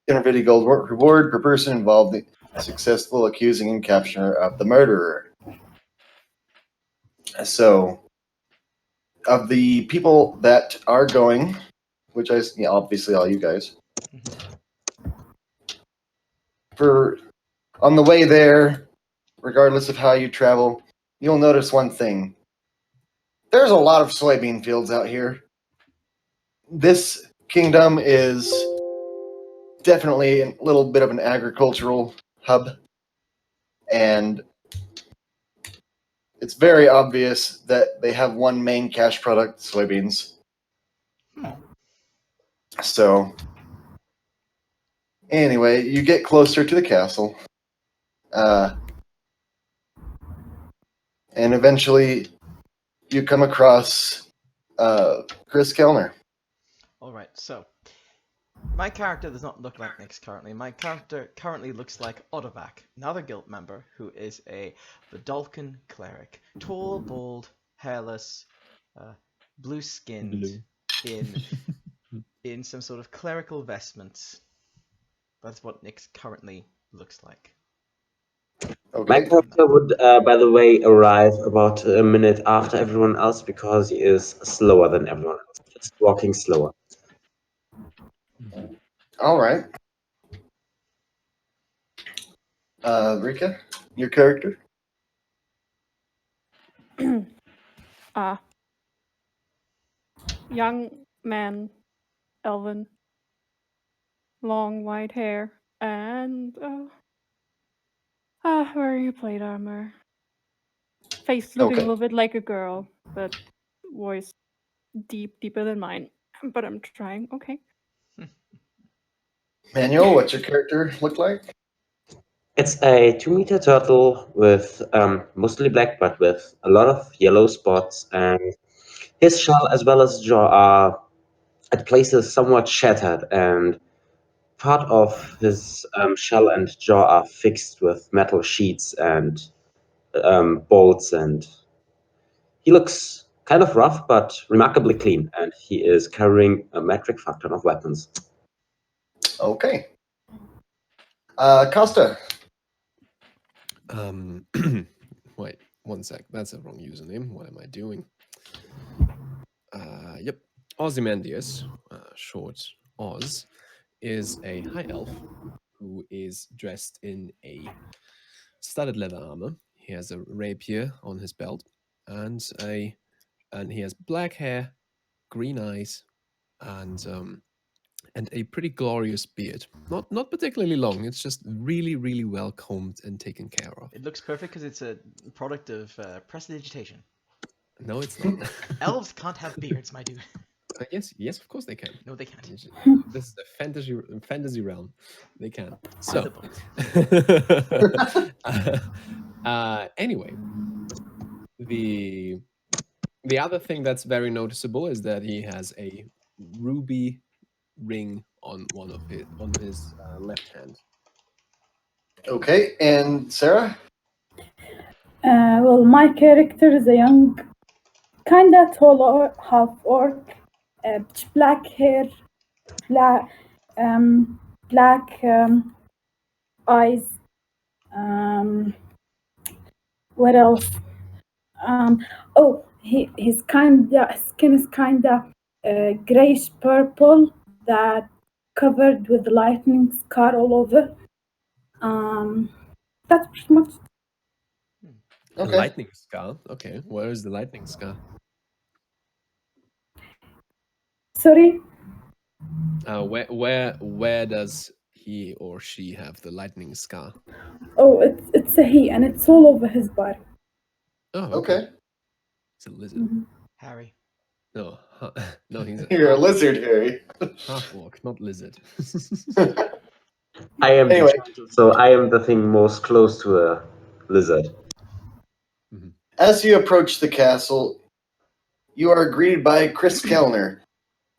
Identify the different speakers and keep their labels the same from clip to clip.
Speaker 1: 250 gold reward per person involved in successful accusing and capture of the murderer. So, of the people that are going, which obviously all you guys, for on the way there, regardless of how you travel, you'll notice one thing. There's a lot of soybean fields out here. This kingdom is definitely a little bit of an agricultural hub, and it's very obvious that they have one main cash product, soybeans. So, anyway, you get closer to the castle, and eventually you come across Chris Kellner.
Speaker 2: Alright, so my character does not look like Nyx currently. My character currently looks like Odovac, another guild member who is a Vedalken cleric. Tall, bald, hairless, blue-skinned, in some sort of clerical vestments. That's what Nyx currently looks like.
Speaker 3: My
Speaker 1: Okay.
Speaker 3: character would, by the way, arrive about a minute after everyone else because he is slower than everyone else. Just walking slower.
Speaker 1: All right. Rika, your character?
Speaker 4: Young man, elven, long white hair, and wearing a plate armor. Face looking a little bit like a girl, but voice deeper than mine. But I'm trying. Okay.
Speaker 1: Manuel, what's your character look like?
Speaker 3: It's a 2-meter turtle with mostly black, but with a lot of yellow spots, and his shell as well as jaw are at places somewhat shattered, and part of his shell and jaw are fixed with metal sheets and bolts, and he looks kind of rough but remarkably clean, and he is carrying a metric fuck ton of weapons.
Speaker 1: Okay. Costa.
Speaker 5: Wait, one sec. That's a wrong username. What am I doing? Yep. Ozymandias, short Oz, is a high elf who is dressed in a studded leather armor. He has a rapier on his belt, and he has black hair, green eyes, and a pretty glorious beard. Not particularly long. It's just really, really well combed and taken care of.
Speaker 2: It looks perfect because it's a product of prestidigitation.
Speaker 5: No, it's not.
Speaker 2: Elves can't have beards, my dude.
Speaker 5: Yes, of course they can.
Speaker 2: No, they can't.
Speaker 5: This is a fantasy realm. They can. So, anyway, the other thing that's very noticeable is that he has a ruby ring on his left hand.
Speaker 1: Okay, and Sarah?
Speaker 6: Well, my character is a young, kinda tall half orc, black hair, black eyes. What else? His skin is kinda grayish purple that covered with lightning scar all over. That's pretty much.
Speaker 5: Okay. Lightning scar. Okay, where is the lightning scar?
Speaker 6: Sorry.
Speaker 5: Where does he or she have the lightning scar?
Speaker 6: Oh, it's a he, and it's all over his body.
Speaker 5: Oh,
Speaker 1: okay.
Speaker 5: It's a lizard.
Speaker 6: Mm-hmm.
Speaker 2: Harry.
Speaker 5: No, no, he's
Speaker 1: You're a lizard, Harry.
Speaker 5: Half orc, not lizard.
Speaker 3: I am so I am the thing most close to a lizard.
Speaker 1: As you approach the castle, you are greeted by Chris Kellner.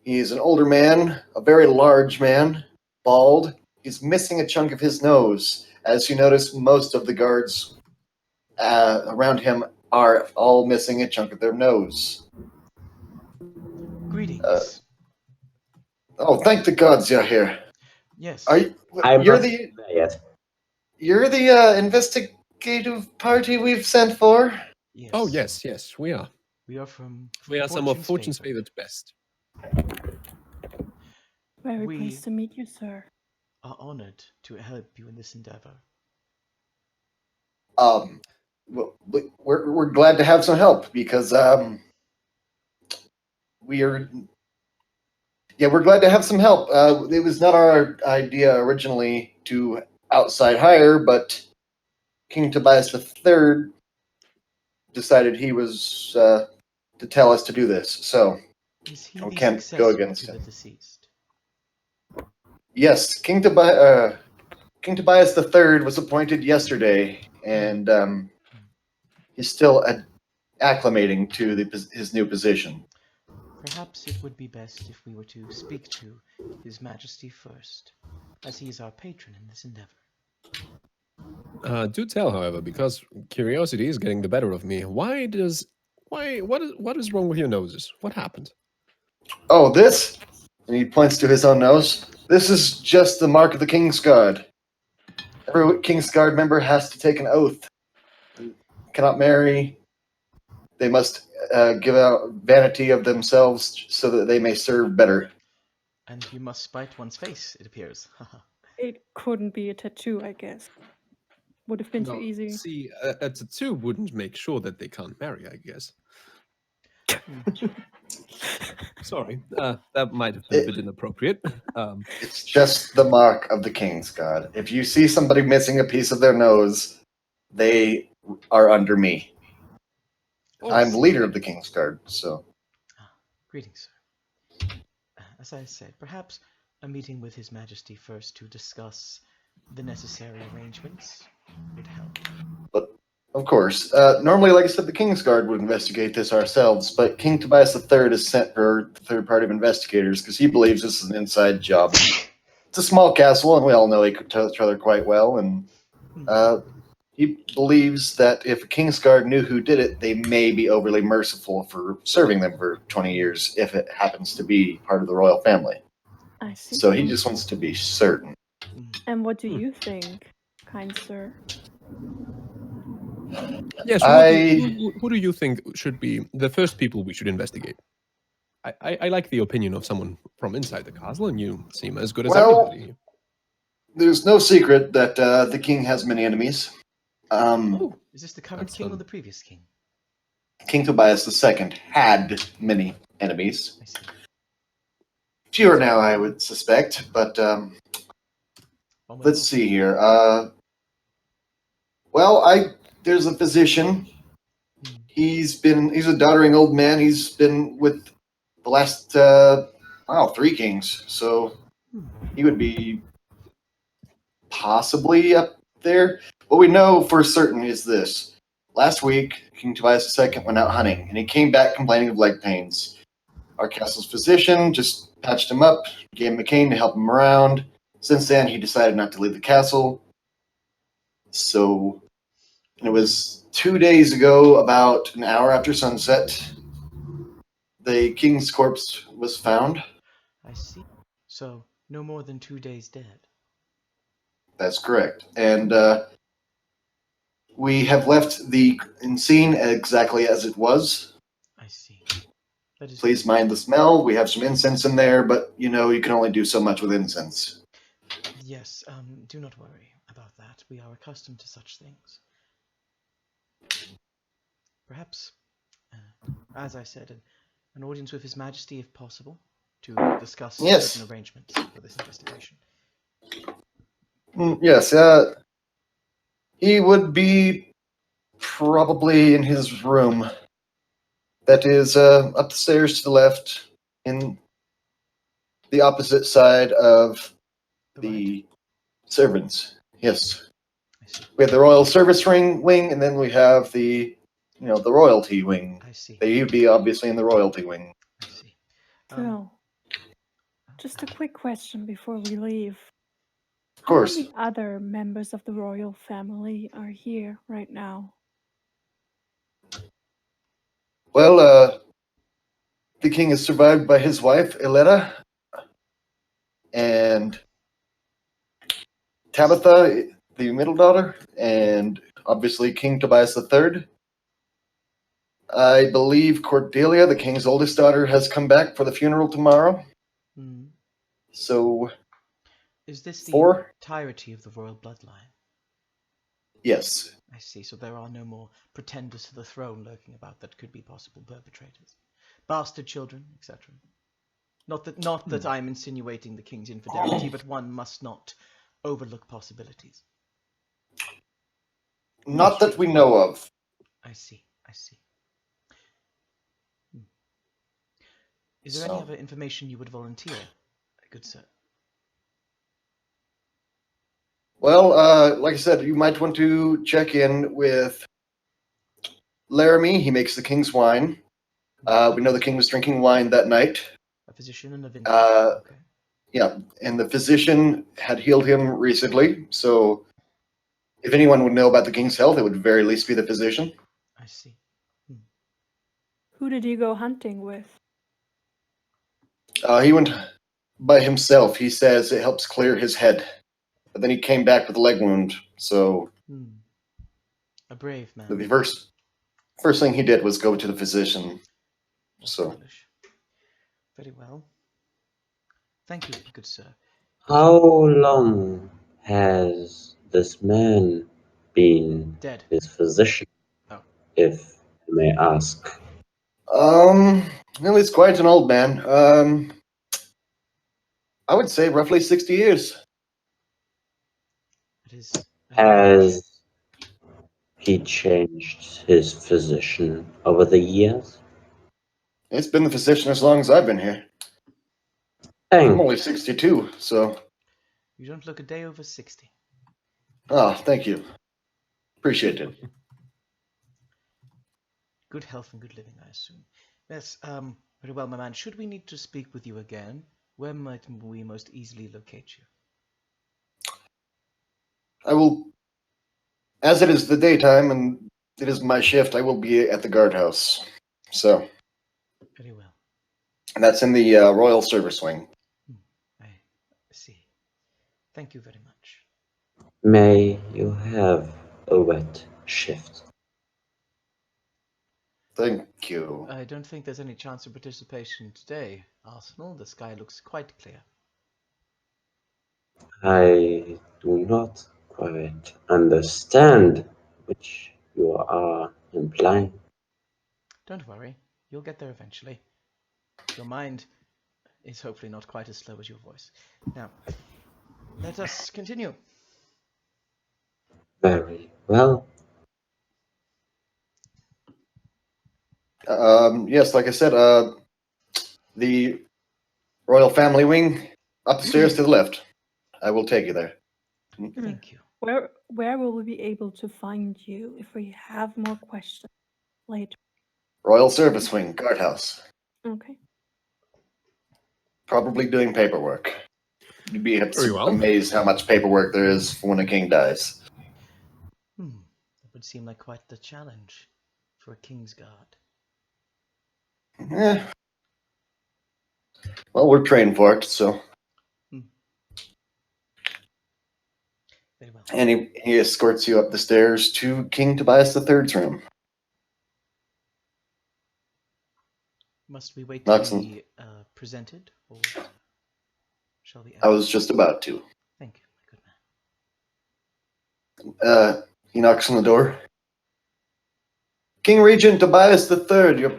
Speaker 1: He's an older man, a very large man, bald. He's missing a chunk of his nose. As you notice, most of the guards around him are all missing a chunk of their nose.
Speaker 2: Greetings.
Speaker 1: Thank the gods you're here.
Speaker 2: Yes.
Speaker 1: Are you?
Speaker 3: I'm
Speaker 1: You're
Speaker 3: not
Speaker 1: the
Speaker 3: there yet.
Speaker 1: investigative party we've sent for.
Speaker 2: Yes.
Speaker 5: Oh yes, yes, we are.
Speaker 2: We are from.
Speaker 5: We are some of Fortune's
Speaker 2: favor.
Speaker 5: favored best.
Speaker 4: Very
Speaker 2: We-
Speaker 4: pleased to meet you, sir.
Speaker 2: Are honored to help you in this endeavor.
Speaker 1: Well, we're glad to have some help because we're glad to have some help. It was not our idea originally to outside hire, but King Tobias III decided he was to tell us to do this. So
Speaker 2: Is he
Speaker 1: We
Speaker 2: the
Speaker 1: can't go
Speaker 2: successor
Speaker 1: against
Speaker 2: to
Speaker 1: him.
Speaker 2: the deceased?
Speaker 1: yes, King Tobias III was appointed yesterday, and he's still acclimating to his new position.
Speaker 2: Perhaps it would be best if we were to speak to His Majesty first, as he is our patron in this endeavor.
Speaker 5: Do tell, however, because curiosity is getting the better of me. What is wrong with your noses? What happened?
Speaker 1: Oh, this? And he points to his own nose. This is just the mark of the King's Guard. Every King's Guard member has to take an oath. They cannot marry. They must give out vanity of themselves so that they may serve better.
Speaker 2: And you must spite one's face, it appears.
Speaker 4: It couldn't be a tattoo, I guess. Would have been too easy.
Speaker 5: See, a tattoo wouldn't make sure that they can't marry, I guess. Sorry, that might have been a bit inappropriate.
Speaker 1: It's just the mark of the King's Guard. If you see somebody missing a piece of their nose, they are under me. I'm the leader of the King's Guard, so.
Speaker 2: Greetings, sir. As I said, perhaps a meeting with His Majesty first to discuss the necessary arrangements would help.
Speaker 1: But, of course, normally, like I said, the King's Guard would investigate this ourselves, but King Tobias III has sent for the third party of investigators because he believes this is an inside job. It's a small castle, and we all know each other quite well, and he believes that if a King's Guard knew who did it, they may be overly merciful for serving them for 20 years if it happens to be part of the royal family.
Speaker 4: I see.
Speaker 1: So he just wants to be certain.
Speaker 4: And what do you think, kind sir?
Speaker 5: Yes, who do you think should be the first people we should investigate? I like the opinion of someone from inside the castle, and you seem as good as everybody.
Speaker 1: There's no secret that the king has many enemies.
Speaker 2: Is this the current king or the previous king?
Speaker 1: King Tobias II had many enemies.
Speaker 2: I see.
Speaker 1: Fewer now, I would suspect, but let's see here. There's a physician. He's a doddering old man. He's been with the last 3 kings, so he would be possibly up there. What we know for certain is this. Last week, King Tobias II went out hunting, and he came back complaining of leg pains. Our castle's physician just patched him up, gave him a cane to help him around. Since then, he decided not to leave the castle. So, it was 2 days ago, about an hour after sunset, the king's corpse was found.
Speaker 2: I see. So, no more than 2 days dead.
Speaker 1: That's correct. And we have left the scene exactly as it was.
Speaker 2: I see. That is
Speaker 1: Please mind the smell. We have some incense in there, but you can only do so much with incense.
Speaker 2: Yes, do not worry about that. We are accustomed to such things. Perhaps, as I said, an audience with His Majesty, if possible, to discuss certain arrangements for this investigation.
Speaker 1: Yes, he would be probably in his room. That is upstairs to the left, in the opposite side of the servants. Yes. We have the royal service wing, and then we have the royalty wing.
Speaker 2: I see.
Speaker 1: They would be obviously in the royalty wing.
Speaker 2: I see.
Speaker 4: So, just a quick question before we leave.
Speaker 1: Of course.
Speaker 4: How many other members of the royal family are here right now?
Speaker 1: Well, the king is survived by his wife, Eletta, and Tabitha, the middle daughter, and obviously King Tobias III. I believe Cordelia, the king's oldest daughter, has come back for the funeral tomorrow.
Speaker 2: Hmm.
Speaker 1: So,
Speaker 2: Is this the
Speaker 1: 4?
Speaker 2: entirety of the royal bloodline?
Speaker 1: Yes.
Speaker 2: I see. So there are no more pretenders to the throne lurking about that could be possible perpetrators, bastard children, etc. Not that I'm insinuating the king's infidelity, but one must not overlook possibilities.
Speaker 1: Not that we know of.
Speaker 2: I see. I see. Is there any
Speaker 1: So-
Speaker 2: other information you would volunteer, good sir?
Speaker 1: Well, like I said, you might want to check in with Laramie. He makes the king's wine. We know the king was drinking wine that night.
Speaker 2: A physician and a vintage. Okay.
Speaker 1: Yeah, and the physician had healed him recently, so if anyone would know about the king's health, it would very least be the physician.
Speaker 2: I see.
Speaker 4: Who did you go hunting with?
Speaker 1: He went by himself. He says it helps clear his head. But then he came back with a leg wound, so
Speaker 2: A brave man.
Speaker 1: the first thing he did was go to the physician.
Speaker 2: That's
Speaker 1: So,
Speaker 2: foolish. Very well. Thank you, good sir.
Speaker 3: How long has this man been
Speaker 2: Dead.
Speaker 3: his physician,
Speaker 2: Oh.
Speaker 3: if I may ask?
Speaker 1: well, he's quite an old man. I would say roughly 60 years.
Speaker 2: It is.
Speaker 3: Has he changed his physician over the years?
Speaker 1: It's been the physician as long as I've been here. I'm
Speaker 3: Thank
Speaker 1: only 62, so.
Speaker 2: You don't look a day over 60.
Speaker 1: Oh, thank you. Appreciate it.
Speaker 2: Good health and good living, I assume. Yes, very well, my man. Should we need to speak with you again, where might we most easily locate you?
Speaker 1: I will, as it is the daytime and it is my shift, I will be at the guardhouse. So,
Speaker 2: Very well.
Speaker 1: and that's in the Royal Service Wing.
Speaker 2: I see. Thank you very much.
Speaker 3: May you have a wet shift.
Speaker 1: Thank you.
Speaker 2: I don't think there's any chance of participation today, Arsenal. The sky looks quite clear.
Speaker 3: I do not quite understand which you are implying.
Speaker 2: Don't worry, you'll get there eventually. Your mind is hopefully not quite as slow as your voice. Now, let us continue.
Speaker 3: Very well.
Speaker 1: Yes, like I said, the Royal Family Wing, upstairs to the left. I will take you there.
Speaker 2: Thank you.
Speaker 4: Where will we be able to find you if we have more questions later?
Speaker 1: Royal Service Wing, guardhouse.
Speaker 4: Okay.
Speaker 1: Probably doing paperwork. You'd be
Speaker 5: Very well.
Speaker 1: amazed how much paperwork there is for when a king dies.
Speaker 2: That would seem like quite the challenge for a king's guard.
Speaker 1: Eh. Well, we're trained for it, so.
Speaker 2: Very well.
Speaker 1: And he escorts you up the stairs to King Tobias III's room.
Speaker 2: Must we wait to
Speaker 1: Knoxon.
Speaker 2: be presented, or shall we?
Speaker 1: I was just about to.
Speaker 2: Thank you, my good man.
Speaker 1: He knocks on the door. King Regent Tobias III, your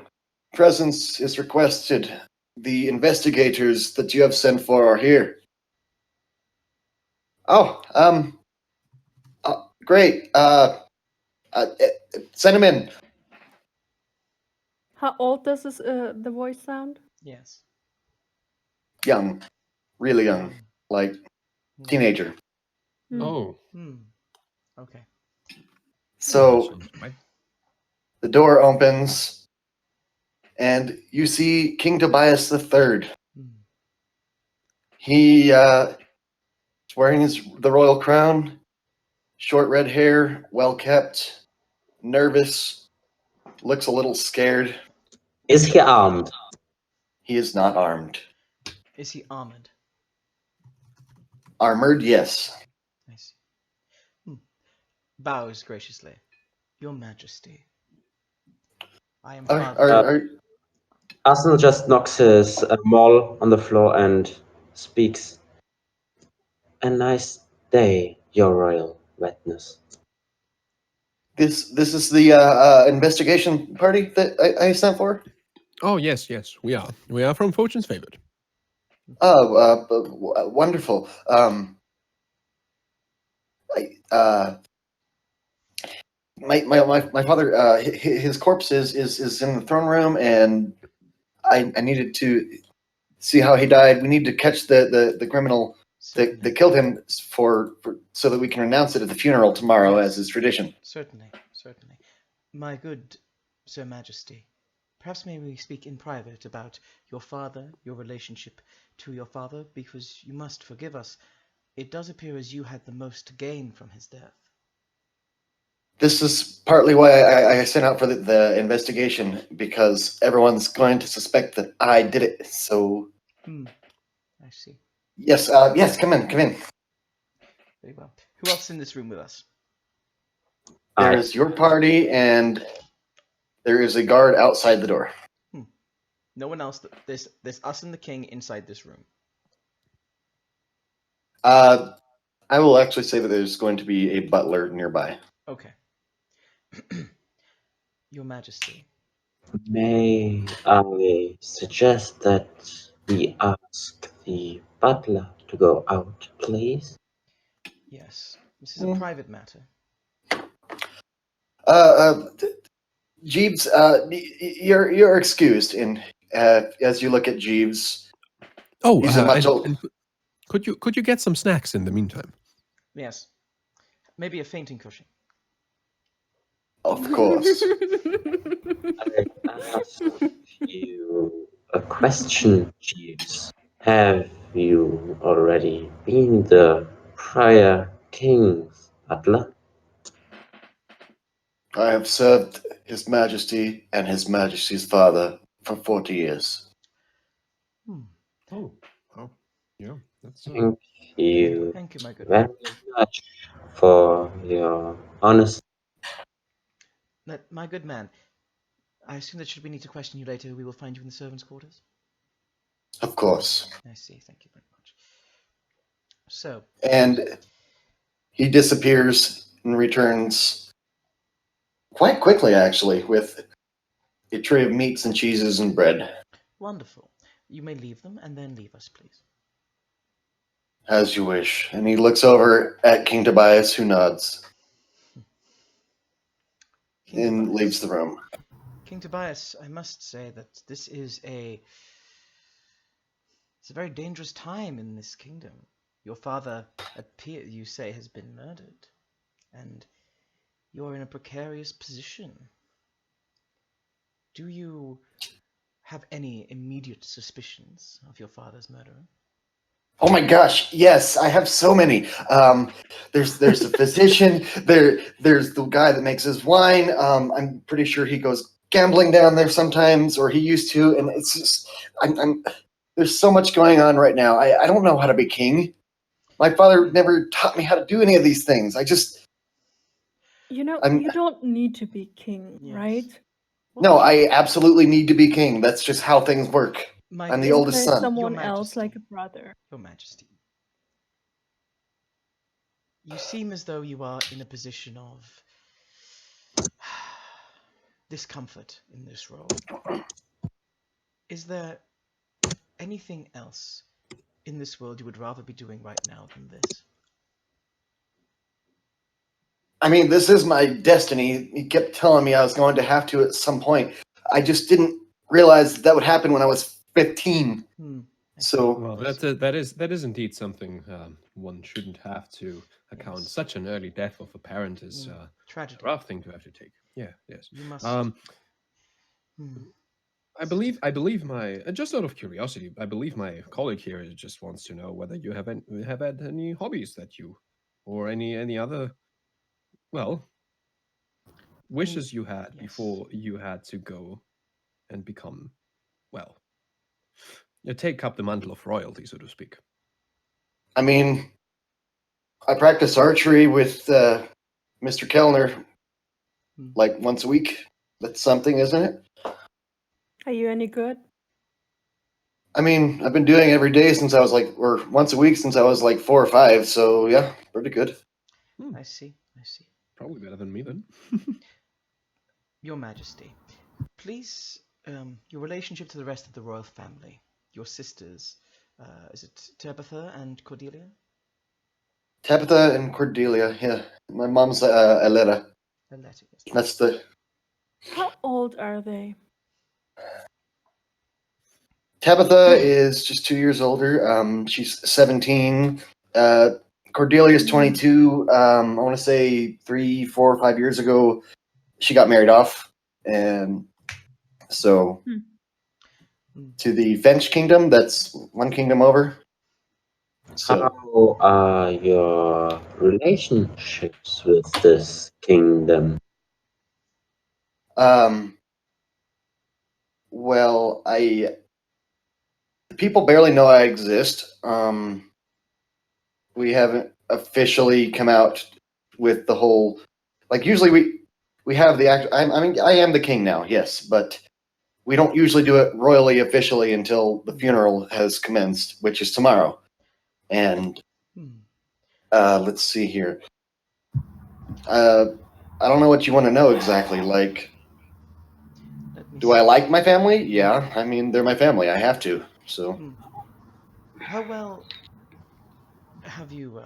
Speaker 1: presence is requested. The investigators that you have sent for are here. Oh, great. Send him in.
Speaker 4: How old does this the voice sound?
Speaker 2: Yes.
Speaker 1: Young, really young, like teenager.
Speaker 5: Oh,
Speaker 2: Okay.
Speaker 1: So
Speaker 5: right.
Speaker 1: the door opens, and you see King Tobias III. He is wearing the royal crown, short red hair, well kept, nervous, looks a little scared.
Speaker 3: Is he armed?
Speaker 1: He is not armed.
Speaker 2: Is he armored?
Speaker 1: Armored, yes.
Speaker 2: I see. bows graciously. Your Majesty. I am
Speaker 1: Are,
Speaker 2: father.
Speaker 1: are,
Speaker 3: Arsenal just knocks his maul on the floor and speaks. A nice day, Your Royal Wetness.
Speaker 1: this is the investigation party that I sent for?
Speaker 5: Oh yes, yes, we are. We are from Fortune's Favored.
Speaker 1: Oh, wonderful. My father, his corpse is in the throne room, and I needed to see how he died. We need to catch the criminal
Speaker 2: Certainly.
Speaker 1: that killed him for so that we can announce it at the funeral tomorrow, as is tradition.
Speaker 2: Certainly, certainly. My good Sir Majesty, perhaps may we speak in private about your father, your relationship to your father, because you must forgive us. It does appear as you had the most to gain from his death.
Speaker 1: This is partly why I sent out for the investigation, because everyone's going to suspect that I did it. So
Speaker 2: I see.
Speaker 1: yes, yes, come in.
Speaker 2: Very well. Who else is in this room with us?
Speaker 1: There is your party, and there is a guard outside the door.
Speaker 2: No one else. There's us and the king inside this room.
Speaker 1: I will actually say that there's going to be a butler nearby.
Speaker 2: Okay. Your Majesty.
Speaker 3: May I suggest that we ask the butler to go out, please?
Speaker 2: Yes. This is a private matter.
Speaker 1: Jeeves, you're excused in as you look at Jeeves.
Speaker 5: Oh,
Speaker 1: He's a much old.
Speaker 5: and could you get some snacks in the meantime?
Speaker 2: Yes. Maybe a fainting cushion.
Speaker 1: Of course.
Speaker 3: I ask you a question, Jeeves. Have you already been the prior king's butler?
Speaker 1: I have served His Majesty and His Majesty's father for 40 years.
Speaker 5: Oh, yeah, that's
Speaker 3: Thank you
Speaker 2: Thank you, my good
Speaker 3: very much for your honesty.
Speaker 2: My good man. I assume that should we need to question you later, we will find you in the servants' quarters?
Speaker 1: Of course.
Speaker 2: I see. Thank you very much. So.
Speaker 1: And he disappears and returns quite quickly, actually, with a tray of meats and cheeses and bread.
Speaker 2: Wonderful. You may leave them and then leave us, please.
Speaker 1: As you wish. And he looks over at King Tobias, who nods and leaves the room.
Speaker 2: King Tobias, I must say that this is it's a very dangerous time in this kingdom. Your father, you say, has been murdered, and you're in a precarious position. Do you have any immediate suspicions of your father's murderer?
Speaker 1: Oh my gosh, yes, I have so many. There's the physician, there's the guy that makes his wine. I'm pretty sure he goes gambling down there sometimes, or he used to, and it's just there's so much going on right now. I don't know how to be king. My father never taught me how to do any of these things.
Speaker 4: You don't need to be king, right?
Speaker 1: No, I absolutely need to be king. That's just how things work. I'm the oldest son.
Speaker 4: Someone else like a brother.
Speaker 2: Your Majesty. You seem as though you are in a position of discomfort in this role. Is there anything else in this world you would rather be doing right now than this?
Speaker 1: I mean, this is my destiny. He kept telling me I was going to have to at some point. I just didn't realize that would happen when I was 15. So
Speaker 5: well, that is indeed something one shouldn't have to account.
Speaker 2: Yes.
Speaker 5: Such an early death of a parent is
Speaker 2: tragedy.
Speaker 5: a rough thing to have to take. Yeah, yes.
Speaker 2: You must.
Speaker 5: I believe my just out of curiosity, I believe my colleague here just wants to know whether you have had any hobbies that you, or any other, well, wishes you had before you had to go and become, well, take up the mantle of royalty, so to speak.
Speaker 1: I mean, I practice archery with Mr. Kellner,
Speaker 2: Hmm.
Speaker 1: like once a week. That's something, isn't it?
Speaker 4: Are you any good?
Speaker 1: I mean, I've been doing it every day since I was or once a week since I was like 4 or 5. So yeah, pretty good.
Speaker 2: I see. I see.
Speaker 5: Probably better than me then.
Speaker 2: Your Majesty, please, your relationship to the rest of the royal family, your sisters, is it Tabitha and Cordelia?
Speaker 1: Tabitha and Cordelia. Yeah, my mom's Aletta.
Speaker 2: A letter, yes.
Speaker 1: That's the
Speaker 4: How old are they?
Speaker 1: Tabitha is just 2 years older. She's 17. Cordelia is 22. I want to say 3, 4, 5 years ago, she got married off, and so to the French kingdom. That's one kingdom over. So
Speaker 3: How are your relationships with this kingdom?
Speaker 1: well, people barely know I exist. We haven't officially come out with the whole. Like usually we have the act. I mean, I am the king now, yes, but we don't usually do it royally officially until the funeral has commenced, which is tomorrow. And let's see here. I don't know what you want to know exactly. Like,
Speaker 2: Let me
Speaker 1: do I
Speaker 2: see.
Speaker 1: like my family? Yeah, I mean they're my family. I have to. So
Speaker 2: How well have you,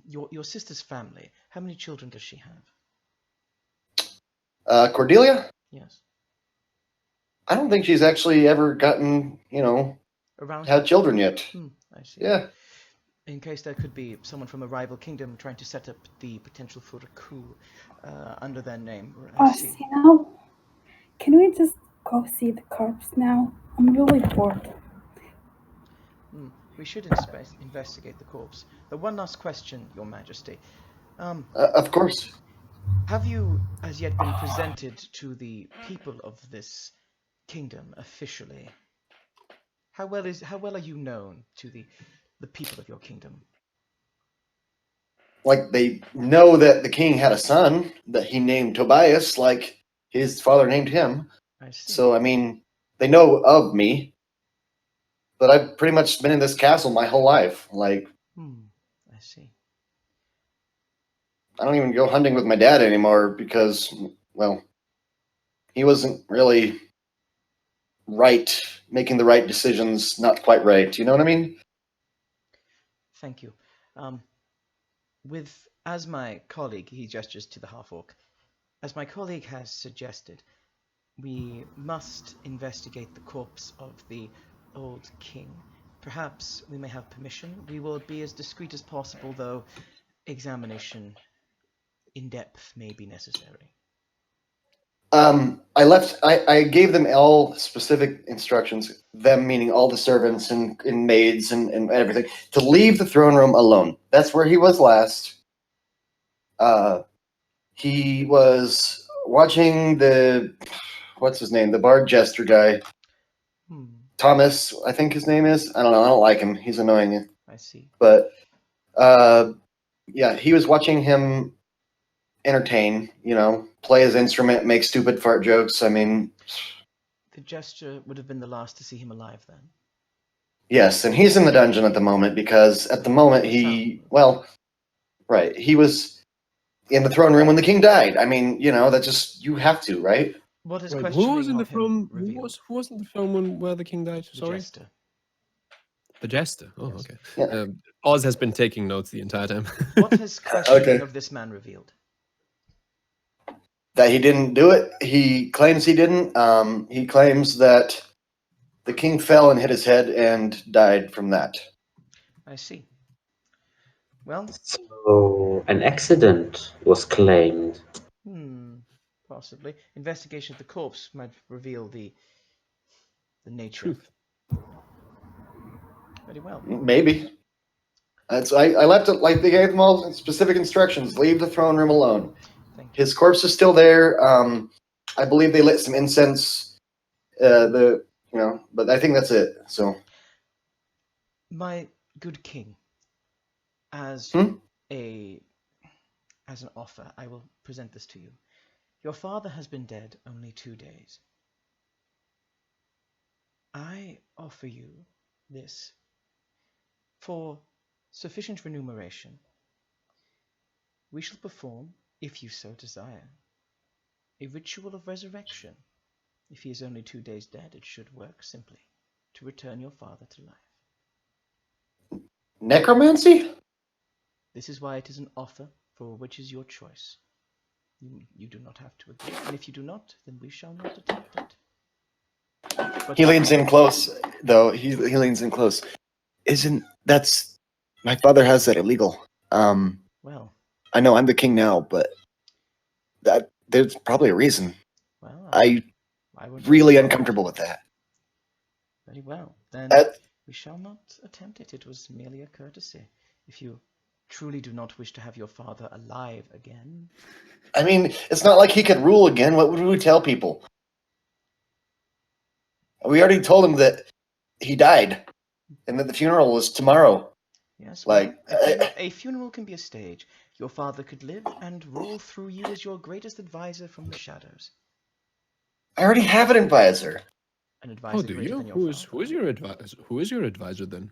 Speaker 2: your sister's family, how many children does she have?
Speaker 1: Cordelia,
Speaker 2: Yes.
Speaker 1: I don't think she's actually ever gotten
Speaker 2: Around
Speaker 1: had children yet.
Speaker 2: I see.
Speaker 1: Yeah.
Speaker 2: In case there could be someone from a rival kingdom trying to set up the potential for a coup under their name. I see.
Speaker 6: Now, can we just go see the corpse now? I'm really bored.
Speaker 2: We should investigate the corpse. But one last question, Your Majesty.
Speaker 1: Of course.
Speaker 2: Have you as yet been presented to the people of this kingdom officially? How well are you known to the people of your kingdom?
Speaker 1: Like they know that the king had a son that he named Tobias, like his father named him.
Speaker 2: I see.
Speaker 1: So I mean, they know of me. But I've pretty much been in this castle my whole life. Like
Speaker 2: I see.
Speaker 1: I don't even go hunting with my dad anymore because, well, he wasn't really right, making the right decisions, not quite right. You know what I mean?
Speaker 2: Thank you. As my colleague, he gestures to the half-orc, as my colleague has suggested, we must investigate the corpse of the old king. Perhaps we may have permission. We will be as discreet as possible, though examination in depth may be necessary.
Speaker 1: I gave them all specific instructions, them meaning all the servants and maids and everything, to leave the throne room alone. That's where he was last. He was watching what's his name? The bard jester guy. Thomas, I think his name is. I don't know. I don't like him. He's annoying.
Speaker 2: I see.
Speaker 1: But, yeah, he was watching him entertain, play his instrument, make stupid fart jokes. I mean,
Speaker 2: the gesture would have been the last to see him alive then.
Speaker 1: Yes, and he's in the dungeon at the moment because at the moment he was in the throne room when the king died. I mean, that just you have to, right?
Speaker 2: What is
Speaker 5: Wait,
Speaker 2: questioning
Speaker 5: who was in the
Speaker 2: of him
Speaker 5: film?
Speaker 2: revealed?
Speaker 5: Who was in the film where the king died?
Speaker 2: The
Speaker 5: Sorry,
Speaker 2: jester.
Speaker 5: the jester. Oh,
Speaker 2: Yes.
Speaker 5: okay.
Speaker 1: Yeah.
Speaker 5: Oz has been taking notes the entire time.
Speaker 2: What has questioning
Speaker 1: Okay.
Speaker 2: of this man revealed?
Speaker 1: That he didn't do it. He claims he didn't. He claims that the king fell and hit his head and died from that.
Speaker 2: I see. Well,
Speaker 3: So an accident was claimed.
Speaker 2: possibly. Investigation of the corpse might reveal the nature.
Speaker 5: Truth.
Speaker 2: Very well.
Speaker 1: Maybe. I left it like they gave them all specific instructions. Leave the throne room alone.
Speaker 2: Thank you.
Speaker 1: His corpse is still there. I believe they lit some incense. But I think that's it. So,
Speaker 2: My good king, as a as an offer, I will present this to you. Your father has been dead only 2 days. I offer you this for sufficient remuneration. We shall perform, if you so desire, a ritual of resurrection. If he is only 2 days dead, it should work simply to return your father to life.
Speaker 1: Necromancy?
Speaker 2: This is why it is an offer for which is your choice. You do not have to agree, and if you do not, then we shall not attempt it. But
Speaker 1: He leans in close, though. He leans in close. That's my father has that illegal.
Speaker 2: well,
Speaker 1: I know I'm the king now, but there's probably a reason.
Speaker 2: well,
Speaker 1: I'm
Speaker 2: I would
Speaker 1: really uncomfortable with that.
Speaker 2: Very well, then
Speaker 1: That
Speaker 2: we shall not attempt it. It was merely a courtesy. If you truly do not wish to have your father alive again,
Speaker 1: I mean, it's not like he could rule again. What would we tell people? We already told him that he died, and that the funeral was tomorrow.
Speaker 2: yes,
Speaker 1: Like,
Speaker 2: well, a funeral can be a stage. Your father could live and rule through you as your greatest advisor from the shadows.
Speaker 1: I already have an advisor.
Speaker 2: An
Speaker 5: Oh,
Speaker 2: advisor
Speaker 5: do
Speaker 2: greater
Speaker 5: you?
Speaker 2: than your
Speaker 5: Who is
Speaker 2: father.
Speaker 5: your advisor? Who is your advisor then?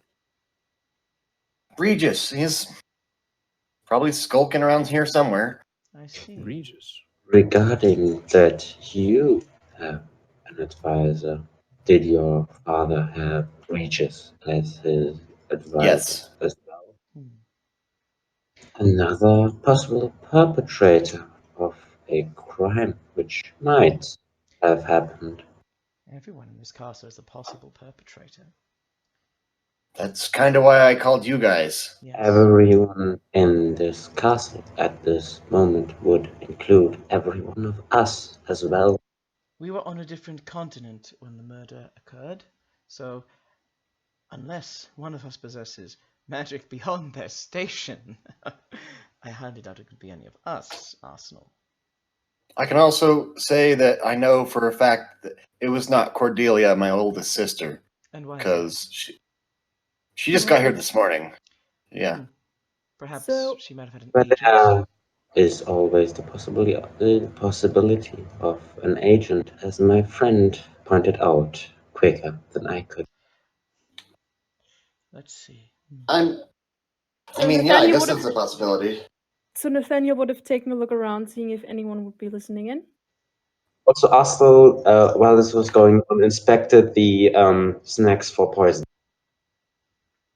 Speaker 1: Regis. He's probably skulking around here somewhere.
Speaker 2: I see.
Speaker 5: Regis.
Speaker 3: Regarding that, you have an advisor. Did your father have Regis as his advisor
Speaker 1: Yes.
Speaker 3: as well?
Speaker 2: Hmm.
Speaker 3: Another possible perpetrator of a crime which might have happened.
Speaker 2: Everyone in this castle is a possible perpetrator.
Speaker 1: That's kind of why I called you guys.
Speaker 2: Yes.
Speaker 3: Everyone in this castle at this moment would include every one of us as well.
Speaker 2: We were on a different continent when the murder occurred, so unless one of us possesses magic beyond their station, I highly doubt it could be any of us, Arsenal.
Speaker 1: I can also say that I know for a fact that it was not Cordelia, my oldest sister,
Speaker 2: And why?
Speaker 1: because she just got here this morning. Yeah.
Speaker 2: Perhaps
Speaker 4: So-
Speaker 2: she might have had an
Speaker 3: But
Speaker 2: agent.
Speaker 3: there is always the possibility of an agent, as my friend pointed out, quicker than I could.
Speaker 2: Let's see.
Speaker 1: I
Speaker 4: So
Speaker 1: mean, yeah, I
Speaker 4: Nathaniel
Speaker 1: guess
Speaker 4: would
Speaker 1: that's a possibility.
Speaker 4: So Nathaniel would have taken a look around, seeing if anyone would be listening in.
Speaker 3: Also, Astel, while this was going on, inspected the snacks for poison.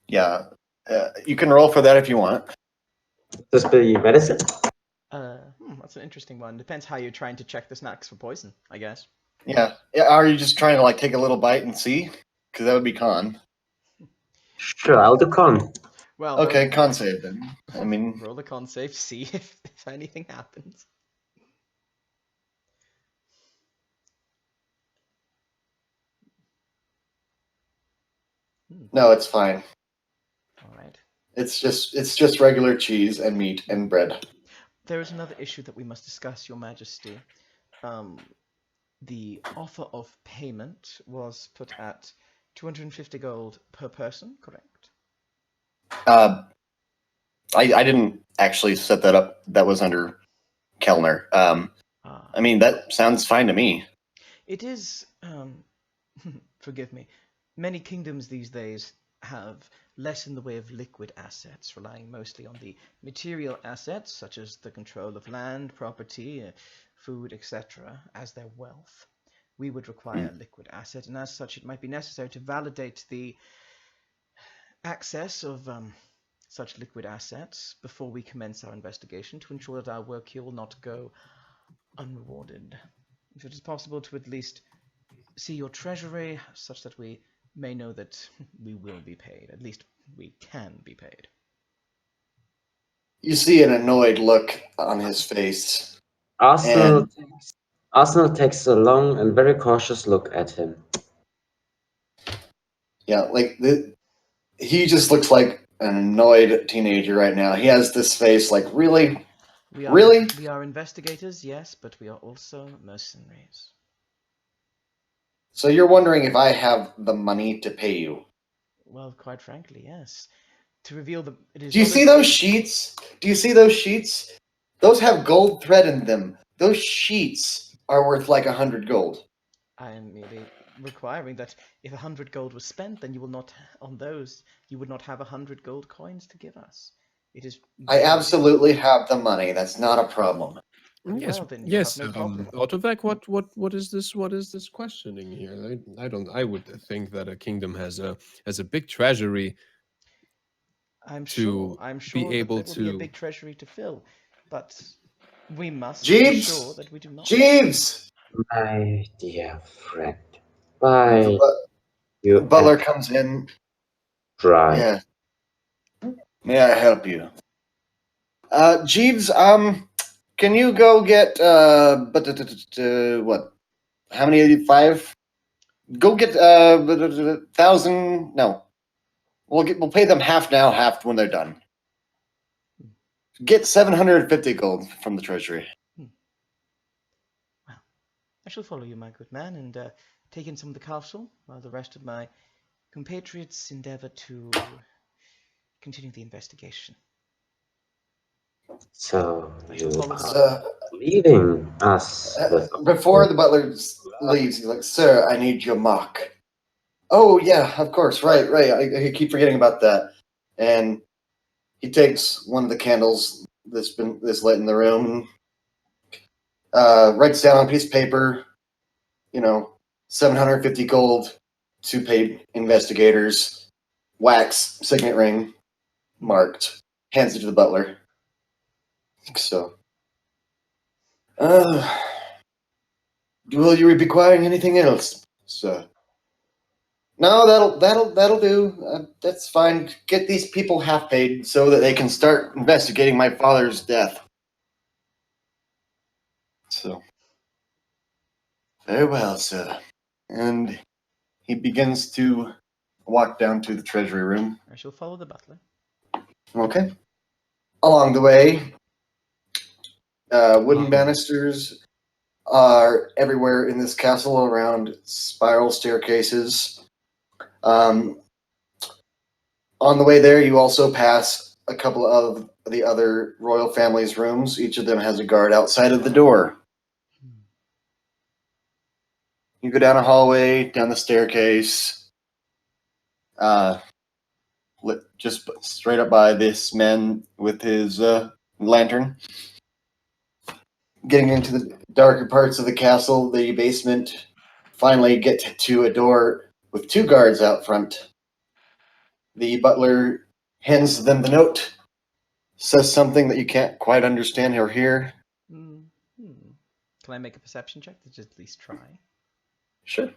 Speaker 1: Yeah. You can roll for that if you want.
Speaker 3: This be medicine?
Speaker 2: That's an interesting one. Depends how you're trying to check the snacks for poison, I guess.
Speaker 1: Yeah. Are you just trying to like take a little bite and see? Because that would be con.
Speaker 3: Sure, I'll do con.
Speaker 2: Well,
Speaker 1: Okay, con save then. I mean,
Speaker 2: roll the con save, see if anything happens.
Speaker 1: no, it's fine.
Speaker 2: All right.
Speaker 1: It's just regular cheese and meat and bread.
Speaker 2: There is another issue that we must discuss, Your Majesty. The offer of payment was put at 250 gold per person, correct?
Speaker 1: I didn't actually set that up. That was under Kellner. I mean, that sounds fine to me.
Speaker 2: It is, forgive me, many kingdoms these days have less in the way of liquid assets, relying mostly on the material assets, such as the control of land, property, food, etc., as their wealth. We would require a liquid asset, and as such it might be necessary to validate the access of such liquid assets before we commence our investigation to ensure that our work here will not go unrewarded. If it is possible to at least see your treasury, such that we may know that we will be paid. At least we can be paid.
Speaker 1: You see an annoyed look on his face.
Speaker 3: Arsenal takes a long and very cautious look at him.
Speaker 1: Yeah, like he just looks like an annoyed teenager right now. He has this face like, really? Really?
Speaker 2: We are investigators, yes, but we are also mercenaries.
Speaker 1: So you're wondering if I have the money to pay you?
Speaker 2: Well, quite frankly, yes. To reveal the...
Speaker 1: Do you see those sheets? Do you see those sheets? Those have gold thread in them. Those sheets are worth like 100 gold.
Speaker 2: I am merely requiring that if 100 gold was spent, then you will not on those. You would not have 100 gold coins to give us. It is.
Speaker 1: I absolutely have the money. That's not a problem.
Speaker 5: Yes,
Speaker 2: Well, then you
Speaker 5: yes.
Speaker 2: have no problem.
Speaker 5: Autovac, what is this? What is this questioning here? I don't. I would think that a kingdom has a big treasury.
Speaker 2: I'm
Speaker 5: to
Speaker 2: sure
Speaker 5: be able
Speaker 2: that there will be a
Speaker 5: to-
Speaker 2: big treasury to fill, but we must
Speaker 1: Jeeves!
Speaker 2: ensure that we do not.
Speaker 1: Jeeves!
Speaker 3: My dear friend,
Speaker 1: The,
Speaker 3: why
Speaker 1: bu-
Speaker 3: you
Speaker 1: the butler
Speaker 3: act
Speaker 1: comes in.
Speaker 3: dry?
Speaker 1: Yeah. May I help you? Jeeves, can you go get what? How many? 5? Go get 1,000. No, we'll pay them half now, half when they're done. Get 750 gold from the treasury.
Speaker 2: Well, I shall follow you, my good man, and take in some of the castle while the rest of my compatriots endeavor to continue the investigation.
Speaker 3: So
Speaker 2: I
Speaker 3: you
Speaker 2: shall follow the
Speaker 3: are
Speaker 2: butler.
Speaker 3: leaving us with
Speaker 1: Before the butler leaves, he's like, "Sir, I need your mark." Oh yeah, of course. Right. I keep forgetting about that. And he takes one of the candles that's lit in the room, writes down on a piece of paper, 750 gold to pay investigators, wax signet ring, marked, hands it to the butler. So, will you be requiring anything else, sir? No, that'll do. That's fine. Get these people half paid so that they can start investigating my father's death. So, very well, sir. And he begins to walk down to the treasury room.
Speaker 2: I shall follow the butler.
Speaker 1: Okay. Along the way, wooden
Speaker 5: Um,
Speaker 1: banisters are everywhere in this castle around spiral staircases. On the way there, you also pass a couple of the other royal family's rooms. Each of them has a guard outside of the door. You go down a hallway, down the staircase, just straight up by this man with his lantern. Getting into the darker parts of the castle, the basement, finally get to a door with 2 guards out front. The butler hands them the note, says something that you can't quite understand or hear.
Speaker 2: Mm-hmm. Can I make a perception check to just at least try?
Speaker 1: Sure.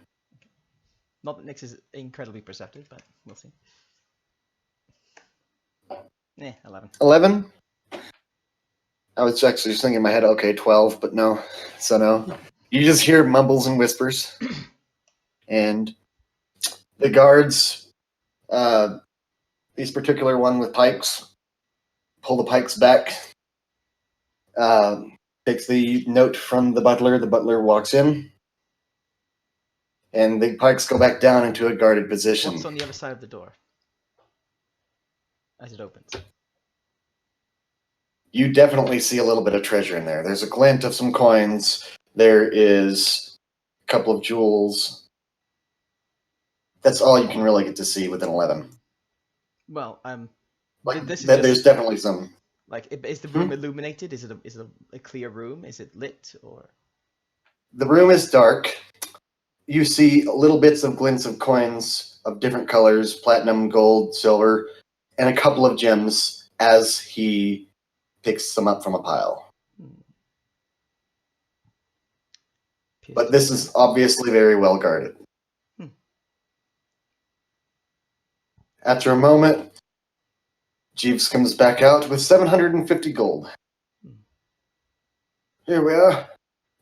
Speaker 2: Not that Nyx is incredibly perceptive, but we'll see. 11.
Speaker 1: 11? I was actually just thinking in my head, okay, 12, but no. So no. You just hear mumbles and whispers. And the guards, this particular one with pikes, pull the pikes back, takes the note from the butler walks in, and the pikes go back down into a guarded position.
Speaker 2: What's on the other side of the door? As it opens.
Speaker 1: You definitely see a little bit of treasure in there. There's a glint of some coins. There is a couple of jewels. That's all you can really get to see with an 11.
Speaker 2: Well,
Speaker 1: Like,
Speaker 2: this is
Speaker 1: there's
Speaker 2: just,
Speaker 1: definitely some.
Speaker 2: like, is the room illuminated? Is it a clear room? Is it lit or?
Speaker 1: The room is dark. You see little bits of glints of coins of different colors, platinum, gold, silver, and a couple of gems as he picks them up from a pile. But this is obviously very well guarded. After a moment, Jeeves comes back out with 750 gold. Here we are,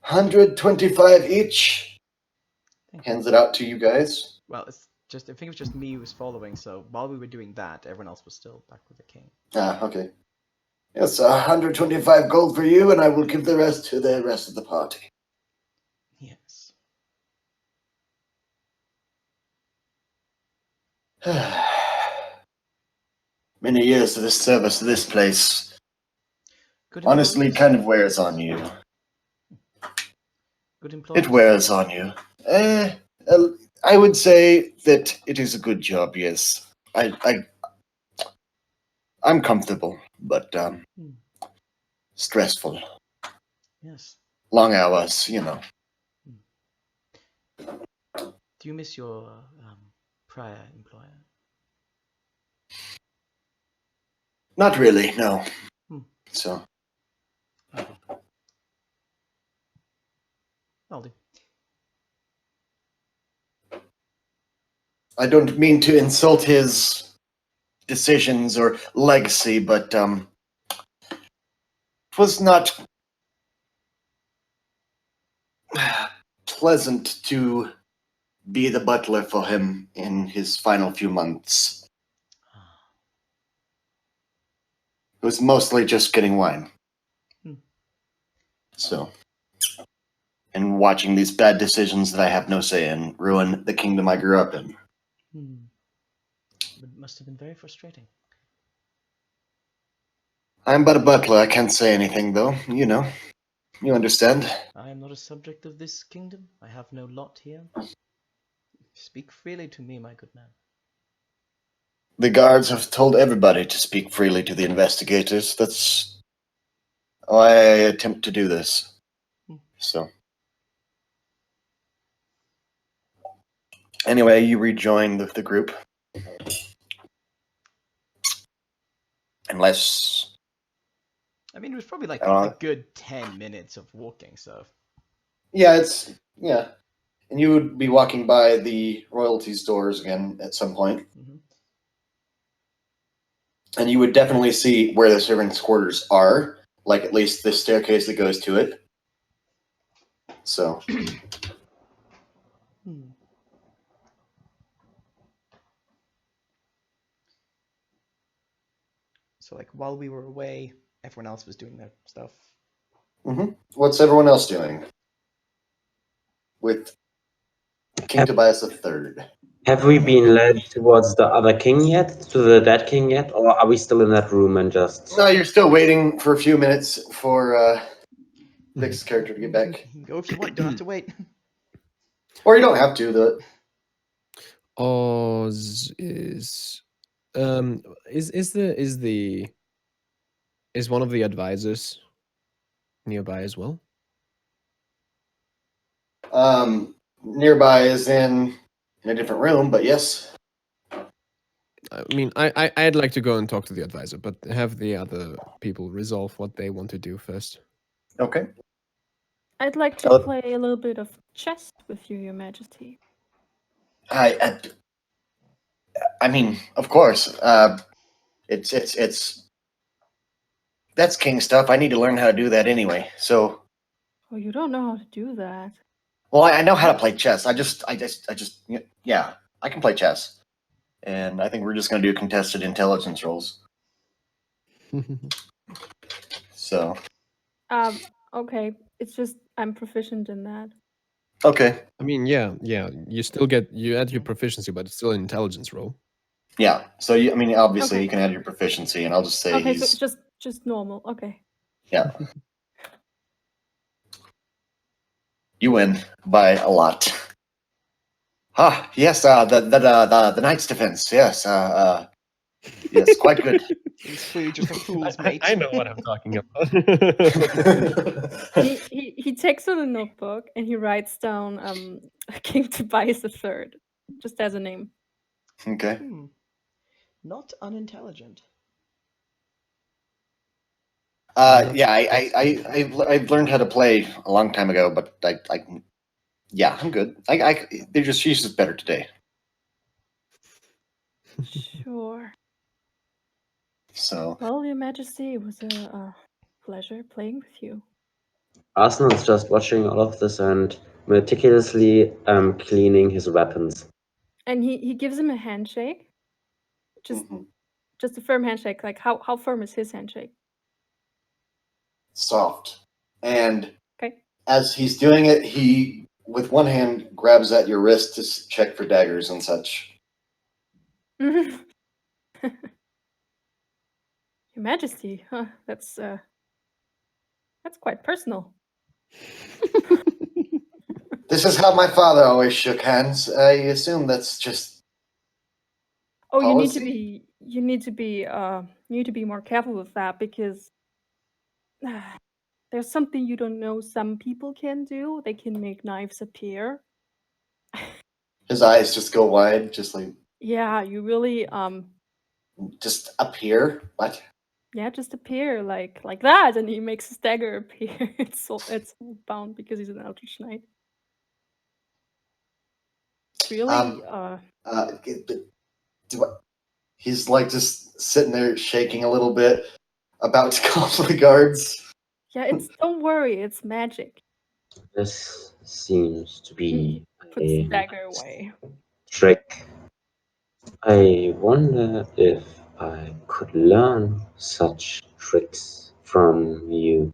Speaker 1: 125 each. Hands it out to you guys.
Speaker 2: Well, I think it was just me who was following, so while we were doing that, everyone else was still back with the king.
Speaker 1: Ah, okay. Yes, 125 gold for you, and I will give the rest to the rest of the party.
Speaker 2: Yes.
Speaker 1: Many years of this service to this place.
Speaker 2: Good
Speaker 1: Honestly, it
Speaker 2: employees?
Speaker 1: kind of wears on you.
Speaker 2: Good employees?
Speaker 1: It wears on you. I would say that it is a good job, yes. I'm comfortable, but stressful.
Speaker 2: Yes.
Speaker 1: Long hours, you know.
Speaker 2: Do you miss your prior employer?
Speaker 1: Not really, no.
Speaker 2: Hmm.
Speaker 1: So,
Speaker 2: Okay. I'll do.
Speaker 1: I don't mean to insult his decisions or legacy, but it was not pleasant to be the butler for him in his final few months. It was mostly just getting wine.
Speaker 2: Hmm.
Speaker 1: So, and watching these bad decisions that I have no say in ruin the kingdom I grew up in.
Speaker 2: It must have been very frustrating.
Speaker 1: I'm but a butler. I can't say anything, though. You know. You understand.
Speaker 2: I am not a subject of this kingdom. I have no lot here. Speak freely to me, my good man.
Speaker 1: The guards have told everybody to speak freely to the investigators. That's why I attempt to do this. So. Anyway, you rejoin the group. Unless...
Speaker 2: I mean, it was probably like
Speaker 1: Uh,
Speaker 2: a good 10 minutes of walking, so...
Speaker 1: Yeah, yeah. And you would be walking by the royalty stores again at some point.
Speaker 2: Mhm.
Speaker 1: And you would definitely see where the servants' quarters are, like at least the staircase that goes to it. So,
Speaker 2: Hmm. So, like, while we were away, everyone else was doing their stuff.
Speaker 1: what's everyone else doing? With King Tobias III.
Speaker 3: Have we been led towards the other king yet? To the dead king yet? Or are we still in that room and just...
Speaker 1: No, you're still waiting for a few minutes for Vic's character to get back.
Speaker 2: Go if you want, don't have to wait.
Speaker 1: Or you don't have to, though.
Speaker 5: Oz is is one of the advisors nearby as well?
Speaker 1: Nearby is in a different room, but yes.
Speaker 5: I mean, I'd like to go and talk to the advisor, but have the other people resolve what they want to do first.
Speaker 1: Okay.
Speaker 4: I'd like to
Speaker 1: Oh.
Speaker 4: play a little bit of chess with you, Your Majesty.
Speaker 1: I mean, of course. It's that's king stuff. I need to learn how to do that anyway. So,
Speaker 4: Oh, you don't know how to do that.
Speaker 1: well, I know how to play chess. Yeah, I can play chess. And I think we're just going to do contested intelligence rolls. So,
Speaker 4: Okay. It's just I'm proficient in that.
Speaker 1: okay.
Speaker 5: I mean, yeah, you add your proficiency, but it's still an intelligence roll.
Speaker 1: Yeah. So, I mean, obviously,
Speaker 4: Okay.
Speaker 1: you can add your proficiency, and I'll just say
Speaker 4: Okay,
Speaker 1: he's...
Speaker 4: so just normal. Okay.
Speaker 1: Yeah. You win by a lot. Ah, yes, the Knight's Defense. Yes, yes, quite good.
Speaker 2: It's clearly just a fool's mate.
Speaker 5: I know what I'm talking about.
Speaker 4: He takes out a notebook and he writes down King Tobias III, just as a name.
Speaker 1: Okay.
Speaker 2: Not unintelligent.
Speaker 1: Yeah, I've learned how to play a long time ago, but yeah, I'm good. She's just better today.
Speaker 4: Sure.
Speaker 1: So,
Speaker 4: Well, Your Majesty, it was a pleasure playing with you.
Speaker 3: Arsenal is just watching all of this and meticulously cleaning his weapons.
Speaker 4: And he gives him a handshake.
Speaker 1: mhm.
Speaker 4: Just a firm handshake. Like how firm is his handshake?
Speaker 1: Soft. And
Speaker 4: Okay.
Speaker 1: as he's doing it, he, with one hand, grabs at your wrist to check for daggers and such.
Speaker 4: Your Majesty, huh? That's That's quite personal.
Speaker 1: This is how my father always shook hands. I assume that's just
Speaker 4: Oh, you need to be more careful with that because there's something you don't know some people can do. They can make knives appear.
Speaker 1: his eyes just go wide, just like
Speaker 4: Yeah, you really
Speaker 1: just appear. What?
Speaker 4: yeah, just appear like that, and he makes his dagger appear. It's bound because he's an Eldritch Knight. Really,
Speaker 1: He's like just sitting there shaking a little bit, about to call for the guards.
Speaker 4: yeah, it's don't worry, it's magic.
Speaker 3: This seems to be
Speaker 4: Puts the
Speaker 3: a
Speaker 4: dagger away.
Speaker 3: trick. I wonder if I could learn such tricks from you.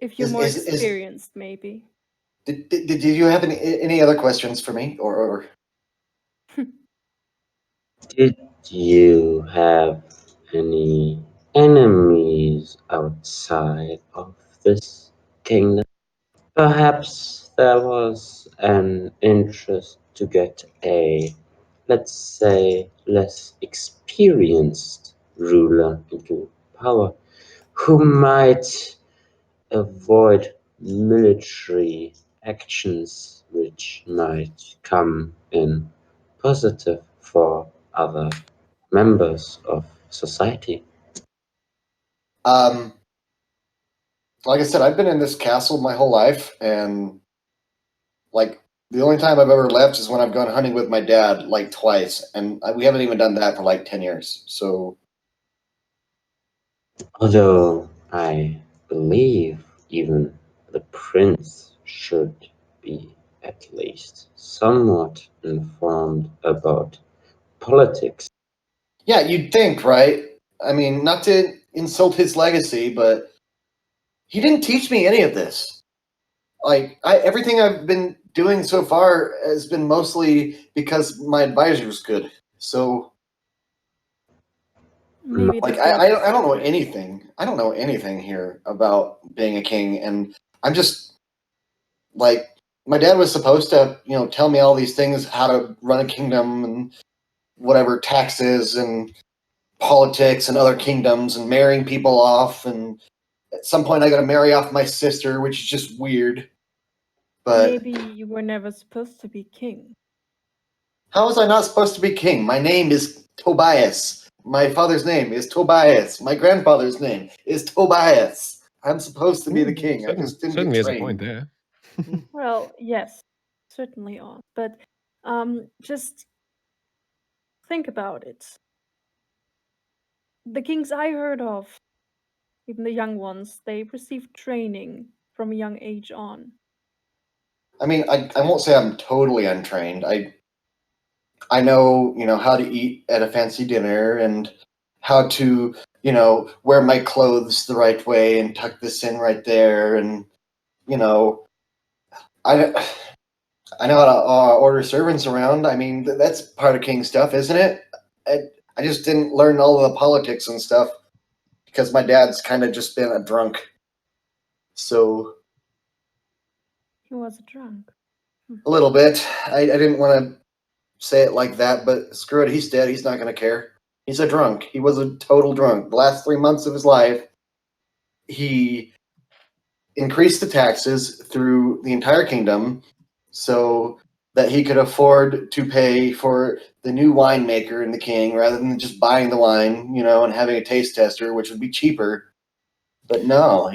Speaker 4: If you're
Speaker 1: Is-
Speaker 4: more
Speaker 1: is- is-
Speaker 4: experienced, maybe.
Speaker 1: Did you have any other questions for me, or
Speaker 3: Did you have any enemies outside of this kingdom? Perhaps there was an interest to get a, let's say, less experienced ruler into power who might avoid military actions which might come in positive for other members of society?
Speaker 1: like I said, I've been in this castle my whole life, and like the only time I've ever left is when I've gone hunting with my dad, like twice, and we haven't even done that for like 10 years. So
Speaker 3: Although I believe even the prince should be at least somewhat informed about politics.
Speaker 1: yeah, you'd think, right? I mean, not to insult his legacy, but he didn't teach me any of this. Like everything I've been doing so far has been mostly because my advisor was good. So
Speaker 4: Maybe
Speaker 1: like
Speaker 4: the job is
Speaker 1: I don't know
Speaker 4: good.
Speaker 1: anything. I don't know anything here about being a king, and I'm just like my dad was supposed to, tell me all these things, how to run a kingdom and whatever taxes and politics and other kingdoms and marrying people off, and at some point I got to marry off my sister, which is just weird. But
Speaker 4: Maybe you were never supposed to be king.
Speaker 1: how was I not supposed to be king? My name is Tobias. My father's name is Tobias. My grandfather's name is Tobias. I'm supposed to be the king. I just didn't
Speaker 5: Certainly
Speaker 1: get
Speaker 5: is a
Speaker 1: trained.
Speaker 5: point there.
Speaker 4: Well, yes, certainly are. But just think about it. The kings I heard of, even the young ones, they received training from a young age on.
Speaker 1: I mean, I won't say I'm totally untrained. I know, how to eat at a fancy dinner and how to, wear my clothes the right way and tuck this in right there, and I I know how to order servants around. I mean, that's part of king stuff, isn't it? I just didn't learn all of the politics and stuff because my dad's kind of just been a drunk. So
Speaker 4: He was a drunk.
Speaker 1: a little bit. I didn't want to say it like that, but screw it. He's dead. He's not going to care. He's a drunk. He was a total drunk. The last 3 months of his life, he increased the taxes through the entire kingdom so that he could afford to pay for the new winemaker and the king rather than just buying the wine, and having a taste tester, which would be cheaper. But no,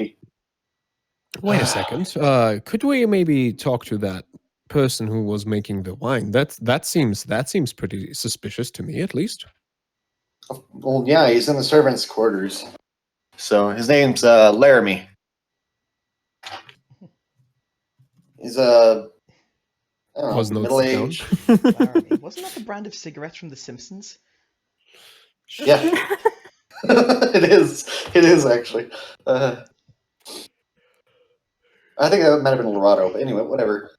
Speaker 5: Wait a second. Could we maybe talk to that person who was making the wine? That seems pretty suspicious to me, at least.
Speaker 1: well, yeah, he's in the servants' quarters. So his name's Laramie. He's a
Speaker 5: Was notes
Speaker 1: middle
Speaker 5: down.
Speaker 1: age.
Speaker 2: Laramie. Wasn't that the brand of cigarettes from The Simpsons?
Speaker 1: Yeah, it is. It is actually. I think that might have been Lorado, but anyway, whatever.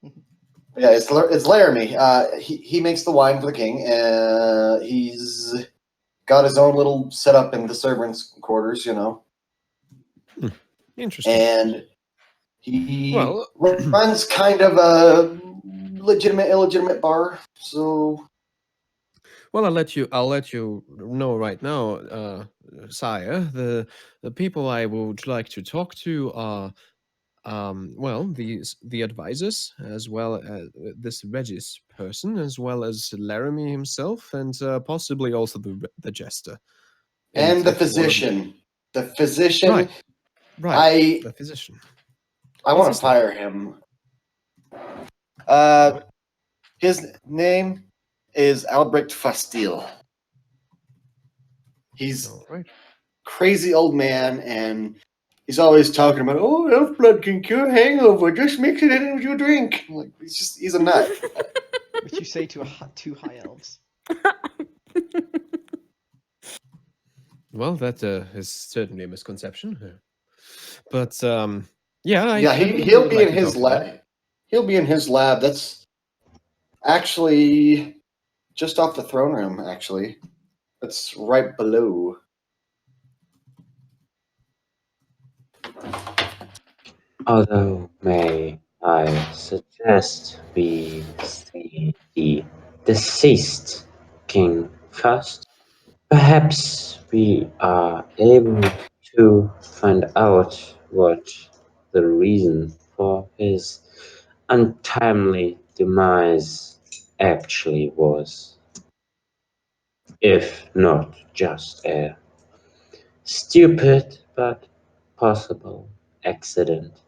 Speaker 1: Yeah, it's Laramie. He makes the wine for the king. He's got his own little setup in the servants' quarters.
Speaker 5: Interesting.
Speaker 1: And he
Speaker 5: Well-
Speaker 1: runs kind of a legitimate, illegitimate bar. So
Speaker 5: Well, I'll let you know right now, sire. The people I would like to talk to are, well, the advisors, as well as this Regis person, as well as Laramie himself, and possibly also the jester.
Speaker 1: and the
Speaker 5: if one of you-
Speaker 1: physician. The physician.
Speaker 5: Right. Right. The physician.
Speaker 1: I
Speaker 5: What's
Speaker 1: want
Speaker 5: his
Speaker 1: to
Speaker 5: name?
Speaker 1: fire him. His name is Albrecht Fastil. He's
Speaker 5: All right.
Speaker 1: crazy old man, and he's always talking about, oh, elf blood can cure hangover. Just mix it in with your drink. Like, he's a nut.
Speaker 2: Which you say to two high elves.
Speaker 5: Well, that is certainly a misconception. But yeah,
Speaker 1: Yeah,
Speaker 5: I believe
Speaker 1: he'll
Speaker 5: would
Speaker 1: be
Speaker 5: like
Speaker 1: in
Speaker 5: to
Speaker 1: his
Speaker 5: talk to him.
Speaker 1: lab. He'll be in his lab. That's actually just off the throne room. Actually, that's right below.
Speaker 3: Although, may I suggest we see the deceased king first? Perhaps we are able to find out what the reason for his untimely demise actually was. If not just a stupid but possible accident.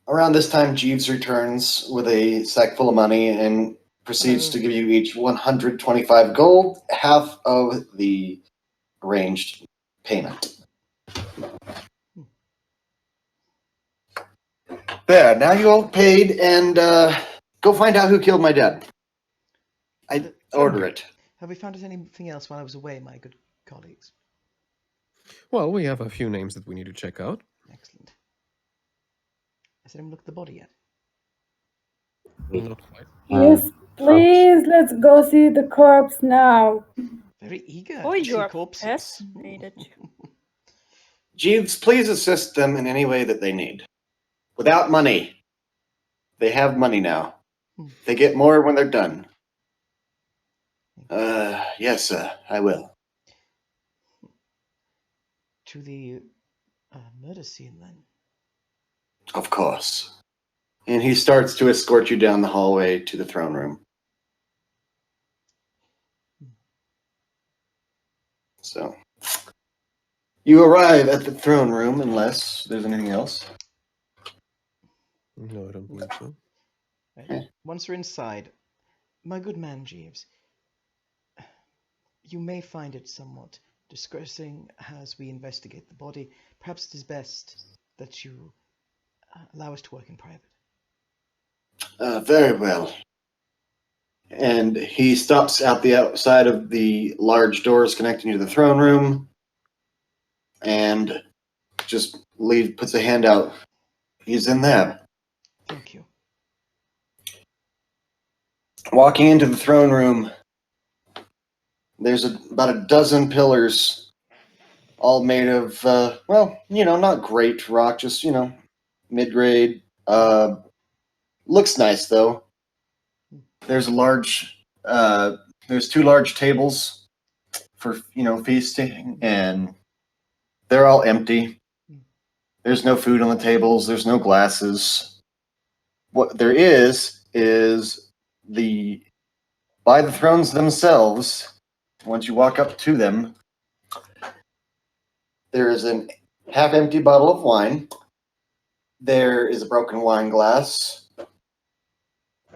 Speaker 1: Around this time, Jeeves returns with a sack full of money and proceeds to give you each 125 gold, half of the arranged payment. There, now you all paid, and go find out who killed my dad. I order it.
Speaker 2: Have we found out anything else while I was away, my good colleagues?
Speaker 5: Well, we have a few names that we need to check out.
Speaker 2: Excellent. Has anyone looked at the body yet?
Speaker 5: Not quite.
Speaker 6: Yes, please, let's go see the corpse now.
Speaker 2: Very eager.
Speaker 4: Oh,
Speaker 2: to see
Speaker 4: you're
Speaker 2: corpses.
Speaker 4: fascinated.
Speaker 1: Jeeves, please assist them in any way that they need. Without money. They have money now. They get more when they're done. Yes, I will.
Speaker 2: To the murder scene, then.
Speaker 1: Of course. And he starts to escort you down the hallway to the throne room. So, you arrive at the throne room unless there's anything else.
Speaker 5: No, I don't believe so.
Speaker 2: Right.
Speaker 1: Okay.
Speaker 2: Once you're inside, my good man Jeeves, you may find it somewhat distressing as we investigate the body. Perhaps it is best that you allow us to work in private.
Speaker 1: Very well. And he stops out the outside of the large doors connecting to the throne room and just puts a hand out. He's in there.
Speaker 2: Thank you.
Speaker 1: Walking into the throne room, there's about a dozen pillars, all made of, well, not great rock, just, mid-grade. Looks nice, though. There's there's two large tables for, feasting, and they're all empty. There's no food on the tables. There's no glasses. What there is by the thrones themselves, once you walk up to them, there is a half-empty bottle of wine. There is a broken wine glass.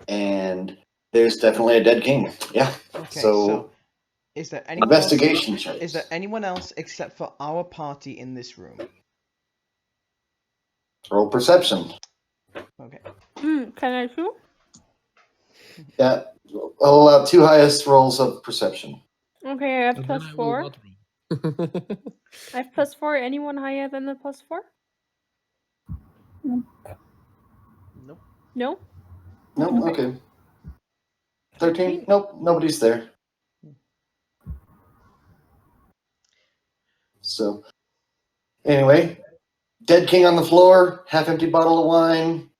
Speaker 1: And there's definitely a dead king. Yeah.
Speaker 2: Okay,
Speaker 1: So
Speaker 2: is there anyone
Speaker 1: investigation
Speaker 2: else,
Speaker 1: checks.
Speaker 2: is there anyone else except for our party in this room?
Speaker 1: Roll perception.
Speaker 2: Okay.
Speaker 4: Can I too?
Speaker 1: Yeah. I'll allow two highest rolls of perception.
Speaker 4: Okay, I have
Speaker 5: And
Speaker 4: plus
Speaker 5: then I will
Speaker 4: 4.
Speaker 5: not roll.
Speaker 4: I have plus 4. Anyone higher than the plus 4?
Speaker 2: Nope.
Speaker 4: No?
Speaker 1: No, okay. 13? Nope, nobody's there. So Anyway, dead king on the floor, half-empty bottle of wine.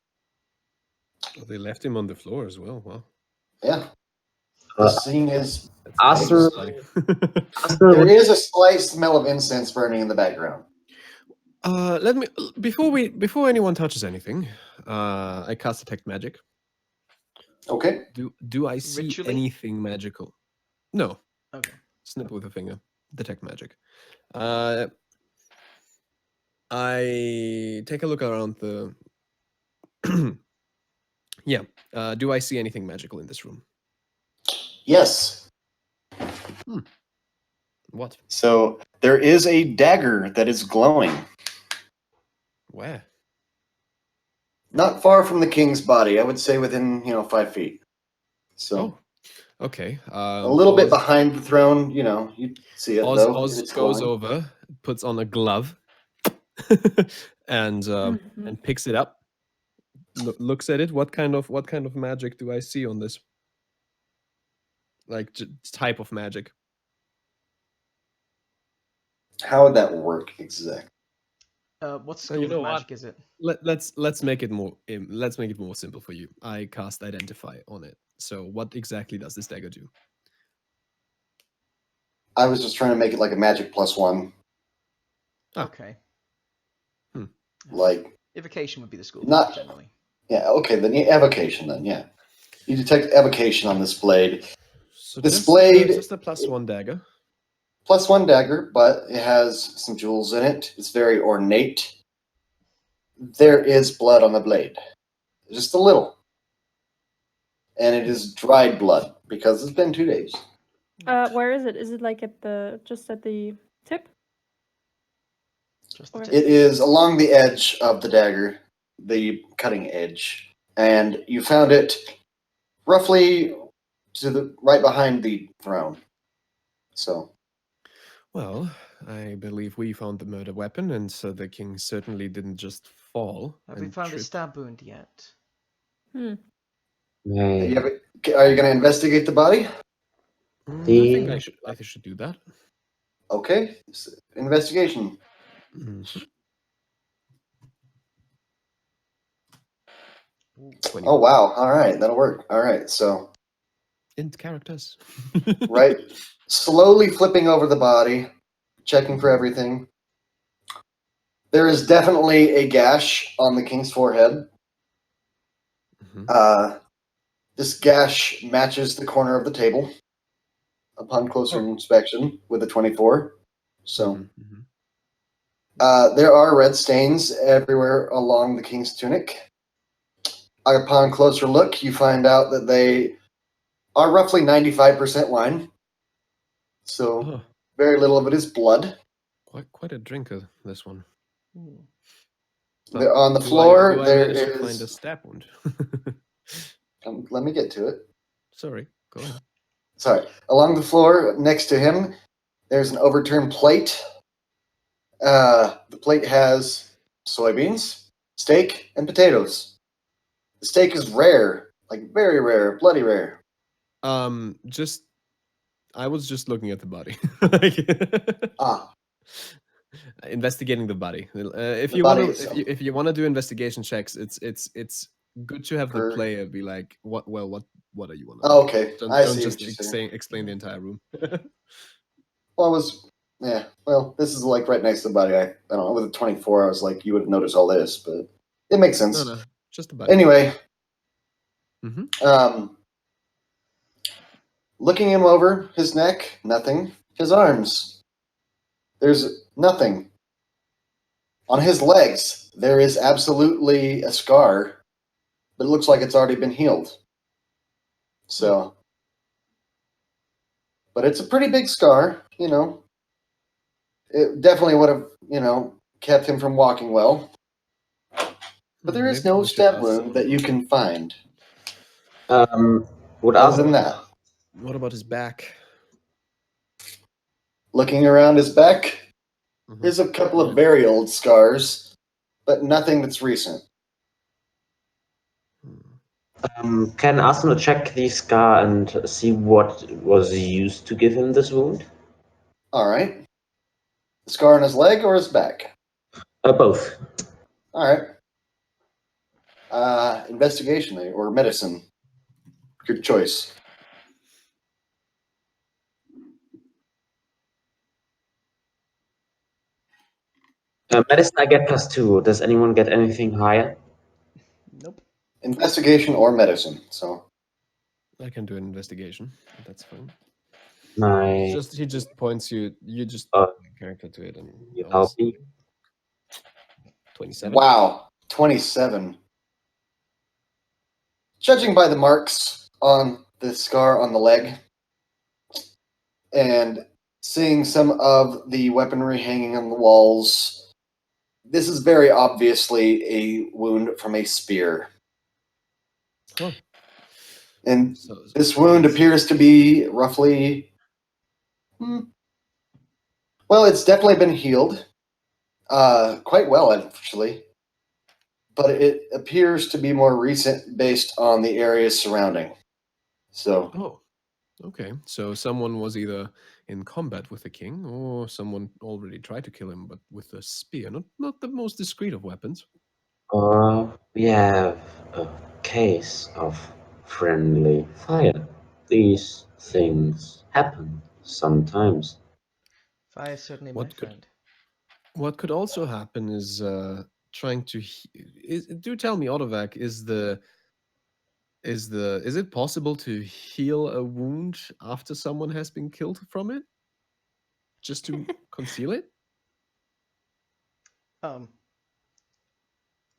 Speaker 5: Oh, they left him on the floor as well. Wow.
Speaker 1: Yeah, the
Speaker 3: Uh,
Speaker 1: scene is.
Speaker 5: That's
Speaker 3: Arthur-
Speaker 5: funny.
Speaker 3: Arthur
Speaker 1: There
Speaker 3: would-
Speaker 1: is a slight smell of incense burning in the background.
Speaker 5: Let me before anyone touches anything, I cast detect magic.
Speaker 1: Okay.
Speaker 5: Do I see
Speaker 2: Ritually?
Speaker 5: anything magical? No.
Speaker 2: Okay.
Speaker 5: Snip with a finger. Detect magic. I take a look around the. Yeah. Do I see anything magical in this room?
Speaker 1: Yes.
Speaker 5: What?
Speaker 1: So there is a dagger that is glowing,
Speaker 5: Where?
Speaker 1: not far from the king's body. I would say within 5 feet. So
Speaker 5: Oh. Okay.
Speaker 1: a little bit
Speaker 5: Oz-
Speaker 1: behind the throne. You see it
Speaker 5: Oz,
Speaker 1: though.
Speaker 5: Oz
Speaker 1: It's
Speaker 5: goes
Speaker 1: glowing.
Speaker 5: over, puts on a glove, and
Speaker 4: Mhm.
Speaker 5: and picks it up. Looks at it. What kind of magic do I see on this? Like type of magic.
Speaker 1: How would that work exactly?
Speaker 2: What
Speaker 5: So
Speaker 2: school
Speaker 5: you
Speaker 2: of
Speaker 5: know
Speaker 2: magic
Speaker 5: what?
Speaker 2: is it?
Speaker 5: Let's make it more simple for you. I cast identify on it. So what exactly does this dagger do?
Speaker 1: I was just trying to make it like a magic +1.
Speaker 5: Ah.
Speaker 2: Okay.
Speaker 1: Like,
Speaker 2: Evocation would be the school
Speaker 1: Not-
Speaker 2: generally.
Speaker 1: yeah, okay, then evocation then, yeah. You detect evocation on this blade.
Speaker 5: So
Speaker 1: This
Speaker 5: just,
Speaker 1: blade-
Speaker 5: just a +1 dagger.
Speaker 1: +1 dagger, but it has some jewels in it. It's very ornate. There is blood on the blade. Just a little. And it is dried blood because it's been 2 days.
Speaker 4: Where is it? Is it like just at the tip?
Speaker 2: Just the
Speaker 4: Or-
Speaker 2: tip.
Speaker 1: It is along the edge of the dagger, the cutting edge. And you found it roughly to the right behind the throne. So,
Speaker 5: Well, I believe we found the murder weapon, and so the king certainly didn't just fall.
Speaker 2: Have we
Speaker 5: and
Speaker 2: found a
Speaker 5: trip.
Speaker 2: stab wound yet?
Speaker 4: Hmm.
Speaker 3: Right.
Speaker 1: are you going to investigate the body?
Speaker 5: I
Speaker 3: The-
Speaker 5: think I should do that.
Speaker 1: Okay. Investigation.
Speaker 5: Mhm.
Speaker 2: Ooh.
Speaker 5: 20.
Speaker 1: Oh, wow. All right. That'll work. All right. So,
Speaker 5: Int characters.
Speaker 1: right. Slowly flipping over the body, checking for everything. There is definitely a gash on the king's forehead.
Speaker 5: Mhm.
Speaker 1: This gash matches the corner of the table upon closer
Speaker 5: Oh.
Speaker 1: inspection with a 24. So,
Speaker 5: Mhm, mhm.
Speaker 1: there are red stains everywhere along the king's tunic. Upon closer look, you find out that they are roughly 95% wine. So,
Speaker 5: Oh,
Speaker 1: very little of it is blood.
Speaker 5: quite a drinker, this one.
Speaker 2: Ooh.
Speaker 1: They're on the
Speaker 5: Do I-
Speaker 1: floor,
Speaker 5: do I
Speaker 1: there
Speaker 5: manage to find a
Speaker 1: is.
Speaker 5: stab wound?
Speaker 1: Let me get to it.
Speaker 5: Sorry, go ahead.
Speaker 1: Sorry. Along the floor next to him, there's an overturned plate. The plate has soybeans, steak, and potatoes. The steak is rare, like very rare, bloody rare.
Speaker 5: Just I was just looking at the body. Like,
Speaker 1: Ah,
Speaker 5: investigating the body. If
Speaker 1: The
Speaker 5: you
Speaker 1: body
Speaker 5: want
Speaker 1: itself.
Speaker 5: to, if you want to do investigation checks, it's good to have the
Speaker 1: Per-
Speaker 5: player be like, what are you want to?
Speaker 1: oh, okay.
Speaker 5: Don't,
Speaker 1: I
Speaker 5: don't
Speaker 1: see
Speaker 5: just
Speaker 1: what you're saying.
Speaker 5: explain the entire room.
Speaker 1: Well, this is like right next to the body. I don't know, with a 24, I was like, you would have noticed all this, but it makes sense.
Speaker 5: No, just the body.
Speaker 1: Anyway,
Speaker 5: Mhm.
Speaker 1: Looking him over, his neck, nothing. His arms, there's nothing. On his legs, there is absolutely a scar, but it looks like it's already been healed. So, but it's a pretty big scar, It definitely would have, kept him from walking well. But there is
Speaker 5: Maybe
Speaker 1: no
Speaker 5: we should
Speaker 1: stab
Speaker 5: ask
Speaker 1: wound that you can find.
Speaker 3: Would
Speaker 1: Other
Speaker 3: Arthur
Speaker 1: than that,
Speaker 5: What about his back?
Speaker 1: looking around his back,
Speaker 5: Mhm.
Speaker 1: there's a couple of very old scars, but nothing that's recent.
Speaker 3: Can Arsenal check the scar and see what was used to give him this wound?
Speaker 1: All right. The scar on his leg or his back?
Speaker 3: Both.
Speaker 1: All right. Investigation or medicine. Your choice.
Speaker 3: Medicine, I get +2. Does anyone get anything higher?
Speaker 2: Nope.
Speaker 1: Investigation or medicine. So
Speaker 5: I can do an investigation. That's fine.
Speaker 3: My
Speaker 5: He just points you. You just
Speaker 3: Uh,
Speaker 5: character to it, and
Speaker 3: you
Speaker 5: I'll
Speaker 3: help
Speaker 5: see.
Speaker 3: me.
Speaker 5: 27.
Speaker 1: wow, 27. Judging by the marks on the scar on the leg, and seeing some of the weaponry hanging on the walls, this is very obviously a wound from a spear.
Speaker 5: Oh.
Speaker 1: And
Speaker 5: So
Speaker 1: this wound appears to be roughly. Well, it's definitely been healed. Quite well, actually. But it appears to be more recent based on the areas surrounding. So,
Speaker 5: Oh, okay. So someone was either in combat with the king, or someone already tried to kill him, but with a spear. Not the most discreet of weapons.
Speaker 3: We have a case of friendly fire. These things happen sometimes.
Speaker 2: Fire is certainly my
Speaker 5: What could-
Speaker 2: friend.
Speaker 5: What could also happen is trying to. Do tell me, Odovac, is it possible to heal a wound after someone has been killed from it? Just to conceal it?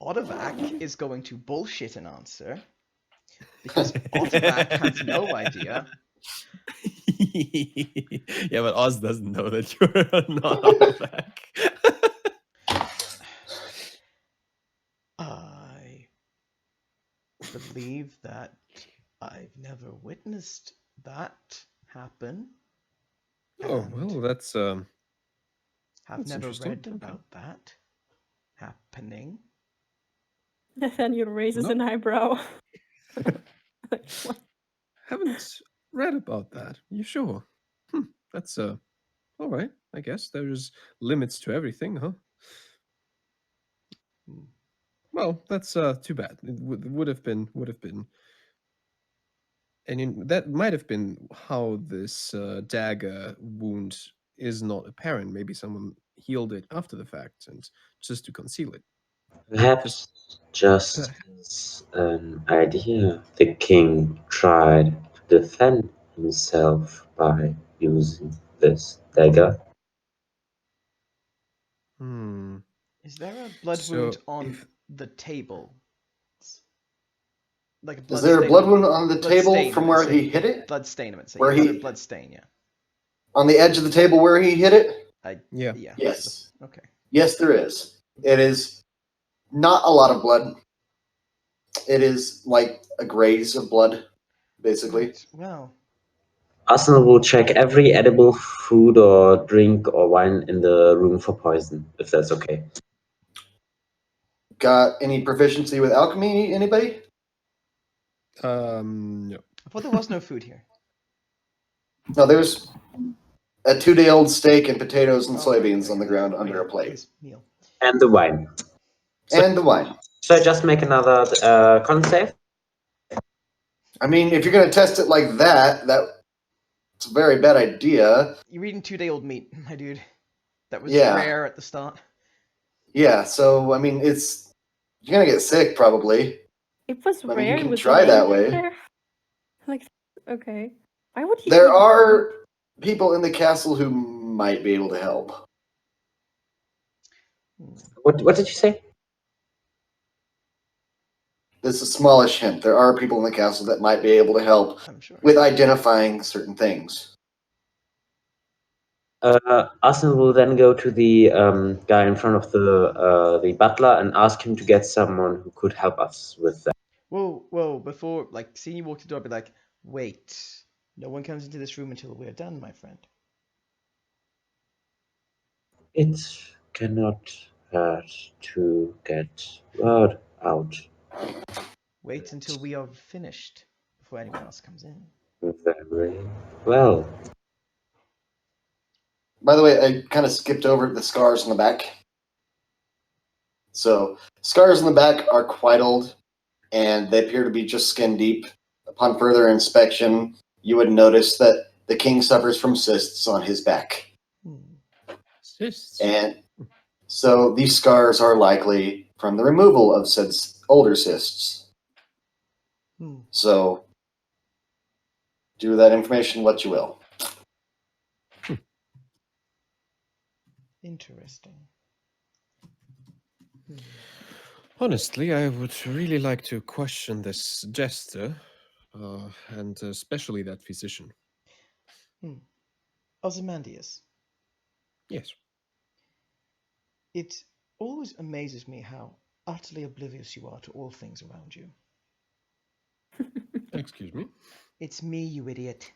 Speaker 2: Odovac is going to bullshit an answer because Odovac has no idea.
Speaker 5: Yeah, but Oz doesn't know that you're not Odovac.
Speaker 2: I believe that I've never witnessed that happen.
Speaker 5: Oh
Speaker 2: and
Speaker 5: well, that's
Speaker 2: have
Speaker 5: that's
Speaker 2: never
Speaker 5: interesting.
Speaker 2: read
Speaker 5: Okay.
Speaker 2: about that happening.
Speaker 4: Nathaniel raises
Speaker 5: No.
Speaker 4: an eyebrow. Like, what?
Speaker 5: Haven't read about that. You sure? That's all right. I guess there's limits to everything, huh? Well, that's too bad. It would have been. And that might have been how this dagger wound is not apparent. Maybe someone healed it after the fact and just to conceal it.
Speaker 3: Perhaps just as an idea, the king tried to defend himself by using this dagger.
Speaker 5: Hmm.
Speaker 2: Is there a blood
Speaker 5: So
Speaker 2: wound on
Speaker 5: if-
Speaker 2: the table? Like a
Speaker 1: is
Speaker 2: blood
Speaker 1: there a
Speaker 2: stain
Speaker 1: blood wound on the
Speaker 2: blood
Speaker 1: table
Speaker 2: stain,
Speaker 1: from
Speaker 2: I
Speaker 1: where
Speaker 2: say.
Speaker 1: he hit it?
Speaker 2: Blood stain, I would say.
Speaker 1: Where
Speaker 2: Is there
Speaker 1: he-
Speaker 2: blood stain? Yeah.
Speaker 1: On the edge of the table where he hit it?
Speaker 5: Yeah.
Speaker 2: Yeah.
Speaker 1: Yes.
Speaker 2: Okay.
Speaker 1: Yes, there is. It is not a lot of blood. It is like a graze of blood, basically.
Speaker 2: Right, well,
Speaker 3: Arsenal will check every edible food or drink or wine in the room for poison, if that's okay.
Speaker 1: Got any proficiency with alchemy, anybody?
Speaker 5: No.
Speaker 2: I thought there was no food here.
Speaker 1: No, there's a 2-day-old steak and potatoes and
Speaker 2: Oh,
Speaker 1: soybeans
Speaker 2: right,
Speaker 1: on the
Speaker 2: right,
Speaker 1: ground
Speaker 2: right.
Speaker 1: under a plate.
Speaker 2: His meal.
Speaker 3: And the wine. So-
Speaker 1: And the wine.
Speaker 3: So just make another con save.
Speaker 1: I mean, if you're going to test it like that, that's a very bad idea.
Speaker 2: You're eating 2-day-old meat, my dude. That was
Speaker 1: Yeah.
Speaker 2: rare at the start.
Speaker 1: Yeah, so, I mean, you're going to get sick, probably.
Speaker 4: It was
Speaker 1: I mean,
Speaker 4: rare.
Speaker 1: you can
Speaker 4: with
Speaker 1: try
Speaker 4: an
Speaker 1: that
Speaker 4: egg
Speaker 1: way.
Speaker 4: in there? Like, okay. Why would he?
Speaker 1: There
Speaker 4: eat-
Speaker 1: are people in the castle who might be able to help.
Speaker 3: What did you say?
Speaker 1: This is a smallish hint. There are people in the castle that might be able to help
Speaker 2: I'm sure.
Speaker 1: with identifying certain things.
Speaker 3: Arsenal will then go to the guy in front of the butler and ask him to get someone who could help us with that.
Speaker 2: Whoa, before, like, seeing you walk to the door, I'd be like, wait, no one comes into this room until we're done, my friend.
Speaker 3: It cannot hurt to get word out.
Speaker 2: Wait until we are finished before anyone else comes in.
Speaker 3: Very well.
Speaker 1: By the way, I kind of skipped over the scars on the back. So scars on the back are quite old, and they appear to be just skin deep. Upon further inspection, you would notice that the king suffers from cysts on his back.
Speaker 5: Cysts.
Speaker 1: And so these scars are likely from the removal of said older cysts. So do with that information what you will.
Speaker 2: Interesting.
Speaker 5: Honestly, I would really like to question this jester, and especially that physician.
Speaker 2: Ozymandias,
Speaker 5: Yes.
Speaker 2: it always amazes me how utterly oblivious you are to all things around you.
Speaker 5: Excuse me.
Speaker 2: It's me, you idiot.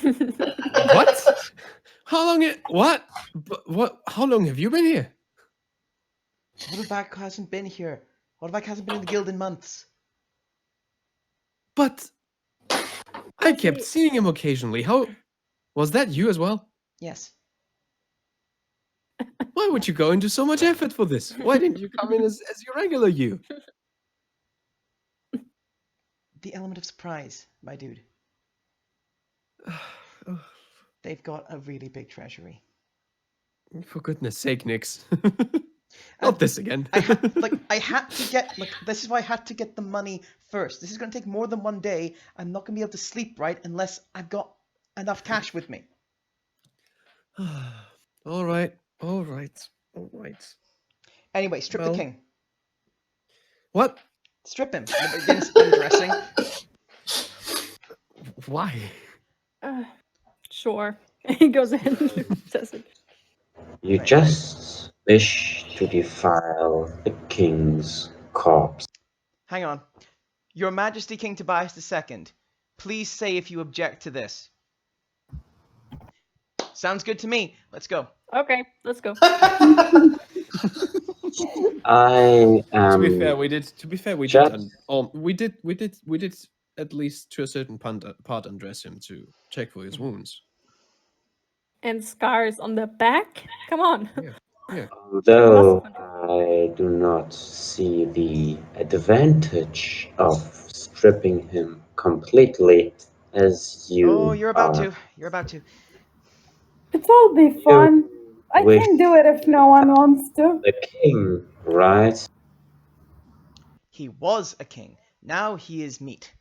Speaker 5: What? How long? What? What? How long have you been here?
Speaker 2: Otterback hasn't been here. Otterback hasn't been in the guild in months.
Speaker 5: But I kept seeing him occasionally. How was that you as well?
Speaker 2: Yes.
Speaker 5: Why would you go into so much effort for this? Why didn't you come in as your regular you?
Speaker 2: The element of surprise, my dude. They've got a really big treasury.
Speaker 5: For goodness sake, Nix. Not this again.
Speaker 2: I had to get, this is why I had to get the money first. This is going to take more than one day. I'm not going to be able to sleep right unless I've got enough cash with me.
Speaker 5: All right.
Speaker 2: Anyway, strip the
Speaker 5: Well-
Speaker 2: king.
Speaker 5: What?
Speaker 2: Strip him. And begins undressing.
Speaker 5: Why?
Speaker 4: Sure. He goes in and does it.
Speaker 3: You just wish to defile the king's corpse.
Speaker 2: Hang on. Your Majesty King Tobias II, please say if you object to this. Sounds good to me. Let's go.
Speaker 4: Okay, let's go.
Speaker 3: I am.
Speaker 5: To be fair, we did. To be fair, we
Speaker 3: Just-
Speaker 5: did. We did at least to a certain part undress him to check for his wounds.
Speaker 4: And scars on the back? Come on.
Speaker 3: Although I do not see the advantage of stripping him completely as you.
Speaker 2: Oh, you're about
Speaker 3: are.
Speaker 2: to. You're about to.
Speaker 6: It'll be fun. I
Speaker 3: wish-
Speaker 6: can do it if no one wants to.
Speaker 3: The king, right?
Speaker 2: He was a king. Now he is meat.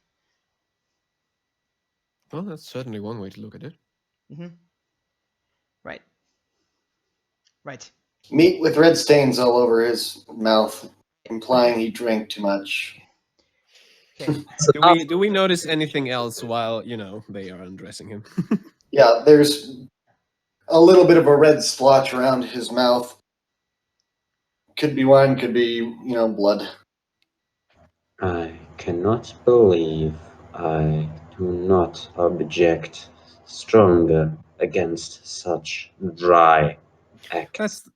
Speaker 5: Well, that's certainly one way to look at it.
Speaker 2: Mm-hmm. Right. Right.
Speaker 1: Meat with red stains all over his mouth, implying he drank too much.
Speaker 2: Okay.
Speaker 5: Do we notice anything else while they are undressing him?
Speaker 1: Yeah, there's a little bit of a red splotch around his mouth. Could be wine, could be, blood.
Speaker 3: I cannot believe I do not object stronger against such dry acts.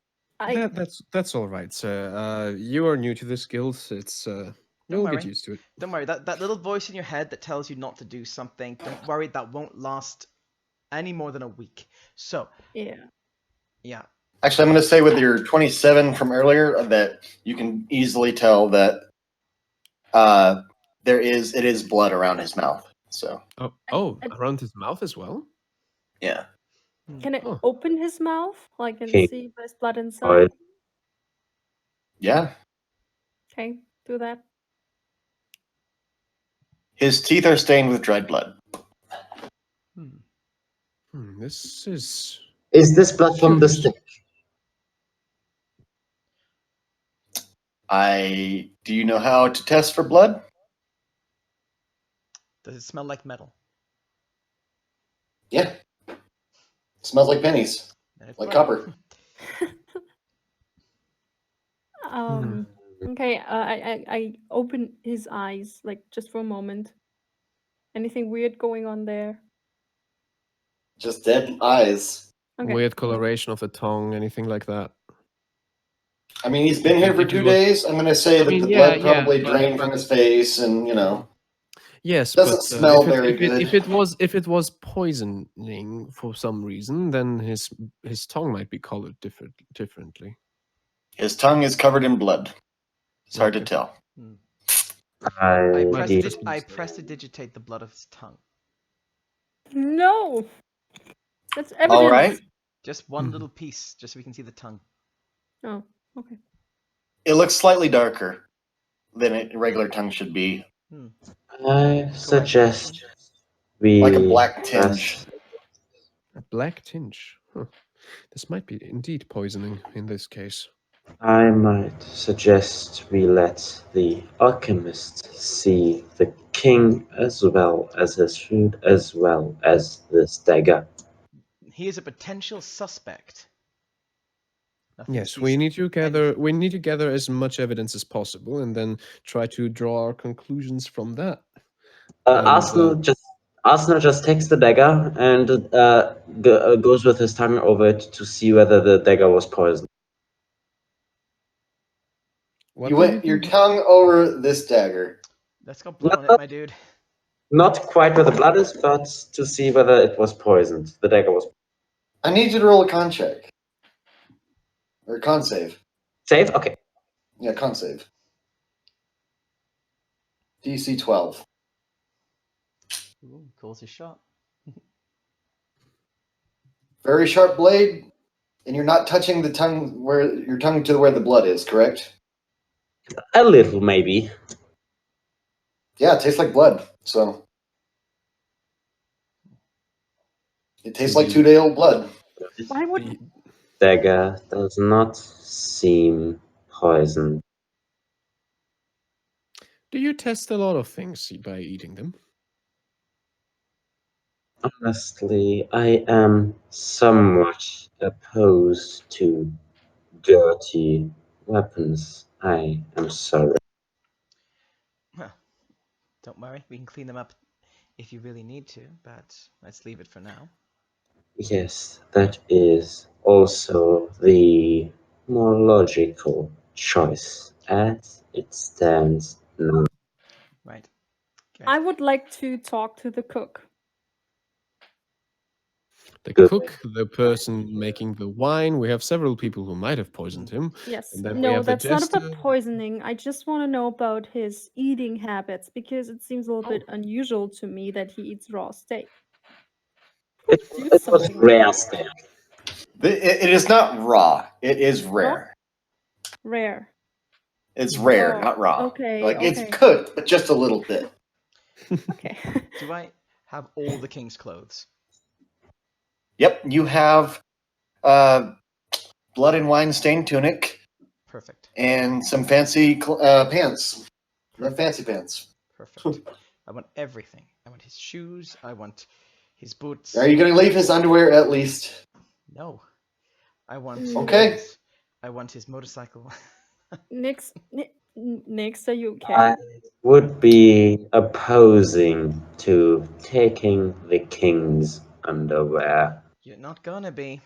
Speaker 5: That's all right, sir. You are new to this guild. It's you'll get
Speaker 2: worry.
Speaker 5: used to it.
Speaker 2: Don't worry. That little voice in your head that tells you not to do something, don't worry, that won't last any more than a week. So, yeah.
Speaker 1: Actually, I'm going to say with your 27 from earlier that you can easily tell that it is blood around his mouth. So
Speaker 5: Around his mouth as well.
Speaker 1: yeah,
Speaker 4: Can it
Speaker 5: Oh.
Speaker 4: open his mouth? Like, and
Speaker 3: Okay.
Speaker 4: see if there's blood
Speaker 3: Or
Speaker 4: inside?
Speaker 1: yeah.
Speaker 4: Okay, do that.
Speaker 1: His teeth are stained with dried blood.
Speaker 5: This is.
Speaker 3: is this blood from the stick?
Speaker 1: Do you know how to test for blood?
Speaker 2: Does it smell like metal?
Speaker 1: Yeah. Smells like pennies,
Speaker 2: Then it's
Speaker 1: like
Speaker 2: blood.
Speaker 1: copper.
Speaker 4: Okay, I open his eyes, like, just for a moment. Anything weird going on there?
Speaker 1: Just dead eyes.
Speaker 4: Okay.
Speaker 5: Weird coloration of the tongue, anything like that.
Speaker 1: I mean, he's been here for
Speaker 5: Did
Speaker 1: 2
Speaker 5: you-
Speaker 1: days. I'm going to say that
Speaker 5: mean,
Speaker 1: the
Speaker 5: yeah,
Speaker 1: blood probably
Speaker 5: yeah,
Speaker 1: drained from his face, and
Speaker 5: Yes,
Speaker 1: Doesn't
Speaker 5: but
Speaker 1: smell
Speaker 5: if
Speaker 1: very
Speaker 5: if it was poisoning for some reason, then his tongue might be colored differently.
Speaker 1: His tongue is covered in blood. It's hard to
Speaker 5: Okay.
Speaker 1: tell.
Speaker 2: Hmm.
Speaker 3: I
Speaker 5: Might
Speaker 3: did.
Speaker 5: just
Speaker 2: I
Speaker 5: mistake.
Speaker 2: prestidigitate the blood of his tongue.
Speaker 4: No, that's evidence.
Speaker 1: All right.
Speaker 2: Just one
Speaker 5: Mhm.
Speaker 2: little piece, just so we can see the tongue.
Speaker 4: Oh, okay.
Speaker 1: It looks slightly darker than a regular tongue should be,
Speaker 3: I suggest we
Speaker 1: like a black tinge.
Speaker 5: A black tinge. Huh. This might be indeed poisoning in this case.
Speaker 3: I might suggest we let the alchemist see the king as well as his food, as well as this dagger.
Speaker 2: He is a potential suspect. Nothing
Speaker 5: Yes,
Speaker 2: sees
Speaker 5: we need to gather
Speaker 2: anything.
Speaker 5: we need to gather as much evidence as possible, and then try to draw our conclusions from that. And,
Speaker 3: Arsenal just takes the dagger and goes with his tongue over it to see whether the dagger was poisoned.
Speaker 5: What
Speaker 1: You
Speaker 5: do
Speaker 1: went
Speaker 5: do?
Speaker 1: your tongue over this dagger.
Speaker 2: That's got blood on it, my dude.
Speaker 3: Not quite where the blood is, but to see whether it was poisoned. The dagger was
Speaker 1: I need you to roll a con check. Or con save.
Speaker 3: safe. Okay.
Speaker 1: Yeah, con save. DC 12.
Speaker 2: Ooh, calls his shot.
Speaker 1: Very sharp blade, and you're not touching the tongue where your tongue to where the blood is, correct?
Speaker 3: A little, maybe.
Speaker 1: Yeah, it tastes like blood. So it tastes like 2-day-old blood.
Speaker 4: Why would
Speaker 5: The-
Speaker 3: Dagger does not seem poisoned.
Speaker 5: Do you test a lot of things by eating them?
Speaker 3: Honestly, I am somewhat opposed to dirty weapons. I am sorry.
Speaker 2: Don't worry, we can clean them up if you really need to, but let's leave it for now.
Speaker 3: Yes, that is also the more logical choice as it stands now.
Speaker 2: Right. Okay.
Speaker 4: I would like to talk to the cook.
Speaker 5: The
Speaker 3: Good.
Speaker 5: cook, the person making the wine. We have several people who might have poisoned him.
Speaker 4: Yes.
Speaker 5: And then we
Speaker 4: No,
Speaker 5: have the
Speaker 4: that's not
Speaker 5: jester.
Speaker 4: about poisoning. I just want to know about his eating habits because it seems a little bit unusual to me that he eats raw steak. Who
Speaker 3: It
Speaker 4: do
Speaker 3: was
Speaker 4: something like
Speaker 3: rare
Speaker 4: that?
Speaker 3: steak.
Speaker 1: It is not raw. It is rare.
Speaker 4: Rare.
Speaker 1: It's rare,
Speaker 4: Oh,
Speaker 1: not raw.
Speaker 4: okay,
Speaker 1: Like
Speaker 4: okay.
Speaker 1: it's cooked, but just a little bit.
Speaker 4: Okay.
Speaker 2: Do I have all the king's clothes?
Speaker 1: Yep, you have blood and wine stained tunic
Speaker 2: Perfect.
Speaker 1: and some fancy pants. Fancy pants.
Speaker 2: Perfect. I want everything. I want his shoes. I want his boots.
Speaker 1: Are you going to leave his underwear at least?
Speaker 2: No. I want
Speaker 1: Okay.
Speaker 2: his, I want his motorcycle.
Speaker 4: Nix, are you okay?
Speaker 3: I would be opposing to taking the king's underwear.
Speaker 2: You're not gonna be.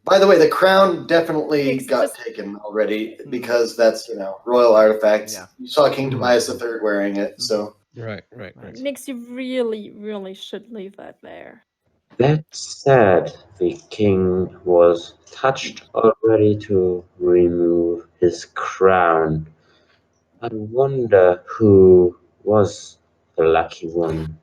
Speaker 1: By the way, the crown definitely
Speaker 4: Nix,
Speaker 1: got
Speaker 4: just-
Speaker 1: taken already because that's, royal artifacts.
Speaker 2: Yeah.
Speaker 1: You saw King
Speaker 5: Mhm.
Speaker 1: Tobias III wearing it, so
Speaker 5: Right.
Speaker 4: Nix, you really, really should leave that there.
Speaker 3: That said, the king was touched already to remove his crown. I wonder who was the lucky one.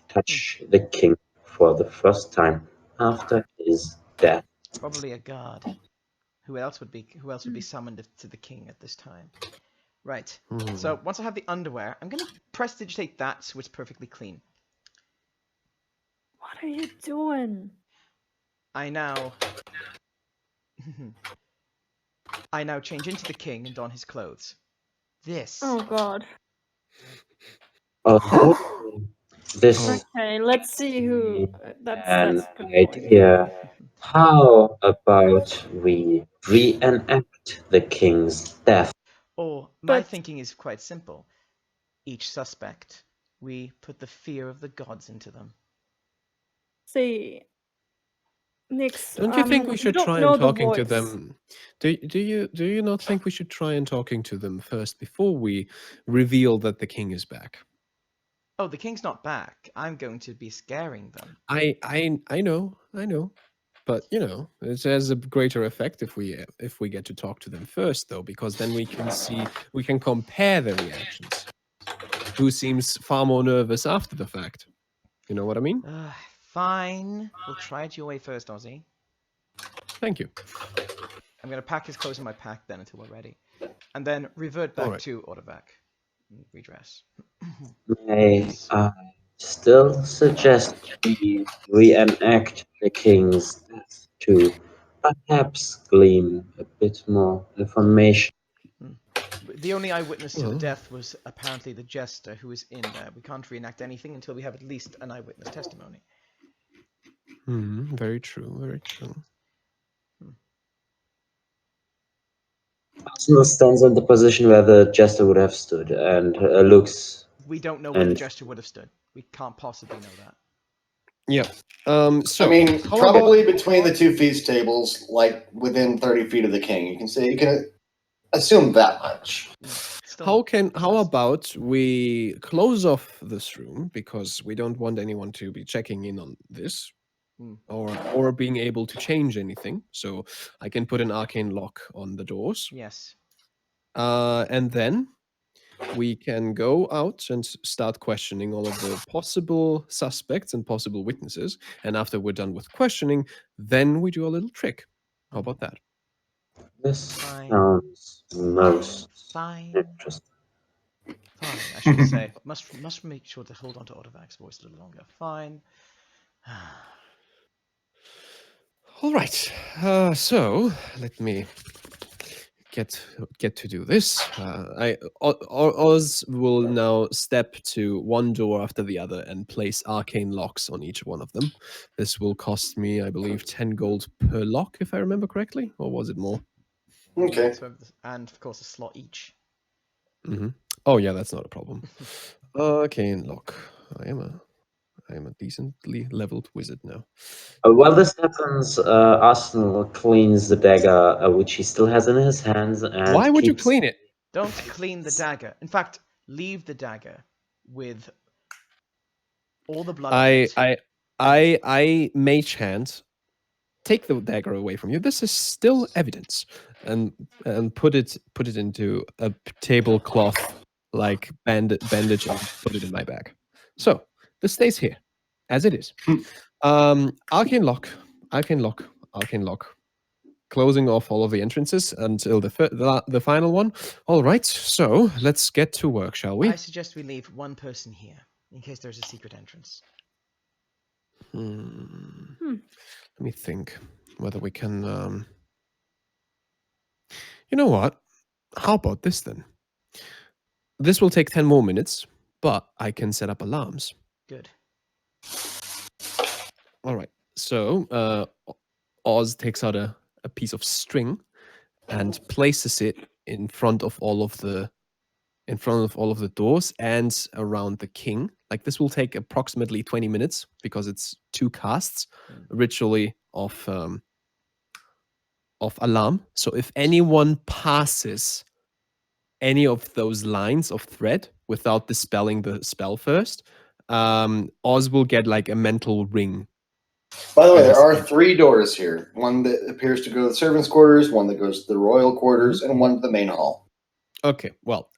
Speaker 3: Touch the king for the first time after his death.
Speaker 2: Probably a guard. Who else would be summoned to the king at this time? Right.
Speaker 5: Mhm.
Speaker 2: So once I have the underwear, I'm gonna prestidigitate that so it's perfectly clean.
Speaker 4: What are you doing?
Speaker 2: I now change into the king and don his clothes. This.
Speaker 4: Oh god.
Speaker 3: Oh, this
Speaker 4: Okay, let's see who. That's
Speaker 3: an
Speaker 4: a good point.
Speaker 3: idea. How about we reenact the king's death?
Speaker 2: Or my
Speaker 4: But-
Speaker 2: thinking is quite simple. Each suspect, we put the fear of the gods into them.
Speaker 4: See, Nix.
Speaker 5: Don't you think we should
Speaker 4: don't
Speaker 5: try
Speaker 4: know
Speaker 5: and
Speaker 4: the
Speaker 5: talking to
Speaker 4: voice.
Speaker 5: them? Do you not think we should try and talking to them first before we reveal that the king is back?
Speaker 2: Oh, the king's not back. I'm going to be scaring them.
Speaker 5: I know, but you know, it has a greater effect if we get to talk to them first, though, because then we can compare their reactions. Who seems far more nervous after the fact? You know what I mean?
Speaker 2: Fine. We'll try it your way first, Ozzy.
Speaker 5: Thank you.
Speaker 2: I'm going to pack his clothes in my pack then until we're ready. And then revert back
Speaker 5: Alright.
Speaker 2: to Autovac. Redress.
Speaker 3: May I still suggest we reenact the king's death to perhaps glean a bit more information.
Speaker 2: The only eyewitness to the
Speaker 5: Well.
Speaker 2: death was apparently the jester who was in there. We can't reenact anything until we have at least an eyewitness testimony.
Speaker 5: Very true, very true.
Speaker 3: Arsenal stands in the position where the jester would have stood and looks.
Speaker 2: We don't know where the
Speaker 3: And-
Speaker 2: jester would have stood. We can't possibly know that.
Speaker 5: Yeah. So
Speaker 1: I mean,
Speaker 5: how
Speaker 1: probably between the two feast tables, like within 30 feet of the king. You can assume that much.
Speaker 2: Still,
Speaker 5: how about we close off this room because we don't want anyone to be checking in on this or being able to change anything. So I can put an arcane lock on the doors.
Speaker 2: yes.
Speaker 5: And then we can go out and start questioning all of the possible suspects and possible witnesses. And after we're done with questioning, then we do a little trick. How about that?
Speaker 3: This
Speaker 2: Fine.
Speaker 3: sounds most
Speaker 2: Fine.
Speaker 3: interesting.
Speaker 2: Fine. I should say. Must make sure to hold on to Autovac's voice a little longer. Fine.
Speaker 5: All right. So let me get to do this. Oz will now step to one door after the other and place arcane locks on each one of them. This will cost me, I believe, 10 gold per lock, if I remember correctly, or was it more?
Speaker 1: Okay.
Speaker 2: So, and of course a slot each.
Speaker 5: Oh yeah, that's not a problem. Arcane lock. I am a decently leveled wizard now.
Speaker 3: While this happens, Arsenal cleans the dagger, which he still has in his hands, and
Speaker 5: Why would you
Speaker 3: keeps-
Speaker 5: clean it?
Speaker 2: Don't clean the dagger. In fact, leave the dagger with all the blood on it.
Speaker 5: I mage hand take the dagger away from you. This is still evidence, and put it into a tablecloth like bandage and put it in my bag. So this stays here as it is. Arcane lock, closing off all of the entrances until the final one. All right, so let's get to work, shall we?
Speaker 2: I suggest we leave one person here in case there's a secret entrance.
Speaker 5: Let me think whether we can. You know what? How about this then? This will take 10 more minutes, but I can set up alarms.
Speaker 2: Good.
Speaker 5: All right. So Oz takes out a piece of string and places it in front of all of the doors and around the king. Like this will take approximately 20 minutes because it's 2 casts ritually of alarm. So if anyone passes any of those lines of thread without dispelling the spell first, Oz will get like a mental ring.
Speaker 1: By the way, there are 3 doors here. One that appears to go to the servants' quarters, one that goes to the royal quarters, and one to the main hall.
Speaker 5: Okay, well,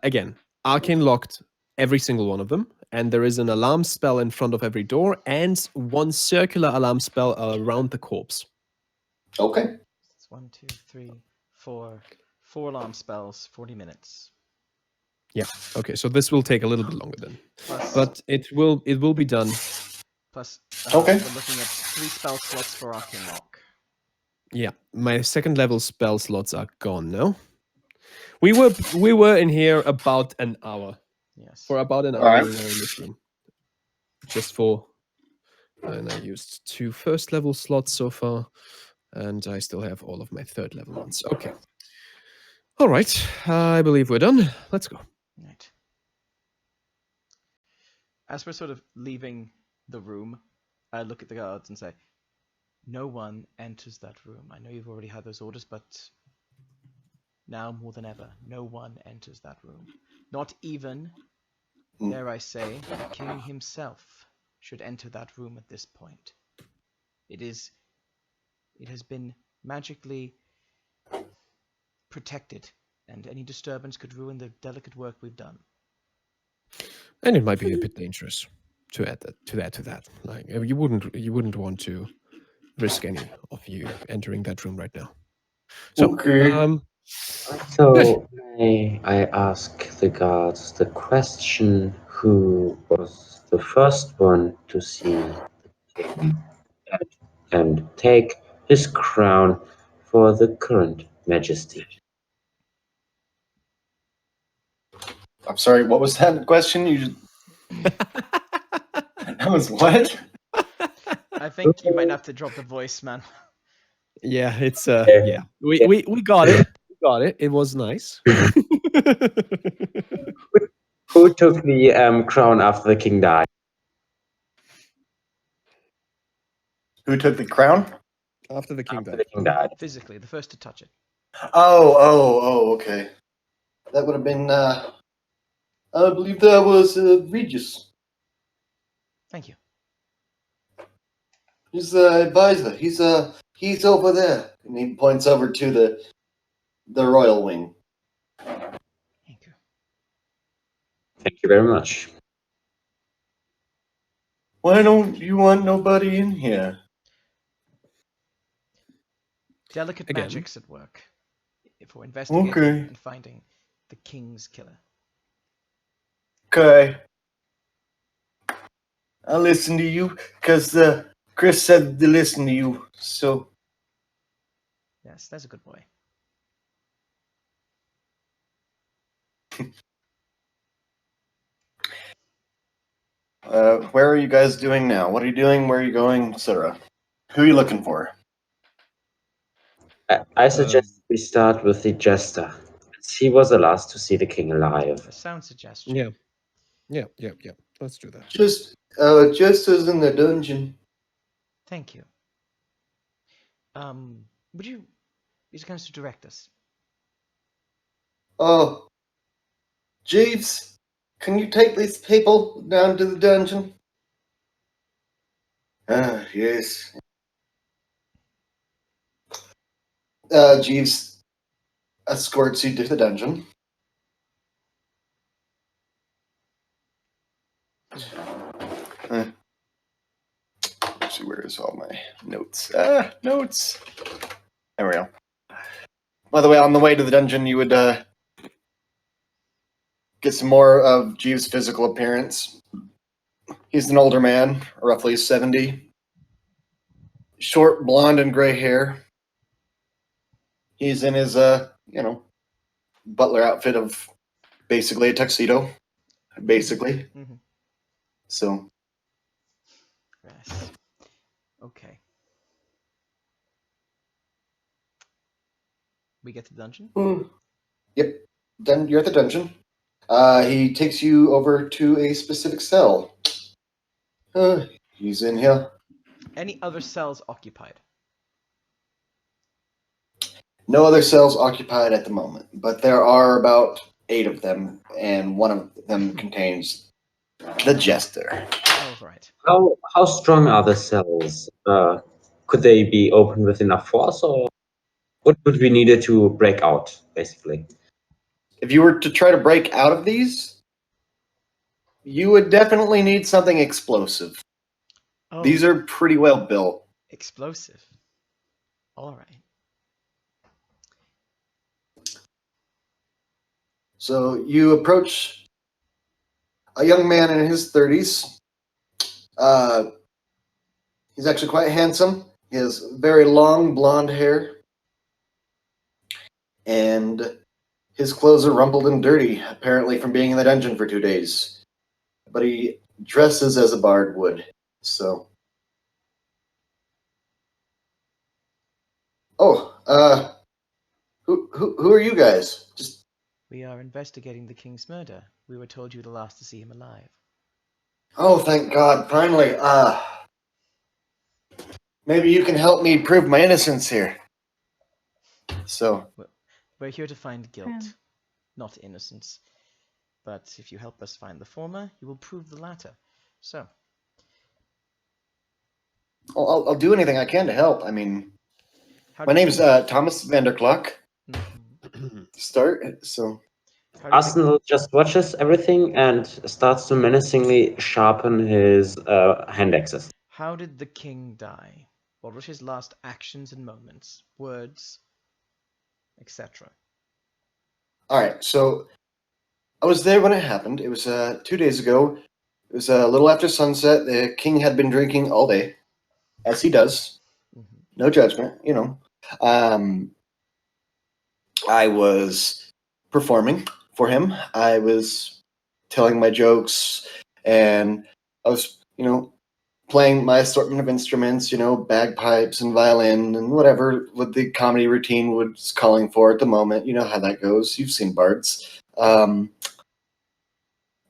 Speaker 5: again, arcane locked every single one of them, and there is an alarm spell in front of every door and one circular alarm spell around the corpse.
Speaker 1: Okay.
Speaker 2: It's 1, 2, 3, 4. 4 alarm spells, 40 minutes.
Speaker 5: Yeah. Okay, so this will take a little bit longer then,
Speaker 2: Plus,
Speaker 5: but it will be done.
Speaker 2: plus
Speaker 1: Okay.
Speaker 2: we're looking at 3 spell slots for Arcane Lock.
Speaker 5: Yeah, my second level spell slots are gone now. We were in here about an hour.
Speaker 2: Yes.
Speaker 5: For about an hour
Speaker 1: Alright.
Speaker 5: we were in this room. Just for, and I used 2 first level slots so far, and I still have all of my third level ones. Okay. All right, I believe we're done. Let's go.
Speaker 2: Right. As we're sort of leaving the room, I look at the guards and say, no one enters that room. I know you've already had those orders, but now more than ever, no one enters that room. Not even Dare I say, the king himself should enter that room at this point. It has been magically protected, and any disturbance could ruin the delicate work we've done.
Speaker 5: And it might be a bit dangerous to add to that. Like you wouldn't want to risk any of you entering that room right now. So,
Speaker 1: Okay.
Speaker 3: So may I ask the guards the question: who was the first one to see the king and take his crown for the current majesty?
Speaker 1: I'm sorry, what was that question? That was what?
Speaker 2: I think you might have to drop the voice, man.
Speaker 5: Yeah, it's yeah. We got it. We got it. It was nice.
Speaker 3: Who took the crown after the king died?
Speaker 1: Who took the crown?
Speaker 5: After the king
Speaker 3: After
Speaker 5: died.
Speaker 3: the king died.
Speaker 2: Physically, the first to touch it.
Speaker 1: Oh, okay. That would have been, I believe that was Regis.
Speaker 2: Thank you.
Speaker 1: He's the advisor. He's over there. And he points over to the royal wing.
Speaker 2: Thank you.
Speaker 3: Thank you very much.
Speaker 1: Why don't you want nobody in here?
Speaker 2: Delicate
Speaker 5: Again.
Speaker 2: magics at work. For investigating
Speaker 1: Okay.
Speaker 2: and finding the king's killer.
Speaker 1: Okay. I'll listen to you, because Chris said to listen to you, so...
Speaker 2: Yes, that's a good boy.
Speaker 1: Where are you guys doing now? What are you doing? Where are you going? Etc. Who are you looking for?
Speaker 3: I suggest we start with the jester. He was the last to see the king alive.
Speaker 2: A sound suggestion.
Speaker 5: Yeah. Let's do that.
Speaker 1: Just as in the dungeon.
Speaker 2: Thank you. Would you be so kind as to direct us?
Speaker 1: Oh, Jeeves, can you take these people down to the dungeon? Ah, yes. Jeeves escorts you to the dungeon. Let's see, where is all my notes? Notes. There we go. By the way, on the way to the dungeon, you would get some more of Jeeves' physical appearance. He's an older man, roughly 70. Short, blonde, and gray hair. He's in his, butler outfit of basically a tuxedo. Basically.
Speaker 2: Mm-hmm.
Speaker 1: So,
Speaker 2: Yes. Okay. We get to the dungeon?
Speaker 1: Yep. Then you're at the dungeon. He takes you over to a specific cell. He's in here.
Speaker 2: Any other cells occupied?
Speaker 1: No other cells occupied at the moment, but there are about 8 of them, and one of them contains the jester.
Speaker 2: Oh, right.
Speaker 3: How strong are the cells? Could they be opened with enough force, or what would we need to break out, basically?
Speaker 1: If you were to try to break out of these, you would definitely need something explosive.
Speaker 2: Oh,
Speaker 1: These are pretty well built.
Speaker 2: explosive. All right.
Speaker 1: So you approach a young man in his 30s. He's actually quite handsome. He has very long blonde hair. And his clothes are rumpled and dirty, apparently from being in the dungeon for 2 days. But he dresses as a bard would, so... Oh, who are you guys? Just...
Speaker 2: We are investigating the king's murder. We were told you were the last to see him alive.
Speaker 1: Oh, thank God, finally. Maybe you can help me prove my innocence here. So...
Speaker 2: We're here to find guilt,
Speaker 4: Yeah.
Speaker 2: not innocence. but if you help us find the former, you will prove the latter. So,
Speaker 1: I'll do anything I can to help. I mean,
Speaker 2: how
Speaker 1: my
Speaker 2: did
Speaker 1: name's
Speaker 2: the-
Speaker 1: Thomas Vanderclock.
Speaker 2: Mhm.
Speaker 1: To start, so
Speaker 2: How did the-
Speaker 3: Arsenal just watches everything and starts to menacingly sharpen his hand axes.
Speaker 2: How did the king die? What were his last actions and moments, words, etc.?
Speaker 1: all right. So I was there when it happened. It was 2 days ago. It was a little after sunset. The king had been drinking all day, as he does.
Speaker 2: Mhm.
Speaker 1: No judgment, you know. I was performing for him. I was telling my jokes, and I was, playing my assortment of instruments, bagpipes and violin and whatever what the comedy routine was calling for at the moment. You know how that goes. You've seen bards.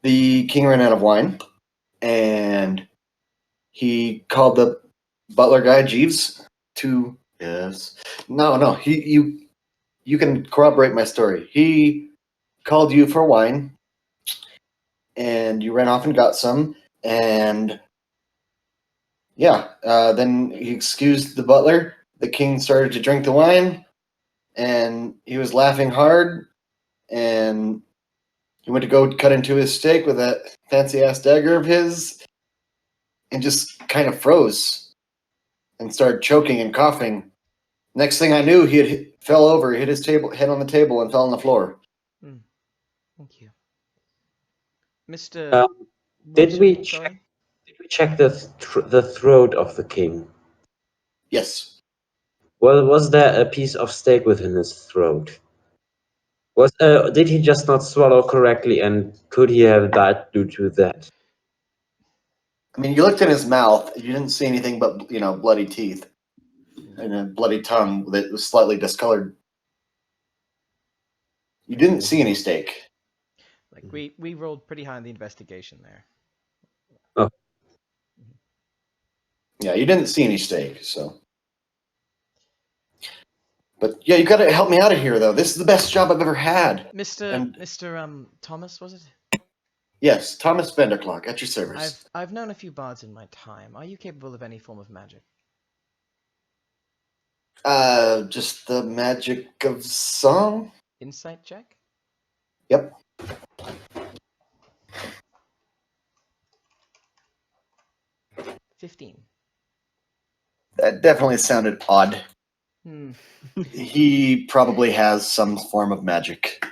Speaker 1: The king ran out of wine, and he called the butler guy Jeeves to yes. No. You can corroborate my story. He called you for wine, and you ran off and got some, and yeah, then he excused the butler. The king started to drink the wine, and he was laughing hard, and he went to go cut into his steak with that fancy ass dagger of his, and just kind of froze and started choking and coughing. Next thing I knew, he had fell over, hit his head on the table, and fell on the floor.
Speaker 2: Thank you. Mr.
Speaker 3: Um,
Speaker 2: what's
Speaker 3: did we
Speaker 2: your-
Speaker 3: check?
Speaker 2: sorry?
Speaker 3: Did we check the throat of the king?
Speaker 1: Yes.
Speaker 3: Well, was there a piece of steak within his throat? Did he just not swallow correctly, and could he have died due to that?
Speaker 1: I mean, you looked in his mouth. You didn't see anything but bloody teeth and a bloody tongue that was slightly discolored. You didn't see any steak.
Speaker 2: Like we rolled pretty high in the investigation there.
Speaker 1: Yeah, you didn't see any steak. So, but yeah, you got to help me out of here, though. This is the best job I've ever had.
Speaker 2: Mr. Thomas, was it?
Speaker 1: Yes, Thomas Vanderclock, at your service.
Speaker 2: I've known a few bards in my time. Are you capable of any form of magic?
Speaker 1: Just the magic of song.
Speaker 2: Insight check?
Speaker 1: Yep.
Speaker 2: $15.
Speaker 1: That definitely sounded odd.
Speaker 2: Hmm.
Speaker 1: He probably has some form of magic.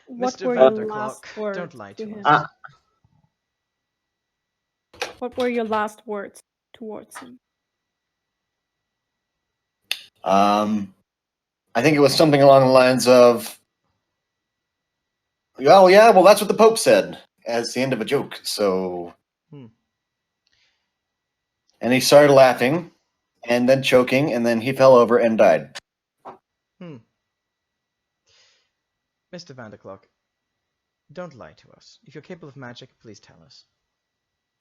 Speaker 4: What
Speaker 2: Mr.
Speaker 4: were your
Speaker 2: Vanderclock,
Speaker 4: last words
Speaker 2: don't lie to
Speaker 4: him?
Speaker 2: us.
Speaker 4: What were your last words towards him?
Speaker 1: I think it was something along the lines of, "Oh yeah, well that's what the Pope said," as the end of a joke. So, and he started laughing, and then choking, and then he fell over and died.
Speaker 2: Mr. Vanderclock, don't lie to us. If you're capable of magic, please tell us.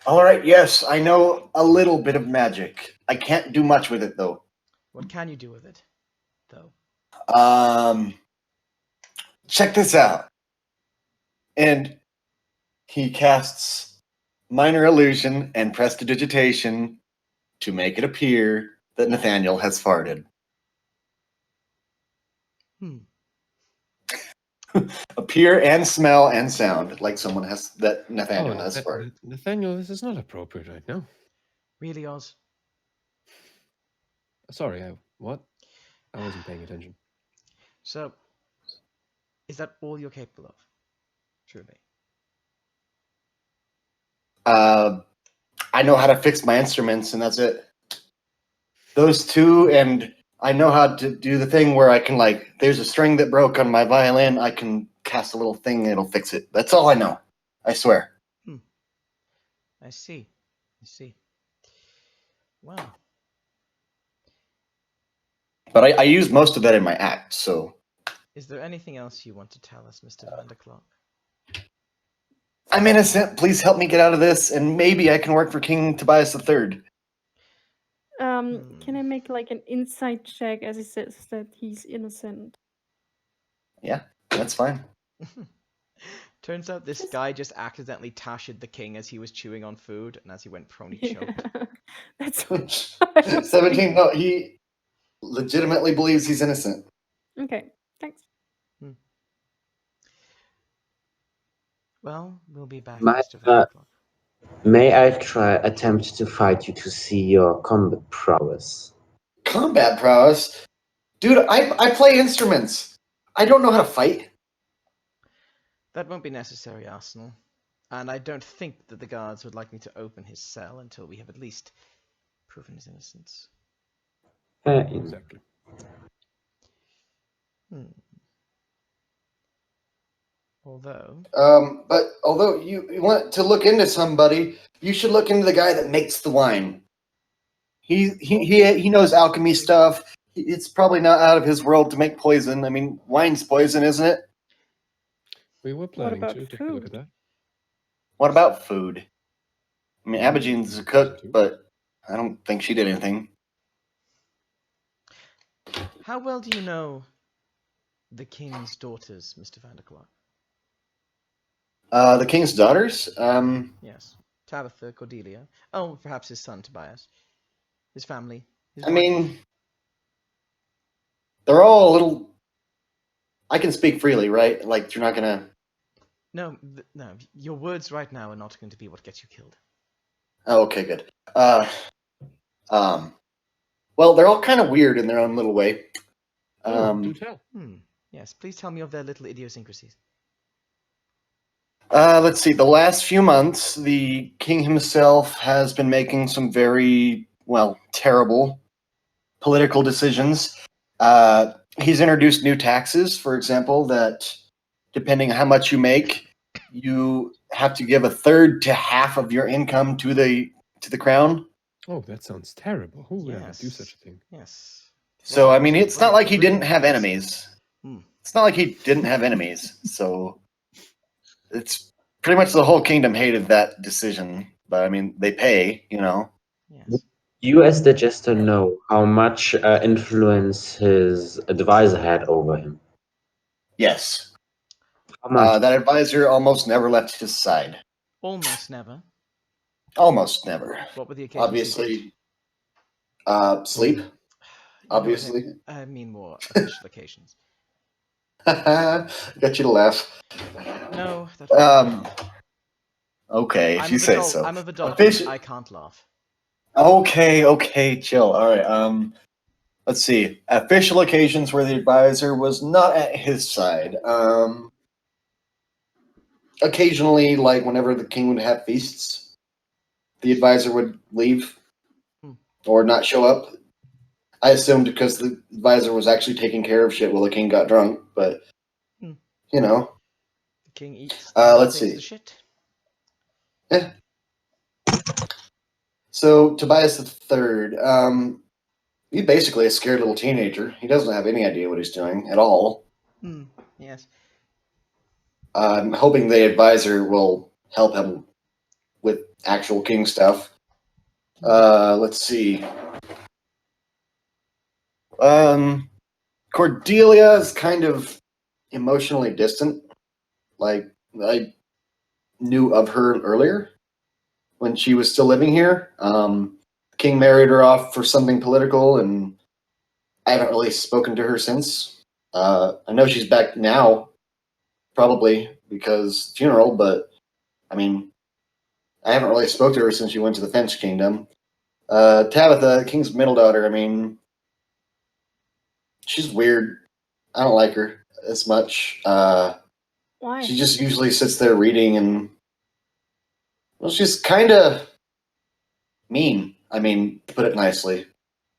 Speaker 1: All right, yes, I know a little bit of magic. I can't do much with it though.
Speaker 2: What can you do with it, though?
Speaker 1: Check this out. And he casts minor illusion and prestidigitation to make it appear that Nathaniel has farted. Appear and smell and sound like someone has that Nathaniel has farted.
Speaker 5: Nathaniel, this is not appropriate right now.
Speaker 2: Really, Oz?
Speaker 5: Sorry, what? I wasn't paying attention.
Speaker 2: So, is that all you're capable of? Truly.
Speaker 1: I know how to fix my instruments, and that's it. Those two, and I know how to do the thing where I can, like, there's a string that broke on my violin, I can cast a little thing and it'll fix it. That's all I know. I swear.
Speaker 2: I see. Wow.
Speaker 1: But I use most of that in my act, so.
Speaker 2: Is there anything else you want to tell us, Mr. Vanderclock?
Speaker 1: I'm innocent. Please help me get out of this, and maybe I can work for King Tobias III.
Speaker 4: Can I make like an insight check as he says that he's innocent?
Speaker 1: Yeah, that's fine.
Speaker 2: Turns out this guy just accidentally tashed the king as he was chewing on food, and as he went prone, he choked.
Speaker 4: That's
Speaker 1: 17. No, he legitimately believes he's innocent.
Speaker 4: Okay, thanks.
Speaker 2: Well, we'll be back,
Speaker 3: My-
Speaker 2: Mr. Vanderclough.
Speaker 3: May I attempt to fight you to see your combat prowess?
Speaker 1: Combat prowess? Dude, I play instruments. I don't know how to fight.
Speaker 2: That won't be necessary, Arsenal. And I don't think that the guards would like me to open his cell until we have at least proven his innocence.
Speaker 5: Exactly.
Speaker 2: Although,
Speaker 1: But although you want to look into somebody, you should look into the guy that makes the wine. He knows alchemy stuff. It's probably not out of his world to make poison. I mean, wine's poison, isn't it?
Speaker 5: We were planning
Speaker 4: about
Speaker 5: to take a look at
Speaker 4: food?
Speaker 5: that.
Speaker 1: What about food? I mean, Abogene's a cook, but I don't think she did anything.
Speaker 2: how well do you know the king's daughters, Mr. Vanderclough?
Speaker 1: The king's daughters?
Speaker 2: Yes. Tabitha, Cordelia. Oh, perhaps his son, Tobias. His family. His
Speaker 1: I
Speaker 2: wife.
Speaker 1: mean, they're all a little. I can speak freely, right? Like, you're not gonna.
Speaker 2: No, no. Your words right now are not going to be what gets you killed.
Speaker 1: Oh, okay, good. Well, they're all kind of weird in their own little way.
Speaker 5: Do tell.
Speaker 2: Yes, please tell me of their little idiosyncrasies.
Speaker 1: Let's see. The last few months, the king himself has been making some very, well, terrible political decisions. He's introduced new taxes, for example, that depending on how much you make, you have to give a third to half of your income to the crown.
Speaker 5: Oh, that sounds terrible. Who would ever do
Speaker 2: Yes.
Speaker 5: such a thing?
Speaker 2: Yes.
Speaker 1: So,
Speaker 2: Well,
Speaker 1: I mean, it's not like he didn't have
Speaker 2: Britain-
Speaker 1: enemies.
Speaker 2: Hmm.
Speaker 1: It's not like he didn't have enemies. So, it's pretty much the whole kingdom hated that decision. But, I mean, they pay, you know.
Speaker 2: Yes.
Speaker 3: You, as the jester, know how much influence his advisor had over him.
Speaker 1: Yes.
Speaker 3: How much?
Speaker 1: That advisor almost never left his side.
Speaker 2: Almost never.
Speaker 1: Almost never.
Speaker 2: What were the occasions?
Speaker 1: Obviously, sleep.
Speaker 2: You know
Speaker 1: Obviously.
Speaker 2: what I mean more official occasions.
Speaker 1: Got you to laugh.
Speaker 2: No.
Speaker 1: Okay, if
Speaker 2: I'm
Speaker 1: you
Speaker 2: of
Speaker 1: say
Speaker 2: adult,
Speaker 1: so.
Speaker 2: I'm of adult.
Speaker 1: Offici-
Speaker 2: I can't laugh.
Speaker 1: Okay, chill. All right. Let's see. Official occasions where the advisor was not at his side. Occasionally, like whenever the king would have feasts, the advisor would leave or not show up. I assumed because the advisor was actually taking care of shit while the king got drunk, but you know.
Speaker 2: The king eats.
Speaker 1: Let's
Speaker 2: takes
Speaker 1: see.
Speaker 2: The shit.
Speaker 1: Yeah. So Tobias III, he's basically a scared little teenager. He doesn't have any idea what he's doing at all.
Speaker 2: Yes.
Speaker 1: I'm hoping the advisor will help him with actual king stuff. Let's see. Cordelia is kind of emotionally distant. Like, I knew of her earlier when she was still living here. King married her off for something political, and I haven't really spoken to her since. I know she's back now, probably because funeral, but I mean, I haven't really spoke to her since she went to the Fence Kingdom. Tabitha, King's middle daughter, I mean, she's weird. I don't like her as much.
Speaker 4: Why?
Speaker 1: She just usually sits there reading, and well, she's kind of mean. I mean, to put it nicely,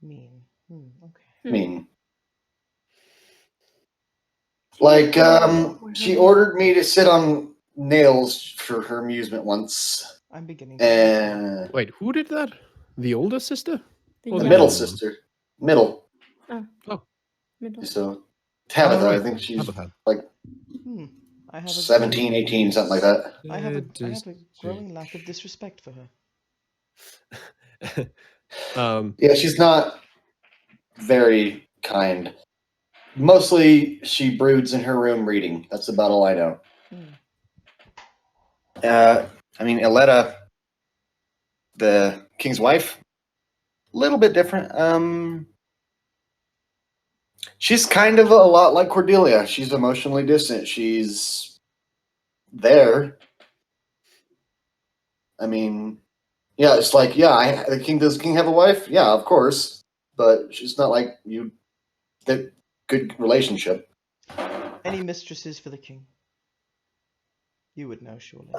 Speaker 2: Mean. Okay.
Speaker 1: mean. Like, she ordered me to sit on nails for her amusement once.
Speaker 2: I'm beginning. To
Speaker 1: And
Speaker 5: Wait, who did that? The older sister?
Speaker 4: The
Speaker 5: Or
Speaker 1: the
Speaker 5: the
Speaker 1: middle
Speaker 5: younger one?
Speaker 1: sister. Middle.
Speaker 4: middle.
Speaker 1: So, Tabitha,
Speaker 5: right.
Speaker 1: I think she's
Speaker 5: Tabitha.
Speaker 1: like
Speaker 2: I have a
Speaker 1: 17, 18, something like that.
Speaker 2: I have a growing lack of disrespect for her.
Speaker 1: Yeah, she's not very kind. Mostly, she broods in her room reading. That's about all I know. I mean, Eletta, the king's wife, a little bit different. She's kind of a lot like Cordelia. She's emotionally distant. She's there. I mean, yeah, it's like, yeah, does the king have a wife? Yeah, of course, but she's not like you. The good relationship.
Speaker 2: Any mistresses for the king? You would know, surely.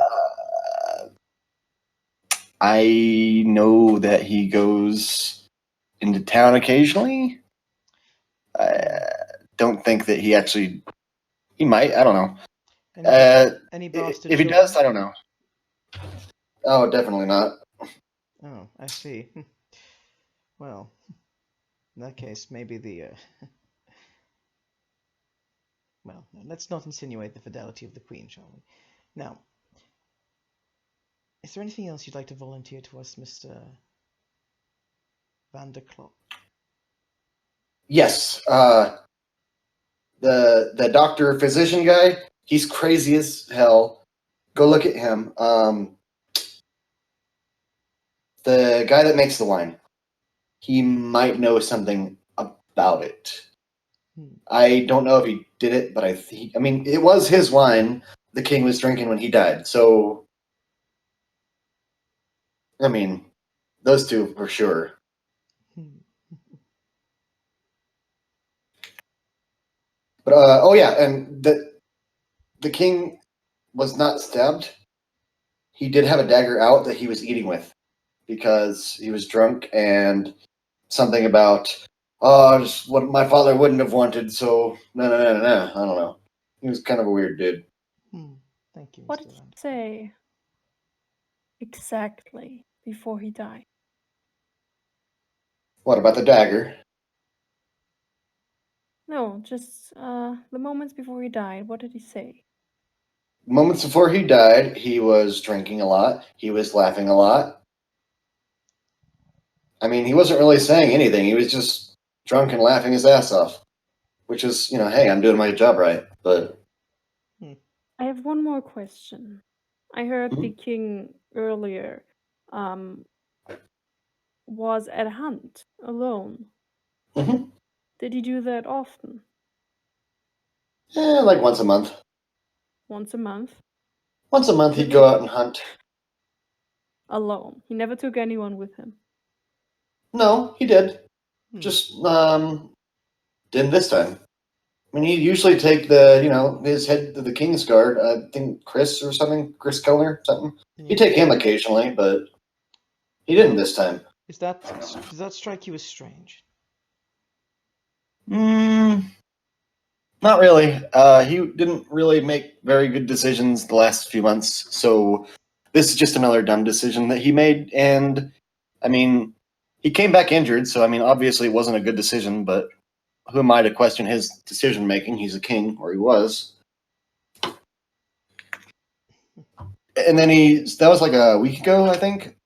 Speaker 1: I know that he goes into town occasionally. I don't think that he actually. He might. I don't know.
Speaker 2: Any bastard
Speaker 1: If he
Speaker 2: children?
Speaker 1: does, I don't know. Oh, definitely not.
Speaker 2: Oh, I see. Well, in that case, maybe the. Well, no, let's not insinuate the fidelity of the queen, shall we? Now, is there anything else you'd like to volunteer to us, Mr. Van der Klopp?
Speaker 1: Yes. The doctor physician guy. He's crazy as hell. Go look at him. The guy that makes the wine. He might know something about it. I don't know if he did it, but I mean, it was his wine the king was drinking when he died. So, I mean, those two for sure. But oh yeah, and the king was not stabbed. He did have a dagger out that he was eating with because he was drunk and something about just what my father wouldn't have wanted. So no. I don't know. He was kind of a weird dude.
Speaker 2: Thank you, Mr.
Speaker 4: What did he
Speaker 2: Van der Klopp.
Speaker 4: say exactly before he died?
Speaker 1: What about the dagger?
Speaker 4: No, just the moments before he died. What did he say?
Speaker 1: Moments before he died, he was drinking a lot. He was laughing a lot. I mean, he wasn't really saying anything. He was just drunk and laughing his ass off. Which is, hey, I'm doing my job right. But
Speaker 4: I have one more question. I heard the
Speaker 1: Mhm.
Speaker 4: king earlier was at a hunt alone.
Speaker 1: Mhm.
Speaker 4: Did he do that often?
Speaker 1: Like once a month.
Speaker 4: Once a month?
Speaker 1: Once a month, he'd go out and hunt.
Speaker 4: Alone. He never took anyone with him.
Speaker 1: No, he did. Just didn't this time. I mean, he'd usually take his head to the King's Guard. I think Chris or something, Chris Kellner, something. He'd take him occasionally, but he didn't this time.
Speaker 2: Does that strike you as strange?
Speaker 1: Not really. He didn't really make very good decisions the last few months, so this is just another dumb decision that he made. And I mean, he came back injured, so I mean, obviously it wasn't a good decision. But who am I to question his decision making? He's a king, or he was. And then that was like a week ago, I think.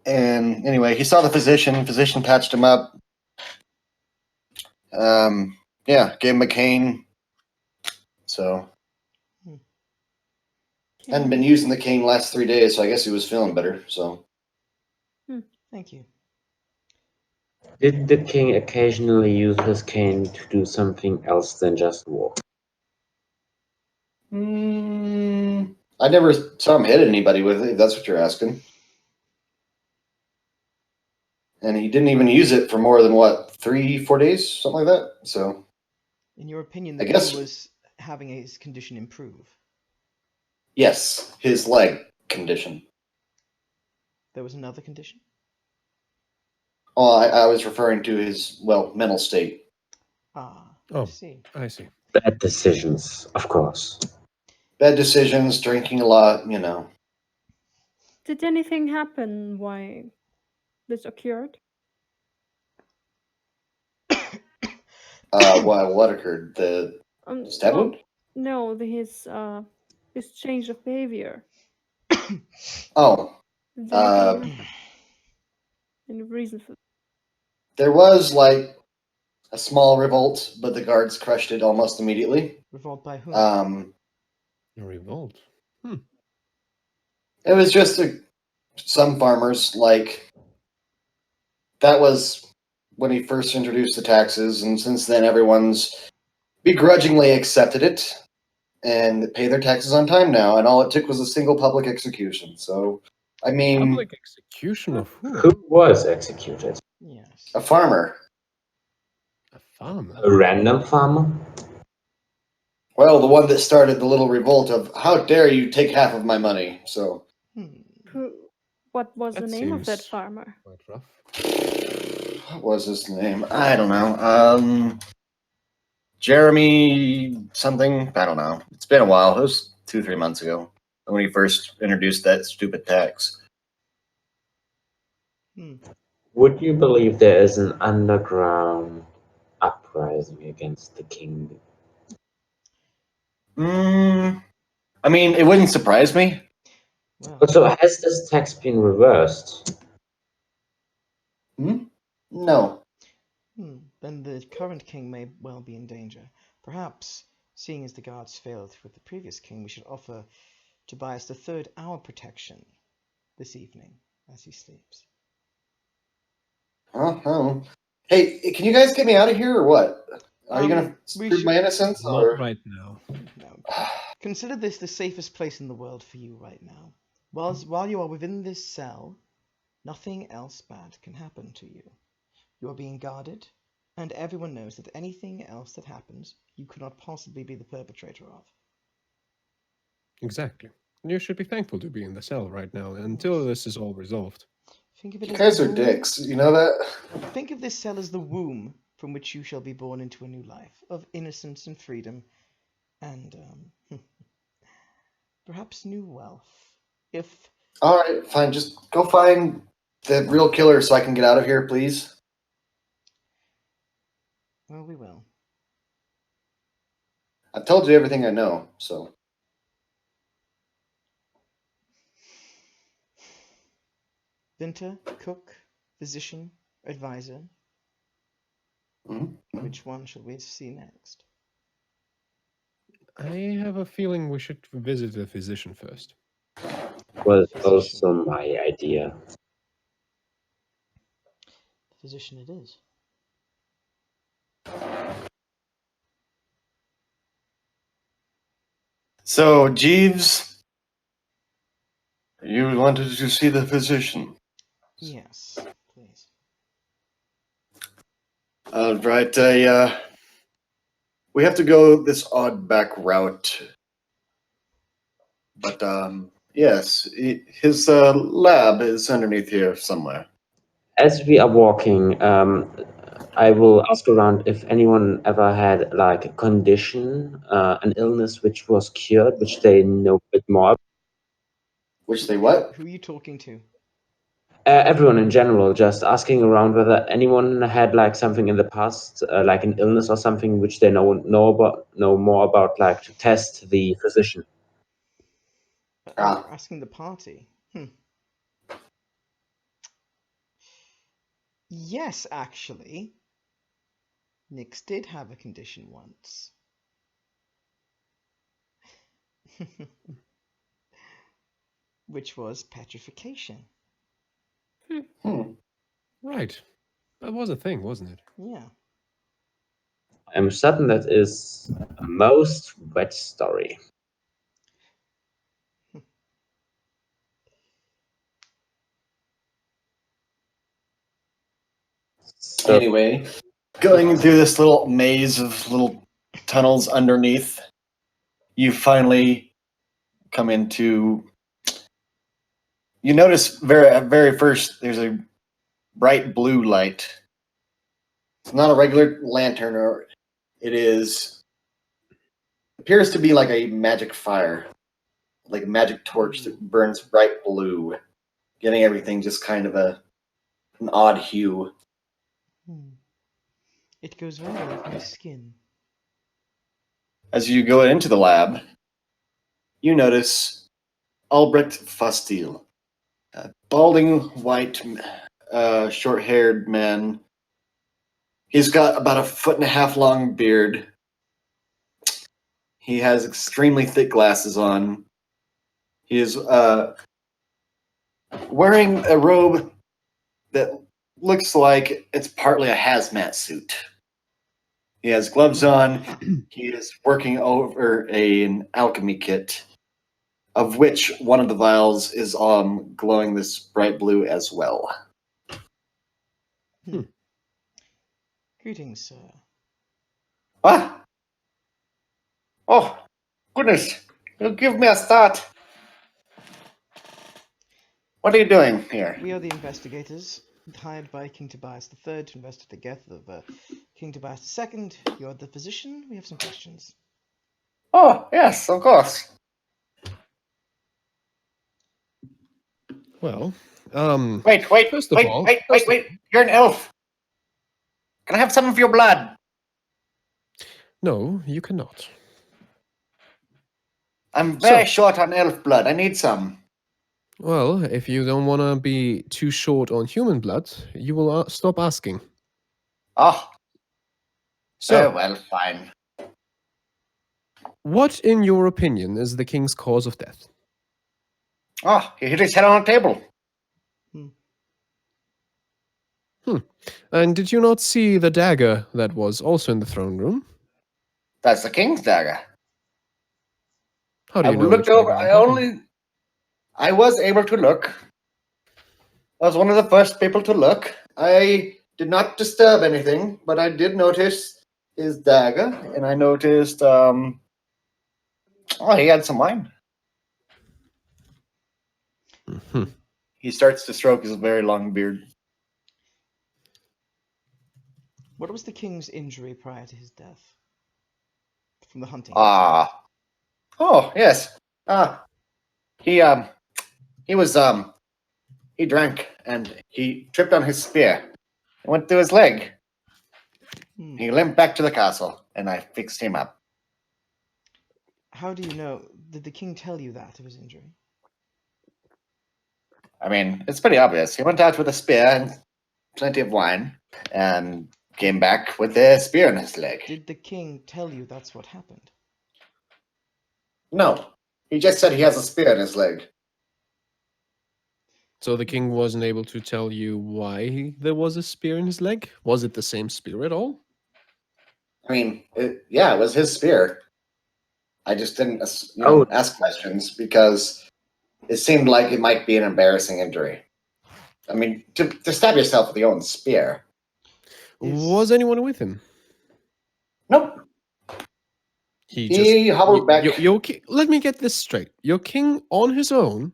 Speaker 1: And anyway, he saw the physician. Physician patched him up. Gave him a cane. So, hadn't been using the cane the last 3 days, so I guess he was feeling better. So,
Speaker 2: Thank you.
Speaker 3: Did the king occasionally use his cane to do something else than just walk?
Speaker 1: I never saw him hit anybody with it, if that's what you're asking. And he didn't even use it for more than, 3-4 days? Something like that. So,
Speaker 2: In your opinion,
Speaker 1: I
Speaker 2: the
Speaker 1: guess-
Speaker 2: king was having his condition improve.
Speaker 1: yes, his leg condition.
Speaker 2: There was another condition?
Speaker 1: Oh, I was referring to his, mental state.
Speaker 2: I
Speaker 5: Oh.
Speaker 2: see.
Speaker 5: I see.
Speaker 3: Bad decisions, of course.
Speaker 1: Bad decisions, drinking a lot,
Speaker 4: Did anything happen why this occurred?
Speaker 1: What occurred? The stab
Speaker 4: well,
Speaker 1: wound?
Speaker 4: no, his change of behavior.
Speaker 1: Oh,
Speaker 4: Did anything happen? Any reason for
Speaker 1: there was like a small revolt, but the guards crushed it almost immediately.
Speaker 2: Revolt by whom?
Speaker 5: A revolt.
Speaker 1: It was just some farmers, like, that was when he first introduced the taxes, and since then everyone's begrudgingly accepted it and pay their taxes on time now, and all it took was a single public execution. So, I mean,
Speaker 5: Public execution of who?
Speaker 3: Who was executed?
Speaker 2: Yes.
Speaker 1: a farmer.
Speaker 5: A farmer.
Speaker 3: A random farmer?
Speaker 1: Well, the one that started the little revolt of, how dare you take half of my money? So,
Speaker 4: What was the
Speaker 5: That
Speaker 4: name of that
Speaker 5: seems-
Speaker 4: farmer?
Speaker 5: Quite rough.
Speaker 1: what was his name? I don't know. Jeremy something? I don't know. It's been a while. It was 2-3 months ago when he first introduced that stupid tax.
Speaker 3: Would you believe there is an underground uprising against the king?
Speaker 1: I mean, it wouldn't surprise me.
Speaker 2: Well,
Speaker 3: So has this tax been reversed?
Speaker 1: No.
Speaker 2: then the current king may well be in danger. Perhaps, seeing as the guards failed with the previous king, we should offer Tobias the third our protection this evening as he sleeps.
Speaker 1: Oh. Hey, can you guys get me out of here or what? Are you gonna
Speaker 2: we
Speaker 1: prove
Speaker 2: should-
Speaker 1: my innocence?
Speaker 5: Not
Speaker 1: Or
Speaker 5: right now.
Speaker 2: No. Consider this the safest place in the world for you right now. While you are within this cell, nothing else bad can happen to you. You are being guarded, and everyone knows that anything else that happens, you could not possibly be the perpetrator of.
Speaker 5: Exactly. You should be thankful to be in the cell right now until this is all resolved.
Speaker 2: Think of it
Speaker 1: you
Speaker 2: as
Speaker 1: guys
Speaker 2: the
Speaker 1: are
Speaker 2: womb-
Speaker 1: dicks. You know that?
Speaker 2: Think of this cell as the womb from which you shall be born into a new life of innocence and freedom, and perhaps new wealth. If
Speaker 1: All right, fine. Just go find the real killer so I can get out of here, please.
Speaker 2: well, we will.
Speaker 1: I've told you everything I know, so.
Speaker 2: Vinter, cook, physician, advisor.
Speaker 1: Mhm.
Speaker 2: Which one shall we see next?
Speaker 5: I have a feeling we should visit the physician first.
Speaker 3: Was also my idea.
Speaker 2: Physician it is.
Speaker 1: So, Jeeves, you wanted to see the physician.
Speaker 2: Yes, please.
Speaker 1: Right, we have to go this odd back route. But, yes, his lab is underneath here somewhere.
Speaker 3: As we are walking, I will ask around if anyone ever had like a condition, an illness which was cured, which they know a bit more.
Speaker 1: Which they what?
Speaker 2: Who are you talking to?
Speaker 3: Everyone in general, just asking around whether anyone had like something in the past, like an illness or something which they know more about, like to test the physician.
Speaker 2: You're asking the party. Yes, actually. Nyx did have a condition once. Which was petrification.
Speaker 5: Right. That was a thing, wasn't it?
Speaker 2: Yeah.
Speaker 3: I'm certain that is a most wet story. So,
Speaker 1: Anyway, going through this little maze of little tunnels underneath, you finally come into. You notice very first there's a bright blue light. It's not a regular lantern, or it is appears to be like a magic fire, like a magic torch that burns bright blue, getting everything just kind of an odd hue.
Speaker 2: It goes very well with my skin.
Speaker 1: As you go into the lab, you notice Albrecht Fastil, a balding, white, short-haired man. He's got about 1.5 feet long beard. He has extremely thick glasses on. He is wearing a robe that looks like it's partly a hazmat suit. He has gloves on. He is working over an alchemy kit, of which one of the vials is glowing this bright blue as well.
Speaker 2: Greetings, sir.
Speaker 1: What? Oh, goodness. You give me a start. What are you doing here?
Speaker 2: We are the investigators hired by King Tobias III to investigate the death of King Tobias II. You're the physician. We have some questions.
Speaker 1: Oh, yes, of course.
Speaker 5: Well,
Speaker 1: Wait.
Speaker 5: First of all-
Speaker 1: Wait. You're an elf. Can I have some of your blood?
Speaker 5: no, you cannot.
Speaker 1: I'm very
Speaker 5: So-
Speaker 1: short on elf blood. I need some.
Speaker 5: Well, if you don't want to be too short on human blood, you will stop asking.
Speaker 1: Oh,
Speaker 5: So,
Speaker 1: well, fine.
Speaker 5: what, in your opinion, is the king's cause of death?
Speaker 1: Oh, he hit his head on a table.
Speaker 5: And did you not see the dagger that was also in the throne room?
Speaker 1: That's the king's dagger.
Speaker 5: How do
Speaker 1: I
Speaker 5: you know
Speaker 1: looked
Speaker 5: which
Speaker 1: over.
Speaker 5: dagger?
Speaker 1: I was able to look. I was one of the first people to look. I did not disturb anything, but I did notice his dagger, and I noticed, he had some wine.
Speaker 5: Mhm.
Speaker 1: He starts to stroke his very long beard.
Speaker 2: What was the king's injury prior to his death? From the hunting.
Speaker 1: Oh, yes. He drank and he tripped on his spear. It went through his leg.
Speaker 2: Hmm.
Speaker 1: He limped back to the castle, and I fixed him up.
Speaker 2: How do you know? Did the king tell you that of his injury?
Speaker 1: I mean, it's pretty obvious. He went out with a spear and plenty of wine, and came back with a spear in his leg.
Speaker 2: Did the king tell you that's what happened?
Speaker 1: No, he just said he has a spear in his leg.
Speaker 5: So the king wasn't able to tell you why there was a spear in his leg? Was it the same spear at all?
Speaker 1: I mean, it was his spear. I just didn't, ask questions because it seemed like it might be an embarrassing injury. I mean, to stab yourself with your own spear.
Speaker 5: Was anyone with him?
Speaker 1: Nope. He hobbled back.
Speaker 5: Let me get this straight. Your king on his own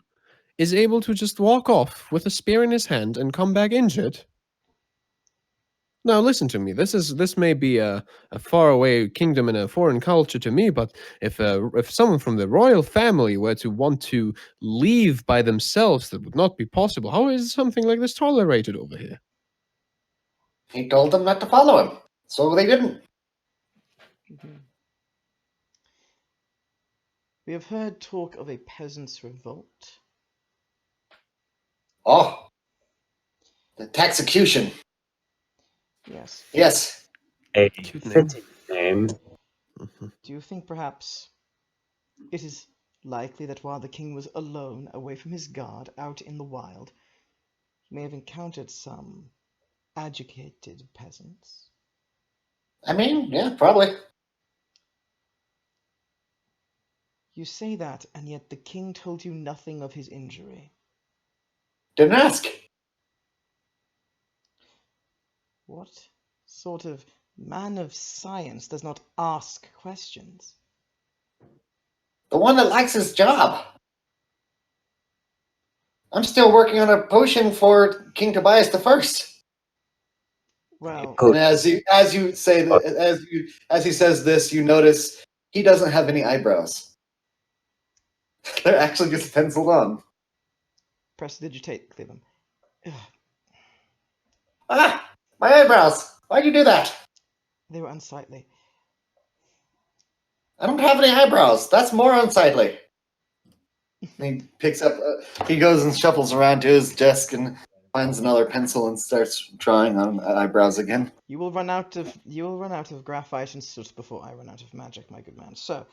Speaker 5: is able to just walk off with a spear in his hand and come back injured? Now listen to me. This may be a faraway kingdom and a foreign culture to me, but if someone from the royal family were to want to leave by themselves, that would not be possible. How is something like this tolerated over here?
Speaker 1: He told them not to follow him, so they didn't.
Speaker 2: Mhm. We have heard talk of a peasants' revolt.
Speaker 1: Oh, the taxecution.
Speaker 2: Yes.
Speaker 1: Yes.
Speaker 3: A
Speaker 5: Cute name.
Speaker 3: fitting name.
Speaker 2: Do you think perhaps it is likely that while the king was alone, away from his guard, out in the wild, he may have encountered some agitated peasants?
Speaker 1: I mean, yeah, probably.
Speaker 2: You say that, and yet the king told you nothing of his injury.
Speaker 1: Didn't ask.
Speaker 2: What sort of man of science does not ask questions?
Speaker 1: The one that likes his job. I'm still working on a potion for King Tobias the First.
Speaker 2: Well,
Speaker 1: And as you say that, as he says this, you notice he doesn't have any eyebrows. They're actually just penciled on.
Speaker 2: prestidigitate, clear them. Ugh,
Speaker 1: Ah, my eyebrows. Why'd you do that?
Speaker 2: they were unsightly.
Speaker 1: I don't have any eyebrows. That's more unsightly. He picks up. He goes and shuffles around to his desk and finds another pencil and starts drawing on eyebrows again.
Speaker 2: You will run out of graphite and soot before I run out of magic, my good man. So,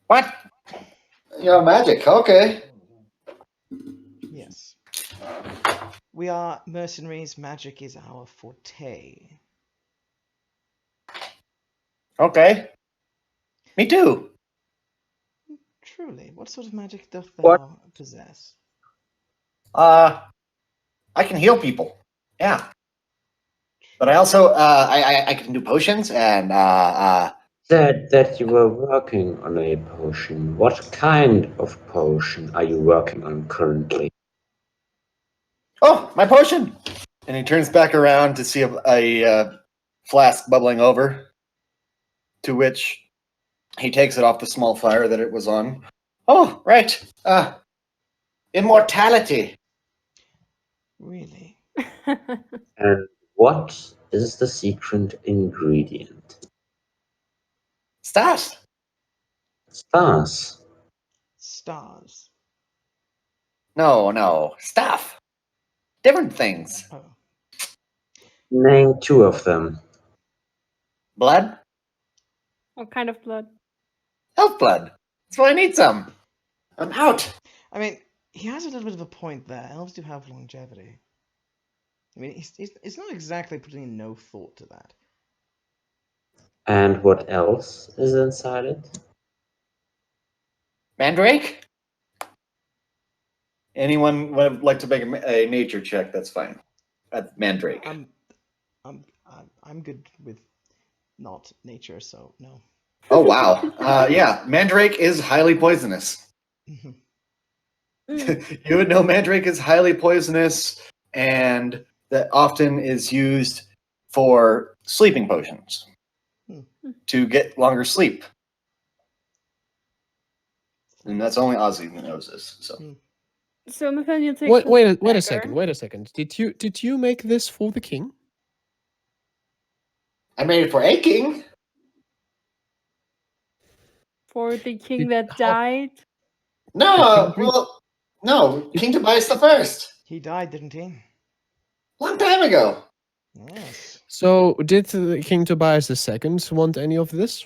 Speaker 1: What? Magic. Okay.
Speaker 2: Yes. We are mercenaries. Magic is our forte.
Speaker 1: Okay. Me too.
Speaker 2: Truly, what sort of magic doth
Speaker 3: What?
Speaker 2: thou possess?
Speaker 1: I can heal people. Yeah. But I also I can do potions and
Speaker 3: Said that you were working on a potion. What kind of potion are you working on currently?
Speaker 1: oh, my potion. And he turns back around to see a flask bubbling over, to which he takes it off the small fire that it was on. Oh, right. Immortality.
Speaker 2: Really?
Speaker 3: And what is the secret ingredient?
Speaker 1: Stars.
Speaker 3: Stars.
Speaker 2: Stars.
Speaker 1: No. Stuff. Different things.
Speaker 2: Oh.
Speaker 3: Name two of them.
Speaker 1: Blood.
Speaker 4: What kind of blood?
Speaker 1: Elf blood. That's why I need some. I'm out.
Speaker 2: I mean, he has a little bit of a point there. Elves do have longevity. I mean, he's not exactly putting in no thought to that.
Speaker 3: And what else is inside it?
Speaker 1: Mandrake? Anyone would like to make a nature check? That's fine. Mandrake.
Speaker 2: I'm good with not nature, so no.
Speaker 1: Oh wow. Yeah, Mandrake is highly poisonous. You would know Mandrake is highly poisonous, and that often is used for sleeping potions to get longer sleep. And that's only Ozzy who knows this.
Speaker 4: So Nathaniel takes.
Speaker 5: Wait a
Speaker 4: dagger.
Speaker 5: second. Wait a second. Did you make this for the king?
Speaker 1: I made it for a king.
Speaker 4: For the king
Speaker 5: Did-
Speaker 4: that
Speaker 5: how-
Speaker 4: died.
Speaker 1: No, well, no, King Tobias the First.
Speaker 2: He died, didn't he?
Speaker 1: Long time ago.
Speaker 2: Yes.
Speaker 5: So did King Tobias II want any of this?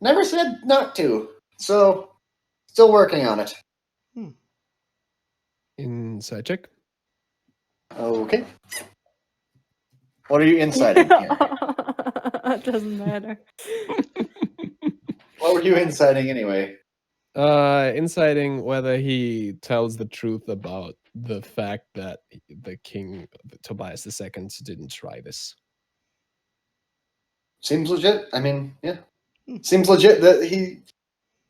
Speaker 1: Never said not to. So, still working on it.
Speaker 5: Inside check.
Speaker 1: Okay. What are you inciting here?
Speaker 4: It doesn't matter.
Speaker 1: What were you inciting anyway?
Speaker 5: Inciting whether he tells the truth about the fact that the king Tobias II didn't try this.
Speaker 1: Seems legit. I mean, yeah. Seems legit that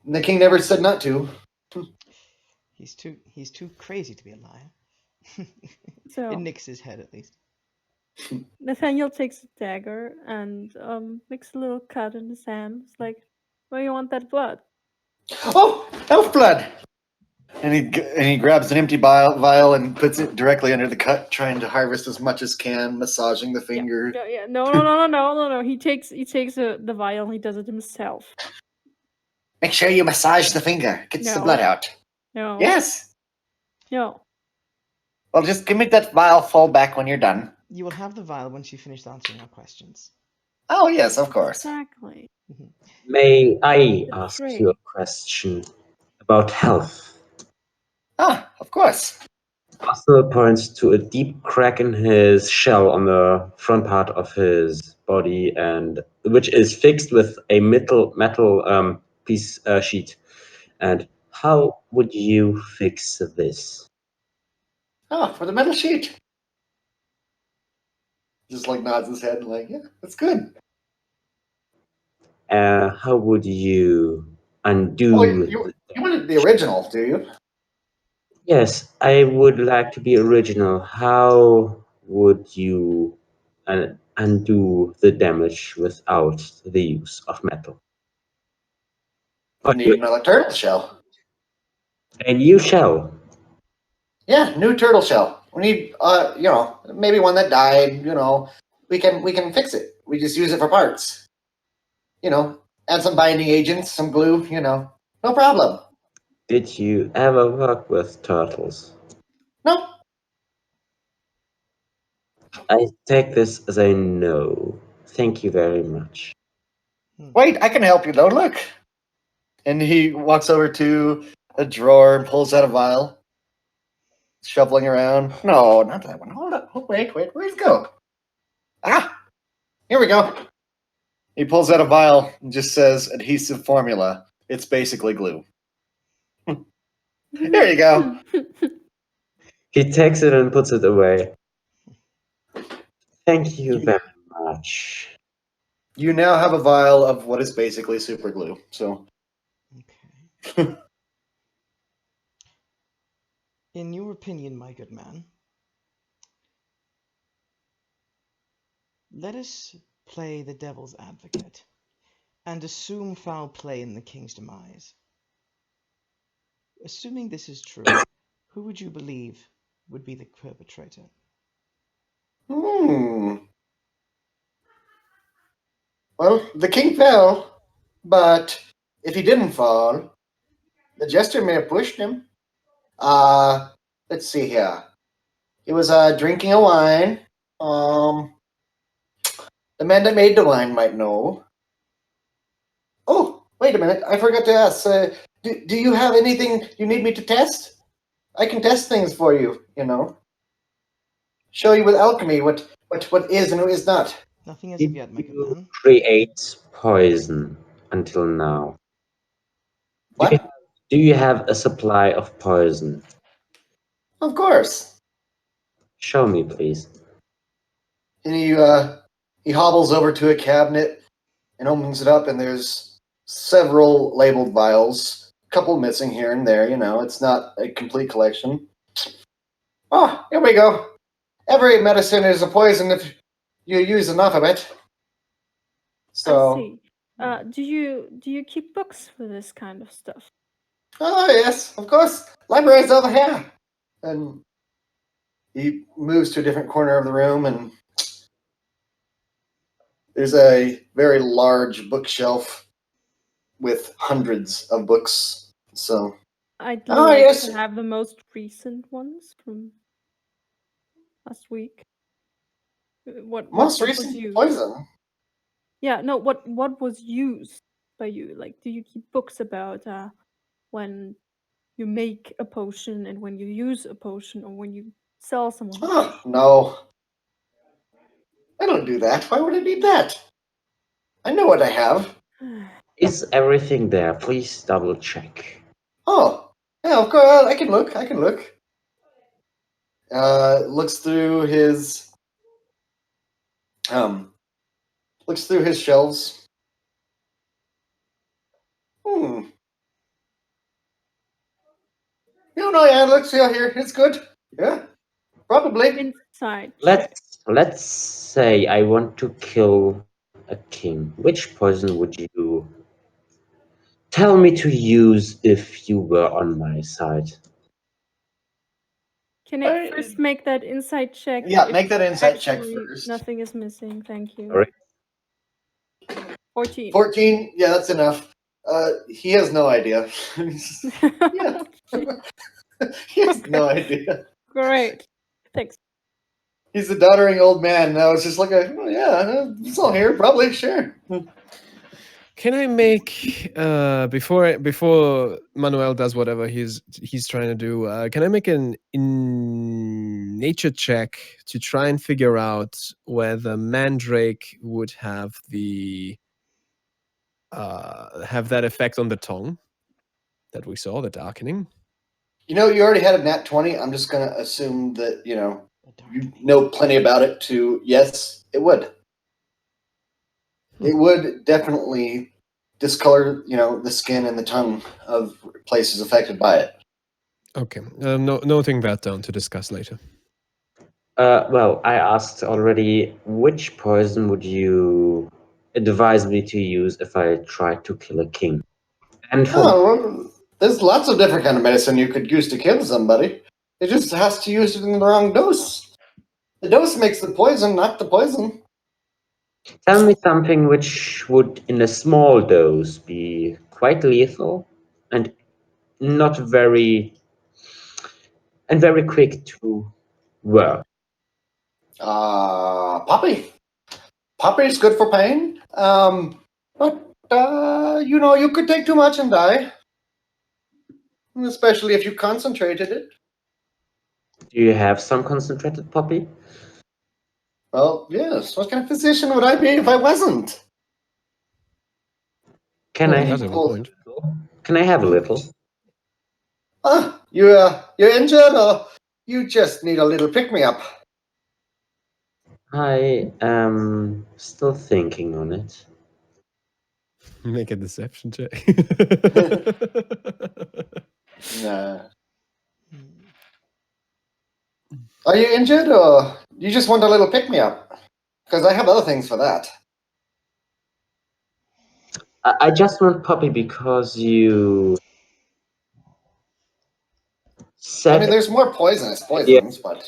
Speaker 1: the king never said not to.
Speaker 2: He's too crazy to be a liar.
Speaker 4: So
Speaker 2: In Nix's head, at least.
Speaker 4: Nathaniel takes a dagger and makes a little cut in his hand. It's like, where you want that blood?
Speaker 1: Oh, elf blood! And he grabs an empty vial and puts it directly under the cut, trying to harvest as much as can, massaging the finger.
Speaker 4: Yeah. No. He takes the vial and he does it himself.
Speaker 1: Make sure you massage the finger. Gets the
Speaker 4: No.
Speaker 1: blood out.
Speaker 4: No.
Speaker 1: Yes.
Speaker 4: No.
Speaker 1: Well, just give me that vial full back when you're done.
Speaker 2: You will have the vial once you've finished answering our questions.
Speaker 1: Oh, yes, of course.
Speaker 4: Exactly.
Speaker 3: May I ask
Speaker 4: Great.
Speaker 3: you a question about health?
Speaker 1: Ah, of course.
Speaker 3: Arthur points to a deep crack in his shell on the front part of his body, and which is fixed with a metal piece sheet. And how would you fix this?
Speaker 1: Oh, for the metal sheet. Just like nods his head, like, yeah, that's good.
Speaker 3: How would you undo?
Speaker 1: Oh, you wanted the original, do you?
Speaker 3: Yes, I would like to be original. How would you undo the damage without the use of metal?
Speaker 1: You need another turtle shell.
Speaker 3: A new shell.
Speaker 1: Yeah, new turtle shell. We need, maybe one that died. We can fix it. We just use it for parts. Add some binding agents, some glue. No problem.
Speaker 3: Did you ever work with turtles?
Speaker 1: No.
Speaker 3: I take this as a no. Thank you very much.
Speaker 1: Wait, I can help you though. Look. And he walks over to a drawer and pulls out a vial. shoveling around. No, not that one. Hold up. Oh, wait. Where'd it go? Ah, here we go. He pulls out a vial and just says adhesive formula. It's basically glue. There you go.
Speaker 3: He takes it and puts it away. Thank you very much.
Speaker 1: You now have a vial of what is basically super glue. So,
Speaker 2: Okay. In your opinion, my good man, let us play the devil's advocate and assume foul play in the king's demise. Assuming this is true, who would you believe would be the perpetrator?
Speaker 1: Well, the king fell, but if he didn't fall, the jester may have pushed him. Let's see here. He was drinking a wine. The man that made the wine might know. Oh, wait a minute. I forgot to ask. Do you have anything you need me to test? I can test things for you, you know. Show you with alchemy what is and what is not.
Speaker 2: Nothing as of yet, my good man.
Speaker 3: Create poison until now.
Speaker 1: What?
Speaker 3: Do you have a supply of poison?
Speaker 1: Of course.
Speaker 3: Show me, please.
Speaker 1: And he hobbles over to a cabinet and opens it up, and there's several labeled vials, a couple missing here and there. You know, it's not a complete collection. Oh, here we go. Every medicine is a poison if you use enough of it.
Speaker 4: I
Speaker 1: So,
Speaker 4: see. Do you keep books for this kind of stuff?
Speaker 1: oh yes, of course, library's over here. And he moves to a different corner of the room, and there's a very large bookshelf with hundreds of books. So,
Speaker 4: I'd
Speaker 1: Oh,
Speaker 4: like
Speaker 1: yes.
Speaker 4: to have the most recent ones from last week. What
Speaker 1: most
Speaker 4: what was
Speaker 1: recent
Speaker 4: used?
Speaker 1: poison.
Speaker 4: Yeah, no. What was used by you? Like, do you keep books about when you make a potion and when you use a potion or when you sell someone a
Speaker 1: Oh,
Speaker 4: potion?
Speaker 1: no. I don't do that. Why would I need that? I know what I have.
Speaker 3: Is everything there? Please double check.
Speaker 1: Oh, yeah, of course. I can look. Looks through his shelves. Yeah, let's see out here. It's good. Yeah, probably.
Speaker 4: Inside check.
Speaker 3: Let's say I want to kill a king. Which poison would you tell me to use if you were on my side?
Speaker 4: Can I first make that inside check?
Speaker 1: Yeah,
Speaker 4: if
Speaker 1: make that insight check
Speaker 4: actually
Speaker 1: first.
Speaker 4: Nothing is missing. Thank you.
Speaker 3: Sorry?
Speaker 4: 14.
Speaker 1: 14. Yeah, that's enough. He has no idea. Yeah. He has no idea.
Speaker 4: Great. Thanks.
Speaker 1: He's a doddering old man. Now it's just like oh yeah, it's all here, probably, sure.
Speaker 5: Can I make before Manuel does whatever he's trying to do? Can I make an in nature check to try and figure out whether Mandrake would have the have that effect on the tongue that we saw, the darkening?
Speaker 1: You know, you already had a nat 20. I'm just gonna assume that you
Speaker 2: The
Speaker 1: know plenty about it. To yes, it would. It would definitely discolor, the skin and the tongue of places affected by it.
Speaker 5: Okay, noting that down to discuss later.
Speaker 3: Well, I asked already, which poison would you advise me to use if I tried to kill a king? And for
Speaker 1: Well, there's lots of different kind of medicine you could use to kill somebody. It just has to use it in the wrong dose. The dose makes the poison, not the poison.
Speaker 3: tell me something which would, in a small dose, be quite lethal and not very quick to work.
Speaker 1: Poppy. Poppy is good for pain. But you could take too much and die. Especially if you concentrated it.
Speaker 3: Do you have some concentrated poppy?
Speaker 1: Well, yes. What kind of physician would I be if I wasn't?
Speaker 3: Can
Speaker 5: Well,
Speaker 3: I
Speaker 5: he
Speaker 3: have
Speaker 5: does have a
Speaker 1: Well,
Speaker 5: point.
Speaker 3: Can I have a little?
Speaker 1: You're injured, or you just need a little pick me up?
Speaker 3: I am still thinking on it.
Speaker 5: Make a deception check.
Speaker 1: Nah.
Speaker 2: Hmm.
Speaker 1: Are you injured, or you just want a little pick me up? Because I have other things for that.
Speaker 3: I just want Poppy because you
Speaker 1: I
Speaker 3: said,
Speaker 1: mean, there's more poisonous
Speaker 3: yeah,
Speaker 1: poisons, but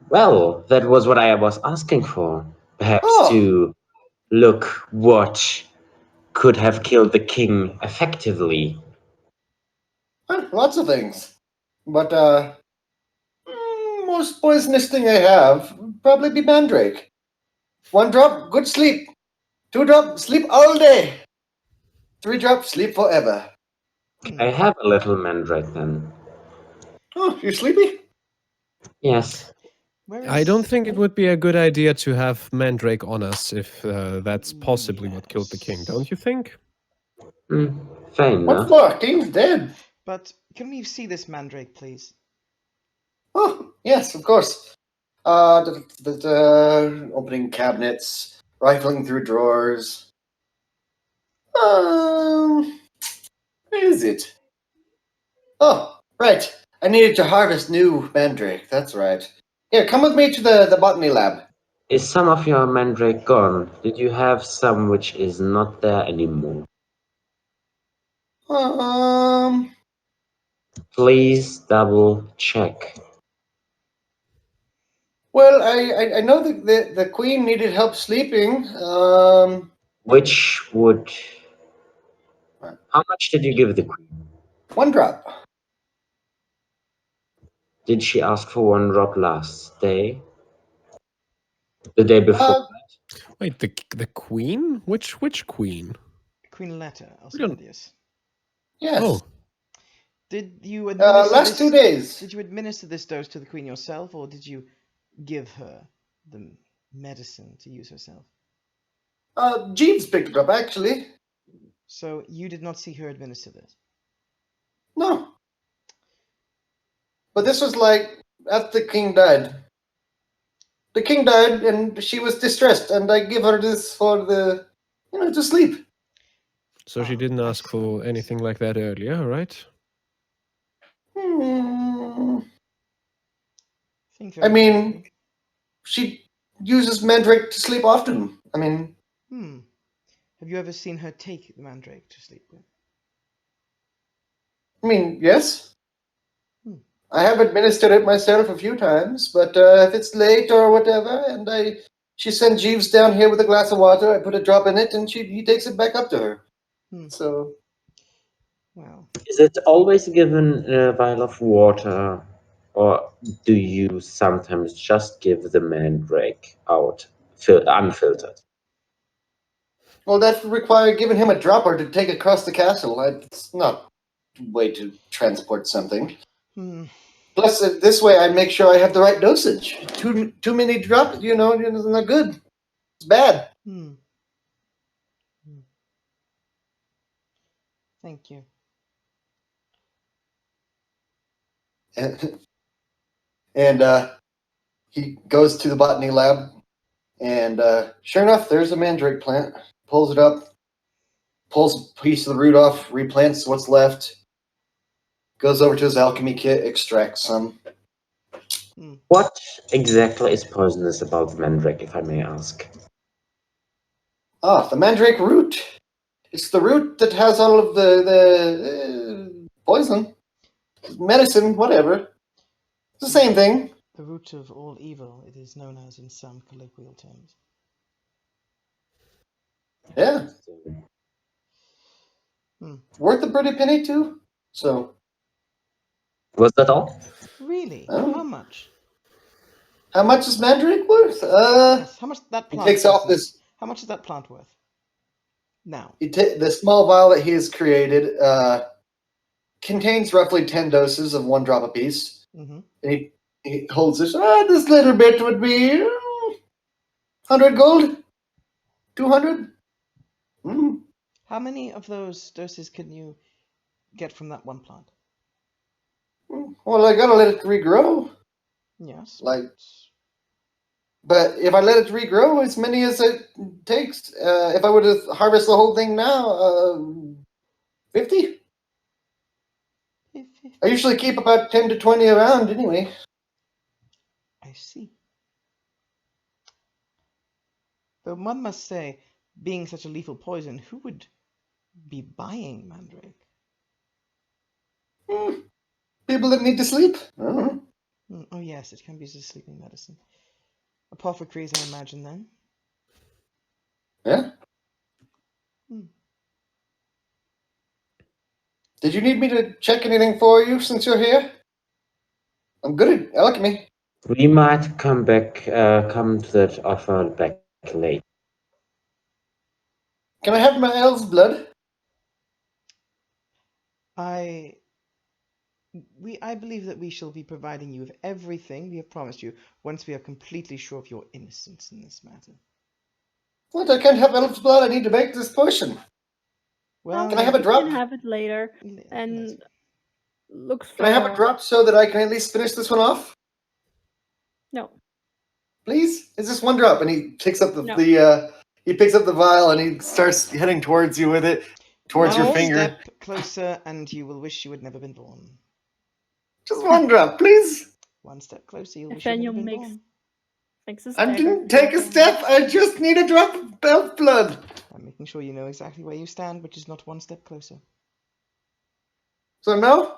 Speaker 3: well, that was what I was asking for. Perhaps
Speaker 1: oh,
Speaker 3: to look what could have killed the king effectively.
Speaker 1: lots of things. But most poisonous thing I have would probably be mandrake. 1 drop, good sleep. 2 drop, sleep all day. 3 drop, sleep forever.
Speaker 3: I have a little mandrake then.
Speaker 1: Oh, you sleepy?
Speaker 3: Yes.
Speaker 2: Where
Speaker 5: I don't
Speaker 2: is-
Speaker 5: think it would be a good idea to have Mandrake on us if that's possibly what killed the king, don't you think?
Speaker 3: Fair
Speaker 1: What
Speaker 3: enough.
Speaker 1: for? King's dead.
Speaker 2: But can we see this mandrake, please?
Speaker 1: Oh, yes, of course. Opening cabinets, rifling through drawers. Where is it? Oh, right. I needed to harvest new mandrake. That's right. Here, come with me to the botany lab.
Speaker 3: Is some of your mandrake gone? Did you have some which is not there anymore?
Speaker 1: Um,
Speaker 3: Please double check.
Speaker 1: well, I know that the queen needed help sleeping.
Speaker 3: Which would. How much did you give the queen?
Speaker 1: 1 drop.
Speaker 3: Did she ask for 1 drop last day? The day before?
Speaker 1: Uh,
Speaker 5: Wait, the queen? Which queen?
Speaker 2: Queen Letta,
Speaker 5: We don't-
Speaker 2: Osmandius.
Speaker 1: yes.
Speaker 5: Oh,
Speaker 2: Did you administer
Speaker 1: Last 2
Speaker 2: this?
Speaker 1: days.
Speaker 2: Did you administer this dose to the queen yourself, or did you give her the medicine to use herself?
Speaker 1: Jeeves picked it up, actually.
Speaker 2: So you did not see her administer this.
Speaker 1: No. But this was like after the king died. The king died, and she was distressed, and I give her this for to sleep.
Speaker 5: so she
Speaker 2: Ah,
Speaker 5: didn't ask for
Speaker 2: excellent.
Speaker 5: anything like that earlier, right?
Speaker 2: Think
Speaker 1: I
Speaker 2: very
Speaker 1: mean,
Speaker 2: carefully.
Speaker 1: she uses mandrake to sleep often. I mean,
Speaker 2: Have you ever seen her take the mandrake to sleep with?
Speaker 1: yes. I have administered it myself a few times, but if it's late or whatever, and she sends Jeeves down here with a glass of water, I put a drop in it, and he takes it back up to her. So,
Speaker 2: Well,
Speaker 3: Is it always given in a vial of water, or do you sometimes just give the mandrake out unfiltered?
Speaker 1: well, that would require giving him a dropper to take across the castle. It's not a way to transport something. Plus, this way I make sure I have the right dosage. Too many drops, it's not good. It's bad.
Speaker 2: Thank you.
Speaker 1: And he goes to the botany lab, and sure enough, there's a mandrake plant. Pulls it up, pulls a piece of the root off, replants what's left, goes over to his alchemy kit, extracts some.
Speaker 3: What exactly is poisonous about the mandrake, if I may ask?
Speaker 1: Ah, the mandrake root. It's the root that has all of the poison, medicine, whatever. It's the same thing.
Speaker 2: The root of all evil, it is known as in some colloquial terms.
Speaker 1: Yeah. Worth a pretty penny, too. So.
Speaker 3: Was that all?
Speaker 2: Really?
Speaker 1: Oh.
Speaker 2: How much?
Speaker 1: How much is mandrake worth?
Speaker 2: Yes. How much that
Speaker 1: He
Speaker 2: plant?
Speaker 1: takes off
Speaker 2: worth?
Speaker 1: this.
Speaker 2: How much is that plant worth? Now.
Speaker 1: The small vial that he has created contains roughly 10 doses of 1 drop apiece.
Speaker 2: Mm-hmm.
Speaker 1: And he He holds this. This little bit would be 100 gold, 200.
Speaker 2: How many of those doses can you get from that one plant?
Speaker 1: Well, I gotta let it regrow.
Speaker 2: Yes.
Speaker 1: Like, but if I let it regrow, as many as it takes, if I were to harvest the whole thing now, 50. I usually keep about 10 to 20 around anyway.
Speaker 2: I see. But one must say, being such a lethal poison, who would be buying Mandrake?
Speaker 1: People that need to sleep. I don't know.
Speaker 2: Oh yes, it can be used as sleeping medicine. Apothecaries, I imagine, then.
Speaker 1: Yeah. Did you need me to check anything for you since you're here? I'm good at alchemy.
Speaker 3: We might come to that offer back later.
Speaker 1: Can I have my elf's blood?
Speaker 2: I believe that we shall be providing you with everything we have promised you once we are completely sure of your innocence in this matter.
Speaker 1: What? I can't have elf's blood. I need to make this potion.
Speaker 2: Well,
Speaker 1: Can I have a
Speaker 4: You
Speaker 1: drop?
Speaker 4: can have it later.
Speaker 2: Yes.
Speaker 4: And looks for.
Speaker 1: Can I have a drop so that I can at least finish this one off?
Speaker 4: No.
Speaker 1: Please? It's just one drop, and he picks up
Speaker 4: No.
Speaker 1: he picks up the vial and he starts heading towards you with it, towards your
Speaker 2: One
Speaker 1: finger.
Speaker 2: step closer, and you will wish you had never been born.
Speaker 1: Just one drop, please.
Speaker 2: One step closer, you'll wish you had
Speaker 4: Nathaniel
Speaker 2: never been
Speaker 4: makes
Speaker 2: born.
Speaker 4: makes a
Speaker 1: I
Speaker 4: stagger.
Speaker 1: didn't take a step. I just need a drop of elf blood.
Speaker 2: I'm making sure you know exactly where you stand, which is not one step closer.
Speaker 1: So no?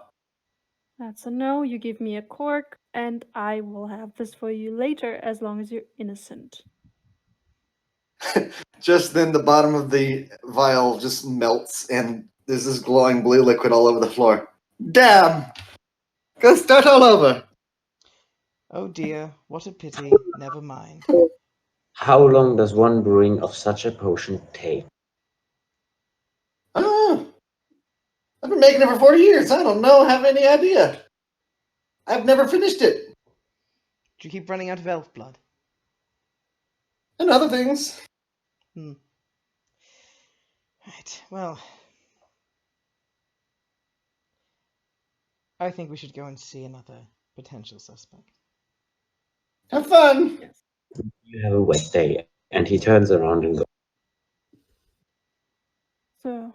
Speaker 4: That's a no. You give me a cork, and I will have this for you later, as long as you're innocent.
Speaker 1: Just then, the bottom of the vial just melts, and there's this glowing blue liquid all over the floor. Damn! Go start all over.
Speaker 2: Oh dear, what a pity. Never mind.
Speaker 3: How long does one brewing of such a potion take?
Speaker 1: Oh, I've been making it for 40 years. I don't know, have any idea. I've never finished it.
Speaker 2: Do you keep running out of elf blood?
Speaker 1: And other things.
Speaker 2: Right, well, I think we should go and see another potential suspect.
Speaker 1: Have fun.
Speaker 3: You have a wet day, and he turns around and goes.
Speaker 4: So,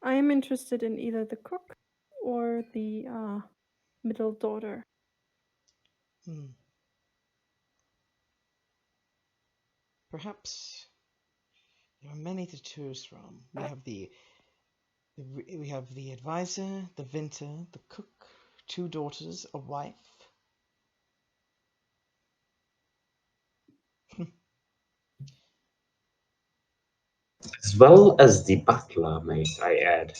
Speaker 4: I am interested in either the cook or the middle daughter.
Speaker 2: Perhaps there are many to choose from. We have the advisor, the vintner, the cook, 2 daughters, a wife.
Speaker 3: As well as the butler, may I add.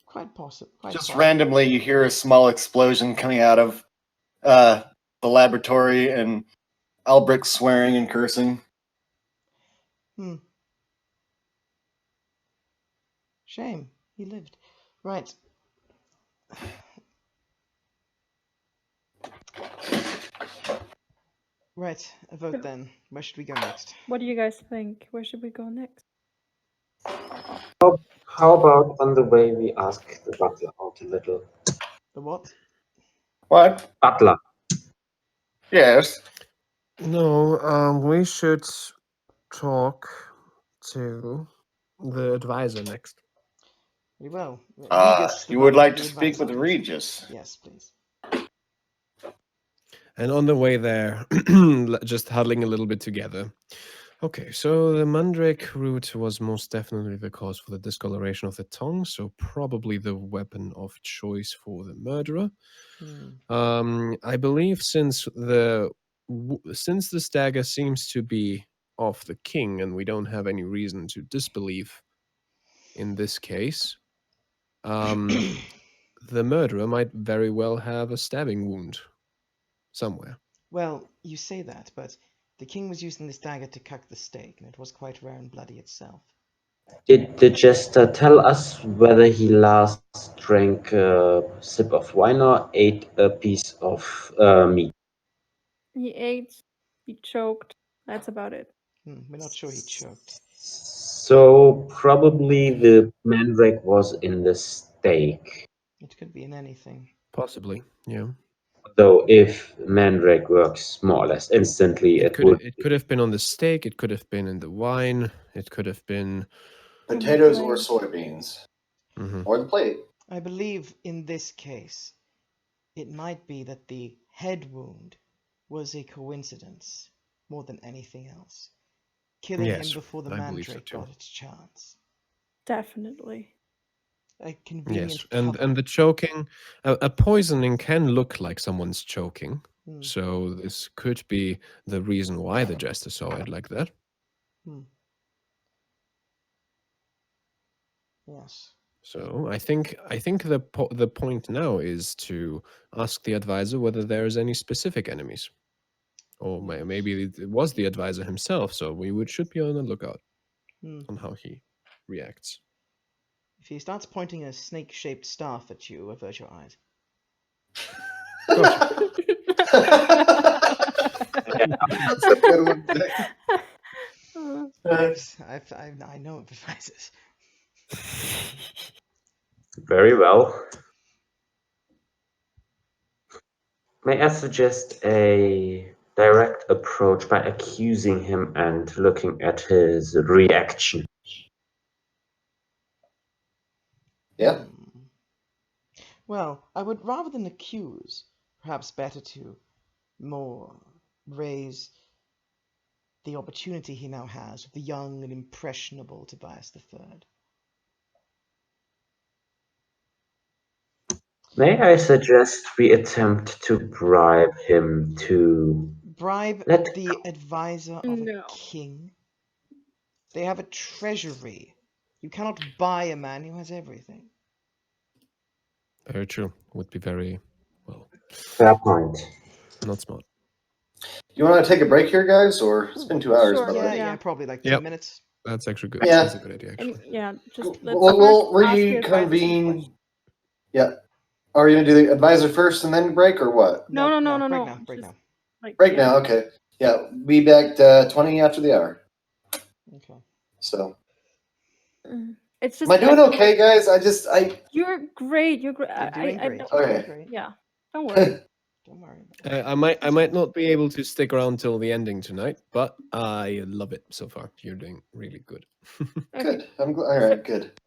Speaker 2: Quite possible.
Speaker 1: Just randomly, you hear a small explosion coming out of the laboratory, and Albrecht swearing and cursing.
Speaker 2: Shame. He lived. Right. Right, a vote then. Where should we go next?
Speaker 4: What do you guys think? Where should we go next?
Speaker 3: How about on the way we ask the butler out a little?
Speaker 2: The what?
Speaker 1: What?
Speaker 3: Butler.
Speaker 1: Yes.
Speaker 5: No, we should talk to the advisor next.
Speaker 2: Very well.
Speaker 1: You would like to speak with Regis?
Speaker 2: Yes, please.
Speaker 5: And on the way there, just huddling a little bit together. Okay, so the Mandrake root was most definitely the cause for the discoloration of the tongue, so probably the weapon of choice for the murderer. I believe since the dagger seems to be of the king, and we don't have any reason to disbelieve in this case, the murderer might very well have a stabbing wound somewhere.
Speaker 2: Well, you say that, but the king was using this dagger to cut the steak, and it was quite rare and bloody itself.
Speaker 3: Did the jester tell us whether he last drank a sip of wine or ate a piece of meat?
Speaker 4: He ate, he choked. That's about it.
Speaker 2: We're not sure he choked.
Speaker 3: So probably the mandrake was in the steak.
Speaker 2: It could be in anything.
Speaker 5: Possibly, yeah.
Speaker 3: Though if mandrake works more or less instantly, it would.
Speaker 5: It could have been on the steak. It could have been in the wine. It could have been.
Speaker 1: Potatoes or
Speaker 4: plate.
Speaker 1: soybeans.
Speaker 5: Mhm.
Speaker 1: Or the plate.
Speaker 2: I believe in this case, it might be that the head wound was a coincidence more than anything else. Killing
Speaker 5: Yes,
Speaker 2: him before the
Speaker 5: I believe so
Speaker 2: mandrake
Speaker 5: too.
Speaker 2: got its chance.
Speaker 4: Definitely.
Speaker 2: A convenient
Speaker 5: Yes,
Speaker 2: cover.
Speaker 5: and the choking, a poisoning can look like someone's choking.
Speaker 2: Hmm.
Speaker 5: So this could be the reason why the jester saw it like that.
Speaker 2: Yes.
Speaker 5: So I think the point now is to ask the advisor whether there is any specific enemies, or
Speaker 2: Yes.
Speaker 5: maybe it was the advisor himself. So we should be on the lookout on how he reacts.
Speaker 2: If he starts pointing a snake-shaped staff at you, avert your eyes.
Speaker 1: That's a good one.
Speaker 2: I know of advisors.
Speaker 3: Very well. May I suggest a direct approach by accusing him and looking at his reaction?
Speaker 1: Yeah.
Speaker 2: Well, I would rather than accuse, perhaps better to more raise the opportunity he now has with the young and impressionable Tobias III.
Speaker 3: May I suggest we attempt to bribe him to
Speaker 2: Bribe
Speaker 3: let
Speaker 2: the advisor of a
Speaker 4: No.
Speaker 2: king? They have a treasury. You cannot buy a man who has everything.
Speaker 5: Very true. Would be very well.
Speaker 3: fair point.
Speaker 5: Not smart.
Speaker 1: You want to take a break here, guys? Or it's been 2 hours,
Speaker 4: Sure,
Speaker 1: by the
Speaker 2: Yeah,
Speaker 1: way.
Speaker 2: yeah, probably like 10
Speaker 5: Yep.
Speaker 2: minutes.
Speaker 5: That's actually good.
Speaker 1: Yeah.
Speaker 5: That's a good idea. Actually.
Speaker 4: And yeah, just let's
Speaker 1: We'll
Speaker 4: first ask the advisor some
Speaker 1: reconvene.
Speaker 4: questions.
Speaker 1: Yeah. Are you gonna do the advisor first and then break, or what?
Speaker 4: No.
Speaker 2: Break
Speaker 4: Just,
Speaker 2: now.
Speaker 4: like,
Speaker 1: Break
Speaker 4: yeah.
Speaker 1: now. Okay. Yeah. Be back 20 after the hour.
Speaker 2: Okay.
Speaker 1: So.
Speaker 4: It's just.
Speaker 1: Am I doing
Speaker 4: feel
Speaker 1: okay,
Speaker 4: like
Speaker 1: guys?
Speaker 4: You're great. You're great.
Speaker 2: You're doing great.
Speaker 4: don't-
Speaker 2: You're
Speaker 1: Okay.
Speaker 2: doing great.
Speaker 4: Yeah. Don't worry.
Speaker 2: Don't worry about it.
Speaker 5: I might not be able to stick around till the ending tonight, but I love it so far. You're doing really good.
Speaker 4: Okay.
Speaker 1: Good. I'm all right. Good.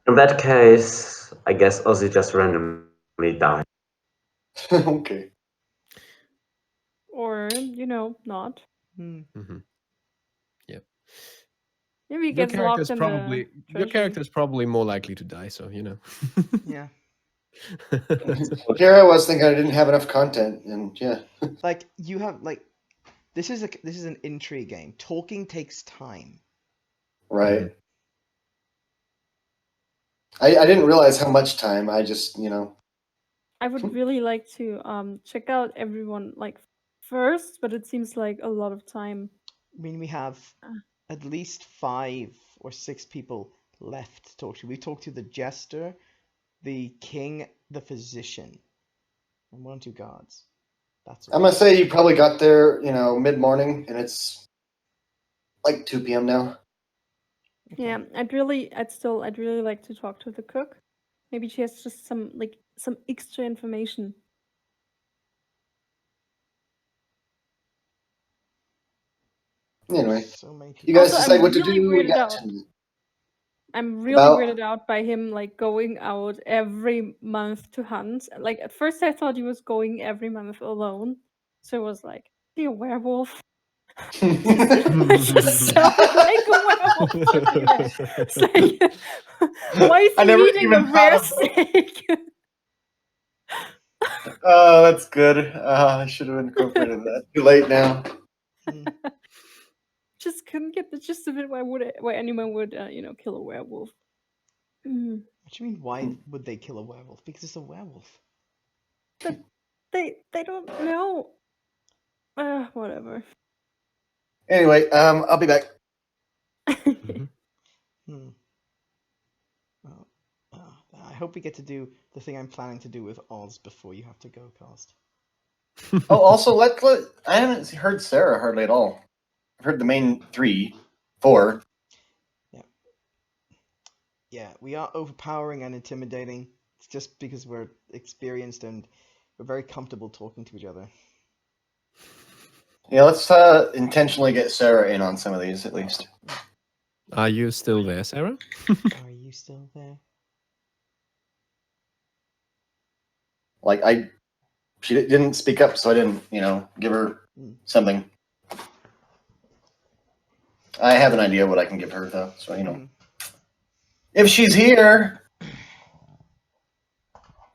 Speaker 3: In that case, I guess Ozzy just randomly died.
Speaker 1: Okay.
Speaker 4: Or not.
Speaker 5: Mm-hmm. Yep.
Speaker 4: Maybe he
Speaker 5: Your
Speaker 4: gets locked in the treasury.
Speaker 5: character's probably more likely to die. So
Speaker 2: Yeah.
Speaker 1: Here I was thinking I didn't have enough content, and yeah.
Speaker 2: Like you have like this is an intrigue game. Talking takes time.
Speaker 1: Right. I didn't realize how much time. I just,
Speaker 4: I would really like to check out everyone like first, but it seems like a lot of time.
Speaker 2: I mean, we have at least 5 or 6 people left to talk to. We talked to the jester, the king, the physician, and 1 or 2 guards. That's
Speaker 1: I'm gonna say you probably got there, mid-morning, and it's like 2 p.m. now.
Speaker 2: Okay.
Speaker 4: Yeah, I'd really like to talk to the cook. Maybe she has just some extra information.
Speaker 1: Anyway,
Speaker 2: So many people.
Speaker 1: you guys
Speaker 4: Also,
Speaker 1: decide
Speaker 4: I'm
Speaker 1: what to
Speaker 4: really
Speaker 1: do. We
Speaker 4: weirded
Speaker 1: got
Speaker 4: out.
Speaker 1: 10 minutes.
Speaker 4: I'm really
Speaker 1: About-
Speaker 4: weirded out by him like going out every month to hunt. Like at first I thought he was going every month alone. So it was like, be a werewolf. It just sounded like a werewolf to me, man. It's like, why is
Speaker 1: I
Speaker 4: he
Speaker 1: never
Speaker 4: eating a
Speaker 1: even
Speaker 4: rare
Speaker 1: thought of
Speaker 4: steak?
Speaker 1: Oh, that's good. I should have incorporated that. Too late now.
Speaker 4: Just couldn't get the gist of it. Why anyone would kill a werewolf? Mm.
Speaker 2: What do you mean? Why would they kill a werewolf? Because it's a werewolf.
Speaker 4: They don't know. Whatever.
Speaker 1: Anyway, I'll be back.
Speaker 2: Well, I hope we get to do the thing I'm planning to do with Oz before you have to go, Cast.
Speaker 1: Oh, also, I haven't heard Sarah hardly at all. I've heard the main 3, 4.
Speaker 2: Yeah, we are overpowering and intimidating. It's just because we're experienced and we're very comfortable talking to each other.
Speaker 1: Yeah, let's intentionally get Sarah in on some of these at least.
Speaker 5: Are you still there, Sarah?
Speaker 2: Are you still there?
Speaker 1: Like she didn't speak up, so I didn't, give her something. I have an idea what I can give her though, so if she's here.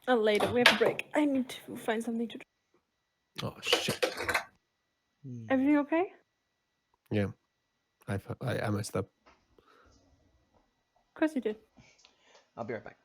Speaker 4: Later, we have a break. I need to find something to do.
Speaker 5: Oh shit!
Speaker 4: Everything okay?
Speaker 5: Yeah, I messed up.
Speaker 4: Of course you did.
Speaker 2: I'll be right back.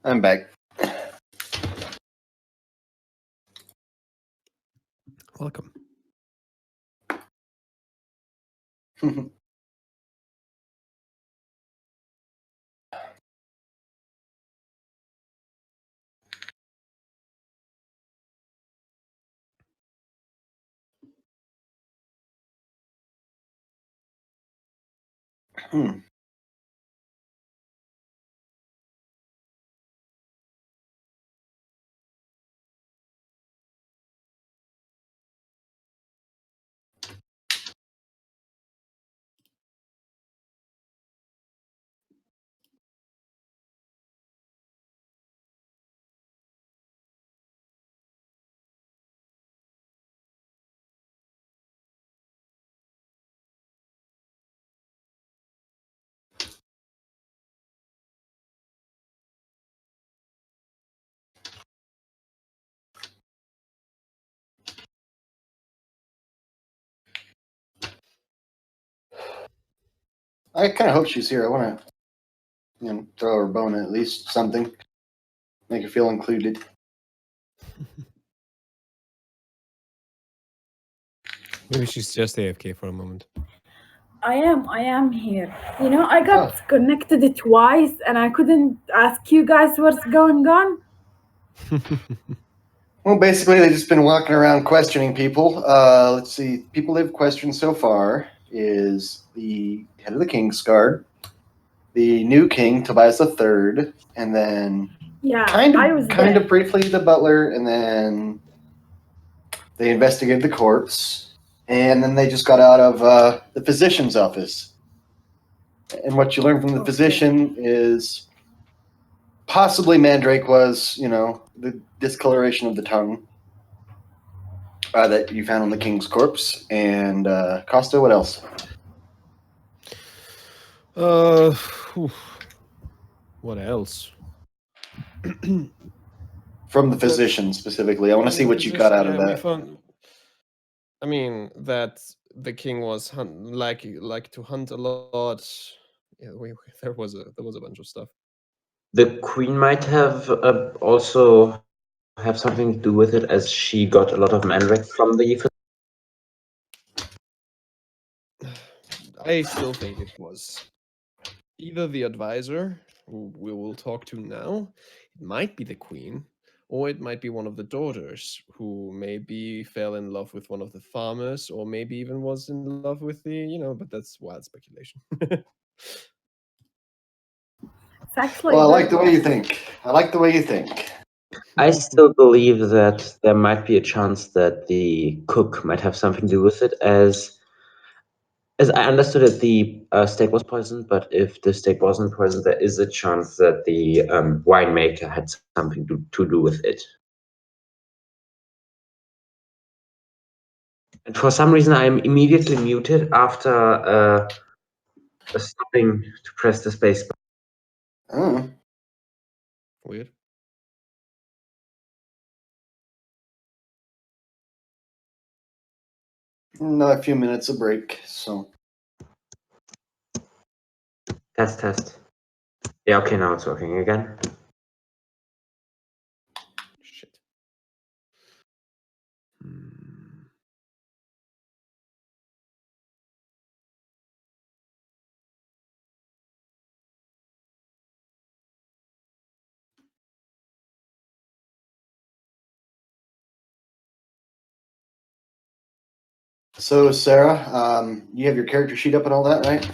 Speaker 1: I'm back.
Speaker 5: Welcome.
Speaker 1: I kind of hope she's here. I want to, throw her a bone at least something, make her feel included.
Speaker 5: Maybe she's just AFK for a moment.
Speaker 6: I am here. I got connected twice and I couldn't ask you guys what's going on.
Speaker 1: Well, basically, they've just been walking around questioning people. Let's see. People they've questioned so far is the head of the King's Guard, the new king, Tobias III, and then kind of briefly the butler, and then they investigated the corpse, and then they just got out of the physician's office. And what you learn from the physician is possibly Mandrake was, the discoloration of the tongue. that you found on the king's corpse. And Costa, what else?
Speaker 5: Whew. What else?
Speaker 1: From the physician specifically. I want to see what you got out of
Speaker 5: We
Speaker 1: that.
Speaker 5: found, I mean, that the king was like to hunt a lot. Yeah, there was a bunch of stuff.
Speaker 3: The queen might have also have something to do with it, as she got a lot of mandrake from the.
Speaker 5: I still think it was either the advisor, who we will talk to now, it might be the queen, or it might be one of the daughters, who maybe fell in love with one of the farmers, or maybe even was in love with the, but that's wild speculation.
Speaker 6: It's actually.
Speaker 1: Well, I like the way you think.
Speaker 3: I still believe that there might be a chance that the cook might have something to do with it, as I understood it, the steak was poisoned, but if the steak wasn't poisoned, there is a chance that the winemaker had something to do with it. And for some reason, I am immediately muted after stopping to press the space button.
Speaker 1: Oh.
Speaker 5: Weird.
Speaker 1: Another few minutes of break, so.
Speaker 3: Test. Yeah, okay, now it's working again.
Speaker 5: Shit.
Speaker 1: So, Sarah, you have your character sheet up and all that, right?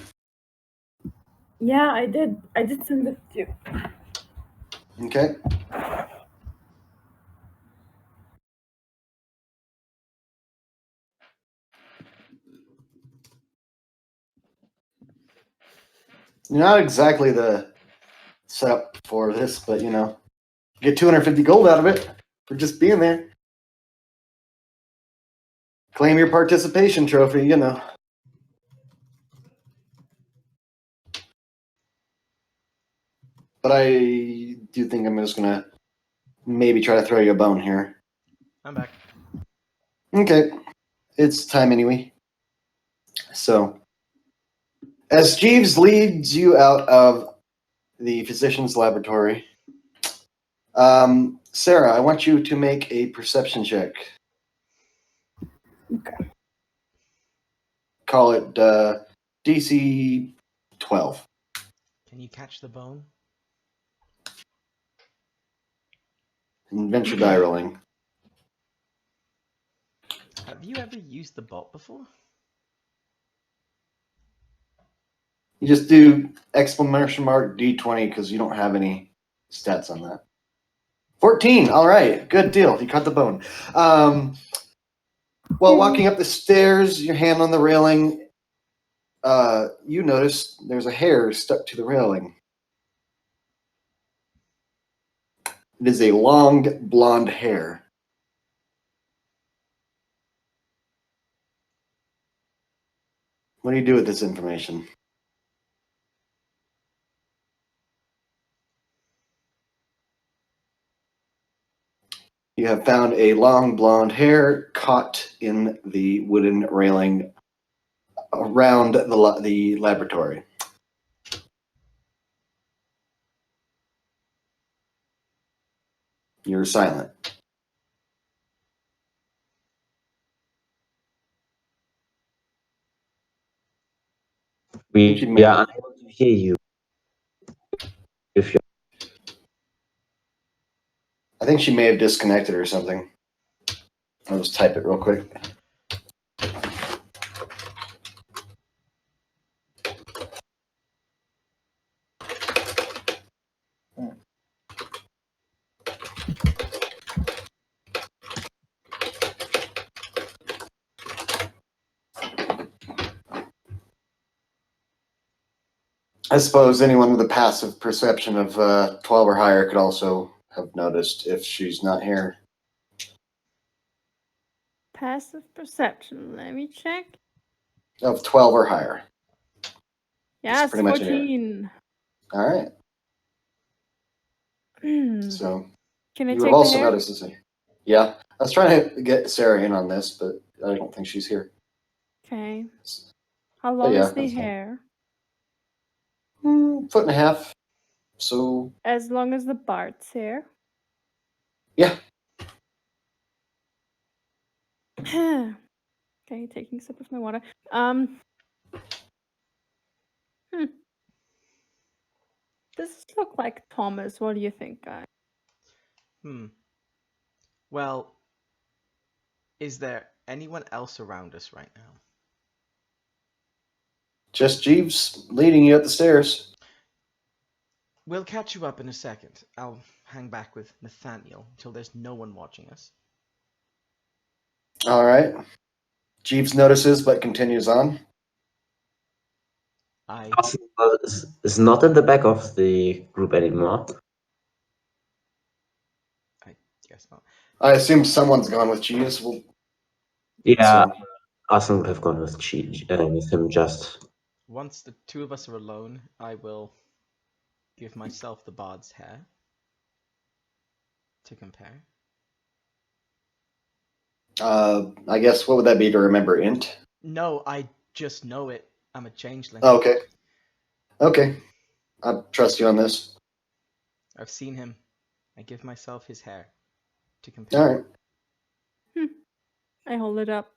Speaker 6: Yeah, I did. I did send it to you.
Speaker 1: Okay. Not exactly the setup for this, but get 250 gold out of it for just being there. Claim your participation trophy, But I do think I'm just gonna maybe try to throw you a bone here.
Speaker 2: I'm back.
Speaker 1: Okay. It's time anyway. So, as Jeeves leads you out of the physician's laboratory, Sarah, I want you to make a perception check.
Speaker 6: Okay.
Speaker 1: Call it DC 12.
Speaker 2: Can you catch the bone?
Speaker 1: Adventure die rolling.
Speaker 2: Have you ever used the bot before?
Speaker 1: You just do exclamation mark D20 because you don't have any stats on that. 14. All right. Good deal. You caught the bone. While walking up the stairs, your hand on the railing, you notice there's a hair stuck to the railing. It is a long blonde hair. What do you do with this information? You have found a long blonde hair caught in the wooden railing around the laboratory. You're silent.
Speaker 3: We
Speaker 1: You may-
Speaker 3: are unable to hear you. If you
Speaker 1: I think she may have disconnected or something. I'll just type it real quick. I suppose anyone with a passive perception of 12 or higher could also have noticed if she's not here.
Speaker 4: Passive perception. Let me check.
Speaker 1: Of 12 or higher.
Speaker 4: Yes,
Speaker 1: pretty much it.
Speaker 4: 14.
Speaker 1: All right.
Speaker 4: Hmm.
Speaker 1: So
Speaker 4: Can I
Speaker 1: you
Speaker 4: take
Speaker 1: have
Speaker 4: the
Speaker 1: also
Speaker 4: hair?
Speaker 1: noticed this. Yeah, I was trying to get Sarah in on this, but I don't think she's here.
Speaker 4: Okay. How long
Speaker 1: yeah,
Speaker 4: is the
Speaker 1: that's fine.
Speaker 4: hair?
Speaker 1: Foot and a half. So
Speaker 4: As long as the Bart's hair.
Speaker 1: yeah.
Speaker 4: Okay, taking a sip of my water. Does this look like Thomas? What do you think, guys?
Speaker 2: Well, is there anyone else around us right now?
Speaker 1: Just Jeeves leading you up the stairs.
Speaker 2: We'll catch you up in a second. I'll hang back with Nathaniel until there's no one watching us.
Speaker 1: All right. Jeeves notices but continues on.
Speaker 3: Arsenal is not in the back of the group anymore.
Speaker 2: I guess not.
Speaker 1: I assume someone's gone with Jeeves. Well,
Speaker 3: Yeah,
Speaker 1: so-
Speaker 3: Arsenal would have gone with with him just.
Speaker 2: Once the two of us are alone, I will give myself the bard's hair to compare.
Speaker 1: I guess what would that be to remember int?
Speaker 2: No, I just know it. I'm a changeling.
Speaker 1: Oh, okay. Okay. I trust you on this.
Speaker 2: I've seen him. I give myself his hair to compare.
Speaker 1: All right.
Speaker 4: I hold it up.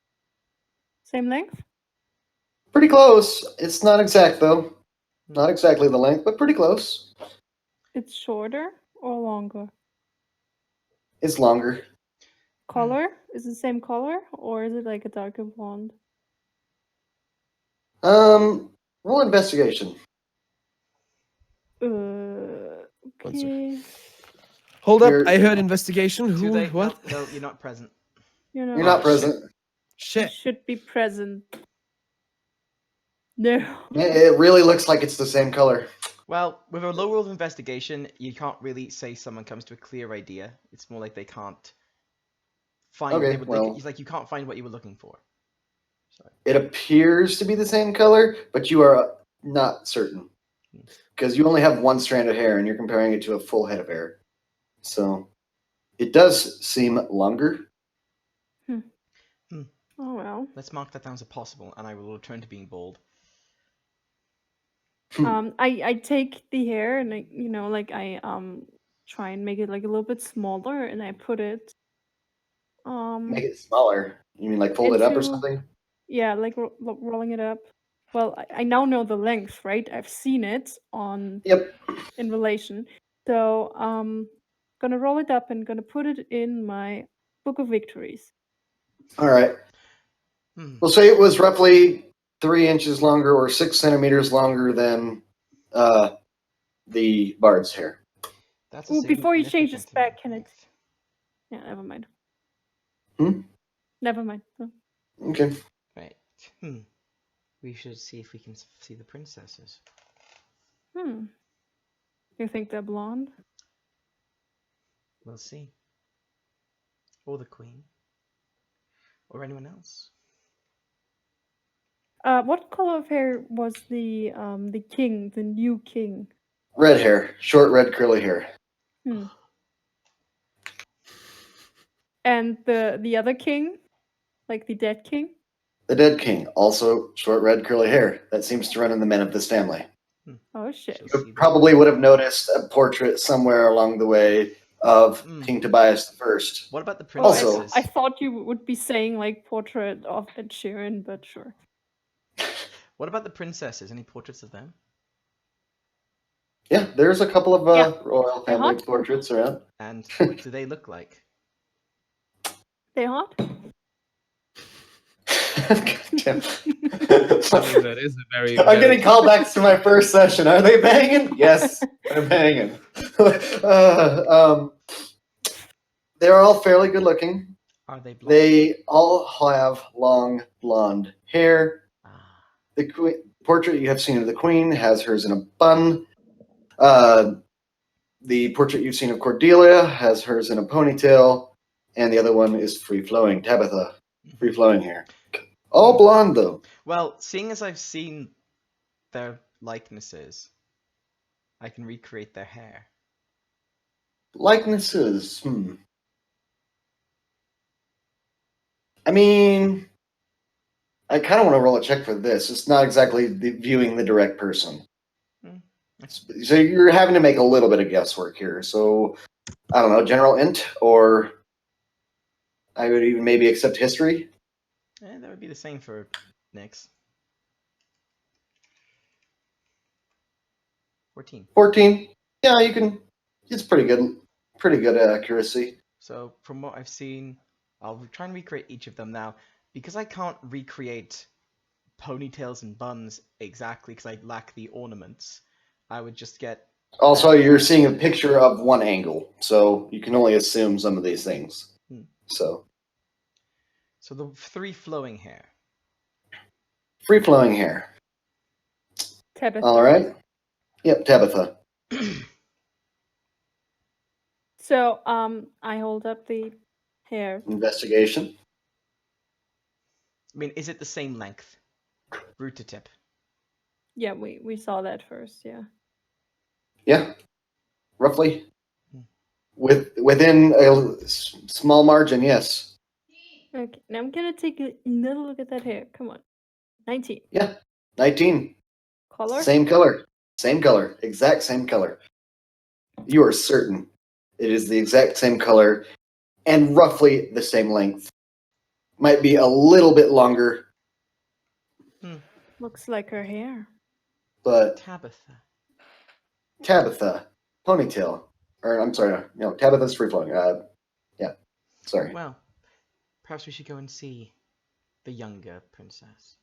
Speaker 4: Same length?
Speaker 1: Pretty close. It's not exact though. Not exactly the length, but pretty close.
Speaker 4: It's shorter or longer?
Speaker 1: It's longer.
Speaker 4: Color? Is it the same color or is it like a darker blonde?
Speaker 1: Roll investigation.
Speaker 4: Okay.
Speaker 5: Hold up,
Speaker 1: You're-
Speaker 5: I heard investigation.
Speaker 2: Too
Speaker 5: Who?
Speaker 2: late.
Speaker 5: What?
Speaker 2: No, you're not present.
Speaker 4: You know,
Speaker 1: You're not
Speaker 5: Oh,
Speaker 1: present.
Speaker 4: you
Speaker 5: Shit.
Speaker 4: should be present. No.
Speaker 1: It really looks like it's the same color.
Speaker 2: Well, with a low roll of investigation, you can't really say someone comes to a clear idea. It's more like they can't find.
Speaker 1: Okay,
Speaker 2: It's like you can't find what you were looking for. Sorry.
Speaker 1: It appears to be the same color, but you are not certain. Because you only have one strand of hair and you're comparing it to a full head of hair. So it does seem longer.
Speaker 4: Oh well.
Speaker 2: Let's mark that down as a possible, and I will return to being bald.
Speaker 4: I take the hair and I try and make it like a little bit smaller and I put it
Speaker 1: Make it smaller. You mean like fold it up or
Speaker 4: into-
Speaker 1: something?
Speaker 4: yeah, like rolling it up. Well, I now know the length, right? I've seen it on
Speaker 1: Yep.
Speaker 4: in relation. So gonna roll it up and gonna put it in my book of victories.
Speaker 1: All right. We'll say it was roughly 3 inches longer or 6 centimeters longer than the bard's hair.
Speaker 2: That's
Speaker 4: Ooh, before you change the
Speaker 2: significant
Speaker 4: spec, can I-
Speaker 2: length.
Speaker 4: Yeah, never mind.
Speaker 1: Hmm?
Speaker 4: Never mind.
Speaker 1: Okay.
Speaker 2: Right. We should see if we can see the princesses.
Speaker 4: You think they're blonde?
Speaker 2: We'll see. Or the queen. Or anyone else.
Speaker 4: What color of hair was the king, the new king?
Speaker 1: Red hair. Short red curly hair.
Speaker 4: And the other king? Like the dead king?
Speaker 1: The dead king. Also short red curly hair. That seems to run in the men of this family.
Speaker 4: Oh shit.
Speaker 2: Shall
Speaker 1: You
Speaker 2: see
Speaker 1: probably would have noticed a portrait somewhere along the way of King Tobias I.
Speaker 2: What about the
Speaker 4: Oh,
Speaker 2: princesses?
Speaker 4: I thought you would be saying like portrait of Ed Sheeran, but sure.
Speaker 2: What about the princesses? Any portraits of them?
Speaker 1: Yeah, there's a couple of
Speaker 4: Yeah.
Speaker 1: royal
Speaker 4: They're
Speaker 1: family
Speaker 4: hot.
Speaker 1: portraits around.
Speaker 2: And what do they look like?
Speaker 4: They hot?
Speaker 1: Goddamn.
Speaker 5: That is a very.
Speaker 1: I'm getting callbacks to my first session. Are they banging? Yes, they're banging. They're all fairly good looking.
Speaker 2: Are they blonde?
Speaker 1: They all have long blonde hair. The portrait you have seen of the queen has hers in a bun. The portrait you've seen of Cordelia has hers in a ponytail, and the other one is free flowing. Tabitha Free flowing hair. All blonde though.
Speaker 2: Well, seeing as I've seen their likenesses, I can recreate their hair.
Speaker 1: Likenesses. I mean, I kind of want to roll a check for this. It's not exactly viewing the direct person.
Speaker 2: Hmm.
Speaker 1: So you're having to make a little bit of guesswork here. So, I don't know, general int, or I would even maybe accept history.
Speaker 2: That would be the same for Nyx. 14.
Speaker 1: 14. Yeah, you can. It's pretty good. Pretty good accuracy.
Speaker 2: So from what I've seen, I'll try and recreate each of them now. Because I can't recreate ponytails and buns exactly because I lack the ornaments, I would just get...
Speaker 1: Also, you're seeing a picture of one angle, so you can only assume some of these things. So
Speaker 2: the three flowing hair.
Speaker 1: free flowing hair.
Speaker 4: Tabitha.
Speaker 1: All right. Yep, Tabitha.
Speaker 4: So, I hold up the hair.
Speaker 1: Investigation.
Speaker 2: I mean, is it the same length? Root to tip.
Speaker 4: Yeah, we saw that first. Yeah.
Speaker 1: Yeah, roughly.
Speaker 2: Hmm.
Speaker 1: Within a small margin, yes.
Speaker 4: Okay. Now I'm gonna take another look at that hair. Come on. 19.
Speaker 1: Yeah, 19.
Speaker 4: Color.
Speaker 1: Same color. Same color. Exact same color. You are certain it is the exact same color and roughly the same length. Might be a little bit longer,
Speaker 4: Looks like her hair.
Speaker 1: but
Speaker 2: Tabitha.
Speaker 1: Tabitha, ponytail. Or, I'm sorry, no, Tabitha's free flowing. Yeah, sorry.
Speaker 2: Well, perhaps we should go and see the younger princess.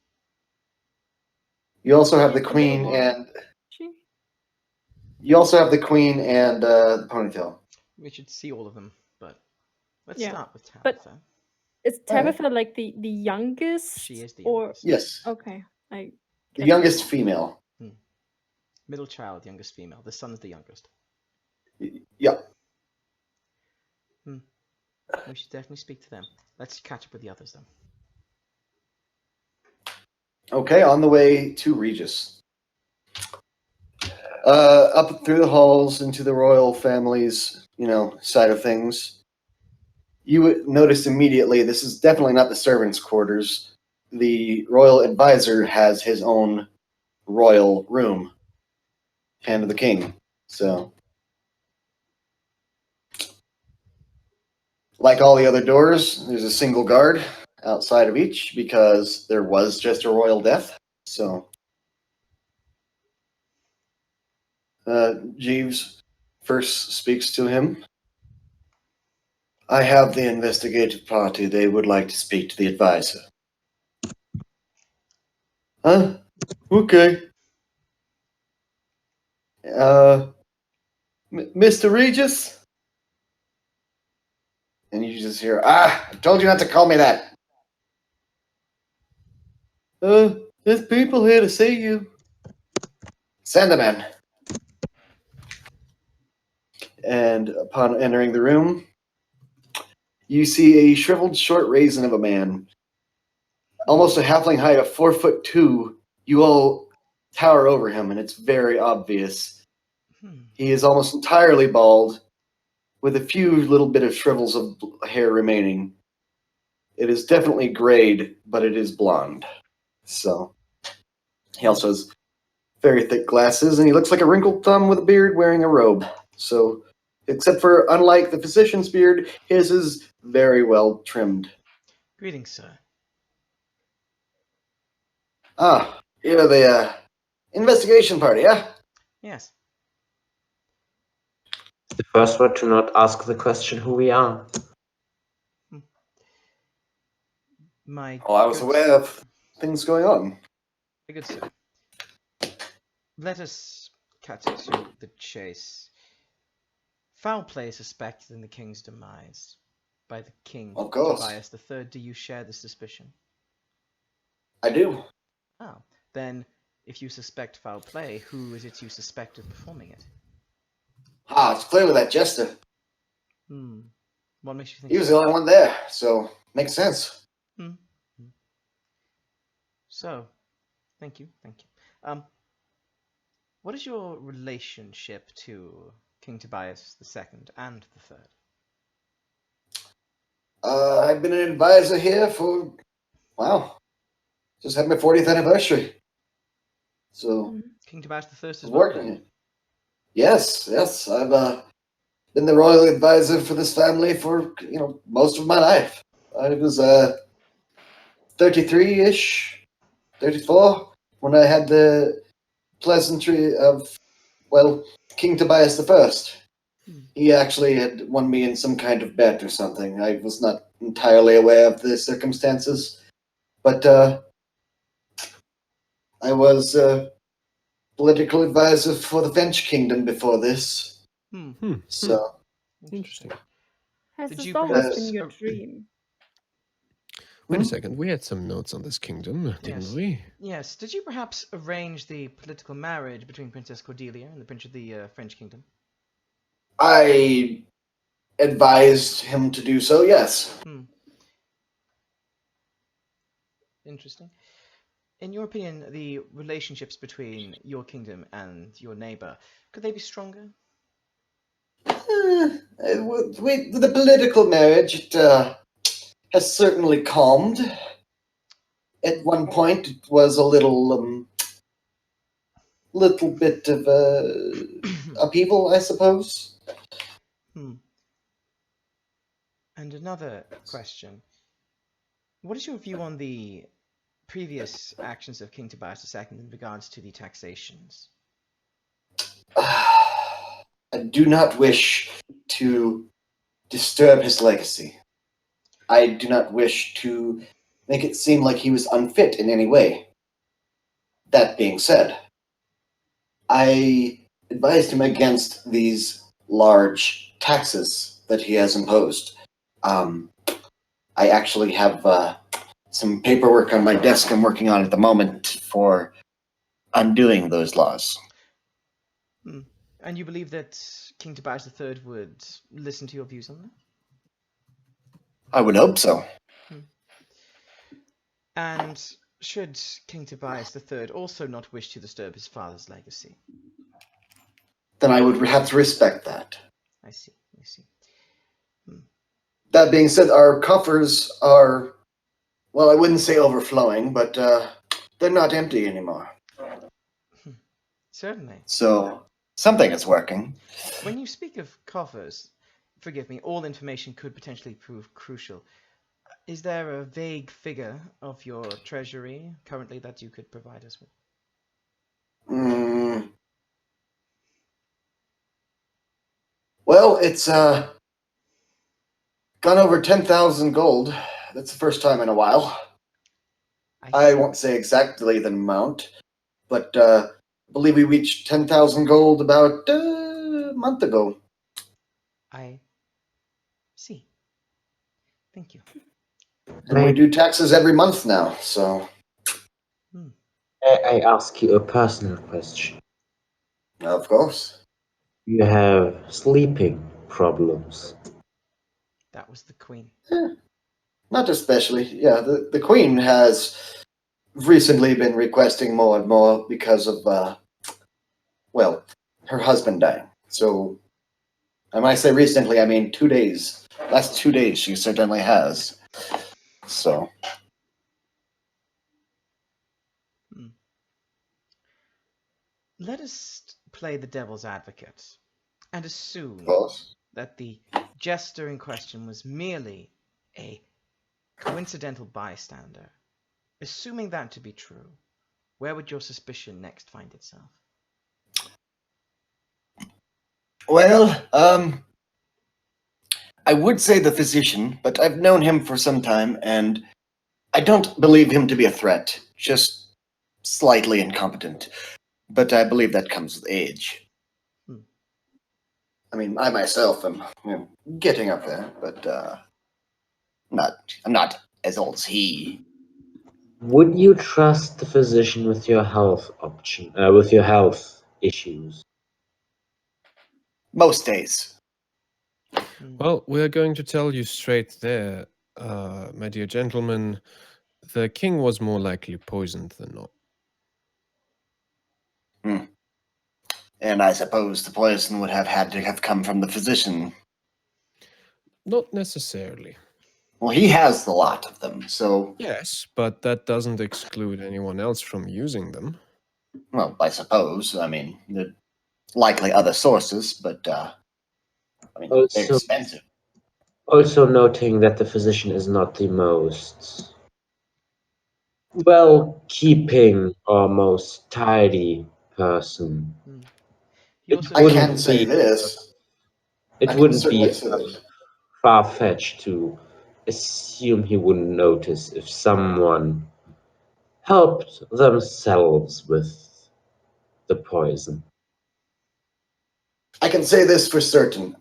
Speaker 1: You also have the
Speaker 4: She's a
Speaker 1: queen
Speaker 4: little one.
Speaker 1: and
Speaker 4: She.
Speaker 1: you also have the queen and the ponytail.
Speaker 2: We should see all of them, but let's
Speaker 4: Yeah,
Speaker 2: start with
Speaker 4: but-
Speaker 2: Tabitha.
Speaker 4: Is
Speaker 1: Alright.
Speaker 4: Tabitha like the youngest?
Speaker 2: She is the
Speaker 4: Or
Speaker 2: youngest.
Speaker 1: Yes,
Speaker 4: okay, I.
Speaker 1: the youngest female.
Speaker 2: Middle child, youngest female. The son's the youngest.
Speaker 1: Yeah.
Speaker 2: We should definitely speak to them. Let's catch up with the others then.
Speaker 1: Okay, on the way to Regis. Up through the halls into the royal family's, side of things. You would notice immediately this is definitely not the servants' quarters. The royal advisor has his own royal room. Hand of the king. So, like all the other doors, there's a single guard outside of each because there was just a royal death. So, Jeeves first speaks to him. I have the investigative party. They would like to speak to the advisor. Huh? Okay. Mr. Regis? And you just hear, I told you not to call me that. There's people here to see you. Send them in. And upon entering the room, you see a shriveled short raisin of a man. Almost a halfling height of 4'2". You all tower over him, and it's very obvious. He is almost entirely bald, with a few little bit of shrivels of hair remaining. It is definitely grayed, but it is blonde. So, he also has very thick glasses, and he looks like a wrinkled thumb with a beard wearing a robe. So, except for, unlike the physician's beard, his is very well trimmed.
Speaker 2: Greetings, sir.
Speaker 1: Ah, you're the investigation party, yeah?
Speaker 2: Yes.
Speaker 3: The first one to not ask the question who we are.
Speaker 2: My
Speaker 1: Oh, I was
Speaker 2: good
Speaker 1: aware of things going on.
Speaker 2: Very good, sir. Let us cut to the chase. Foul play suspected in the king's demise by the king,
Speaker 1: Of course.
Speaker 2: Tobias III. Do you share this suspicion?
Speaker 1: I do.
Speaker 2: Oh, then if you suspect foul play, who is it you suspect of performing it?
Speaker 1: Ah, it's clearly that jester.
Speaker 2: What makes you think
Speaker 1: He was
Speaker 2: so?
Speaker 1: the only one there, so makes sense.
Speaker 2: So, thank you. What is your relationship to King Tobias II and the Third?
Speaker 1: I've been an advisor here for, wow, just had my 40th anniversary. So,
Speaker 2: King Tobias III as well.
Speaker 1: working
Speaker 2: Then?
Speaker 1: it. Yes, I've been the royal advisor for this family for, most of my life. I was 33-ish, 34, when I had the pleasantry of, well, King Tobias I. He actually had won me in some kind of bet or something. I was not entirely aware of the circumstances, but I was political advisor for the French kingdom before this. So,
Speaker 5: Interesting.
Speaker 4: Has
Speaker 2: Did
Speaker 4: this
Speaker 2: you
Speaker 4: always
Speaker 2: perhaps
Speaker 4: been your dream?
Speaker 5: Wait a second. We had some notes on this kingdom, didn't
Speaker 2: Yes.
Speaker 5: we?
Speaker 2: Yes. Did you perhaps arrange the political marriage between Princess Cordelia and the Prince of the French Kingdom?
Speaker 1: I advised him to do so, yes.
Speaker 2: Interesting. In your opinion, the relationships between your kingdom and your neighbor, could they be stronger?
Speaker 1: With the political marriage, it has certainly calmed. At one point, it was a little bit of upheaval, I suppose.
Speaker 2: And another question. What is your view on the previous actions of King Tobias II in regards to the taxations?
Speaker 1: I do not wish to disturb his legacy. I do not wish to make it seem like he was unfit in any way. That being said, I advised him against these large taxes that he has imposed. I actually have some paperwork on my desk I'm working on at the moment for undoing those laws.
Speaker 2: And you believe that King Tobias III would listen to your views on that?
Speaker 1: I would hope so.
Speaker 2: And should King Tobias III also not wish to disturb his father's legacy?
Speaker 1: Then I would have to respect that.
Speaker 2: I see.
Speaker 1: That being said, our coffers are, well, I wouldn't say overflowing, but they're not empty anymore.
Speaker 2: Certainly.
Speaker 1: So something is working.
Speaker 2: When you speak of coffers, forgive me, all information could potentially prove crucial. Is there a vague figure of your treasury currently that you could provide us with?
Speaker 1: Well, it's gone over 10,000 gold. That's the first time in a while. I won't say exactly the amount, but I believe we reached 10,000 gold about a month ago.
Speaker 2: I see. Thank you.
Speaker 1: And we do taxes every month now, so.
Speaker 3: I ask you a personal question.
Speaker 1: Of course.
Speaker 3: You have sleeping problems.
Speaker 2: That was the Queen.
Speaker 1: Not especially. Yeah, the Queen has recently been requesting more and more because of, well, her husband dying. So, and when I say recently, I mean 2 days. Last 2 days, she certainly has. So.
Speaker 2: Let us play the devil's advocate and assume that the jester in question was merely a coincidental bystander. Assuming that to be true, where would your suspicion next find itself?
Speaker 1: Well, I would say the physician, but I've known him for some time, and I don't believe him to be a threat, just slightly incompetent. But I believe that comes with age. I mean, I myself am getting up there, but I'm not as old as he.
Speaker 3: Would you trust the physician with your health issues?
Speaker 1: Most days.
Speaker 5: Well, we're going to tell you straight there, my dear gentleman. The king was more likely poisoned than not.
Speaker 1: And I suppose the poison would have had to have come from the physician.
Speaker 5: Not necessarily.
Speaker 1: Well, he has the lot of them, so,
Speaker 5: Yes, but that doesn't exclude anyone else from using them.
Speaker 1: well, I suppose. I mean, there are likely other sources, but, I mean, they're
Speaker 3: Also,
Speaker 1: expensive.
Speaker 3: also noting that the physician is not the most well-keeping or most tidy person.
Speaker 2: He
Speaker 3: It
Speaker 2: also
Speaker 1: I
Speaker 3: wouldn't
Speaker 1: can say
Speaker 3: be
Speaker 1: this.
Speaker 3: it
Speaker 1: I can
Speaker 3: wouldn't
Speaker 1: certainly
Speaker 3: be
Speaker 1: say this.
Speaker 3: far-fetched to assume he wouldn't notice if someone helped themselves with the poison.
Speaker 1: I can say this for certain.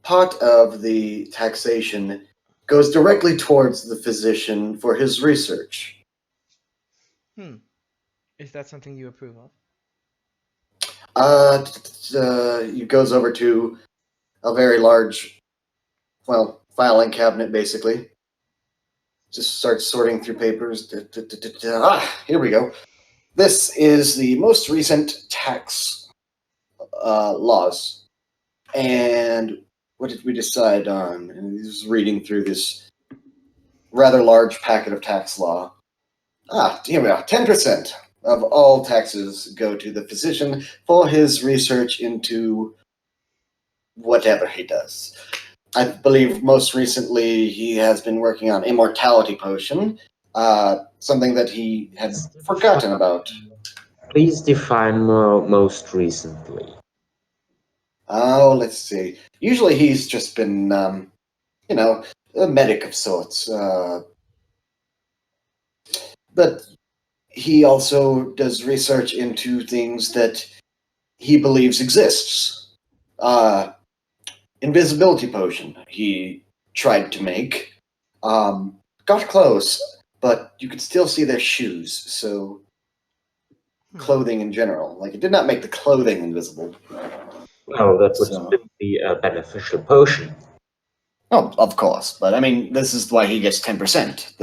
Speaker 1: Part of the taxation goes directly towards the physician for his research.
Speaker 2: Is that something you approve of?
Speaker 1: It goes over to a very large, well, filing cabinet, basically. Just starts sorting through papers. Here we go. This is the most recent tax laws. And what did we decide on? And he was reading through this rather large packet of tax law. Here we are. 10% of all taxes go to the physician for his research into whatever he does. I believe most recently he has been working on Immortality Potion, something that he had forgotten about.
Speaker 3: Please define most recently.
Speaker 1: Oh, let's see. Usually he's just been, a medic of sorts. But he also does research into things that he believes exists. Invisibility potion he tried to make. Got close, but you could still see their shoes, so clothing in general. Like, it did not make the clothing invisible.
Speaker 3: Well, that would
Speaker 1: So,
Speaker 3: still be a beneficial potion.
Speaker 1: oh, of course, but I mean, this is why he gets 10%.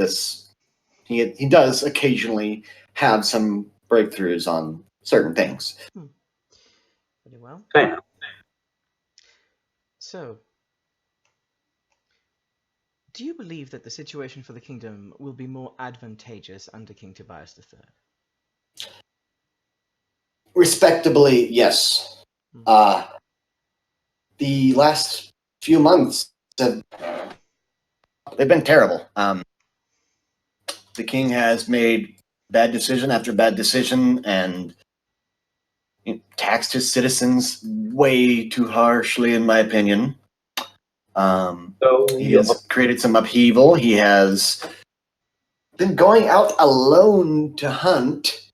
Speaker 1: He does occasionally have some breakthroughs on certain things.
Speaker 2: Very well.
Speaker 3: Fair.
Speaker 2: So, do you believe that the situation for the kingdom will be more advantageous under King Tobias III?
Speaker 1: Respectably, yes. The last few months they've been terrible. The king has made bad decision after bad decision and taxed his citizens way too harshly, in my opinion. He has created some upheaval. He has been going out alone to hunt,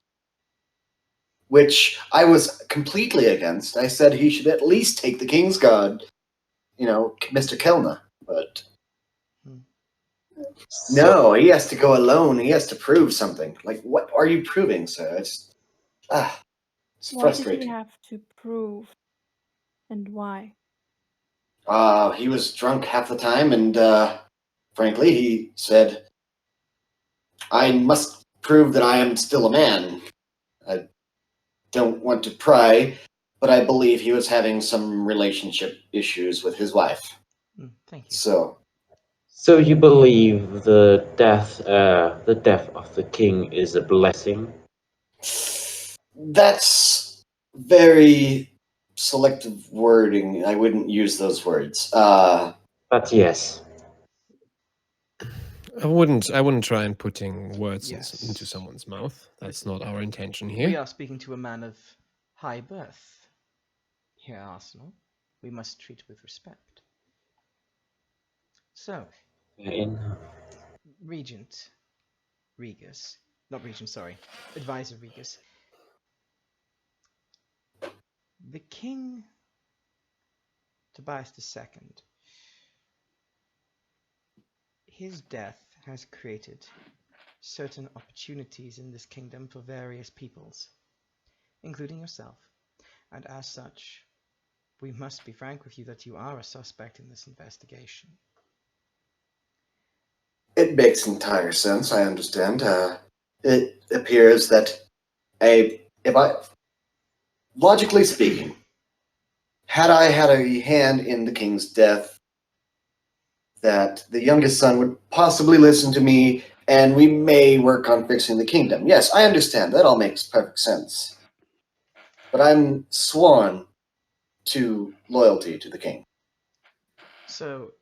Speaker 1: which I was completely against. I said he should at least take the King's Guard, Mr. Kelna, but no, he has to go alone. He has to prove something. Like, what are you proving, sir? It's
Speaker 4: What did he
Speaker 1: frustrating.
Speaker 4: have to prove, and why?
Speaker 1: He was drunk half the time, and frankly, he said, "I must prove that I am still a man." I don't want to pry, but I believe he was having some relationship issues with his wife.
Speaker 2: Thank you.
Speaker 3: So you believe the death of the king is a blessing?
Speaker 1: That's very selective wording. I wouldn't use those words.
Speaker 3: But yes.
Speaker 5: I wouldn't try and putting words
Speaker 2: Yes.
Speaker 5: into someone's mouth. That's not our intention here.
Speaker 2: We are speaking to a man of high birth here at Arsenal. We must treat with respect. So, Regent Regus, not Regent, sorry, Advisor Regus. The King Tobias II, his death has created certain opportunities in this kingdom for various peoples, including yourself, and as such, we must be frank with you that you are a suspect in this investigation.
Speaker 1: It makes entire sense. I understand. It appears that logically speaking, had I had a hand in the king's death, that the youngest son would possibly listen to me, and we may work on fixing the kingdom. Yes, I understand. That all makes perfect sense. But I'm sworn to loyalty to the king.
Speaker 2: So,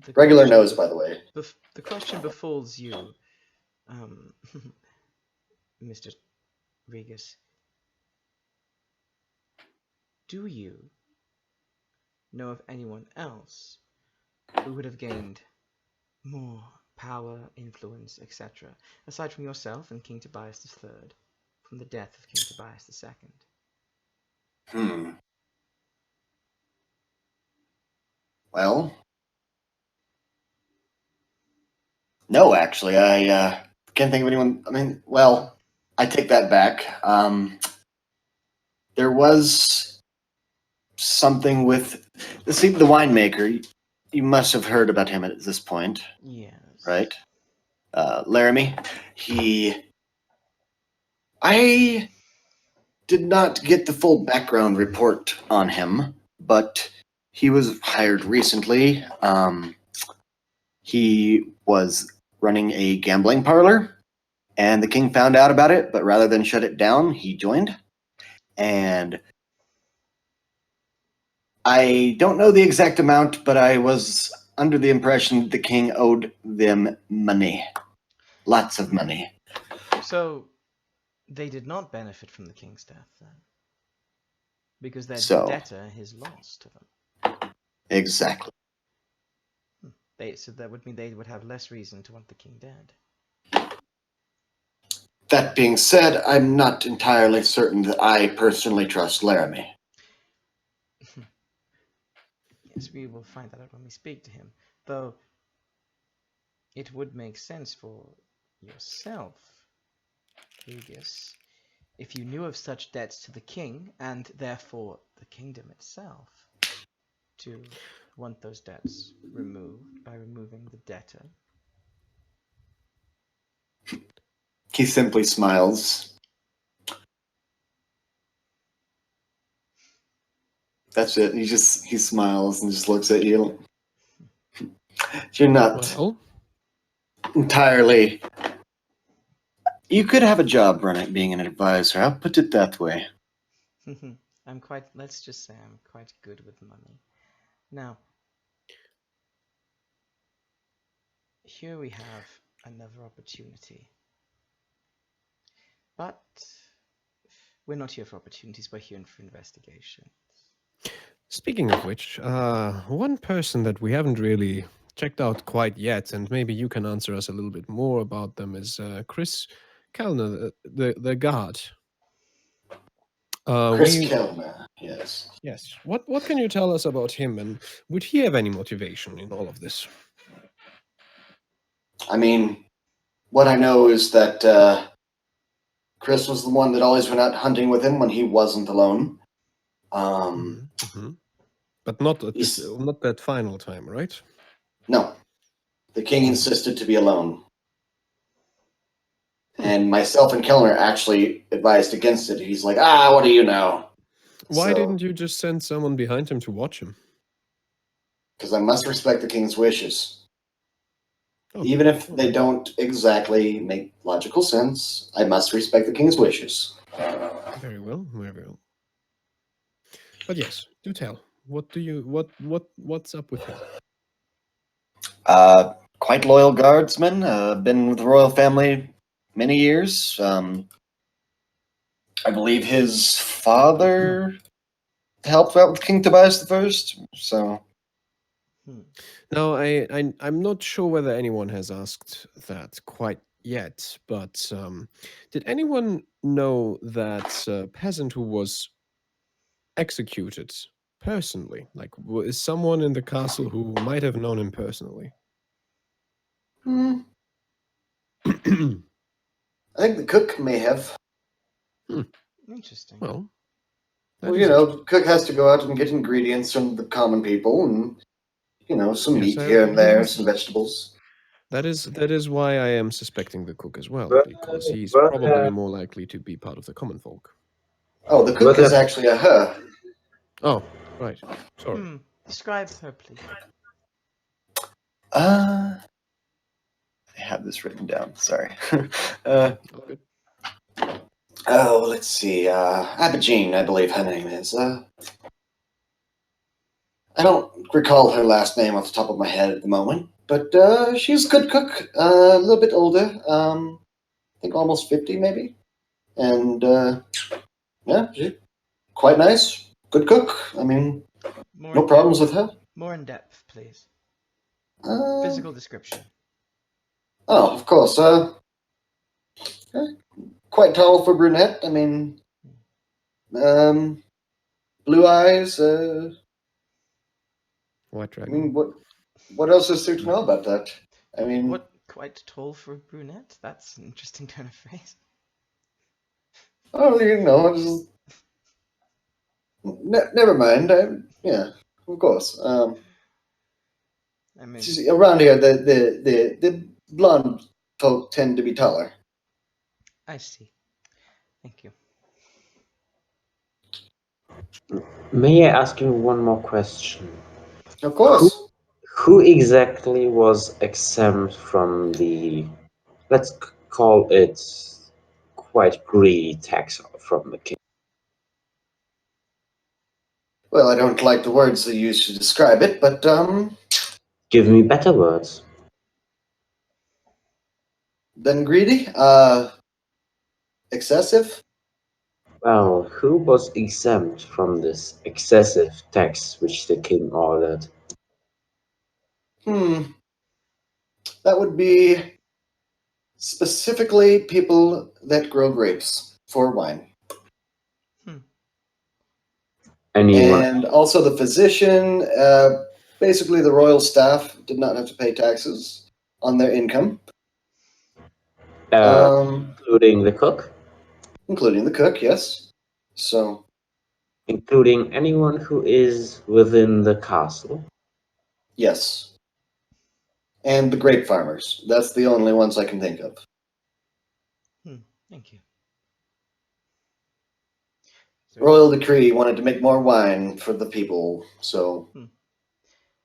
Speaker 2: the
Speaker 1: Regular
Speaker 2: question
Speaker 1: knows, by the way.
Speaker 2: The question befalls you, Mr. Regus. Do you know of anyone else who would have gained more power, influence, etc., aside from yourself and King Tobias III, from the death of King Tobias II?
Speaker 1: Well, no, actually, I can't think of anyone. I mean, well, I take that back. There was something with the winemaker. You must have heard about him at this point,
Speaker 2: Yes.
Speaker 1: right? Laramie. I did not get the full background report on him, but he was hired recently. He was running a gambling parlor, and the king found out about it, but rather than shut it down, he joined. And I don't know the exact amount, but I was under the impression the king owed them money. Lots of money.
Speaker 2: So, they did not benefit from the king's death, then? Because their
Speaker 1: So.
Speaker 2: debtor is lost to them.
Speaker 1: Exactly.
Speaker 2: So that would mean they would have less reason to want the king dead.
Speaker 1: That being said, I'm not entirely certain that I personally trust Laramie.
Speaker 2: Yes, we will find that out when we speak to him. Though, it would make sense for yourself, Regus, if you knew of such debts to the king, and therefore the kingdom itself, to want those debts removed by removing the debtor.
Speaker 1: He simply smiles. That's it. He smiles and just looks at you. You're not
Speaker 5: Well,
Speaker 1: entirely. You could have a job being an advisor. I'll put it that way.
Speaker 2: Let's just say I'm quite good with money. Now, here we have another opportunity. But we're not here for opportunities, we're here for investigations.
Speaker 5: speaking of which, one person that we haven't really checked out quite yet, and maybe you can answer us a little bit more about them, is Chris Kellner, the guard.
Speaker 1: Chris Kellner, yes.
Speaker 5: Yes. What can you tell us about him, and would he have any motivation in all of this?
Speaker 1: I mean, what I know is that Chris was the one that always went out hunting with him when he wasn't alone.
Speaker 5: But not that final time, right?
Speaker 1: No. The king insisted to be alone. And myself and Kellner actually advised against it. He's like, what do you know?
Speaker 5: Why didn't you just send someone behind him to watch him?
Speaker 1: Because I must respect the king's wishes.
Speaker 5: Oh.
Speaker 1: Even if they don't exactly make logical sense, I must respect the king's wishes.
Speaker 5: Very well, very well. But yes, do tell. What's up with him?
Speaker 1: Quite loyal guardsman. Been with the royal family many years. I believe his father helped out with King Tobias I. So.
Speaker 5: No, I'm not sure whether anyone has asked that quite yet, but did anyone know that peasant who was executed personally? Like, is someone in the castle who might have known him personally?
Speaker 1: I think the cook may have.
Speaker 2: Interesting.
Speaker 5: Well,
Speaker 1: cook has to go out and get ingredients from the common people, and some
Speaker 5: Yes,
Speaker 1: meat here and there, some vegetables.
Speaker 5: That is why I am suspecting the cook as well,
Speaker 3: But-
Speaker 5: because he's
Speaker 3: but,
Speaker 5: probably more likely to be part of the common folk.
Speaker 1: Oh, the cook
Speaker 3: But,
Speaker 1: is actually a her.
Speaker 5: Oh, right. Sorry.
Speaker 2: Describe her, please.
Speaker 1: I have this written down. Sorry.
Speaker 5: All good.
Speaker 1: Oh, let's see. Abigine, I believe her name is. I don't recall her last name off the top of my head at the moment, but she's a good cook. A little bit older. I think almost 50, maybe. And yeah, she's quite nice. Good cook. I mean,
Speaker 2: More
Speaker 1: no
Speaker 2: in
Speaker 1: problems
Speaker 2: depth,
Speaker 1: with her.
Speaker 2: More in depth, please.
Speaker 1: Uh,
Speaker 2: Physical description.
Speaker 1: Oh, of course. Quite tall for brunette. I mean, blue eyes.
Speaker 5: White
Speaker 1: I
Speaker 5: dragon.
Speaker 1: mean, what else is there to know about that? I mean,
Speaker 2: What? Quite tall for a brunette? That's an interesting turn of phrase.
Speaker 1: oh, you know, just, never mind. Yeah, of course.
Speaker 2: I mean,
Speaker 1: Around here, the blonde folk tend to be taller.
Speaker 2: I see. Thank you.
Speaker 3: May I ask you one more question?
Speaker 1: Of course.
Speaker 3: Who exactly was exempt from the, let's call it, quite greedy tax from the king?
Speaker 1: Well, I don't like the words they use to describe it, but
Speaker 3: Give me better words.
Speaker 1: then greedy, excessive.
Speaker 3: Well, who was exempt from this excessive tax which the king ordered?
Speaker 1: That would be specifically people that grow grapes for wine.
Speaker 3: Anyone?
Speaker 1: And also the physician, basically the royal staff did not have to pay taxes on their income,
Speaker 3: Including the cook?
Speaker 1: including the cook, yes. So,
Speaker 3: Including anyone who is within the castle?
Speaker 1: yes. And the grape farmers. That's the only ones I can think of.
Speaker 2: Thank you.
Speaker 1: Royal decree wanted to make more wine for the people, so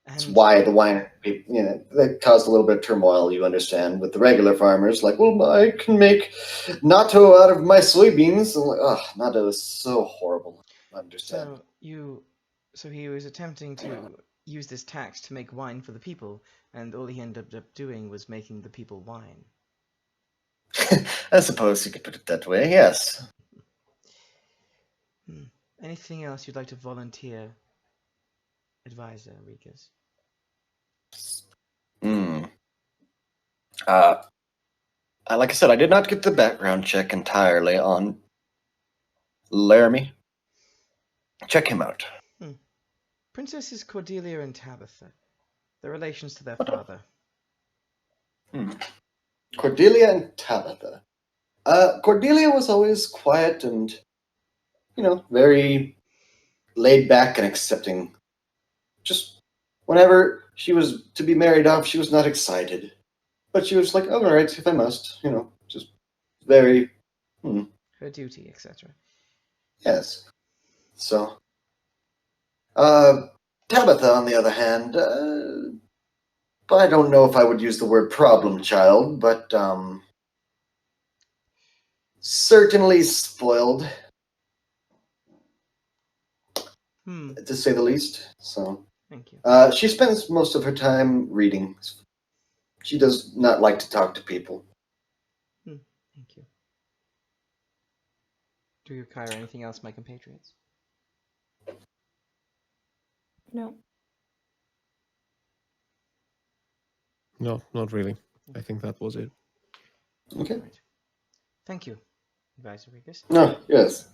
Speaker 1: that's
Speaker 2: And
Speaker 1: why the wine people, that caused a little bit of turmoil, you understand, with the regular farmers. Like, well, I can make natto out of my soybeans. I'm like, oh, natto is so horrible. I understand.
Speaker 2: so he was attempting to use this tax to make wine for the people, and all he ended up doing was making the people wine.
Speaker 1: I suppose you could put it that way, yes.
Speaker 2: Anything else you'd like to volunteer, Advisor Rikas?
Speaker 1: Like I said, I did not get the background check entirely on Laramie. Check him out.
Speaker 2: Princesses Cordelia and Tabitha. The relations to their father.
Speaker 1: Cordelia and Tabitha. Cordelia was always quiet and, very laid back and accepting. Just whenever she was to be married off, she was not excited. But she was like, oh, all right, if I must, just very...
Speaker 2: Her duty, etc.
Speaker 1: Yes. So, Tabitha, on the other hand, I don't know if I would use the word problem child, but, certainly spoiled, to say the least. So,
Speaker 2: Thank you.
Speaker 1: she spends most of her time reading. She does not like to talk to people.
Speaker 2: Thank you. Do you require anything else, my compatriots?
Speaker 4: No.
Speaker 5: No, not really. I think that was it.
Speaker 1: Okay.
Speaker 2: Right. Thank you, Advisor Rikas.
Speaker 1: No, yes.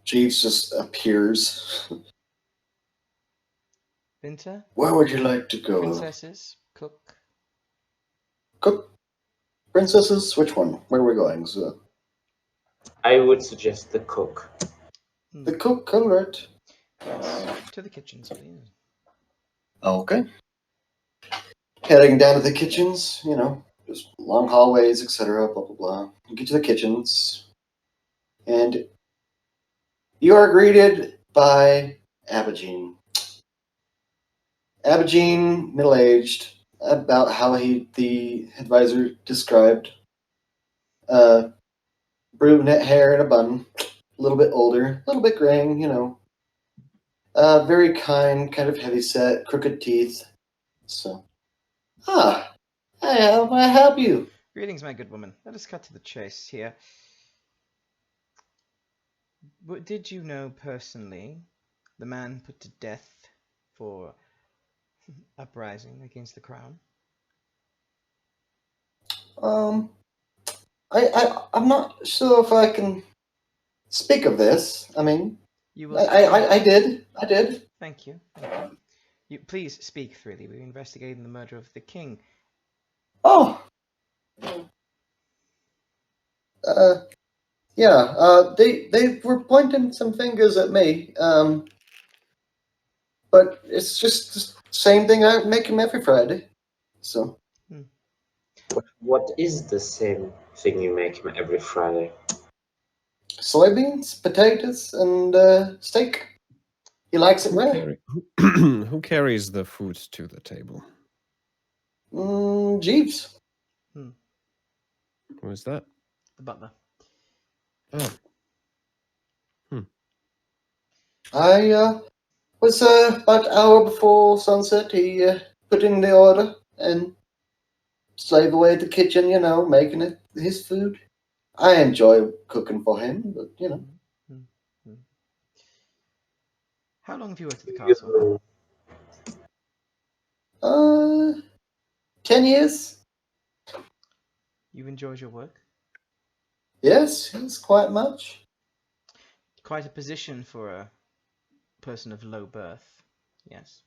Speaker 1: Jeeves just appears.
Speaker 2: Vinta?
Speaker 1: Where would you like to go?
Speaker 2: Princesses? Cook?
Speaker 1: Cook? Princesses? Which one? Where are we going? So,
Speaker 3: I would suggest the cook.
Speaker 1: the cook, alright.
Speaker 2: Yes. To the kitchens, please.
Speaker 1: Okay. heading down to the kitchens, just long hallways, etc., blah, blah, blah. You get to the kitchens, and you are greeted by Abigine. Abigine, middle-aged, about how the advisor described. Brunette hair in a bun, a little bit older, a little bit graying, very kind, kind of heavy-set, crooked teeth. So, hi, how may I help you?
Speaker 2: Greetings, my good woman. Let us cut to the chase here. Did you know personally the man put to death for uprising against the crown?
Speaker 1: I'm not sure if I can speak of this. I mean,
Speaker 2: You will.
Speaker 1: I did.
Speaker 2: Thank you. You please speak freely. We're investigating the murder of the king.
Speaker 1: Oh. Yeah. They were pointing some fingers at me. But it's just the same thing I make him every Friday. So.
Speaker 3: What is the same thing you make him every Friday?
Speaker 1: Soybeans, potatoes, and steak. He likes it rare.
Speaker 5: Who carries the food to the table?
Speaker 1: Jeeves.
Speaker 5: Who is that?
Speaker 2: The butler.
Speaker 5: Oh.
Speaker 1: I was about an hour before sunset. He put in the order and slave away at the kitchen, making it his food. I enjoy cooking for him, but
Speaker 2: How long have you worked at the castle?
Speaker 1: 10 years.
Speaker 2: You enjoyed your work?
Speaker 1: Yes, it's quite much.
Speaker 2: Quite a position for a person of low birth. Yes.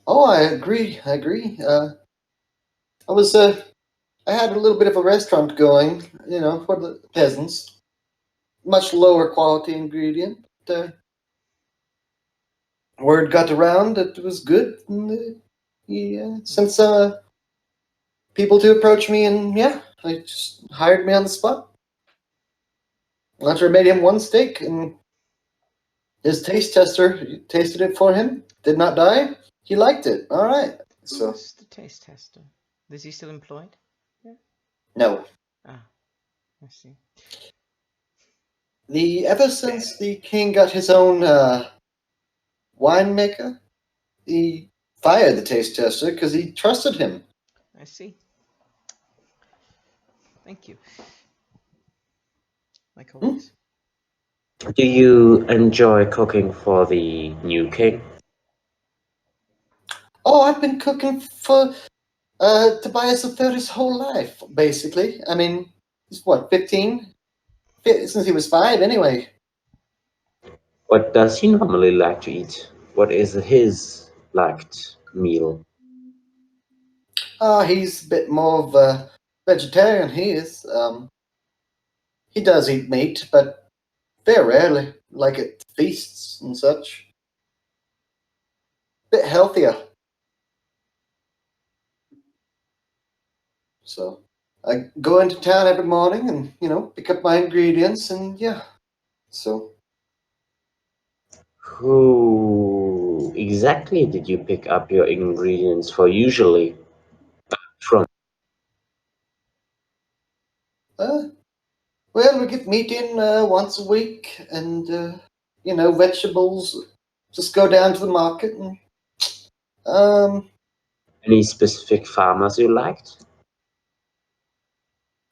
Speaker 1: Oh, I agree. I had a little bit of a restaurant going, for the peasants. Much lower quality ingredient. Word got around that it was good, and he sent some people to approach me, and they just hired me on the spot. After I made him one steak, and his taste tester tasted it for him, did not die. He liked it. All right.
Speaker 2: Who was the taste tester? Is he still employed? Yeah.
Speaker 1: No.
Speaker 2: Ah, I see.
Speaker 1: Ever since the king got his own winemaker, he fired the taste tester because he trusted him.
Speaker 2: I see. Thank you. My colleagues.
Speaker 3: Do you enjoy cooking for the new king?
Speaker 1: Oh, I've been cooking for Tobias III his whole life, basically. I mean, he's what, 15? Since he was 5, anyway.
Speaker 3: What does he normally like to eat? What is his liked meal?
Speaker 1: He's a bit more of a vegetarian, he is. He does eat meat, but very rarely, like at feasts and such. Bit healthier. So I go into town every morning and, pick up my ingredients and So.
Speaker 3: Who exactly did you pick up your ingredients for usually? From?
Speaker 1: Well, we get meat in once a week and, vegetables. Just go down to the market and,
Speaker 3: Any specific farmers you liked?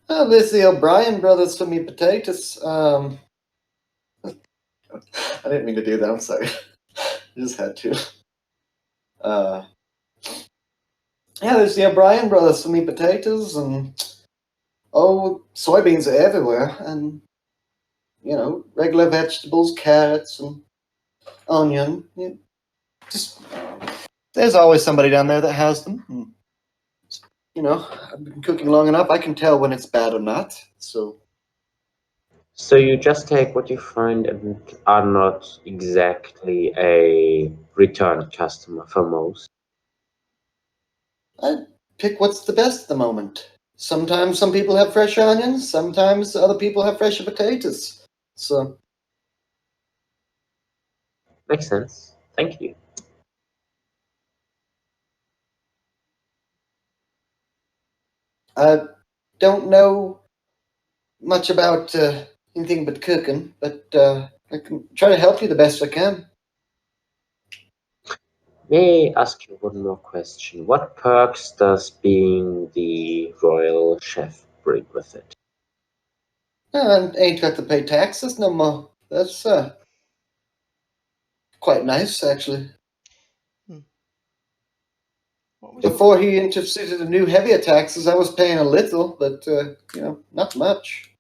Speaker 1: there's the O'Brien brothers for me potatoes. I didn't mean to do that. I'm sorry. I just had to. There's the O'Brien brothers for me potatoes and soybeans are everywhere and regular vegetables, carrots and onion. Just there's always somebody down there that has them. And, I've been cooking long enough. I can tell when it's bad or not. So
Speaker 3: you just take what you find and are not exactly a return customer for most.
Speaker 1: I pick what's the best at the moment. Sometimes some people have fresh onions, sometimes other people have fresh potatoes. So,
Speaker 3: Makes sense. Thank you.
Speaker 1: I don't know much about anything but cooking, but I can try to help you the best I can.
Speaker 3: May I ask you one more question? What perks does being the royal chef bring with it?
Speaker 1: I ain't got to pay taxes no more. That's quite nice, actually.
Speaker 2: What was your,
Speaker 1: Before he instituted the new heavier taxes, I was paying a little, but not much.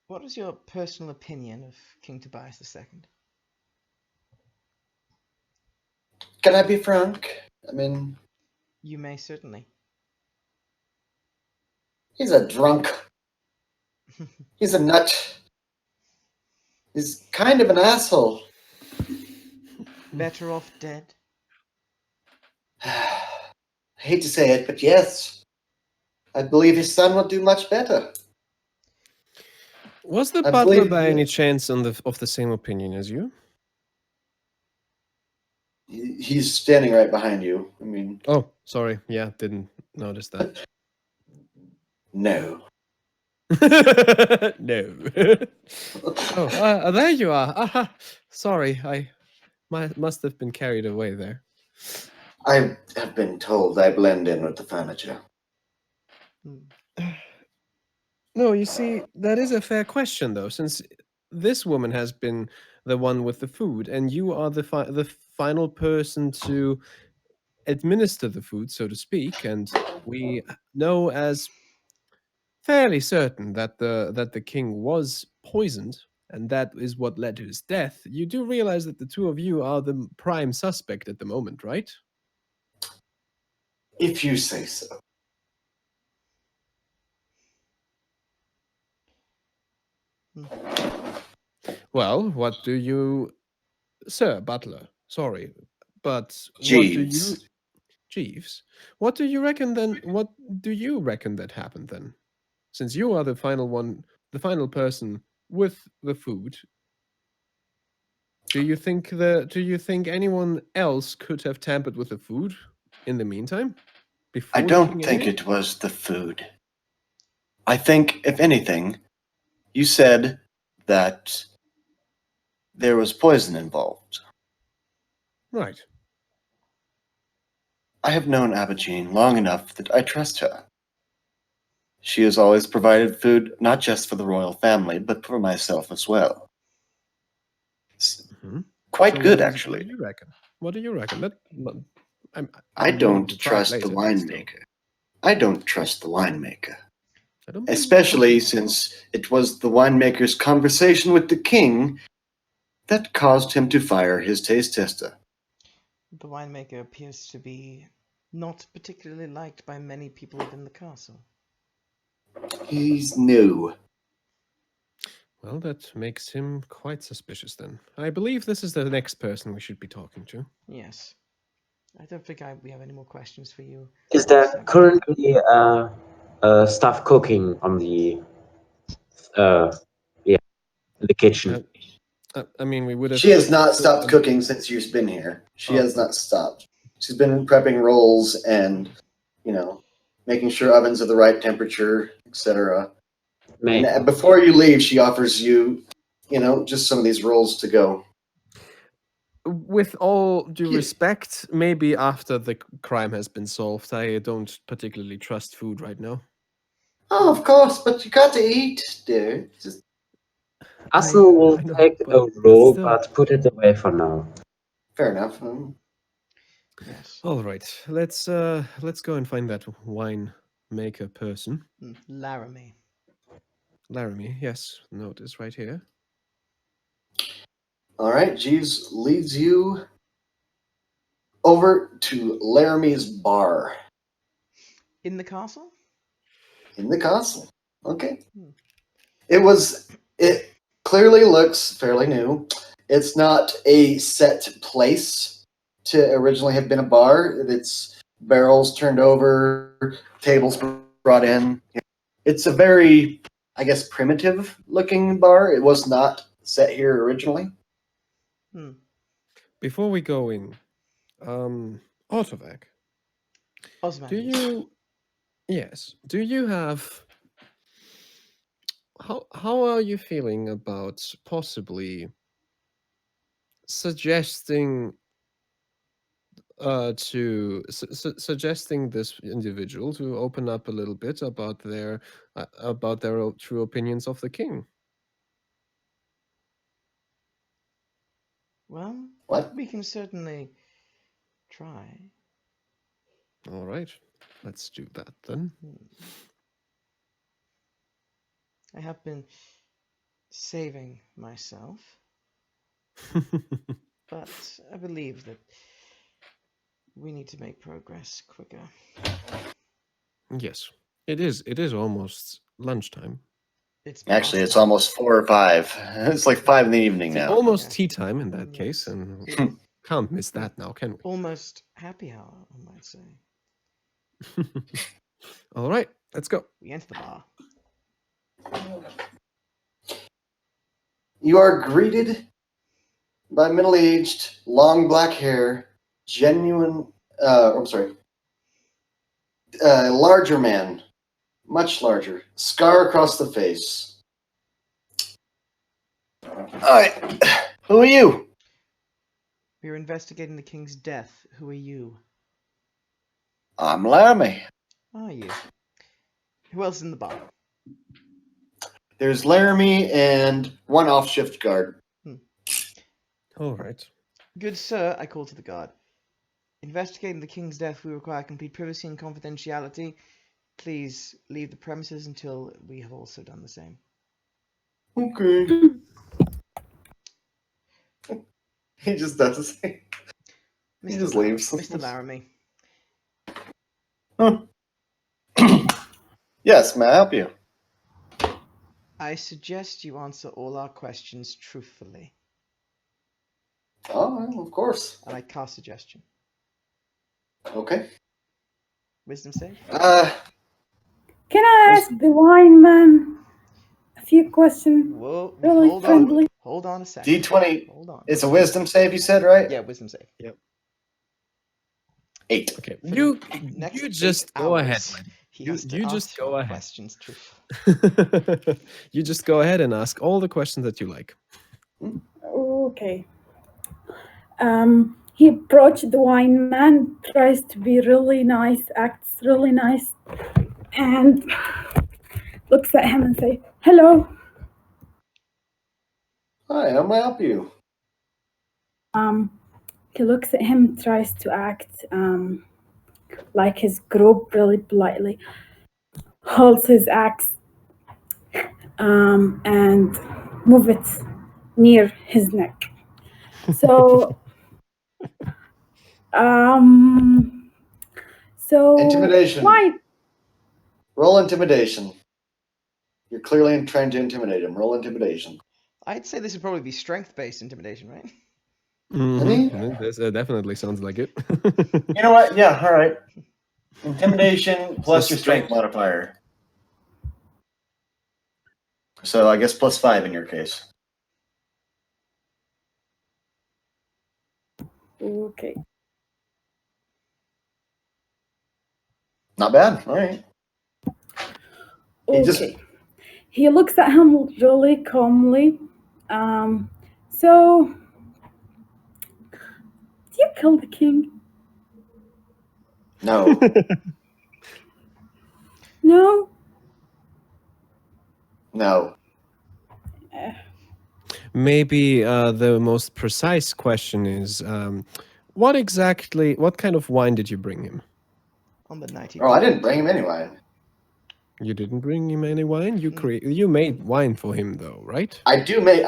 Speaker 2: what was your personal opinion of King Tobias II?
Speaker 1: Can I be frank? I mean,
Speaker 2: You may certainly.
Speaker 1: he's a drunk. He's a nut. He's kind of an asshole.
Speaker 2: Better off dead.
Speaker 1: I hate to say it, but yes. I believe his son would do much better.
Speaker 5: Was the
Speaker 1: I
Speaker 5: butler
Speaker 1: believe
Speaker 5: by
Speaker 1: you-
Speaker 5: any chance of the same opinion as you?
Speaker 1: He's standing right behind you. I mean,
Speaker 5: Oh, sorry. Yeah, didn't notice that.
Speaker 1: no.
Speaker 5: No. Oh, there you are. Aha. Sorry, I must have been carried away there.
Speaker 1: I have been told I blend in with the furniture.
Speaker 2: Hmm.
Speaker 5: No, you see, that is a fair question, though, since this woman has been the one with the food, and you are the final person to administer the food, so to speak, and we know as fairly certain that the king was poisoned, and that is what led to his death. You do realize that the two of you are the prime suspect at the moment, right?
Speaker 1: If you say so.
Speaker 5: Well, what do you, Sir Butler? Sorry, but what do you,
Speaker 1: Jeeves.
Speaker 5: Jeeves? What do you reckon then? What do you reckon that happened then? Since you are the final one, the final person with the food, do you think anyone else could have tampered with the food in the meantime? Before
Speaker 1: I
Speaker 5: the
Speaker 1: don't
Speaker 5: king
Speaker 1: think
Speaker 5: ate
Speaker 1: it was the food. I think, if anything, you said that there was poison involved.
Speaker 5: Right.
Speaker 1: I have known Abogine long enough that I trust her. She has always provided food not just for the royal family, but for myself as well. It's
Speaker 5: Mhm.
Speaker 1: quite
Speaker 5: So
Speaker 1: good,
Speaker 5: What
Speaker 1: actually.
Speaker 5: do you reckon? What do you reckon?
Speaker 1: I
Speaker 5: know
Speaker 1: don't
Speaker 5: the
Speaker 1: trust
Speaker 5: later,
Speaker 1: the
Speaker 5: but still.
Speaker 1: winemaker. I don't trust the winemaker.
Speaker 5: I don't believe
Speaker 1: Especially
Speaker 5: you.
Speaker 1: since it was the winemaker's conversation with the king that caused him to fire his taste tester.
Speaker 2: The winemaker appears to be not particularly liked by many people within the castle.
Speaker 1: He's new.
Speaker 5: Well, that makes him quite suspicious then. I believe this is the next person we should be talking to.
Speaker 2: Yes. I don't think we have any more questions for you.
Speaker 3: Is there
Speaker 2: Sam.
Speaker 3: currently staff cooking on the in the kitchen?
Speaker 5: I mean, we would have.
Speaker 1: She has not stopped cooking since you've been here. She has not stopped. She's been prepping rolls and, making sure ovens are the right temperature, etc. And before you leave, she offers you, just some of these rolls to go.
Speaker 5: With all due
Speaker 1: Yeah.
Speaker 5: respect, maybe after the crime has been solved. I don't particularly trust food right now.
Speaker 1: Oh, of course, but you got to eat, dear. Just
Speaker 3: Asel will
Speaker 5: I know,
Speaker 3: take
Speaker 5: but
Speaker 3: a roll,
Speaker 5: still.
Speaker 3: but put it away for now.
Speaker 1: fair enough.
Speaker 2: Yes.
Speaker 5: All right, let's go and find that wine maker person.
Speaker 2: Laramie.
Speaker 5: Laramie, yes, note is right here.
Speaker 1: All right, Jeeves leads you over to Laramie's bar
Speaker 2: In the castle?
Speaker 1: in the castle. Okay.
Speaker 2: Hmm.
Speaker 1: It clearly looks fairly new. It's not a set place to originally have been a bar. It's barrels turned over, tables brought in. It's a very, I guess, primitive-looking bar. It was not set here originally.
Speaker 5: Before we go in, Autovac, do
Speaker 2: Ozymandias.
Speaker 5: you? Yes. Do you have? How are you feeling about possibly suggesting suggesting this individual to open up a little bit about their true opinions of the king?
Speaker 2: Well,
Speaker 1: What?
Speaker 2: we can certainly try.
Speaker 5: All right, let's do that then.
Speaker 2: I have been saving myself, but I believe that we need to make progress quicker.
Speaker 5: Yes, it is. It is almost lunchtime.
Speaker 1: Actually, it's
Speaker 2: past
Speaker 1: almost 4 or 5. It's like 5 in the evening
Speaker 5: It's
Speaker 1: now.
Speaker 5: almost
Speaker 2: Yeah.
Speaker 5: tea time in that case, and
Speaker 2: It's
Speaker 5: can't miss that now, can
Speaker 2: almost happy hour, I might say.
Speaker 5: we? All right, let's go.
Speaker 2: We enter the bar.
Speaker 1: You are greeted by middle-aged, long black hair, larger man, much larger, scar across the face. All right, who are you?
Speaker 2: We are investigating the king's death. Who are you?
Speaker 1: I'm Laramie.
Speaker 2: Are you? Who else is in the bar?
Speaker 1: There's Laramie and one off-shift guard.
Speaker 5: All right.
Speaker 2: Good sir, I call to the guard. Investigating the king's death, we require complete privacy and confidentiality. Please leave the premises until we have also done the same.
Speaker 1: Okay. He just does. He just leaves.
Speaker 2: Mr. Laramie.
Speaker 1: Huh. Yes, may I help you?
Speaker 2: I suggest you answer all our questions truthfully.
Speaker 1: Oh, well, of course.
Speaker 2: And I cast suggestion.
Speaker 1: Okay.
Speaker 2: Wisdom save?
Speaker 6: Can I ask the wine man a few questions?
Speaker 2: Whoa,
Speaker 6: Really
Speaker 2: hold
Speaker 6: friendly.
Speaker 2: on. Hold on a second.
Speaker 1: D20.
Speaker 2: Hold on.
Speaker 1: It's a wisdom save, you said, right?
Speaker 2: Yeah, wisdom save.
Speaker 1: 8.
Speaker 5: Okay,
Speaker 2: For
Speaker 5: you
Speaker 2: the next
Speaker 5: you
Speaker 2: 8
Speaker 5: just go ahead.
Speaker 2: hours, He
Speaker 5: You-
Speaker 2: has to
Speaker 5: you just
Speaker 2: answer
Speaker 5: go
Speaker 2: our
Speaker 5: ahead.
Speaker 2: questions truthfully.
Speaker 5: You just go ahead and ask all the questions that you like.
Speaker 6: Okay. He approached the wine man, tries to be really nice, acts really nice, and looks at him and say, "Hello."
Speaker 1: Hi, how may I help you?
Speaker 6: He looks at him, tries to act like his group really politely, holds his axe and move it near his neck. So,
Speaker 1: Intimidation.
Speaker 6: why?
Speaker 1: Roll intimidation. You're clearly trying to intimidate him. Roll intimidation.
Speaker 2: I'd say this would probably be strength-based intimidation, right?
Speaker 5: This definitely sounds like it.
Speaker 1: You know what? Yeah, all right. Intimidation plus
Speaker 5: So
Speaker 1: your strength modifier. So I guess +5 in your case.
Speaker 6: Okay.
Speaker 1: Not bad. All right. He just-
Speaker 6: Okay. He looks at him really calmly. So, did you kill the king?
Speaker 1: No.
Speaker 6: No.
Speaker 1: No.
Speaker 5: Maybe the most precise question is, what kind of wine did you bring him?
Speaker 2: On the night he
Speaker 1: Oh, I didn't bring him any wine.
Speaker 5: You didn't bring him any wine? You made wine for him though, right?
Speaker 1: I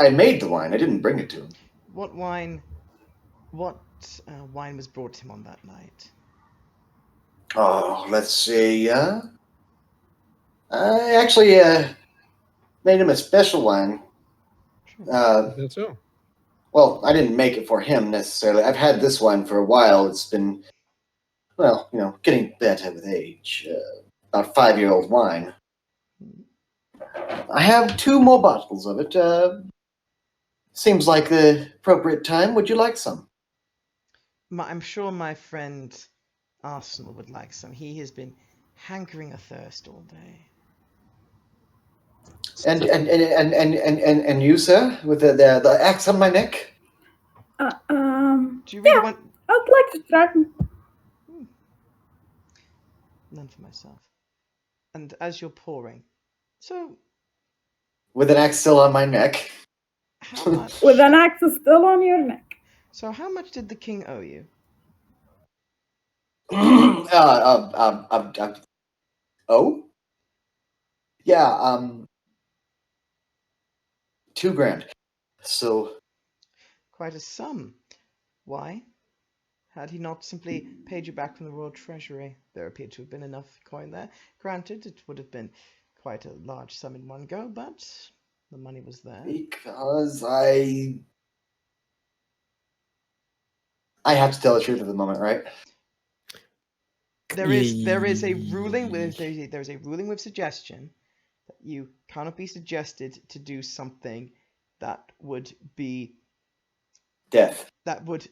Speaker 1: made the wine. I didn't bring it to him.
Speaker 2: What wine was brought to him on that night?
Speaker 1: Oh, let's see. I actually made him a special wine.
Speaker 5: That's so.
Speaker 1: Well, I didn't make it for him necessarily. I've had this wine for a while. It's been well, getting better with age. About 5-year-old wine. I have 2 more bottles of it. Seems like the appropriate time. Would you like some?
Speaker 2: I'm sure my friend Arsenal would like some. He has been hankering a thirst all day.
Speaker 1: And you, sir, with the axe on my neck?
Speaker 2: Do you really want
Speaker 6: I'd like to try.
Speaker 2: none for myself? And as you're pouring, so
Speaker 1: With an axe still on my neck.
Speaker 2: how much?
Speaker 6: With an axe still on your neck.
Speaker 2: So how much did the king owe you?
Speaker 1: Oh? Yeah, 2 grand. So,
Speaker 2: Quite a sum. Why? Had he not simply paid you back from the royal treasury? There appeared to have been enough coin there. Granted, it would have been quite a large sum in one go, but the money was there.
Speaker 1: because I have to tell the truth at the moment, right?
Speaker 2: There is a ruling with there's a ruling with suggestion that you cannot be suggested to do something that would be
Speaker 1: Death.
Speaker 2: that would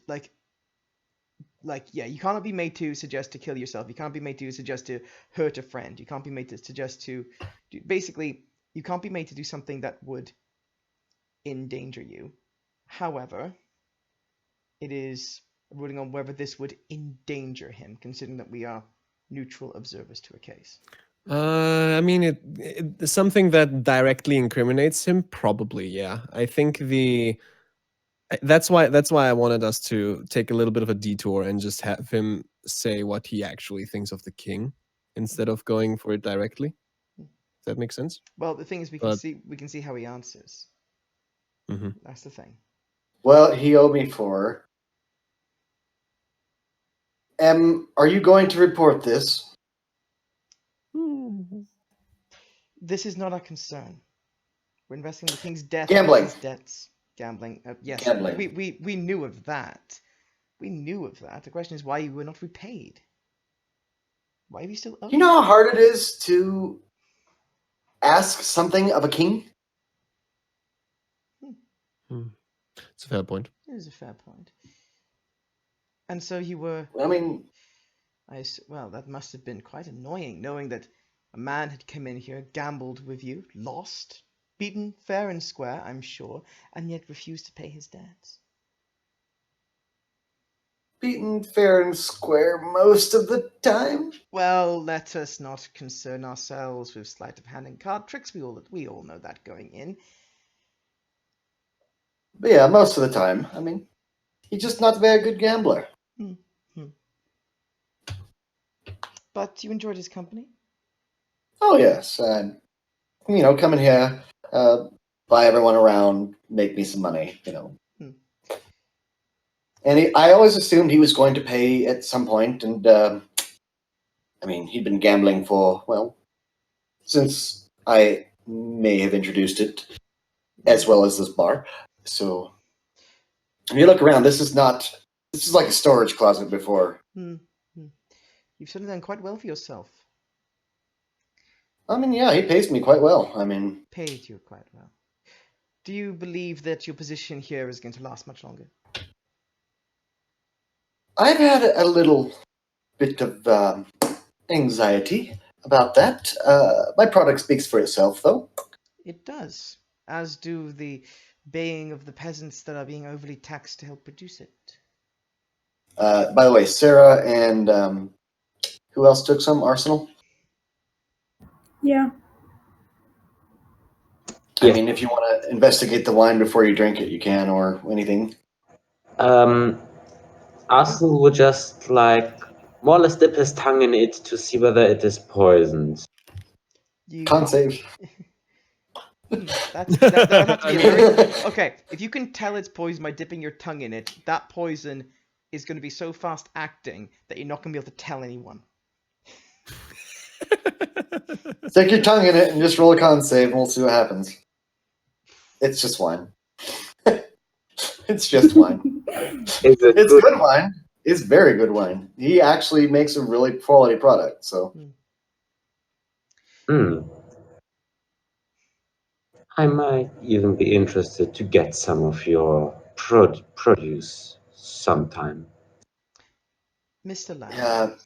Speaker 2: you cannot be made to suggest to kill yourself. You can't be made to suggest to hurt a friend. You can't be made to suggest to basically you can't be made to do something that would endanger you. However, it is a ruling on whether this would endanger him, considering that we are neutral observers to a case.
Speaker 5: I mean, it something that directly incriminates him, probably. Yeah, I think that's why I wanted us to take a little bit of a detour and just have him say what he actually thinks of the king instead of going for it directly. Does that make sense?
Speaker 2: Well, the thing is, we can see how he answers.
Speaker 5: Mhm.
Speaker 2: That's the thing.
Speaker 1: Well, he owed me 4. Are you going to report this?
Speaker 2: This is not our concern. We're investigating the king's death.
Speaker 1: Gambling.
Speaker 2: His debts. Gambling. Yes.
Speaker 1: Gambling.
Speaker 2: We knew of that. We knew of that. The question is why you were not repaid. Why have you still owed?
Speaker 1: You know how hard it is to ask something of a king?
Speaker 5: It's a fair point.
Speaker 2: It is a fair point. And so you were.
Speaker 1: I mean,
Speaker 2: Well, that must have been quite annoying, knowing that a man had come in here, gambled with you, lost, beaten fair and square, I'm sure, and yet refused to pay his debts.
Speaker 1: beaten fair and square most of the time.
Speaker 2: Well, let us not concern ourselves with sleight of hand and card tricks. We all know that going in.
Speaker 1: But yeah, most of the time. I mean, he's just not a very good gambler.
Speaker 2: But you enjoyed his company?
Speaker 1: Oh, yes. Come in here, buy everyone around, make me some money, And I always assumed he was going to pay at some point, and, he'd been gambling for, since I may have introduced it, as well as this bar. So, if you look around, this is like a storage closet before.
Speaker 2: You've certainly done quite well for yourself.
Speaker 1: Yeah, he pays me quite well.
Speaker 2: Paid you quite well. Do you believe that your position here is going to last much longer?
Speaker 1: I've had a little bit of anxiety about that. My product speaks for itself, though.
Speaker 2: It does, as do the baying of the peasants that are being overly taxed to help produce it.
Speaker 1: By the way, Sarah and who else took some? Arsenal?
Speaker 6: Yeah.
Speaker 1: I mean, if you want to investigate the wine before you drink it, you can, or anything.
Speaker 3: Arsenal would just more or less dip his tongue in it to see whether it is poisoned.
Speaker 1: Can't save.
Speaker 2: That would have to be a very... Okay, if you can tell it's poison by dipping your tongue in it, that poison is going to be so fast acting that you're not going to be able to tell anyone.
Speaker 1: Stick your tongue in it and just roll a con save, and we'll see what happens. It's just wine. It's just wine.
Speaker 3: Is it
Speaker 1: It's good wine. is very good wine. He actually makes a really quality product. So
Speaker 3: Hmm. I might even be interested to get some of your produce sometime.
Speaker 2: Mr. Lamb,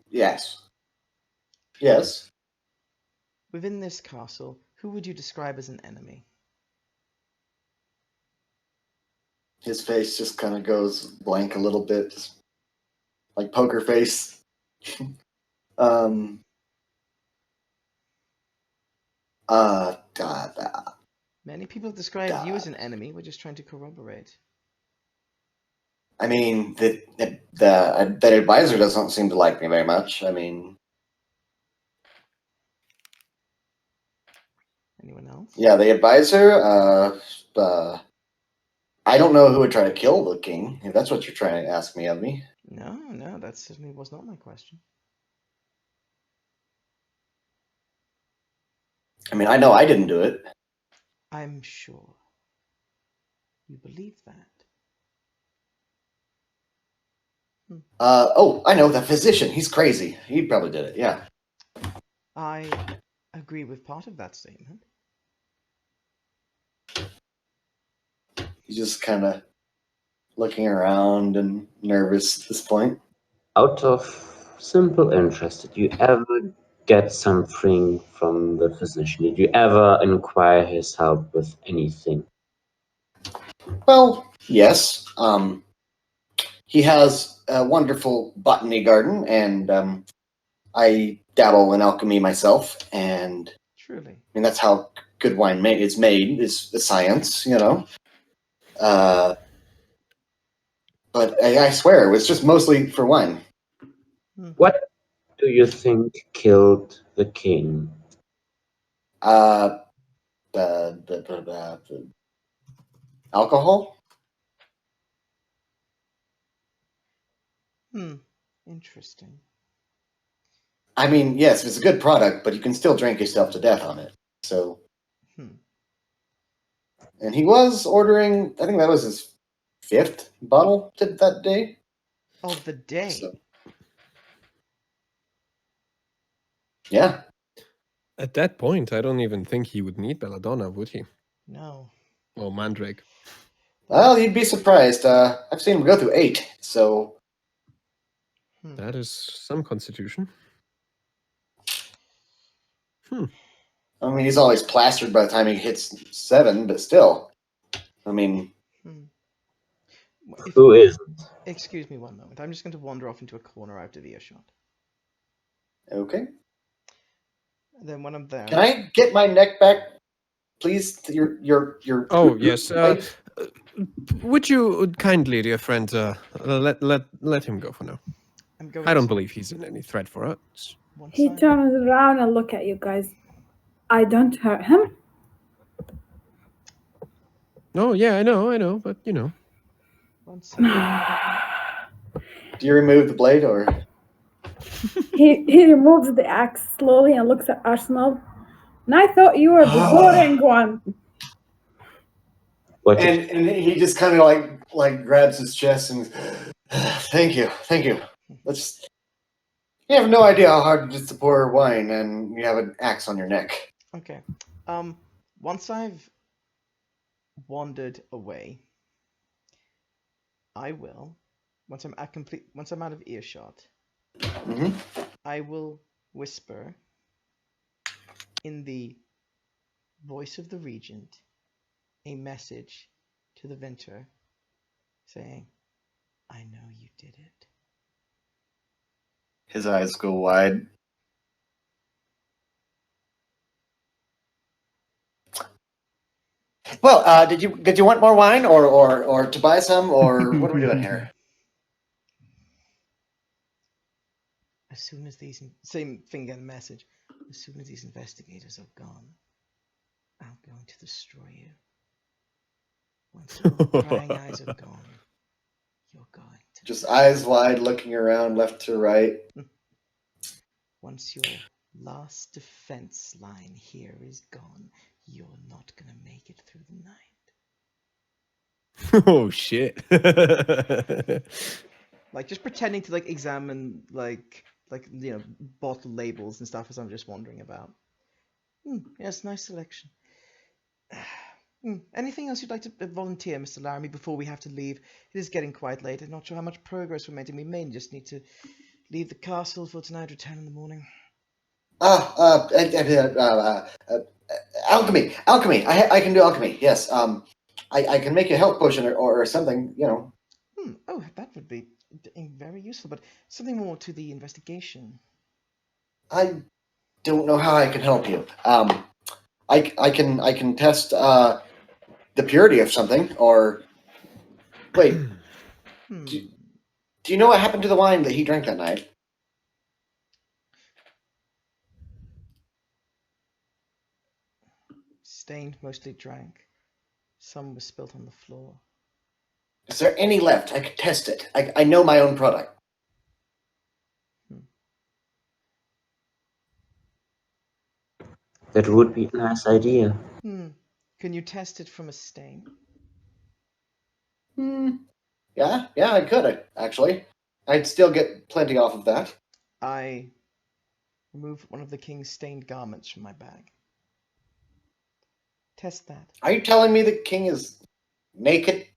Speaker 1: yes, yes.
Speaker 2: within this castle, who would you describe as an enemy?
Speaker 1: His face just kind of goes blank a little bit, just like poker face. um. God,
Speaker 2: Many people have described you as an enemy. We're just trying to corroborate.
Speaker 1: I mean, that advisor doesn't seem to like me very much. I mean,
Speaker 2: Anyone else?
Speaker 1: yeah, the advisor. I don't know who would try to kill the king. If that's what you're trying to ask me of me.
Speaker 2: No, that certainly was not my question.
Speaker 1: I mean, I know I didn't do it.
Speaker 2: I'm sure. You believe that?
Speaker 1: Oh, I know the physician. He's crazy. He probably did it. Yeah.
Speaker 2: I agree with part of that statement.
Speaker 1: He's just kind of looking around and nervous at this point.
Speaker 3: Out of simple interest, did you ever get something from the physician? Did you ever inquire his help with anything?
Speaker 1: Well, yes. He has a wonderful botany garden, and I dabble in alchemy myself. And
Speaker 2: Truly.
Speaker 1: I mean, that's how good wine is made. Is the science, you know. But I swear, it was just mostly for wine.
Speaker 3: What do you think killed the king?
Speaker 1: The alcohol.
Speaker 2: Interesting.
Speaker 1: I mean, yes, it's a good product, but you can still drink yourself to death on it. So, and he was ordering. I think that was his 5th bottle that day.
Speaker 2: Of the day.
Speaker 1: So, yeah.
Speaker 5: At that point, I don't even think he would need Belladonna, would he?
Speaker 2: No.
Speaker 5: Or Mandrake.
Speaker 1: Well, you'd be surprised. I've seen him go through 8. So
Speaker 5: That is some constitution.
Speaker 1: I mean, he's always plastered by the time he hits 7, but still. I mean,
Speaker 3: Who isn't?
Speaker 2: Excuse me one moment. I'm just going to wander off into a corner out of earshot.
Speaker 1: okay.
Speaker 2: And then when I'm there,
Speaker 1: Can I get my neck back, please? Your.
Speaker 5: Oh yes. Would you kindly, dear friend, let him go for now?
Speaker 2: I'm going.
Speaker 5: I don't believe he's in any threat for us.
Speaker 6: He turns around and look at you guys. I don't hurt him.
Speaker 5: Oh yeah, I know, but you know.
Speaker 1: Do you remove the blade or?
Speaker 6: He removes the axe slowly and looks at Arsenal. And I thought you were the boring one.
Speaker 1: And he just kind of like grabs his chest and thank you. Let's. You have no idea how hard it is to pour wine, and you have an axe on your neck.
Speaker 2: Okay. Once I've wandered away, I will. Once I'm out of earshot, I will whisper in the voice of the regent a message to the Vintner saying, I know you did it.
Speaker 1: His eyes go wide. Well, did you want more wine or to buy some, or what are we doing here?
Speaker 2: As soon as these same finger message, as soon as these investigators are gone, I'm going to destroy you. Once all the prying eyes are gone, you're going to
Speaker 1: just eyes wide, looking around left to right.
Speaker 2: Once your last defense line here is gone, you're not gonna make it through the night.
Speaker 5: Oh shit.
Speaker 2: Like just pretending to like examine like bottle labels and stuff as I'm just wandering about. Yes, nice selection. Anything else you'd like to volunteer, Mr. Laramie, before we have to leave? It is getting quite late. I'm not sure how much progress we're making. We may just need to leave the castle for tonight, return in the morning.
Speaker 1: Alchemy. I can do alchemy. Yes. I can make a health potion or something. You know.
Speaker 2: Oh, that would be very useful, but something more to the investigation.
Speaker 1: I don't know how I can help you. I can test the purity of something, or wait. Do you know what happened to the wine that he drank that night?
Speaker 2: Stained, mostly drank. Some was spilt on the floor.
Speaker 1: Is there any left? I could test it. I know my own product.
Speaker 3: That would be a nice idea.
Speaker 2: Can you test it from a stain?
Speaker 1: Yeah, I could actually. I'd still get plenty off of that.
Speaker 2: I remove one of the king's stained garments from my bag. Test that.
Speaker 1: Are you telling me the king is naked?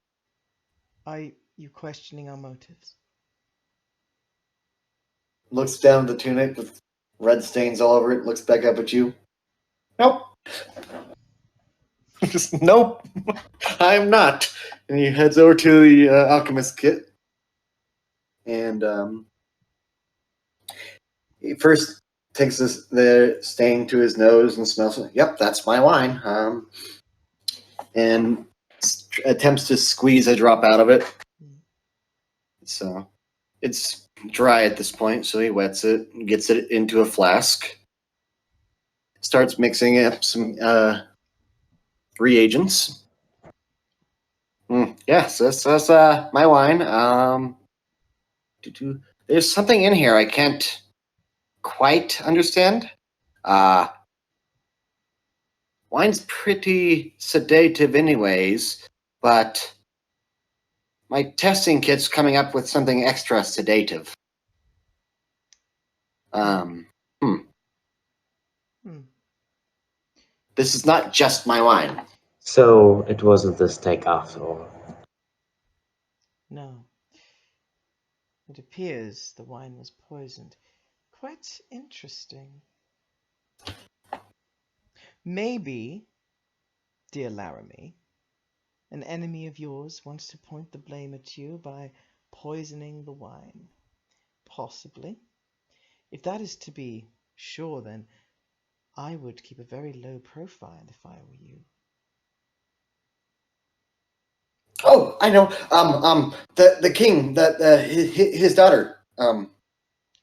Speaker 2: You questioning our motives?
Speaker 1: Looks down at the tunic with red stains all over it. Looks back up at you. Nope. Just nope. I'm not. And he heads over to the alchemist kit, and he first takes the stain to his nose and smells it. Yep, that's my wine. And attempts to squeeze a drop out of it. So it's dry at this point, so he wets it, gets it into a flask, starts mixing up some reagents. Yes, that's my wine. There's something in here I can't quite understand. Wine's pretty sedative anyways, but my testing kit's coming up with something extra sedative. This is not just my wine.
Speaker 3: So it wasn't the steak after all.
Speaker 2: No. It appears the wine was poisoned. Quite interesting. Maybe, dear Laramie, an enemy of yours wants to point the blame at you by poisoning the wine. Possibly. If that is to be sure, then I would keep a very low profile if I were you.
Speaker 1: Oh, I know. The king, his daughter.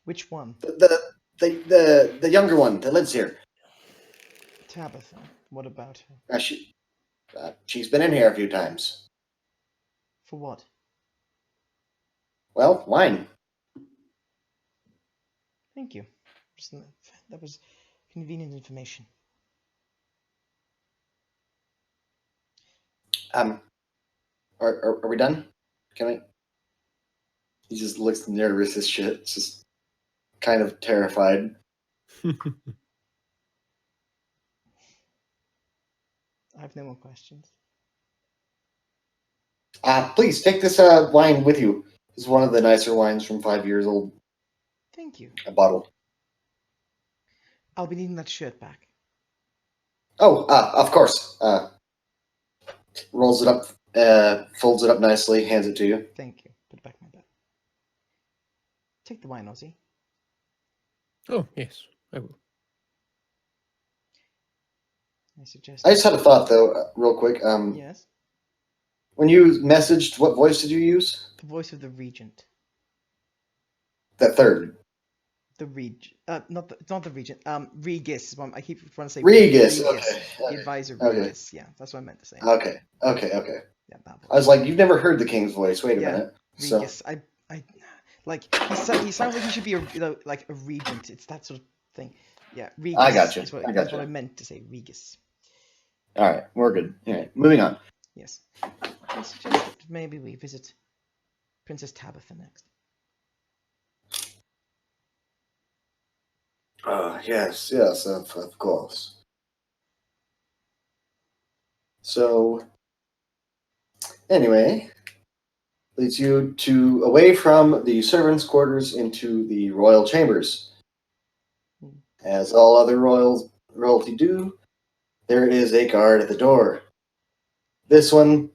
Speaker 2: Which one?
Speaker 1: The younger one that lives here.
Speaker 2: Tabitha. What about her?
Speaker 1: She's been in here a few times.
Speaker 2: For what?
Speaker 1: Well, wine.
Speaker 2: Thank you. That was convenient information.
Speaker 1: Are we done? Can I? He just looks nervous as shit. Just kind of terrified.
Speaker 2: I have no more questions.
Speaker 1: Please take this wine with you. This is one of the nicer wines from 5 years old.
Speaker 2: Thank you.
Speaker 1: A bottle.
Speaker 2: I'll be needing that shirt back.
Speaker 1: Oh, of course. Rolls it up, folds it up nicely, hands it to you.
Speaker 2: Thank you. Put it back in my bag. Take the wine, Ozzy.
Speaker 5: Oh, yes, I will.
Speaker 2: I suggest.
Speaker 1: I just had a thought, though, real quick.
Speaker 2: Yes?
Speaker 1: When you messaged, what voice did you use?
Speaker 2: The voice of the regent.
Speaker 1: The third.
Speaker 2: The regent. It's not the regent. Regis. I keep trying to say
Speaker 1: Regis.
Speaker 2: Regis.
Speaker 1: Okay.
Speaker 2: The advisor
Speaker 1: Okay.
Speaker 2: Regis. Yeah, that's what I meant to say.
Speaker 1: Okay.
Speaker 2: Yeah, that
Speaker 1: I was like, you've never heard the king's voice. Wait a
Speaker 2: Yeah,
Speaker 1: minute. So,
Speaker 2: Regis. I like he sounds like he should be like a regent. It's that sort of thing. Yeah, Regis.
Speaker 1: I got you.
Speaker 2: That's what I meant to say. Regis.
Speaker 1: all right, we're good. All right, moving on.
Speaker 2: Yes. I suggest that maybe we visit Princess Tabitha next.
Speaker 1: Yes, of course. So, anyway, leads you to away from the servants' quarters into the royal chambers. As all other royalty do, there is a guard at the door. This one,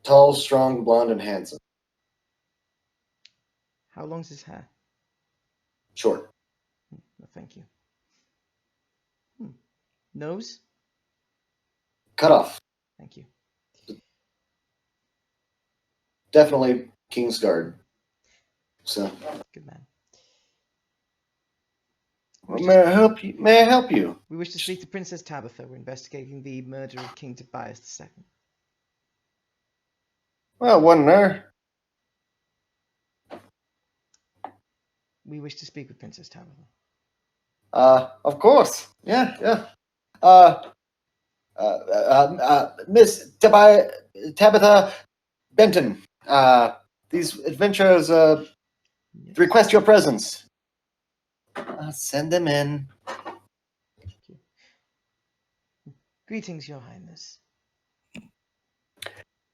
Speaker 1: tall, strong, blonde, and handsome.
Speaker 2: How long's his hair?
Speaker 1: Short.
Speaker 2: No, thank you. Nose?
Speaker 1: Cut off.
Speaker 2: Thank you.
Speaker 1: Definitely King's Guard. So,
Speaker 2: Good man.
Speaker 1: may I help you? May I help you?
Speaker 2: We wish to speak to Princess Tabitha. We're investigating the murder of King Tobias II.
Speaker 1: Well, wasn't there?
Speaker 2: We wish to speak with Princess Tabitha.
Speaker 1: Of course. Yeah. Miss Tabitha Benton. These adventurers
Speaker 2: Yes.
Speaker 1: request your presence. Send them in.
Speaker 2: Thank you. Greetings, Your Highness.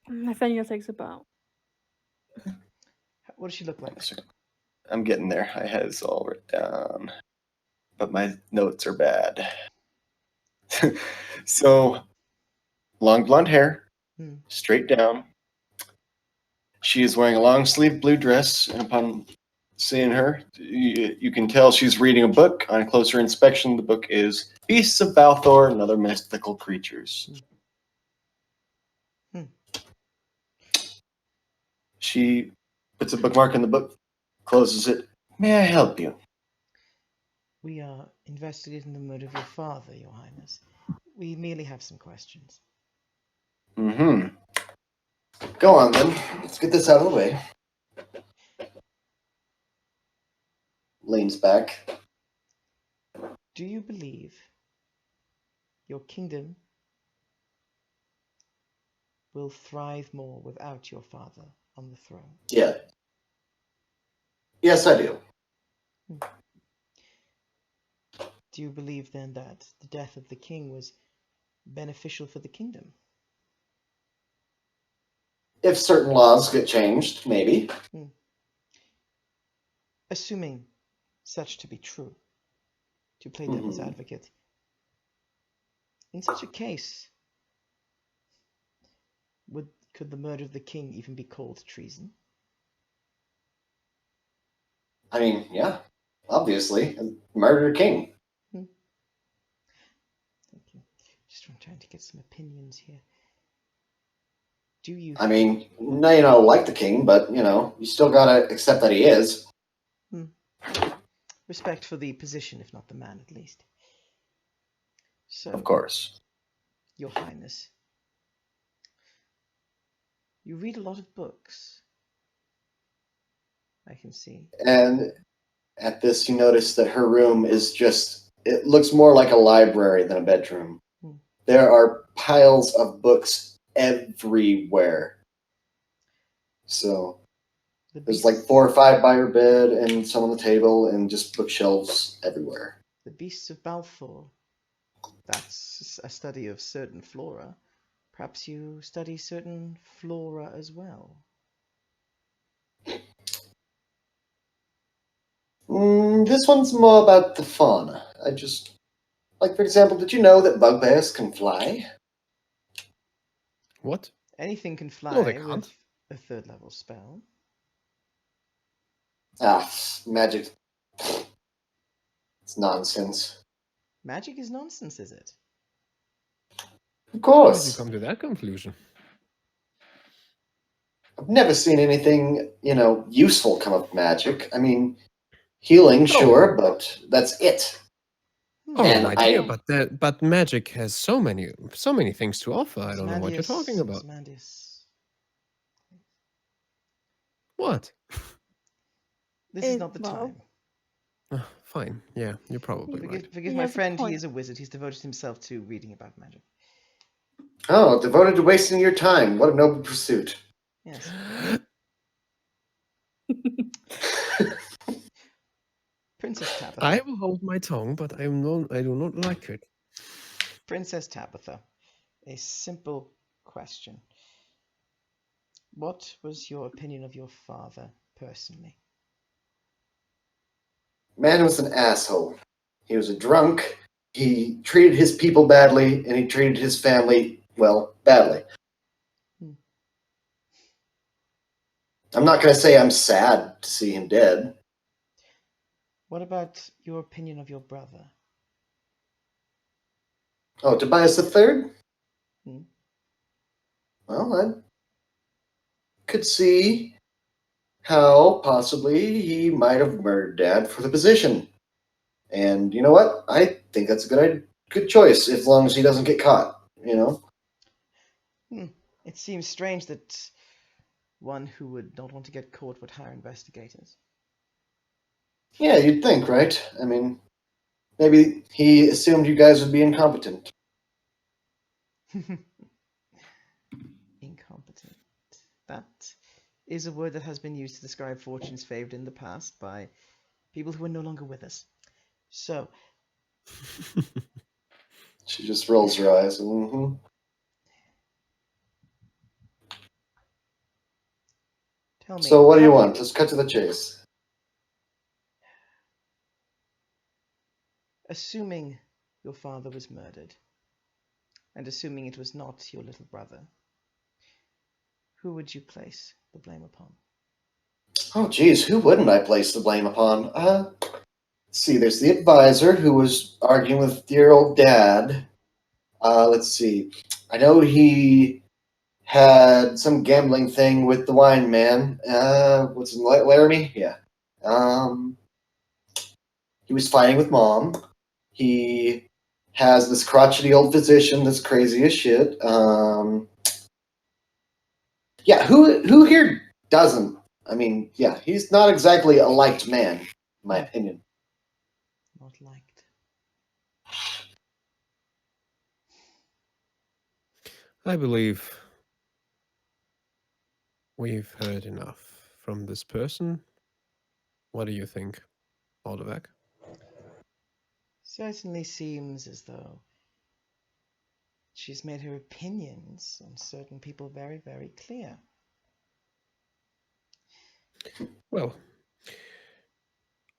Speaker 4: Nathaniel takes a bow.
Speaker 2: What does she look like?
Speaker 1: I'm getting there. I had this all written down, but my notes are bad. So, long blonde hair, straight down. She is wearing a long sleeve blue dress, and upon seeing her, you can tell she's reading a book. On closer inspection, the book is Beasts of Balthor and Other Mythical Creatures. She puts a bookmark in the book, closes it. May I help you?
Speaker 2: We are investigating the murder of your father, Your Highness. We merely have some questions.
Speaker 1: Mm-hmm. Go on, then. Let's get this out of the way. Leans back.
Speaker 2: Do you believe your kingdom will thrive more without your father on the throne?
Speaker 1: Yeah. Yes, I do.
Speaker 2: Do you believe then that the death of the king was beneficial for the kingdom?
Speaker 1: If certain laws get changed, maybe.
Speaker 2: Assuming such to be true, to play devil's advocate, in such a case, could the murder of the king even be called treason?
Speaker 1: I mean, yeah, obviously. Murder king.
Speaker 2: Thank you. Just trying to get some opinions here. Do you?
Speaker 1: I mean, no, you don't like the king, but, you still gotta accept that he is.
Speaker 2: Respect for the position, if not the man, at least. So,
Speaker 1: Of course.
Speaker 2: Your Highness, you read a lot of books. I can see.
Speaker 1: And at this, you notice that her room is it looks more like a library than a bedroom. There are piles of books everywhere. So, there's like 4 or 5 by her bed and some on the table and just bookshelves everywhere.
Speaker 2: The Beasts of Balthor. That's a study of certain flora. Perhaps you study certain flora as well.
Speaker 1: This one's more about the fauna. For example, did you know that bugbears can fly?
Speaker 5: What?
Speaker 2: Anything can fly
Speaker 5: No, they
Speaker 2: with
Speaker 5: can't.
Speaker 2: a 3rd level spell.
Speaker 1: Magic. It's nonsense.
Speaker 2: Magic is nonsense, is it?
Speaker 1: Of
Speaker 5: How did you
Speaker 1: course.
Speaker 5: come to that conclusion?
Speaker 1: I've never seen anything, useful come of magic. I mean, healing, sure, but that's it.
Speaker 5: Oh,
Speaker 1: And
Speaker 5: my dear, but magic has so many things to offer. I don't know what you're talking about.
Speaker 2: Ozymandias.
Speaker 5: What?
Speaker 2: This is not the time.
Speaker 5: Fine. Yeah, you're probably right.
Speaker 2: Forgive
Speaker 4: He
Speaker 2: my
Speaker 4: has a
Speaker 2: friend, he
Speaker 4: point.
Speaker 2: is a wizard. He's devoted himself to reading about magic.
Speaker 1: Oh, devoted to wasting your time. What a noble pursuit.
Speaker 2: Yes. Princess Tabitha.
Speaker 5: I will hold my tongue, but I do not like it.
Speaker 2: Princess Tabitha. A simple question. What was your opinion of your father personally?
Speaker 1: Man was an asshole. He was a drunk. He treated his people badly, and he treated his family, well, badly.
Speaker 2: Hmm.
Speaker 1: I'm not going to say I'm sad to see him dead.
Speaker 2: What about your opinion of your brother?
Speaker 1: Oh, Tobias III?
Speaker 2: Hmm?
Speaker 1: Well, I could see how possibly he might have murdered Dad for the position. And you know what? I think that's a good choice, as long as he doesn't get caught, you know?
Speaker 2: It seems strange that one who would not want to get caught would hire investigators.
Speaker 1: Yeah, you'd think, right? I mean, maybe he assumed you guys would be incompetent.
Speaker 2: Incompetent. That is a word that has been used to describe fortunes favored in the past by people who are no longer with us. So,
Speaker 1: She just rolls her eyes. Mm-hmm.
Speaker 2: tell me.
Speaker 1: So what do you
Speaker 2: have
Speaker 1: want? Let's cut to the chase.
Speaker 2: Assuming your father was murdered, and assuming it was not your little brother, who would you place the blame upon?
Speaker 1: Oh, geez, who wouldn't I place the blame upon? Let's see, there's the advisor who was arguing with dear old Dad. Let's see. I know he had some gambling thing with the wine man. What's his name? Laramie? Yeah. He was fighting with Mom. He has this crotchety old physician that's crazy as shit. Yeah, who here doesn't? I mean, yeah, he's not exactly a liked man, in my opinion.
Speaker 2: Not liked.
Speaker 5: I believe we've heard enough from this person. What do you think, Aldovak?
Speaker 2: Certainly seems as though she's made her opinions on certain people very, very clear.
Speaker 5: Well,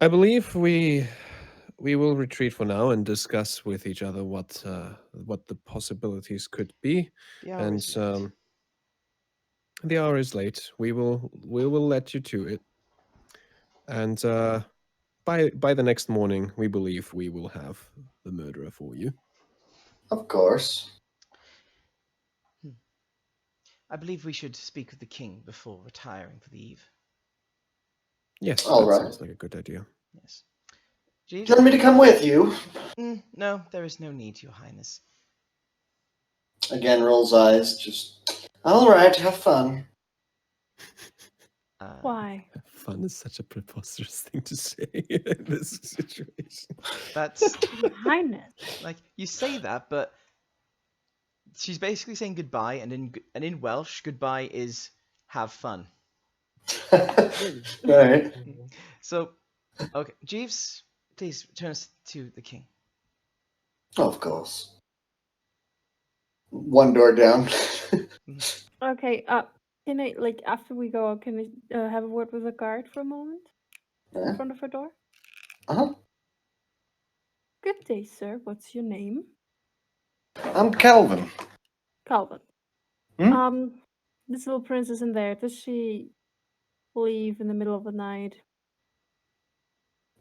Speaker 5: I believe we will retreat for now and discuss with each other what the possibilities could be.
Speaker 2: The hour
Speaker 5: And
Speaker 2: is late.
Speaker 5: the hour is late. We will let you to it. And by the next morning, we believe we will have the murderer for you.
Speaker 1: Of course.
Speaker 2: I believe we should speak with the king before retiring for the eve.
Speaker 5: Yes,
Speaker 1: All
Speaker 5: that
Speaker 1: right.
Speaker 5: sounds like a good idea.
Speaker 2: Yes.
Speaker 1: Do
Speaker 2: Jeeves?
Speaker 1: you want me to come with you?
Speaker 2: No, there is no need, your highness.
Speaker 1: Again, rolls eyes. Just, all right, have fun.
Speaker 4: Why?
Speaker 5: Fun is such a preposterous thing to say in this situation.
Speaker 2: That's
Speaker 4: Your Highness.
Speaker 2: like you say that, but she's basically saying goodbye, and in Welsh, goodbye is have fun.
Speaker 1: All right.
Speaker 2: So, okay, Jeeves, please turn us to the king.
Speaker 1: Of course. One door down.
Speaker 4: Okay, can I, like, after we go, can I have a word with the guard for a moment? In
Speaker 1: Yeah.
Speaker 4: front of her door?
Speaker 1: Uh-huh.
Speaker 4: Good day, sir. What's your name?
Speaker 1: I'm Calvin.
Speaker 4: Calvin.
Speaker 1: Hmm?
Speaker 4: This little princess in there, does she leave in the middle of the night?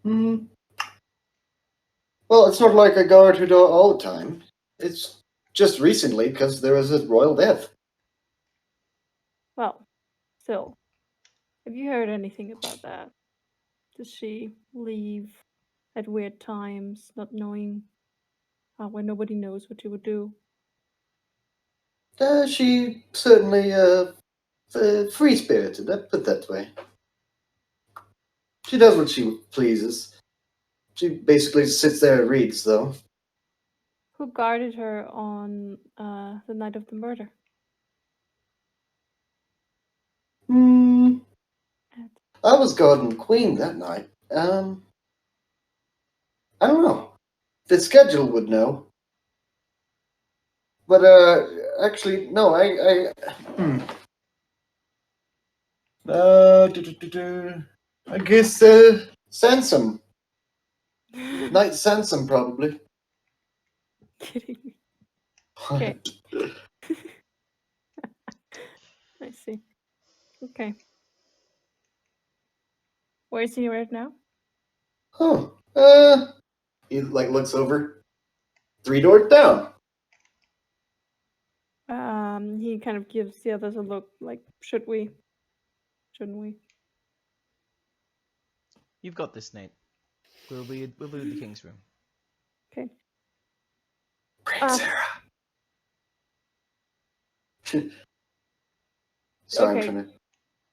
Speaker 1: Hmm. Well, it's not like I guard her door all the time. It's just recently because there was a royal death.
Speaker 4: Well, still. Have you heard anything about that? Does she leave at weird times, not knowing when nobody knows what she would do?
Speaker 1: She certainly free-spirited, let's put it that way. She does what she pleases. She basically sits there and reads, though.
Speaker 4: Who guarded her on the night of the murder?
Speaker 1: I was guarding Queen that night. I don't know. The schedule would know. But actually, no. I guess Sansom. Knight Sansom, probably.
Speaker 4: Kidding me. Okay. I see. Okay. Where is he right now?
Speaker 1: Oh, he like looks over. 3 doors down.
Speaker 4: He kind of gives the others a look like, should we? Shouldn't we?
Speaker 2: You've got this, Nate. We'll be in the king's room.
Speaker 4: Okay.
Speaker 1: Bring
Speaker 4: Ah.
Speaker 1: Sarah. Sorry,
Speaker 4: Okay.
Speaker 1: I'm trying to.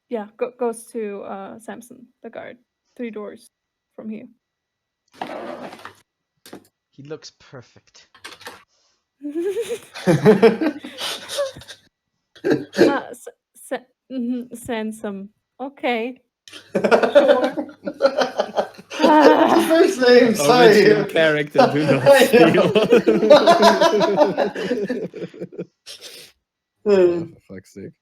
Speaker 4: Yeah, goes to Samson, the guard. 3 doors from here.
Speaker 2: He looks perfect.
Speaker 4: Sansom. Okay.
Speaker 1: What's his first name? Sorry.
Speaker 5: Original character, do not
Speaker 1: I
Speaker 5: steal.
Speaker 1: know.
Speaker 5: Oh, for fuck's sake.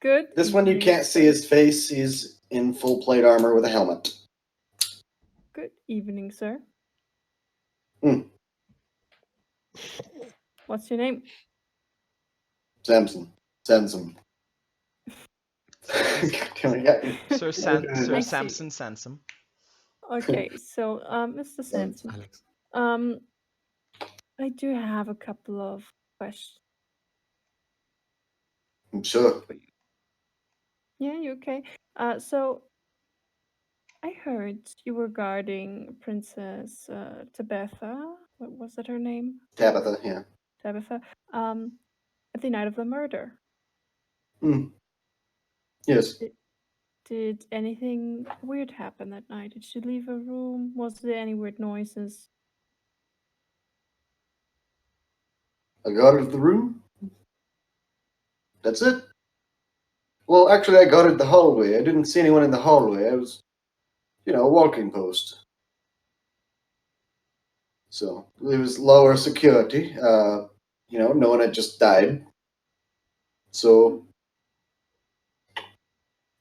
Speaker 4: Good.
Speaker 1: This one you can't see his face. He's in full plate armor with a helmet.
Speaker 4: Good evening, sir.
Speaker 1: Hmm.
Speaker 4: What's your name?
Speaker 1: Samson. Sansom.
Speaker 2: Sir
Speaker 4: I see.
Speaker 2: Samson Sansom.
Speaker 4: Okay, so Mr. Sansom,
Speaker 5: Alex.
Speaker 4: I do have a couple of questions.
Speaker 1: I'm sure.
Speaker 4: Yeah, you okay? So I heard you were guarding Princess Tabitha. What was that her name?
Speaker 1: Tabitha, yeah.
Speaker 4: Tabitha. At the night of the murder.
Speaker 1: Yes.
Speaker 4: Did anything weird happen that night? Did she leave her room? Was there any weird noises?
Speaker 1: I got out of the room. That's it. Well, actually, I guarded the hallway. I didn't see anyone in the hallway. I was, a walking post. So it was lower security. No one had just died. So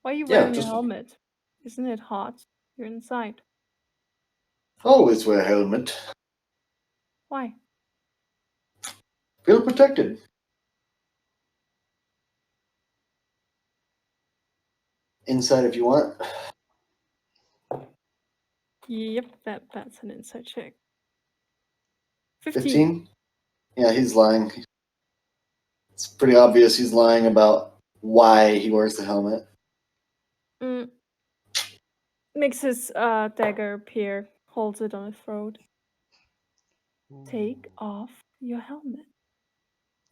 Speaker 4: Why are you
Speaker 1: Yeah,
Speaker 4: wearing
Speaker 1: just-
Speaker 4: a helmet? Isn't it hot? You're inside.
Speaker 1: always wear a helmet.
Speaker 4: Why?
Speaker 1: Feel protected. Inside if you want.
Speaker 4: Yep, that's an inside check. 15.
Speaker 1: 15? Yeah, he's lying. It's pretty obvious he's lying about why he wears the helmet.
Speaker 4: Makes his dagger appear, holds it on his throat. Take off your helmet.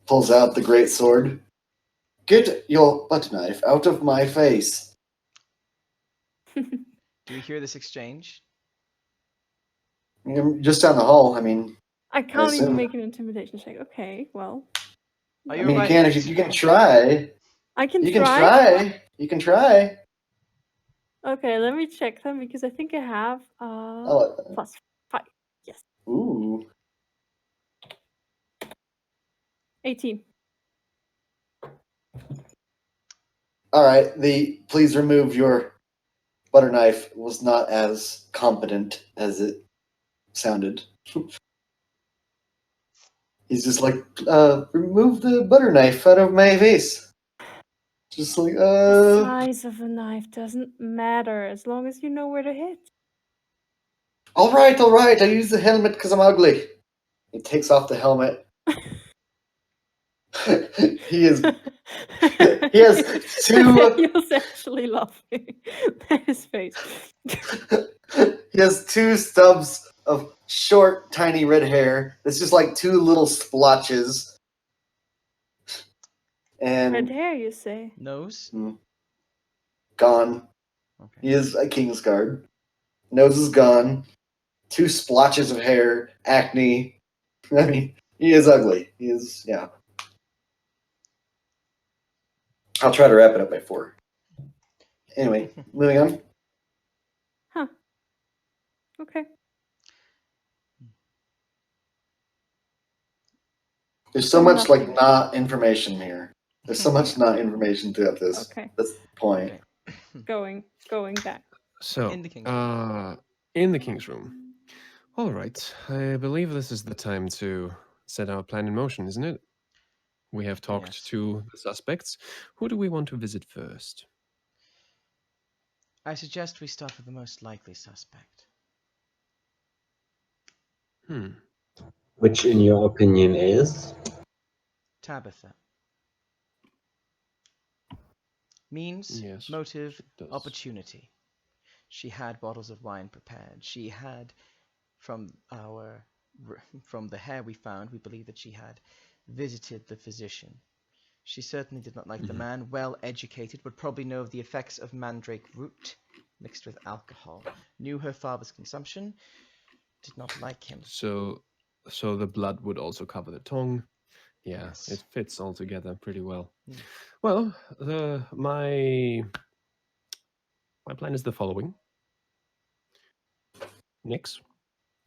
Speaker 1: Pulls out the great sword. Get your butter knife out of my face.
Speaker 2: Do you hear this exchange?
Speaker 1: Just down the hall. I mean,
Speaker 4: I can't even
Speaker 1: assume.
Speaker 4: make an intimidation check. Okay, well.
Speaker 2: Are
Speaker 1: I
Speaker 2: you
Speaker 1: mean,
Speaker 2: right?
Speaker 1: you can if you can try.
Speaker 4: I can
Speaker 1: You
Speaker 4: try.
Speaker 1: can try. You can try.
Speaker 4: Okay, let me check them because I think I have
Speaker 1: Oh,
Speaker 4: +5. Yes.
Speaker 1: ooh.
Speaker 4: 18.
Speaker 1: All right. Please remove your butter knife. Was not as competent as it sounded. He's just like, remove the butter knife out of my face. Just like,
Speaker 4: The size of the knife doesn't matter as long as you know where to hit.
Speaker 1: all right. I use the helmet because I'm ugly. He takes off the helmet. He has two.
Speaker 4: He was actually laughing at his face.
Speaker 1: He has 2 stubs of short, tiny red hair. It's just like 2 little splotches.
Speaker 4: Red
Speaker 1: And
Speaker 4: hair, you say?
Speaker 2: Nose?
Speaker 1: gone.
Speaker 2: Okay.
Speaker 1: He is a Kingsguard. Nose is gone. 2 splotches of hair, acne. I mean, he is ugly. He is, yeah. I'll try to wrap it up by 4. Anyway, moving on.
Speaker 4: Huh. Okay.
Speaker 1: There's so much like not information here. There's so much
Speaker 2: Yeah.
Speaker 1: not information throughout this.
Speaker 4: Okay.
Speaker 1: That's the point.
Speaker 2: Okay.
Speaker 4: Going back.
Speaker 5: So,
Speaker 2: In the king's room.
Speaker 5: in the king's room. All right. I believe this is the time to set our plan in motion, isn't it? We have talked
Speaker 2: Yes.
Speaker 5: to the suspects. Who do we want to visit first?
Speaker 2: I suggest we start with the most likely suspect.
Speaker 3: Which, in your opinion, is?
Speaker 2: Tabitha. Means,
Speaker 5: Yes,
Speaker 2: motive,
Speaker 5: it does.
Speaker 2: opportunity. She had bottles of wine prepared. She had, from the hair we found, we believe that she had visited the physician. She certainly did not like the man. Well educated, would probably know of the effects of mandrake root mixed with alcohol. Knew her father's consumption. Did not like him.
Speaker 5: So the blood would also cover the tongue. Yeah,
Speaker 2: Yes.
Speaker 5: it fits all together pretty well.
Speaker 2: Mm.
Speaker 5: Well, my plan is the following. Nix,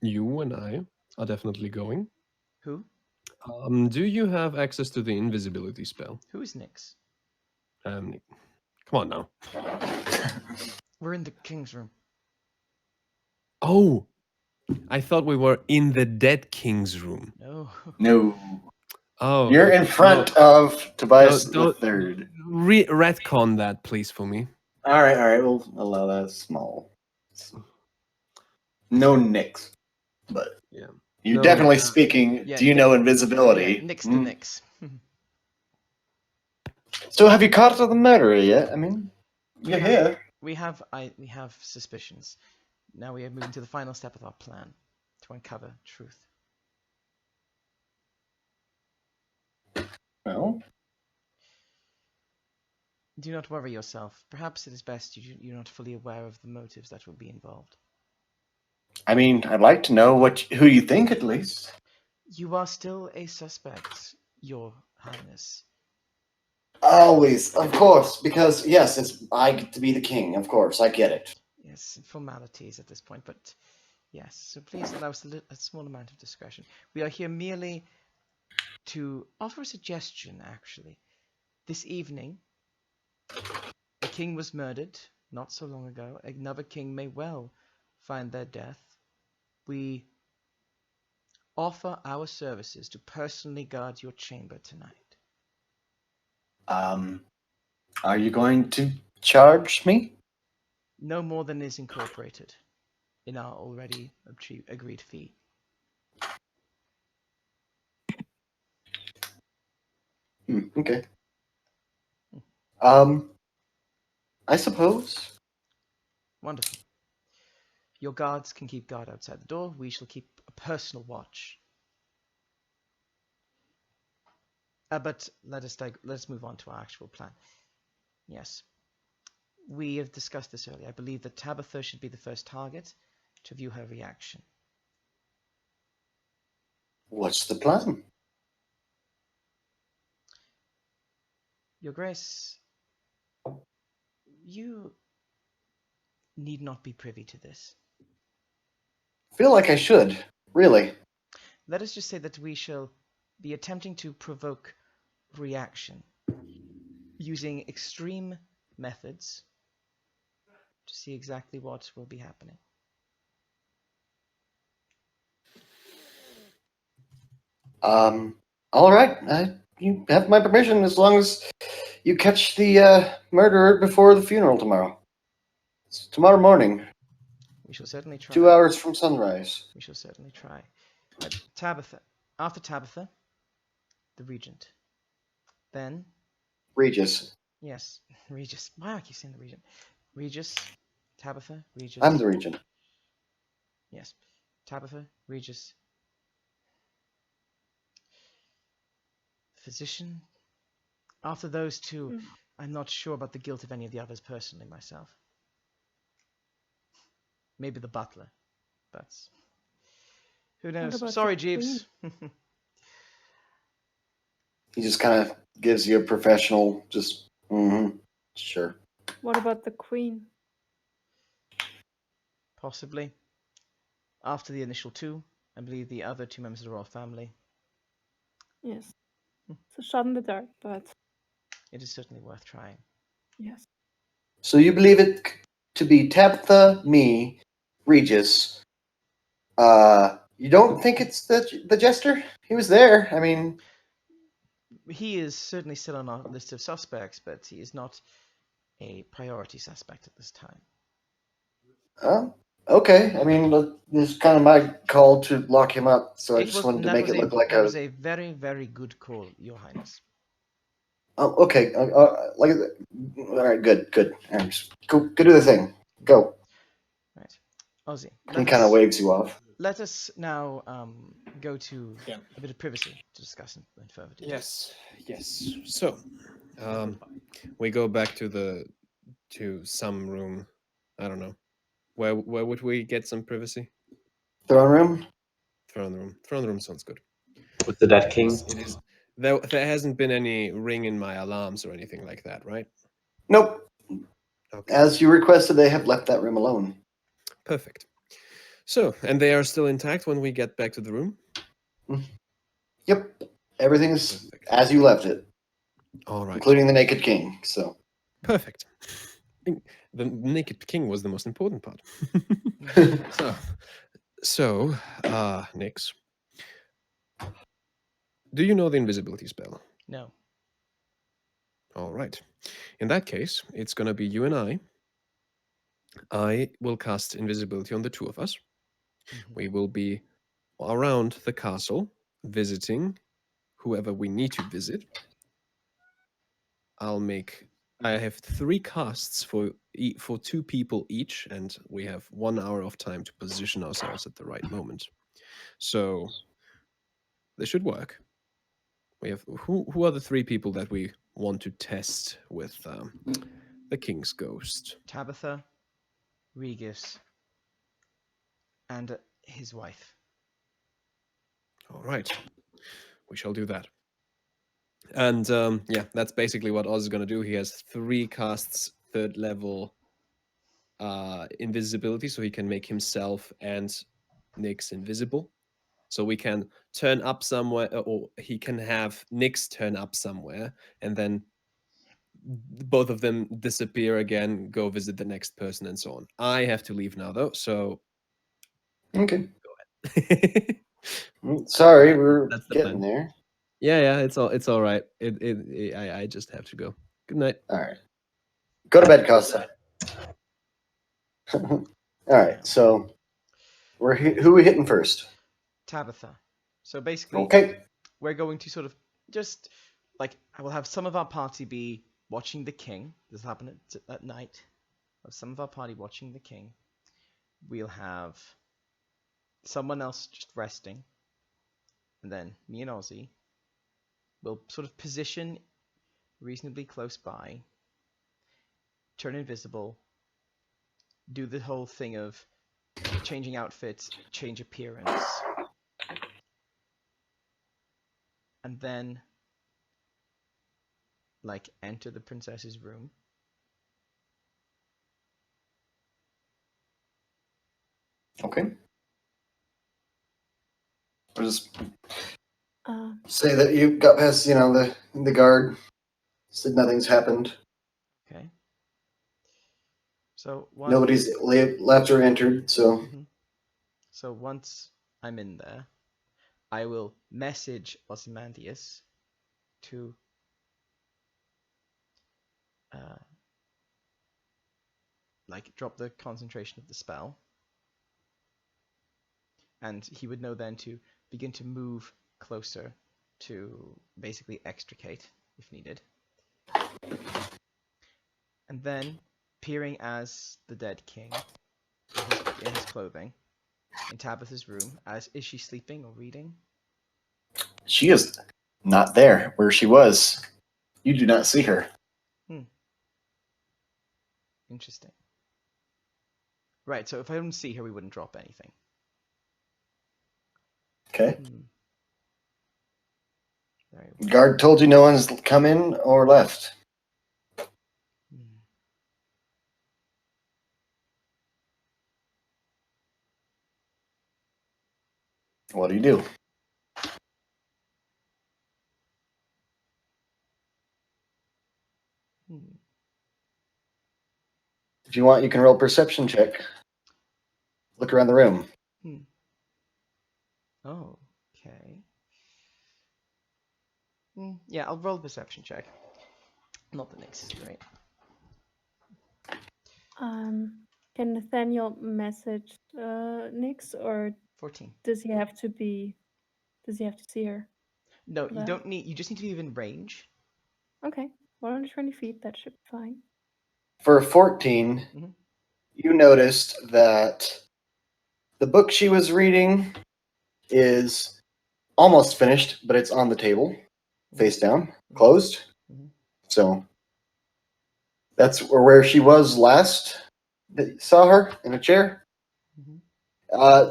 Speaker 5: you and I are definitely going.
Speaker 2: Who?
Speaker 5: Do you have access to the invisibility spell?
Speaker 2: Who is Nyx?
Speaker 5: Come on now.
Speaker 2: We're in the king's room.
Speaker 5: Oh, I thought we were in the dead king's room.
Speaker 2: No.
Speaker 1: No.
Speaker 5: Oh,
Speaker 1: You're in front of Tobias the Third.
Speaker 5: Retcon that, please, for me.
Speaker 1: All right. We'll allow that small. No Nyx, but
Speaker 5: Yeah.
Speaker 1: you're
Speaker 5: No,
Speaker 1: definitely speaking.
Speaker 2: yeah,
Speaker 1: Do you know invisibility?
Speaker 2: Yeah, Nyx to
Speaker 1: Mm.
Speaker 2: Nyx.
Speaker 1: So have you caught the murderer yet? I mean, you're here.
Speaker 2: We have suspicions. Now we are moving to the final step of our plan to uncover truth.
Speaker 1: Well,
Speaker 2: Do not worry yourself. Perhaps it is best you're not fully aware of the motives that will be involved.
Speaker 1: I mean, I'd like to know who you think at least.
Speaker 2: You are still a suspect, Your Highness.
Speaker 1: Always, of course, because yes, I get to be the king. Of course, I get it.
Speaker 2: Yes, formalities at this point, but yes. So please allow us a small amount of discretion. We are here merely to offer a suggestion, actually. This evening, a king was murdered not so long ago. Another king may well find their death. We offer our services to personally guard your chamber tonight.
Speaker 1: Are you going to charge me?
Speaker 2: No more than is incorporated in our already agreed fee.
Speaker 1: Okay. I suppose.
Speaker 2: Wonderful. Your guards can keep guard outside the door. We shall keep a personal watch. But let us move on to our actual plan. Yes. We have discussed this earlier. I believe that Tabitha should be the first target to view her reaction.
Speaker 1: What's the plan?
Speaker 2: Your Grace, you need not be privy to this.
Speaker 1: Feel like I should, really.
Speaker 2: Let us just say that we shall be attempting to provoke reaction using extreme methods to see exactly what will be happening.
Speaker 1: All right. You have my permission as long as you catch the murderer before the funeral tomorrow. It's tomorrow morning,
Speaker 2: We shall certainly try.
Speaker 1: 2 hours from sunrise.
Speaker 2: We shall certainly try. Tabitha. After Tabitha, the Regent. Then,
Speaker 1: Regis.
Speaker 2: yes, Regis. Why do I keep saying the Regent? Regis, Tabitha, Regis.
Speaker 1: I'm the regent.
Speaker 2: Yes. Tabitha, Regis. Physician. After those two, I'm not sure about the guilt of any of the others personally myself. Maybe the butler. That's Who knows?
Speaker 4: about the
Speaker 2: Sorry,
Speaker 4: queen?
Speaker 2: Jeeves.
Speaker 1: He just kind of gives you a professional, just, sure.
Speaker 4: What about the queen?
Speaker 2: Possibly. After the initial two, I believe the other two members of the royal family.
Speaker 4: Yes. It's a shot in the dark, but
Speaker 2: It is certainly worth trying.
Speaker 4: yes.
Speaker 1: So you believe it to be Tabitha, me, Regis. You don't think it's the jester? He was there. I mean,
Speaker 2: He is certainly still on our list of suspects, but he is not a priority suspect at this time.
Speaker 1: okay. I mean, this is kind of my call to lock him up. So I just wanted to
Speaker 2: That
Speaker 1: make
Speaker 2: was
Speaker 1: it look like
Speaker 2: that was a very, very good call, Your Highness.
Speaker 1: Oh, okay. Like, all right. Good. Good. All right, just go do the thing. Go.
Speaker 2: Right. Ozzy,
Speaker 1: He kind of waves you off.
Speaker 2: let us now go to
Speaker 5: Yeah.
Speaker 2: a bit of privacy to discuss in further detail.
Speaker 5: Yes. So, we go back to some room. I don't know. Where would we get some privacy?
Speaker 1: Throne room.
Speaker 5: Throne room. Throne room sounds good.
Speaker 3: With the Dead King.
Speaker 5: It is. There hasn't been any ring in my alarms or anything like that, right?
Speaker 1: Nope.
Speaker 5: Okay.
Speaker 1: As you requested, they have left that room alone.
Speaker 5: Perfect. So, and they are still intact when we get back to the room?
Speaker 1: Yep. Everything's
Speaker 5: Perfect.
Speaker 1: as you left it,
Speaker 5: All right.
Speaker 1: including the Naked King. So.
Speaker 5: Perfect. The Naked King was the most important part. So, Nix, do you know the invisibility spell?
Speaker 2: No.
Speaker 5: All right. In that case, it's going to be you and I. I will cast invisibility on the two of us.
Speaker 2: Mhm.
Speaker 5: We will be around the castle, visiting whoever we need to visit. I have 3 casts for two people each, and we have 1 hour of time to position ourselves at the right moment. So this should work. We have who are the 3 people that we want to test with the King's Ghost?
Speaker 2: Tabitha, Regis, and his wife.
Speaker 5: All right, we shall do that. And yeah, that's basically what Oz is going to do. He has 3 casts, 3rd level invisibility, so he can make himself and Nyx invisible. So we can turn up somewhere, or he can have Nyx turn up somewhere, and then both of them disappear again, go visit the next person, and so on. I have to leave now, though, so
Speaker 1: Okay.
Speaker 5: go ahead.
Speaker 1: Sorry, we're
Speaker 5: That's the
Speaker 1: getting
Speaker 5: plan.
Speaker 1: there.
Speaker 5: Yeah, it's all right. I just have to go. Good night.
Speaker 1: All right. Go to bed, Costa. All right. So, who are we hitting first?
Speaker 2: Tabitha. So basically,
Speaker 1: Okay.
Speaker 2: we're going to sort of just like I will have some of our party be watching the king. This will happen at night. We'll have some of our party watching the king. We'll have someone else just resting, and then me and Ozzy will sort of position reasonably close by, turn invisible, do the whole thing of changing outfits, change appearance, and then like enter the princess's room.
Speaker 1: Okay. I'll just
Speaker 4: Uh,
Speaker 1: say that you got past, the guard. Said nothing's happened.
Speaker 2: Okay. So once,
Speaker 1: Nobody's left or entered. So.
Speaker 2: So once I'm in there, I will message Ozymandias to like drop the concentration of the spell, and he would know then to begin to move closer to basically extricate if needed. And then, peering as the dead king in his clothing, in Tabitha's room, is she sleeping or reading?
Speaker 1: She is not there where she was. You do not see her.
Speaker 2: Interesting. Right, so if I didn't see her, we wouldn't drop anything.
Speaker 1: Okay.
Speaker 2: Very well.
Speaker 1: Guard told you no one's come in or left.
Speaker 2: Hmm.
Speaker 1: What do you do?
Speaker 2: Hmm.
Speaker 1: If you want, you can roll perception check. Look around the room.
Speaker 2: Oh, okay. Yeah, I'll roll a perception check. Not that Nyx is great.
Speaker 4: Can Nathaniel message Nyx, or
Speaker 2: 14.
Speaker 4: does he have to be? Does he have to see her?
Speaker 2: No, you
Speaker 4: That-
Speaker 2: don't need. You just need to be within range.
Speaker 4: Okay, 120 feet. That should be fine.
Speaker 1: For a 14,
Speaker 2: Mhm.
Speaker 1: you noticed that the book she was reading is almost finished, but it's on the table, face down, closed.
Speaker 2: Mhm.
Speaker 1: So that's where she was last that you saw her in a chair.
Speaker 2: Mhm.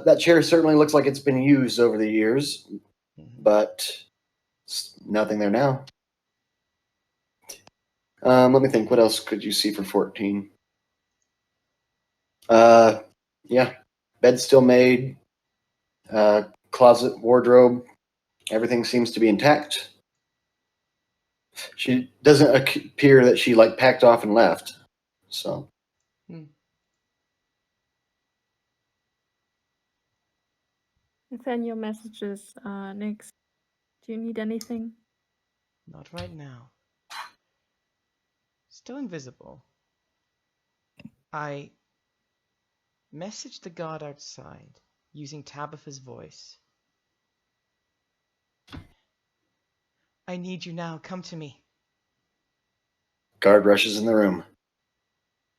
Speaker 1: That chair certainly looks like it's been used over the years,
Speaker 2: Mhm.
Speaker 1: but nothing there now. Let me think. What else could you see for 14? Yeah, bed still made. Closet, wardrobe, everything seems to be intact. She doesn't appear that she like packed off and left. So
Speaker 4: Nathaniel messages Nyx. Do you need anything?
Speaker 2: Not right now. Still invisible. I messaged the guard outside using Tabitha's voice. I need you now. Come to me.
Speaker 1: guard rushes in the room.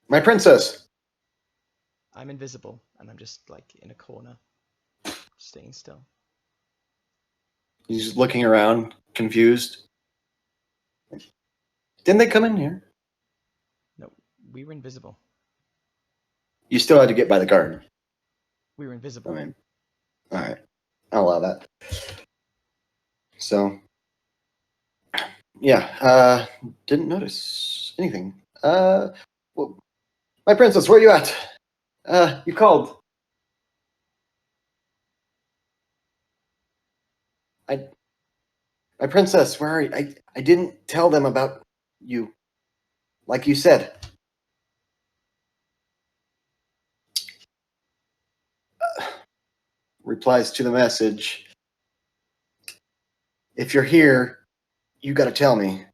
Speaker 1: My princess.
Speaker 2: I'm invisible, and I'm just like in a corner, staying still.
Speaker 1: He's looking around, confused. Didn't they come in here?
Speaker 2: No, we were invisible.
Speaker 1: You still had to get by the guard.
Speaker 2: We were invisible.
Speaker 1: I mean, all right, I'll allow that. So, yeah, didn't notice anything. Well, my princess, where are you at? You called. My princess, where are you? I didn't tell them about you, like you said. Replies to the message. If you're here, you got to tell me.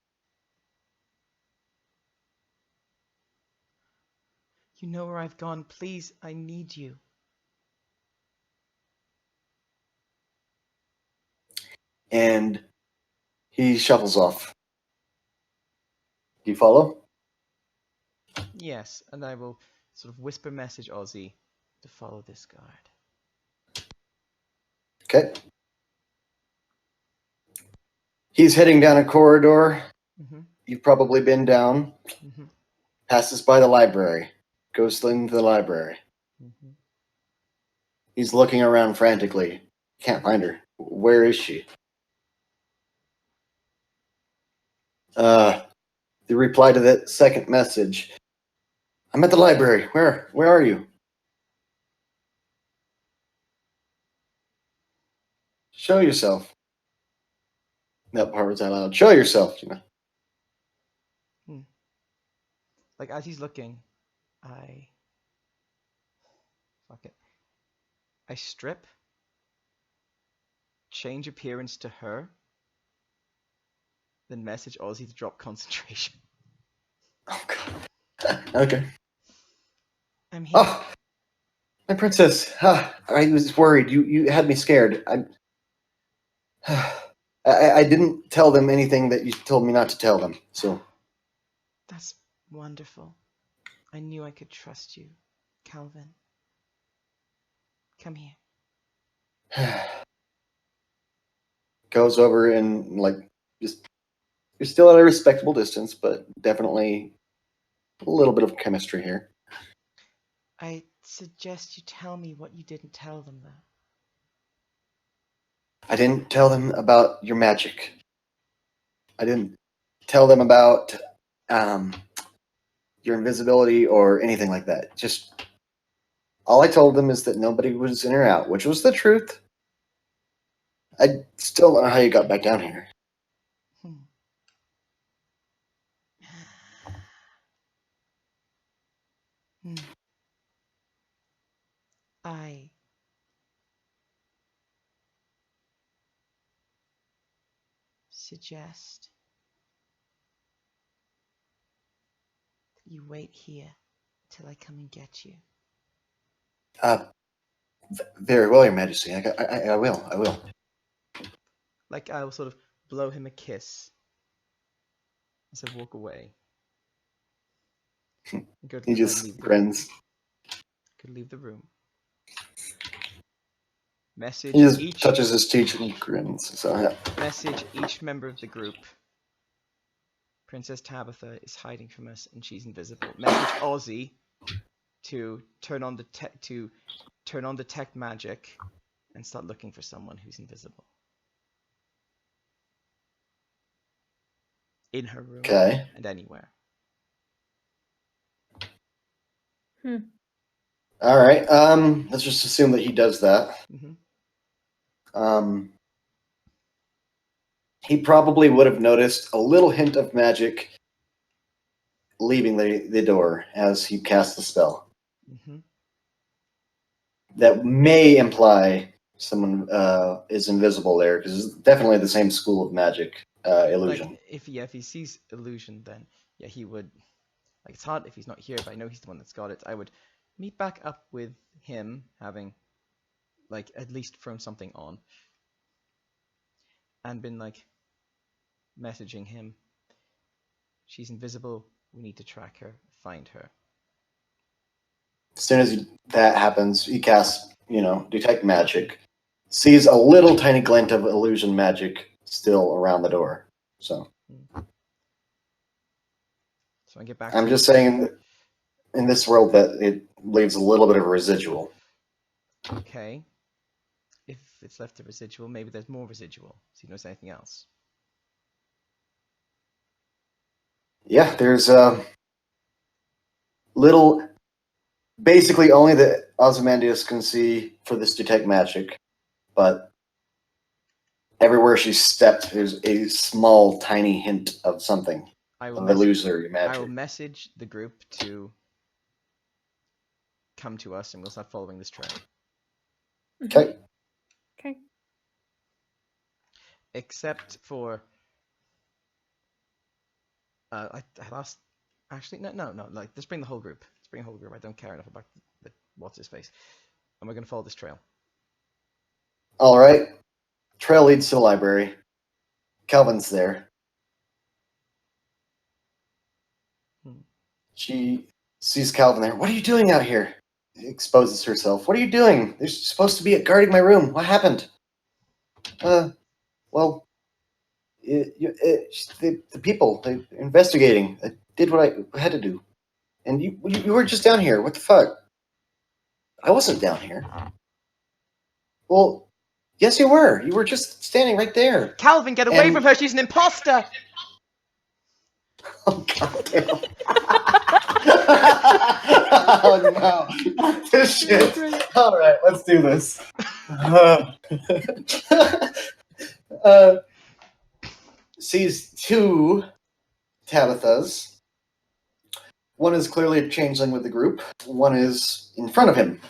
Speaker 2: You know where I've gone. Please, I need you.
Speaker 1: And he shuffles off. Do you follow?
Speaker 2: Yes, and I will sort of whisper message Ozzy to follow this guard.
Speaker 1: Okay. He's heading down a corridor.
Speaker 2: Mm-hmm.
Speaker 1: You've probably been down.
Speaker 2: Mm-hmm.
Speaker 1: Passes by the library. Goes into the library.
Speaker 2: Mm-hmm.
Speaker 1: He's looking around frantically. Can't find her. Where is she? The reply to that second message. I'm at the library. Where are you? Show yourself. That part was out loud. Show yourself, you know.
Speaker 2: Like as he's looking, I strip, change appearance to her, then message Ozzy to drop concentration.
Speaker 1: Oh god. Okay.
Speaker 2: I'm here.
Speaker 1: Oh, my princess. I was worried. You had me scared. I didn't tell them anything that you told me not to tell them. So
Speaker 2: That's wonderful. I knew I could trust you, Calvin. Come here.
Speaker 1: goes over and like just you're still at a respectable distance, but definitely a little bit of chemistry here.
Speaker 2: I suggest you tell me what you didn't tell them, though.
Speaker 1: I didn't tell them about your magic. I didn't tell them about your invisibility or anything like that. Just all I told them is that nobody was in or out, which was the truth. I still don't know how you got back down here.
Speaker 2: I suggest that you wait here till I come and get you.
Speaker 1: Very well, Your Majesty. I will. I will.
Speaker 2: Like, I will sort of blow him a kiss as I walk away. And go to
Speaker 1: He
Speaker 2: the side and
Speaker 1: just
Speaker 2: leave the room.
Speaker 1: grins.
Speaker 2: Could leave the room. Message
Speaker 1: He just
Speaker 2: each
Speaker 1: touches his teeth and grins. So yeah.
Speaker 2: message each member of the group. Princess Tabitha is hiding from us and she's invisible. Message Ozzy to turn on the tech magic and start looking for someone who's invisible. In her room
Speaker 1: Okay.
Speaker 2: and anywhere.
Speaker 1: All right. Let's just assume that he does that.
Speaker 2: Mm-hmm.
Speaker 1: He probably would have noticed a little hint of magic leaving the door as he cast the spell.
Speaker 2: Mm-hmm.
Speaker 1: That may imply someone is invisible there, because it's definitely the same school of magic illusion.
Speaker 2: Like, if he sees illusion, then yeah, he would. Like, it's hard if he's not here, but I know he's the one that's got it. I would meet back up with him, having like at least thrown something on, and been like messaging him. She's invisible. We need to track her, find her.
Speaker 1: As soon as that happens, he casts, detect magic, sees a little tiny glint of illusion magic still around the door. So
Speaker 2: I get back.
Speaker 1: I'm just saying, in this world, that it leaves a little bit of a residual.
Speaker 2: Okay. If it's left a residual, maybe there's more residual. So he knows anything else.
Speaker 1: Yeah, there's little, basically only that Ozymandias can see for this detect magic, but everywhere she stepped, there's a small, tiny hint of something. Of illusory magic.
Speaker 2: I will message the group to come to us, and we'll start following this trail.
Speaker 1: Okay.
Speaker 4: Okay.
Speaker 2: Except for I lost. Actually, no. Like, let's bring the whole group. Let's bring the whole group. I don't care enough about the what's his face. And we're gonna follow this trail.
Speaker 1: All right. Trail leads to the library. Calvin's there. She sees Calvin there. What are you doing out here? Exposes herself. What are you doing? They're supposed to be guarding my room. What happened? Well, the people, they investigating. I did what I had to do. And you were just down here. What the fuck? I wasn't down here. Well, yes, you were. You were just standing right there.
Speaker 2: Calvin, get away from her. She's an imposter.
Speaker 1: Oh, goddamn. Oh, no. This shit. All right, let's do this. Sees two Tabithas. One is clearly a changeling with the group. One is in front of him.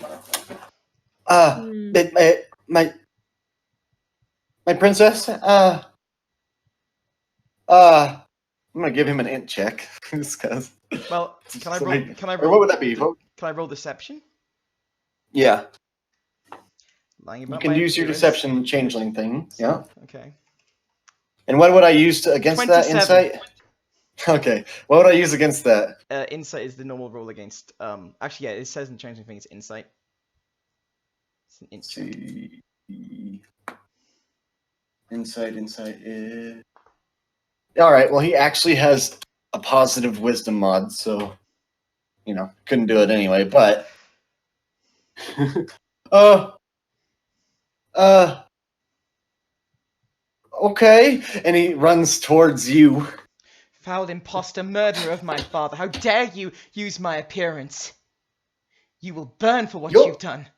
Speaker 1: My princess. I'm gonna give him an int check, just because.
Speaker 2: Well, can I roll?
Speaker 1: Or what would that be?
Speaker 2: Can I roll deception?
Speaker 1: Yeah.
Speaker 2: Lying
Speaker 1: You
Speaker 2: about
Speaker 1: can
Speaker 2: my
Speaker 1: use your
Speaker 2: appearance.
Speaker 1: deception changeling thing. Yeah.
Speaker 2: Okay.
Speaker 1: And what would I use against
Speaker 2: 27.
Speaker 1: that insight? Okay. What would I use against that?
Speaker 2: Insight is the normal roll against. Actually, yeah, it says in changing thing it's insight. It's an int check.
Speaker 1: See. Insight is. All right. Well, he actually has a positive wisdom mod, so couldn't do it anyway. But Okay. And he runs towards you.
Speaker 2: Foul impostor, murderer of my father, how dare you use my appearance? You will burn for what
Speaker 1: Yo-
Speaker 2: you've done.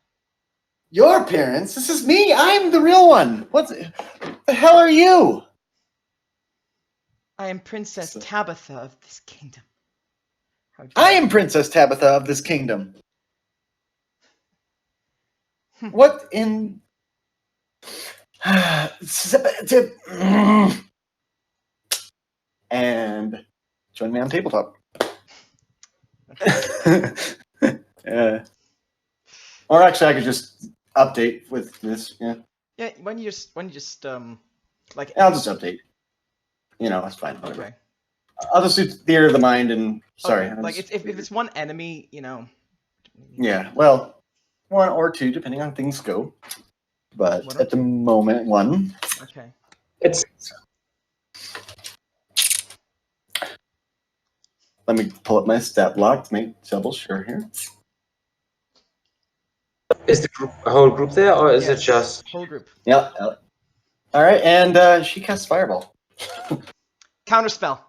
Speaker 1: Your parents? This is me. I'm the real one. What the hell are you?
Speaker 2: I am Princess
Speaker 1: So-
Speaker 2: Tabitha of this kingdom. How dare
Speaker 1: I am
Speaker 2: you.
Speaker 1: Princess Tabitha of this kingdom.
Speaker 2: Hmm.
Speaker 1: What in... And join me on tabletop. Or actually, I could just update with this. Yeah,
Speaker 2: Yeah, when you just like
Speaker 1: I'll just update. You know, that's fine. Whatever.
Speaker 2: okay.
Speaker 1: I'll just do theater of the mind and sorry.
Speaker 2: Okay,
Speaker 1: I'm
Speaker 2: like
Speaker 1: just-
Speaker 2: if it's one enemy, you know.
Speaker 1: yeah, well, one or two depending on things go. But
Speaker 2: One or
Speaker 1: at the moment, one.
Speaker 2: Okay.
Speaker 3: It's
Speaker 1: Let me pull up my stat block to make double sure here.
Speaker 3: is the whole group there, or is
Speaker 2: Yes,
Speaker 3: it just?
Speaker 2: whole group?
Speaker 1: Yeah. All right, and she casts fireball.
Speaker 2: Counterspell.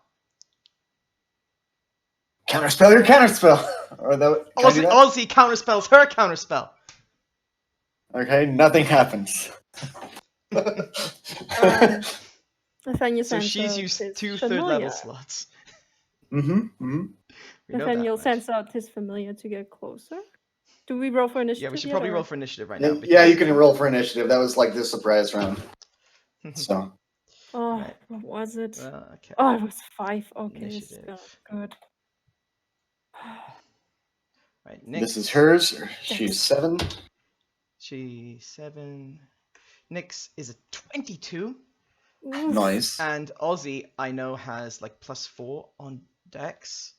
Speaker 1: Counterspell your counterspell. Or the, can I do that?
Speaker 2: Aussie counterspells her counterspell.
Speaker 1: Okay, nothing happens.
Speaker 4: Nathaniel
Speaker 2: So
Speaker 4: sends
Speaker 2: she's
Speaker 4: out
Speaker 2: used
Speaker 4: his
Speaker 2: 2 third level
Speaker 4: familiar.
Speaker 2: slots.
Speaker 1: Mm-hmm.
Speaker 2: We know that
Speaker 4: Nathaniel
Speaker 2: much.
Speaker 4: sends out his familiar to get closer. Do we roll for initiative?
Speaker 2: Yeah, we should
Speaker 4: yet,
Speaker 2: probably
Speaker 4: or-
Speaker 2: roll for initiative right
Speaker 1: Yeah,
Speaker 2: now.
Speaker 1: yeah, you can roll for initiative. That was like the surprise round. So
Speaker 4: Oh,
Speaker 2: Right.
Speaker 4: what was it?
Speaker 2: Okay.
Speaker 4: Oh, it was 5. Okay, this is
Speaker 2: Initiative.
Speaker 4: good.
Speaker 2: Right. Nyx,
Speaker 1: this is hers. She's 7.
Speaker 2: She's 7. Nyx is a 22.
Speaker 4: Oof.
Speaker 1: Nice.
Speaker 2: And Aussie, I know, has like +4 on Dex.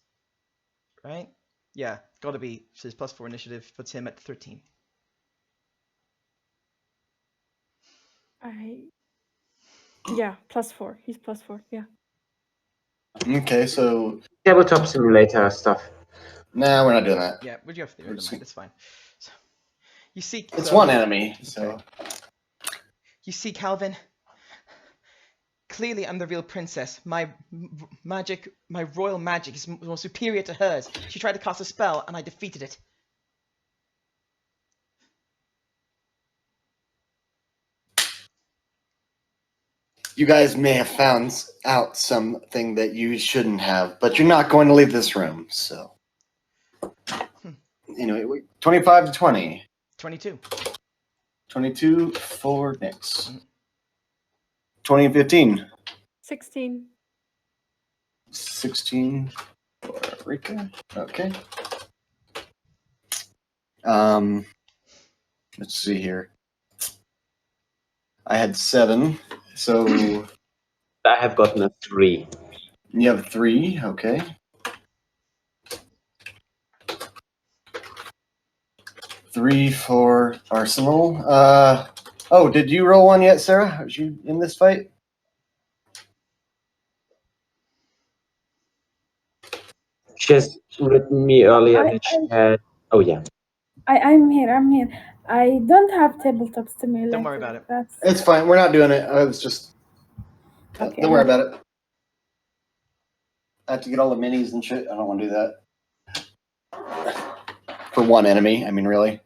Speaker 2: Right? Yeah, gotta be. So his +4 initiative puts him at 13.
Speaker 4: Yeah, +4. He's +4. Yeah.
Speaker 1: Okay, so
Speaker 3: Tabletop simulator stuff.
Speaker 1: nah, we're not doing that.
Speaker 2: Yeah, would you have to do it?
Speaker 1: Let's see.
Speaker 2: That's fine. So, you see,
Speaker 1: It's
Speaker 2: so-
Speaker 1: one enemy. So
Speaker 2: Okay. You see, Calvin. Clearly, I'm the real princess. My magic, my royal magic, is more superior to hers. She tried to cast a spell, and I defeated it.
Speaker 1: you guys may have found out something that you shouldn't have, but you're not going to leave this room. So anyway, 25 to 20.
Speaker 2: 22.
Speaker 1: 22 for Nyx.
Speaker 2: Mhm.
Speaker 1: 20 and 15.
Speaker 4: 16.
Speaker 1: 16 for Rika. Okay. Let's see here. I had 7, so
Speaker 3: I have gotten a 3.
Speaker 1: you have 3. Okay. Three for Arsenal. Oh, did you roll one yet, Sarah? Was you in this fight?
Speaker 3: She has written me earlier that she had. Oh yeah.
Speaker 6: I'm here. I'm here. I don't have tabletop simulator.
Speaker 2: Don't worry about it.
Speaker 6: That's
Speaker 1: It's fine. We're not doing it. I was just.
Speaker 6: Okay.
Speaker 1: Don't worry about it. I have to get all the minis and shit. I don't want to do that. For one enemy, I mean, really.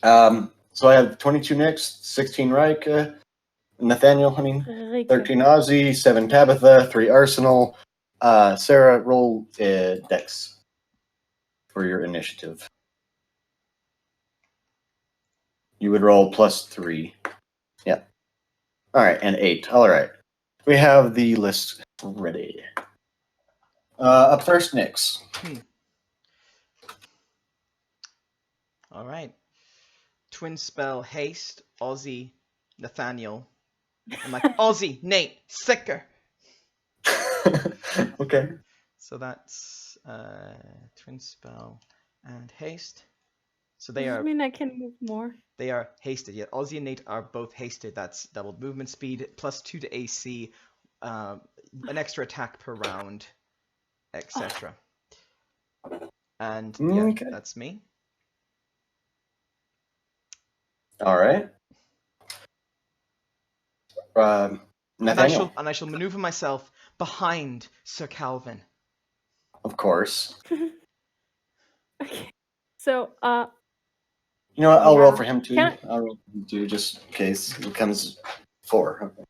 Speaker 1: So I have 22 Nyx, 16 Rika, Nathaniel, 13 Ozzy, 7 Tabitha, 3 Arsenal. Sarah, roll Dex for your initiative. You would roll +3. Yeah. All right, and 8. All right. We have the list ready. Up first, Nyx.
Speaker 2: All right. Twin spell haste, Aussie, Nathaniel. I'm like Aussie, Nate, sicker.
Speaker 1: Okay.
Speaker 2: So that's twin spell and haste. So they
Speaker 4: Does
Speaker 2: are
Speaker 4: this mean I can move more?
Speaker 2: hasted. Yeah, Aussie and Nate are both hasted. That's double movement speed, +2 to AC, an extra attack per round. etc. And
Speaker 1: Okay.
Speaker 2: that's me.
Speaker 1: All right. Nathaniel,
Speaker 2: And I shall maneuver myself behind Sir Calvin.
Speaker 1: of course.
Speaker 4: Okay. So,
Speaker 1: You know what? I'll roll
Speaker 4: Yeah.
Speaker 1: for him too.
Speaker 4: Can
Speaker 1: I'll roll for him too, just in case it becomes 4. Okay.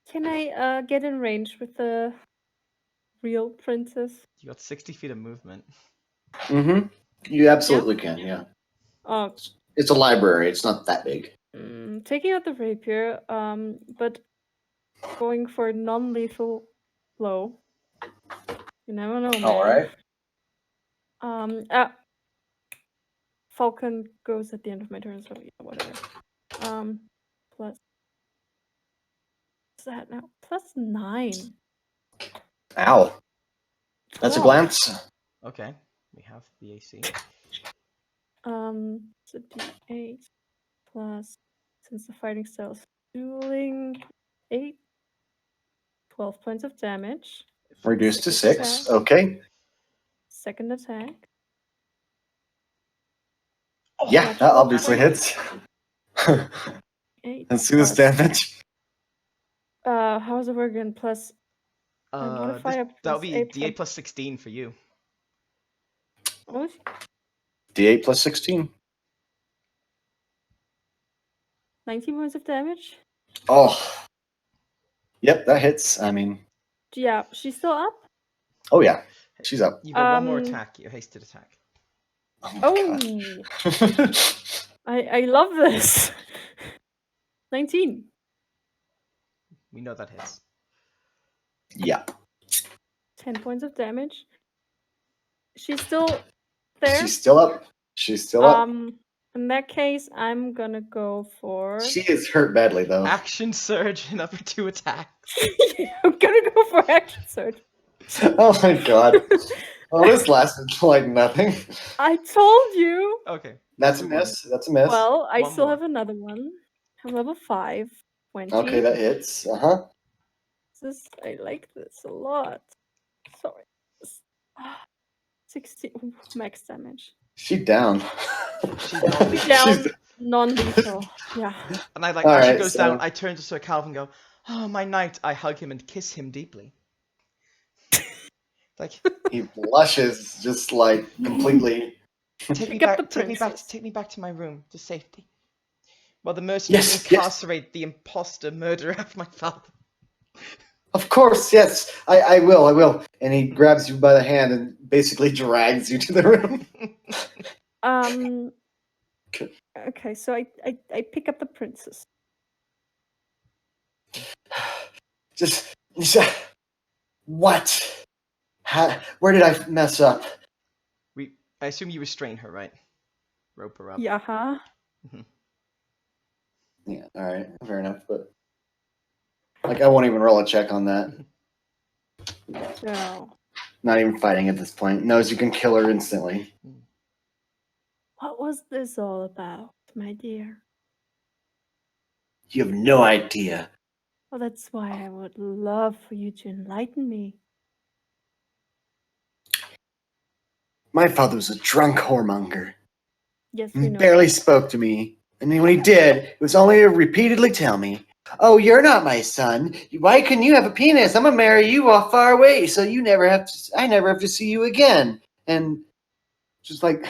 Speaker 4: can I get in range with the real princess?
Speaker 2: You got 60 feet of movement.
Speaker 1: Mm-hmm. You absolutely can. Yeah.
Speaker 4: Oh,
Speaker 1: It's a library. It's not that big.
Speaker 4: taking out the rapier, but going for non-lethal blow. You never know, man.
Speaker 1: All right.
Speaker 4: Falcon goes at the end of my turn, so yeah, whatever. Plus what's that now? Plus 9.
Speaker 1: Ow. That's a
Speaker 4: 12.
Speaker 1: glance.
Speaker 2: Okay, we have the AC.
Speaker 4: It's a D8 plus, since the fighting style is dueling, 8, 12 points of damage.
Speaker 1: Reduced to
Speaker 4: Second
Speaker 1: 6.
Speaker 4: attack.
Speaker 1: Okay.
Speaker 4: Second attack.
Speaker 1: Yeah,
Speaker 4: Natural
Speaker 1: that obviously
Speaker 4: 20.
Speaker 1: hits.
Speaker 4: 8
Speaker 1: Let's see this
Speaker 4: plus-
Speaker 1: damage.
Speaker 4: How's it working? Plus modifier
Speaker 2: That'll
Speaker 4: plus
Speaker 2: be
Speaker 4: 8
Speaker 2: D8 plus 16 for you.
Speaker 4: Oh,
Speaker 1: D8 plus 16.
Speaker 4: 19 points of damage.
Speaker 1: Oh. Yep, that hits. I mean,
Speaker 4: Yeah, she's still up.
Speaker 1: oh yeah, she's up.
Speaker 2: You've got one more
Speaker 4: Um,
Speaker 2: attack, your hasted attack.
Speaker 1: Oh my
Speaker 4: Oh,
Speaker 1: God.
Speaker 4: I love this. 19.
Speaker 2: We know that hits.
Speaker 1: Yeah.
Speaker 4: 10 points of damage. She's still there.
Speaker 1: She's still up. She's still up.
Speaker 4: In that case, I'm gonna go for.
Speaker 1: She is hurt badly though.
Speaker 2: Action surge, another 2 attacks.
Speaker 4: I'm gonna go for action surge.
Speaker 1: Oh my God. Well, this lasted like nothing.
Speaker 4: I told you.
Speaker 2: Okay.
Speaker 1: That's a
Speaker 2: move on.
Speaker 1: miss. That's a miss.
Speaker 4: Well, I
Speaker 2: One
Speaker 4: still
Speaker 2: more.
Speaker 4: have another one. I'm level 5. 20.
Speaker 1: Okay, that hits. Uh-huh.
Speaker 4: I like this a lot. Sorry. 16 ooh, max damage.
Speaker 1: She's down.
Speaker 2: She's non-lethal.
Speaker 4: Down,
Speaker 1: She's-
Speaker 4: non-lethal. Yeah.
Speaker 2: And I like,
Speaker 1: All
Speaker 2: as she
Speaker 1: right,
Speaker 2: goes
Speaker 1: so-
Speaker 2: down, I turn to Sir Calvin and go, oh, my knight. I hug him and kiss him deeply. Like,
Speaker 1: He blushes just like completely.
Speaker 2: take me
Speaker 4: Pick up
Speaker 2: back,
Speaker 4: the
Speaker 2: take
Speaker 4: princess.
Speaker 2: me back to my room, to safety. While the mercenaries
Speaker 1: Yes, yes.
Speaker 2: incarcerate the imposter murderer of my father.
Speaker 1: Of course, yes. I will. And he grabs you by the hand and basically drags you to the room.
Speaker 4: Okay, so I pick up the princess.
Speaker 1: Just what? Where did I mess up?
Speaker 2: I assume you restrain her, right? Rope her up.
Speaker 4: Yeah, huh?
Speaker 1: Yeah, all right, fair enough. But like, I won't even roll a check on that.
Speaker 4: So,
Speaker 1: Not even fighting at this point. Knows you can kill her instantly.
Speaker 4: what was this all about, my dear?
Speaker 1: You have no idea.
Speaker 4: Well, that's why I would love for you to enlighten me.
Speaker 1: My father was a drunk whoremonger.
Speaker 4: Yes,
Speaker 1: He
Speaker 4: we know.
Speaker 1: barely spoke to me. And when he did, it was only to repeatedly tell me, "Oh, you're not my son. Why couldn't you have a penis? I'm gonna marry you off far away, so I never have to see you again." And just like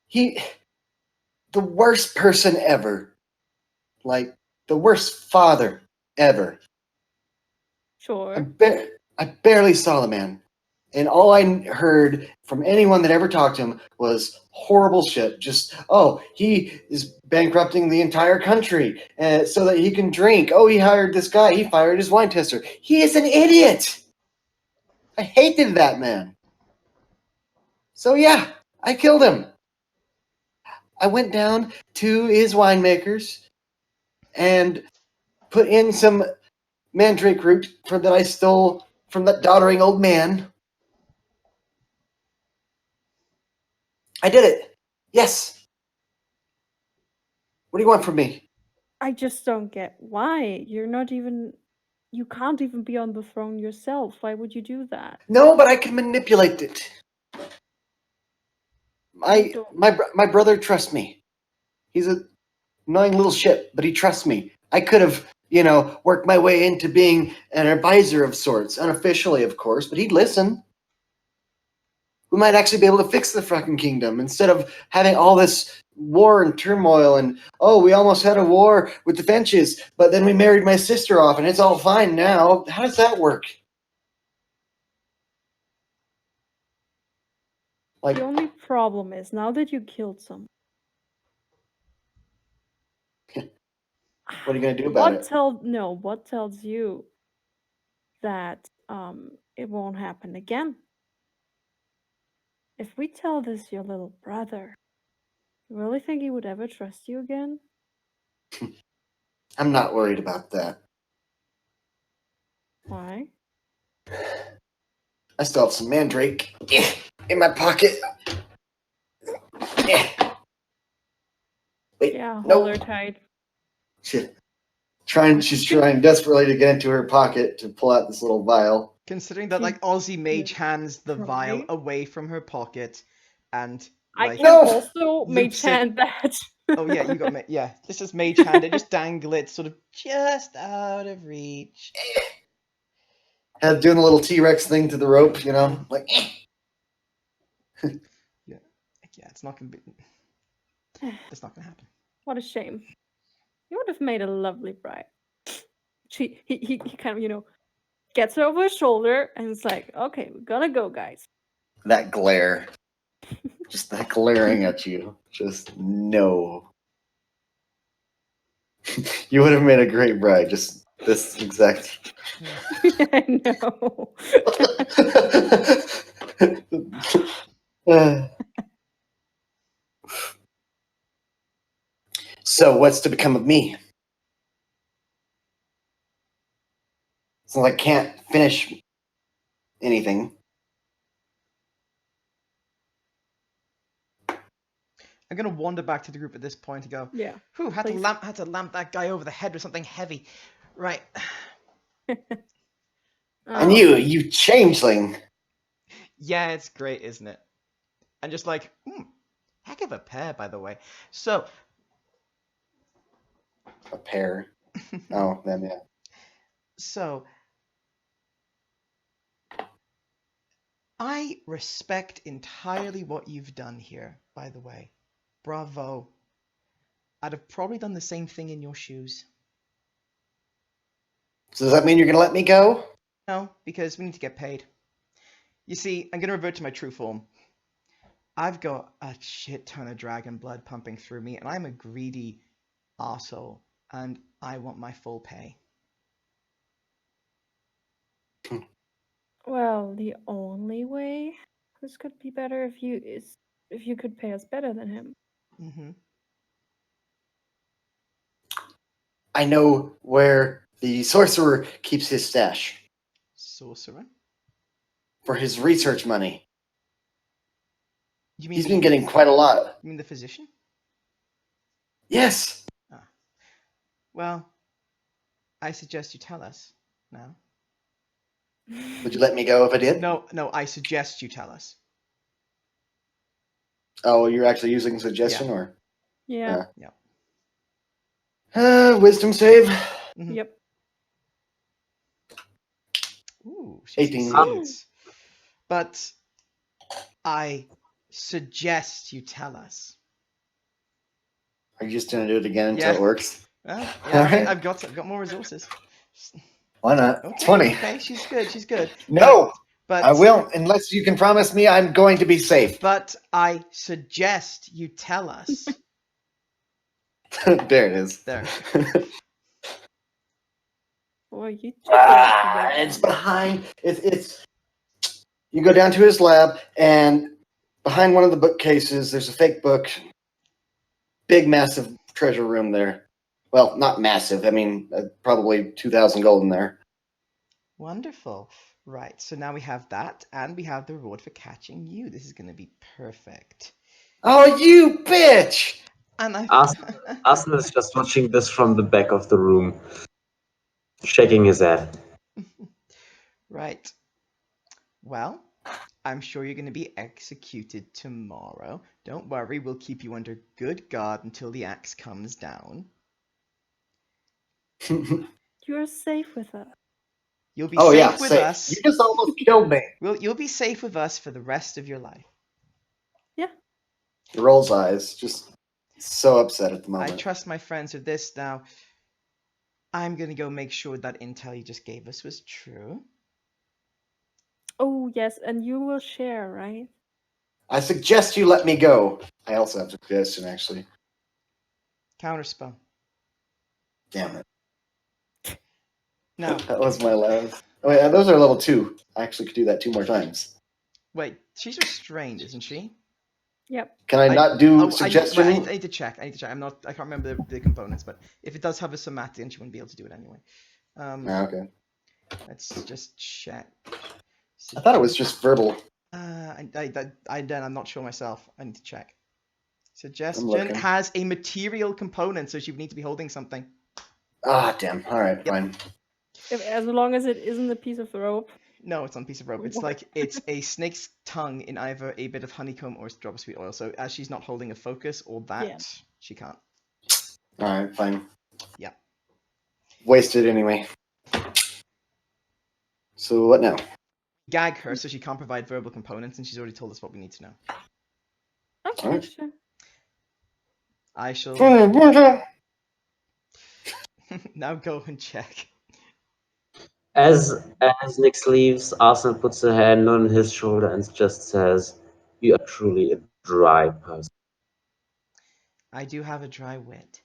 Speaker 1: he the worst person ever. Like the worst father ever.
Speaker 4: Sure.
Speaker 1: I barely saw the man. And all I heard from anyone that ever talked to him was horrible shit. Just, oh, he is bankrupting the entire country so that he can drink. Oh, he hired this guy. He fired his wine tester. He is an idiot. I hated that man. So yeah, I killed him. I went down to his winemakers and put in some mandrake root that I stole from that doddering old man. I did it. Yes. What do you want from me?
Speaker 4: I just don't get why. You're not even you can't even be on the throne yourself. Why would you do that?
Speaker 1: No, but I can manipulate it.
Speaker 4: don't-
Speaker 1: My brother trusts me. He's a annoying little shit, but he trusts me. I could have, worked my way into being an advisor of sorts, unofficially, of course, but he'd listen. We might actually be able to fix the fucking kingdom instead of having all this war and turmoil and, oh, we almost had a war with the Finches, but then we married my sister off and it's all fine now. How does that work? Like,
Speaker 4: The only problem is now that you killed someone.
Speaker 1: what are you going to do about it?
Speaker 4: What tells you that it won't happen again? If we tell this your little brother, you really think he would ever trust you again?
Speaker 1: I'm not worried about that.
Speaker 4: Why?
Speaker 1: I still have some mandrake in my pocket. Wait,
Speaker 4: Yeah, hold
Speaker 1: nope.
Speaker 4: her tight.
Speaker 1: She's trying desperately to get into her pocket to pull out this little vial.
Speaker 2: Considering that, like, Ozzy mage hands the vial
Speaker 4: Right.
Speaker 2: away from her pocket, and
Speaker 4: I
Speaker 2: like,
Speaker 4: can
Speaker 1: No!
Speaker 4: also mage
Speaker 2: Loops it.
Speaker 4: hand that.
Speaker 2: oh yeah, you got this is mage hand. It just dangle it, sort of just out of reach.
Speaker 1: Had doing the little T-Rex thing to the rope, like.
Speaker 2: Yeah, it's not gonna be. It's not gonna happen.
Speaker 4: What a shame. You would have made a lovely bride. He kind of, gets her over his shoulder and it's like, okay, we're gonna go, guys.
Speaker 1: That glare. Just that glaring at you. Just no. You would have made a great bride. Just this exact.
Speaker 4: I know.
Speaker 1: So, what's to become of me? Since I can't finish anything.
Speaker 2: I'm gonna wander back to the group at this point and go,
Speaker 4: Yeah.
Speaker 2: "Whew, had to
Speaker 4: Please.
Speaker 2: lamp that guy over the head with something heavy." Right.
Speaker 1: And you changeling.
Speaker 2: Yeah, it's great, isn't it? And just like, heck of a pair, by the way. So,
Speaker 1: A pair. Oh, then yeah.
Speaker 2: so I respect entirely what you've done here, by the way. Bravo. I'd have probably done the same thing in your shoes.
Speaker 1: So does that mean you're gonna let me go?
Speaker 2: No, because we need to get paid. You see, I'm gonna revert to my true form. I've got a shit ton of dragon blood pumping through me, and I'm a greedy arsehole, and I want my full pay.
Speaker 4: Well, the only way this could be better if you could pay us better than him.
Speaker 2: Mm-hmm.
Speaker 1: I know where the sorcerer keeps his stash
Speaker 2: Sorcerer?
Speaker 1: for his research money.
Speaker 2: You mean
Speaker 1: He's been getting quite a lot.
Speaker 2: You mean the physician?
Speaker 1: Yes.
Speaker 2: Well, I suggest you tell us now.
Speaker 1: Would you let me go if I did?
Speaker 2: No, I suggest you tell us.
Speaker 1: Oh, you're actually using suggestion or
Speaker 4: Yeah.
Speaker 1: wisdom save?
Speaker 2: Mhm.
Speaker 4: Yep.
Speaker 2: Ooh, she
Speaker 1: 18.
Speaker 2: succeeds. But I suggest you tell us.
Speaker 1: Are you just gonna do it again until
Speaker 2: Yeah.
Speaker 1: it works?
Speaker 2: Well, yeah,
Speaker 1: Alright.
Speaker 2: I've got more resources.
Speaker 1: Why not?
Speaker 2: Okay,
Speaker 1: It's funny.
Speaker 2: Okay, she's good.
Speaker 1: No,
Speaker 2: But
Speaker 1: I won't unless you can promise me I'm going to be safe.
Speaker 2: But I suggest you tell us.
Speaker 1: There it is.
Speaker 2: There.
Speaker 4: Boy, you
Speaker 1: It's behind. It's. You go down to his lab, and behind one of the bookcases, there's a fake book. Big, massive treasure room there. Well, not massive. I mean, probably 2,000 gold in there.
Speaker 2: Wonderful. Right, so now we have that, and we have the reward for catching you. This is going to be perfect.
Speaker 1: Oh, you bitch!
Speaker 2: And I.
Speaker 3: Arsenal is just watching this from the back of the room, shaking his head.
Speaker 2: Right. Well, I'm sure you're going to be executed tomorrow. Don't worry, we'll keep you under good guard until the axe comes down.
Speaker 4: You're safe with us.
Speaker 2: You'll be
Speaker 1: Oh
Speaker 2: safe
Speaker 1: yeah,
Speaker 2: with
Speaker 1: say,
Speaker 2: us.
Speaker 1: you just almost killed me.
Speaker 2: You'll be safe with us for the rest of your life.
Speaker 1: He rolls eyes, just so upset at the
Speaker 2: I
Speaker 1: moment.
Speaker 2: trust my friends with this now. I'm gonna go make sure that intel you just gave us was true.
Speaker 4: Oh yes, and you will share, right?
Speaker 1: I suggest you let me go. I also have a suggestion, actually.
Speaker 2: Counterspell.
Speaker 1: Damn it.
Speaker 2: No.
Speaker 1: That was my last. Oh, wait, those are level 2. I actually could do that 2 more times.
Speaker 2: Wait, she's restrained, isn't she?
Speaker 4: Yep.
Speaker 1: Can I not do
Speaker 2: I
Speaker 1: suggestion?
Speaker 2: need to check. I need to check. I can't remember the components, but if it does have a somatic, then she wouldn't be able to do it anyway.
Speaker 1: Okay.
Speaker 2: Let's just check.
Speaker 1: I thought it was just verbal.
Speaker 2: I'm not sure myself. I need to check. Suggestion
Speaker 1: looking.
Speaker 2: has a material component, so she would need to be holding something.
Speaker 1: Ah, damn. All right,
Speaker 2: Yep.
Speaker 1: fine.
Speaker 4: As long as it isn't a piece of rope.
Speaker 2: No, it's on a piece of rope. It's like it's a snake's tongue in either a bit of honeycomb or a drop of sweet oil. So as she's not holding a focus or that,
Speaker 4: Yeah.
Speaker 2: she can't.
Speaker 1: All right, fine.
Speaker 2: Yeah.
Speaker 1: Wasted anyway. So what now?
Speaker 2: Gag her so she can't provide verbal components, and she's already told us what we need to know.
Speaker 4: Okay,
Speaker 1: Alright.
Speaker 4: sure.
Speaker 2: I shall now go and check.
Speaker 3: As Nix leaves, Arsenal puts her hand on his shoulder and just says, "You are truly a dry person."
Speaker 2: I do have a dry wit.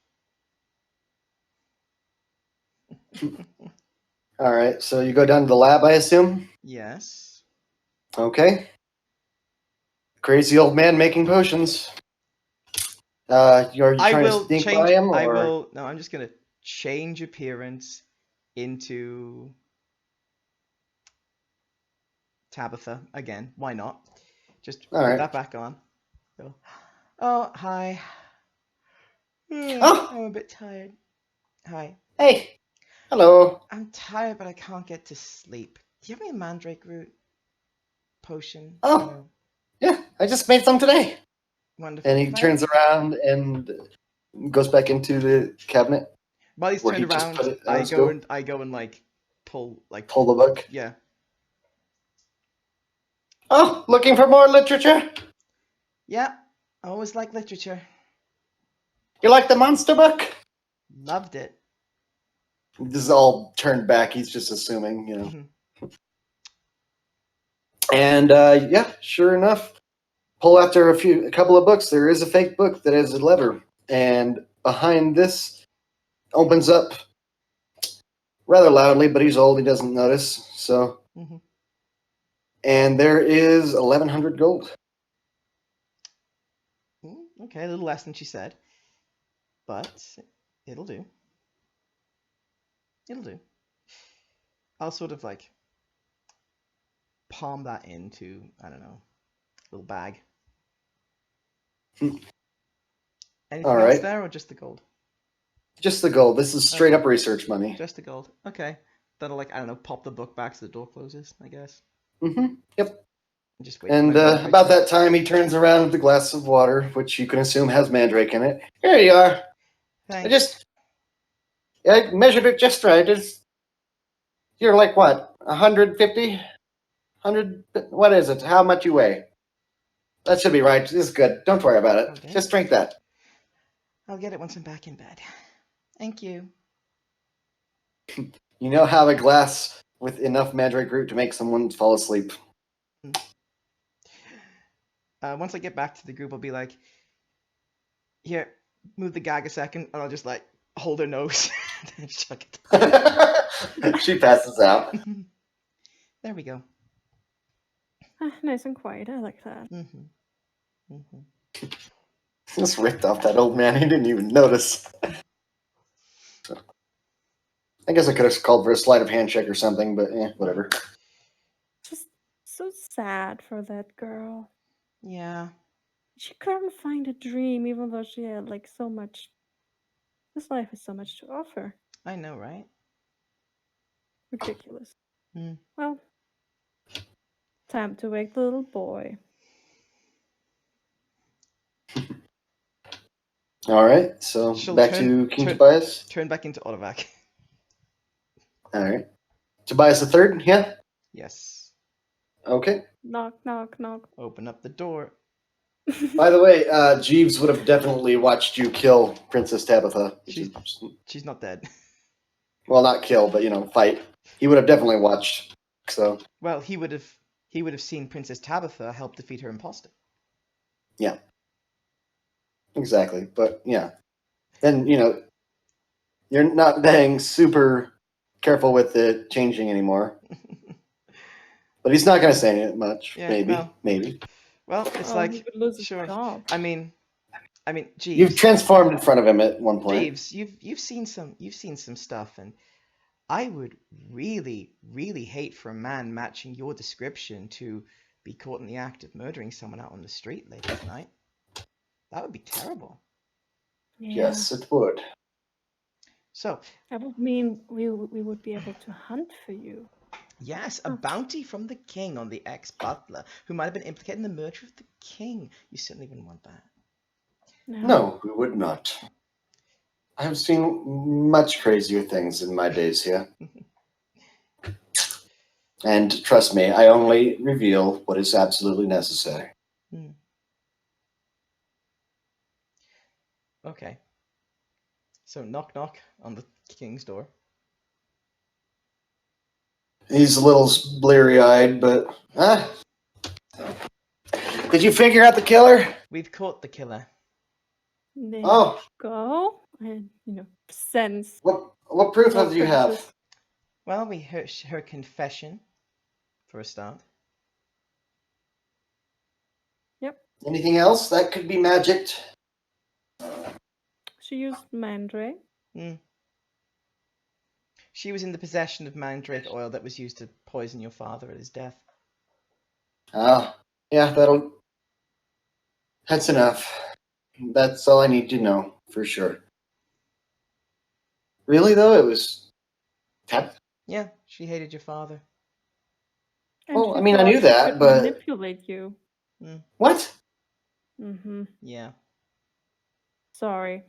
Speaker 1: All right, so you go down to the lab, I assume?
Speaker 2: Yes.
Speaker 1: Okay. Crazy old man making potions. Are you
Speaker 2: I
Speaker 1: trying to
Speaker 2: will
Speaker 1: sneak
Speaker 2: change.
Speaker 1: by him, or
Speaker 2: I will. No, I'm just gonna change appearance into Tabitha again. Why not? Just
Speaker 1: All
Speaker 2: put
Speaker 1: right.
Speaker 2: that back on. So, oh, hi.
Speaker 1: Oh!
Speaker 2: I'm a bit tired. Hi.
Speaker 1: Hey, hello.
Speaker 2: I'm tired, but I can't get to sleep. Do you have any mandrake root potion?
Speaker 1: Oh.
Speaker 2: You know,
Speaker 1: Yeah, I just made some today.
Speaker 2: wonderful.
Speaker 1: And he turns around and goes back into the cabinet.
Speaker 2: While he's
Speaker 1: where
Speaker 2: turned
Speaker 1: he just
Speaker 2: around,
Speaker 1: put it on
Speaker 2: I
Speaker 1: his
Speaker 2: go
Speaker 1: go.
Speaker 2: and like pull
Speaker 1: Pull the book.
Speaker 2: Yeah.
Speaker 1: Oh, looking for more literature?
Speaker 2: Yeah. I always like literature.
Speaker 1: You like the monster book?
Speaker 2: Loved it.
Speaker 1: This is all turned back. He's just assuming, you know.
Speaker 2: Mhm.
Speaker 1: And yeah, sure enough, pull after a couple of books. There is a fake book that has a lever, and behind this opens up rather loudly. But he's old; he doesn't notice. So,
Speaker 2: Mhm.
Speaker 1: and there is 1,100 gold.
Speaker 2: Okay, a little less than she said, but it'll do. It'll do. I'll sort of like palm that into, I don't know, little bag. Anything
Speaker 1: All
Speaker 2: else
Speaker 1: right.
Speaker 2: there, or just the gold?
Speaker 1: Just the gold. This is straight up research money.
Speaker 2: Just the gold. Okay. That'll, like, I don't know, pop the book back so the door closes, I guess.
Speaker 1: Mm-hmm. Yep.
Speaker 2: And just wait.
Speaker 1: And
Speaker 2: for my
Speaker 1: about that time, he turns around with a glass of water, which you can assume has mandrake in it. Here you are.
Speaker 2: Thanks.
Speaker 1: I measured it just right. You're like what? 150? 100? What is it? How much you weigh? That should be right. This is good. Don't worry about it.
Speaker 2: Okay.
Speaker 1: Just drink that.
Speaker 2: I'll get it once I'm back in bed. Thank you.
Speaker 1: You now have a glass with enough mandrake root to make someone fall asleep.
Speaker 2: Once I get back to the group, I'll be like, here, move the gag a second, and I'll just like hold her nose and chuck it.
Speaker 1: She passes out.
Speaker 2: There we go.
Speaker 4: Nice and quiet. I like that.
Speaker 2: Mm-hmm. Mm-hmm.
Speaker 1: Just ripped off that old man. He didn't even notice. So, I guess I could have called for a sleight of hand check or something, but whatever.
Speaker 4: Just so sad for that girl.
Speaker 2: Yeah.
Speaker 4: She couldn't find a dream, even though she had like so much. This life has so much to offer.
Speaker 2: I know, right?
Speaker 4: Ridiculous.
Speaker 2: Mm.
Speaker 4: Well, Time to wake the little boy.
Speaker 1: All right, so
Speaker 2: She'll
Speaker 1: back
Speaker 2: turn-
Speaker 1: to King
Speaker 2: turn-
Speaker 1: Tobias.
Speaker 2: Turn back into Odovac.
Speaker 1: All right, Tobias the third. Yeah.
Speaker 2: Yes.
Speaker 1: Okay.
Speaker 4: Knock, knock, knock.
Speaker 2: Open up the door.
Speaker 1: By the way, Jeeves would have definitely watched you kill Princess Tabitha.
Speaker 2: She's not dead.
Speaker 1: Well, not kill, but fight. He would have definitely watched. So
Speaker 2: Well, he would have seen Princess Tabitha help defeat her imposter.
Speaker 1: exactly, but yeah, then you're not being super careful with the changing anymore. But he's not going to say it much.
Speaker 2: Yeah,
Speaker 1: Maybe.
Speaker 2: Well, it's
Speaker 4: Oh,
Speaker 2: like
Speaker 4: he would lose his
Speaker 2: sure.
Speaker 4: job.
Speaker 2: I mean, Jeeves.
Speaker 1: You've transformed in front of him at one point.
Speaker 2: Jeeves, you've seen some stuff, and I would really, really hate for a man matching your description to be caught in the act of murdering someone out on the street late at night. That would be terrible.
Speaker 4: Yeah.
Speaker 1: Yes, it would.
Speaker 2: So,
Speaker 4: That would mean we would be able to hunt for you.
Speaker 2: yes, a bounty from the king on the ex-butler who might have been implicated in the murder of the king. You certainly wouldn't want that.
Speaker 1: No, we would not. I have seen much crazier things in my days here. And trust me, I only reveal what is absolutely necessary.
Speaker 2: Okay. So knock knock on the king's door.
Speaker 1: He's a little bleary-eyed, but did you figure out the killer?
Speaker 2: We've caught the killer.
Speaker 4: There
Speaker 1: Oh,
Speaker 4: you go. And sense.
Speaker 1: what proof do you have?
Speaker 2: Well, we heard her confession for a start.
Speaker 4: Yep.
Speaker 1: Anything else that could be magicked?
Speaker 4: She used mandrake.
Speaker 2: She was in the possession of mandrake oil that was used to poison your father at his death.
Speaker 1: Yeah, that's enough. That's all I need to know, for sure. Really, though, it was
Speaker 2: Yeah, she hated your father.
Speaker 4: And
Speaker 1: Well,
Speaker 4: she
Speaker 1: I mean, I
Speaker 4: thought
Speaker 1: knew
Speaker 4: she
Speaker 1: that,
Speaker 4: could
Speaker 1: but-
Speaker 4: manipulate you.
Speaker 1: What?
Speaker 4: Mm-hmm.
Speaker 2: Yeah.
Speaker 4: Sorry.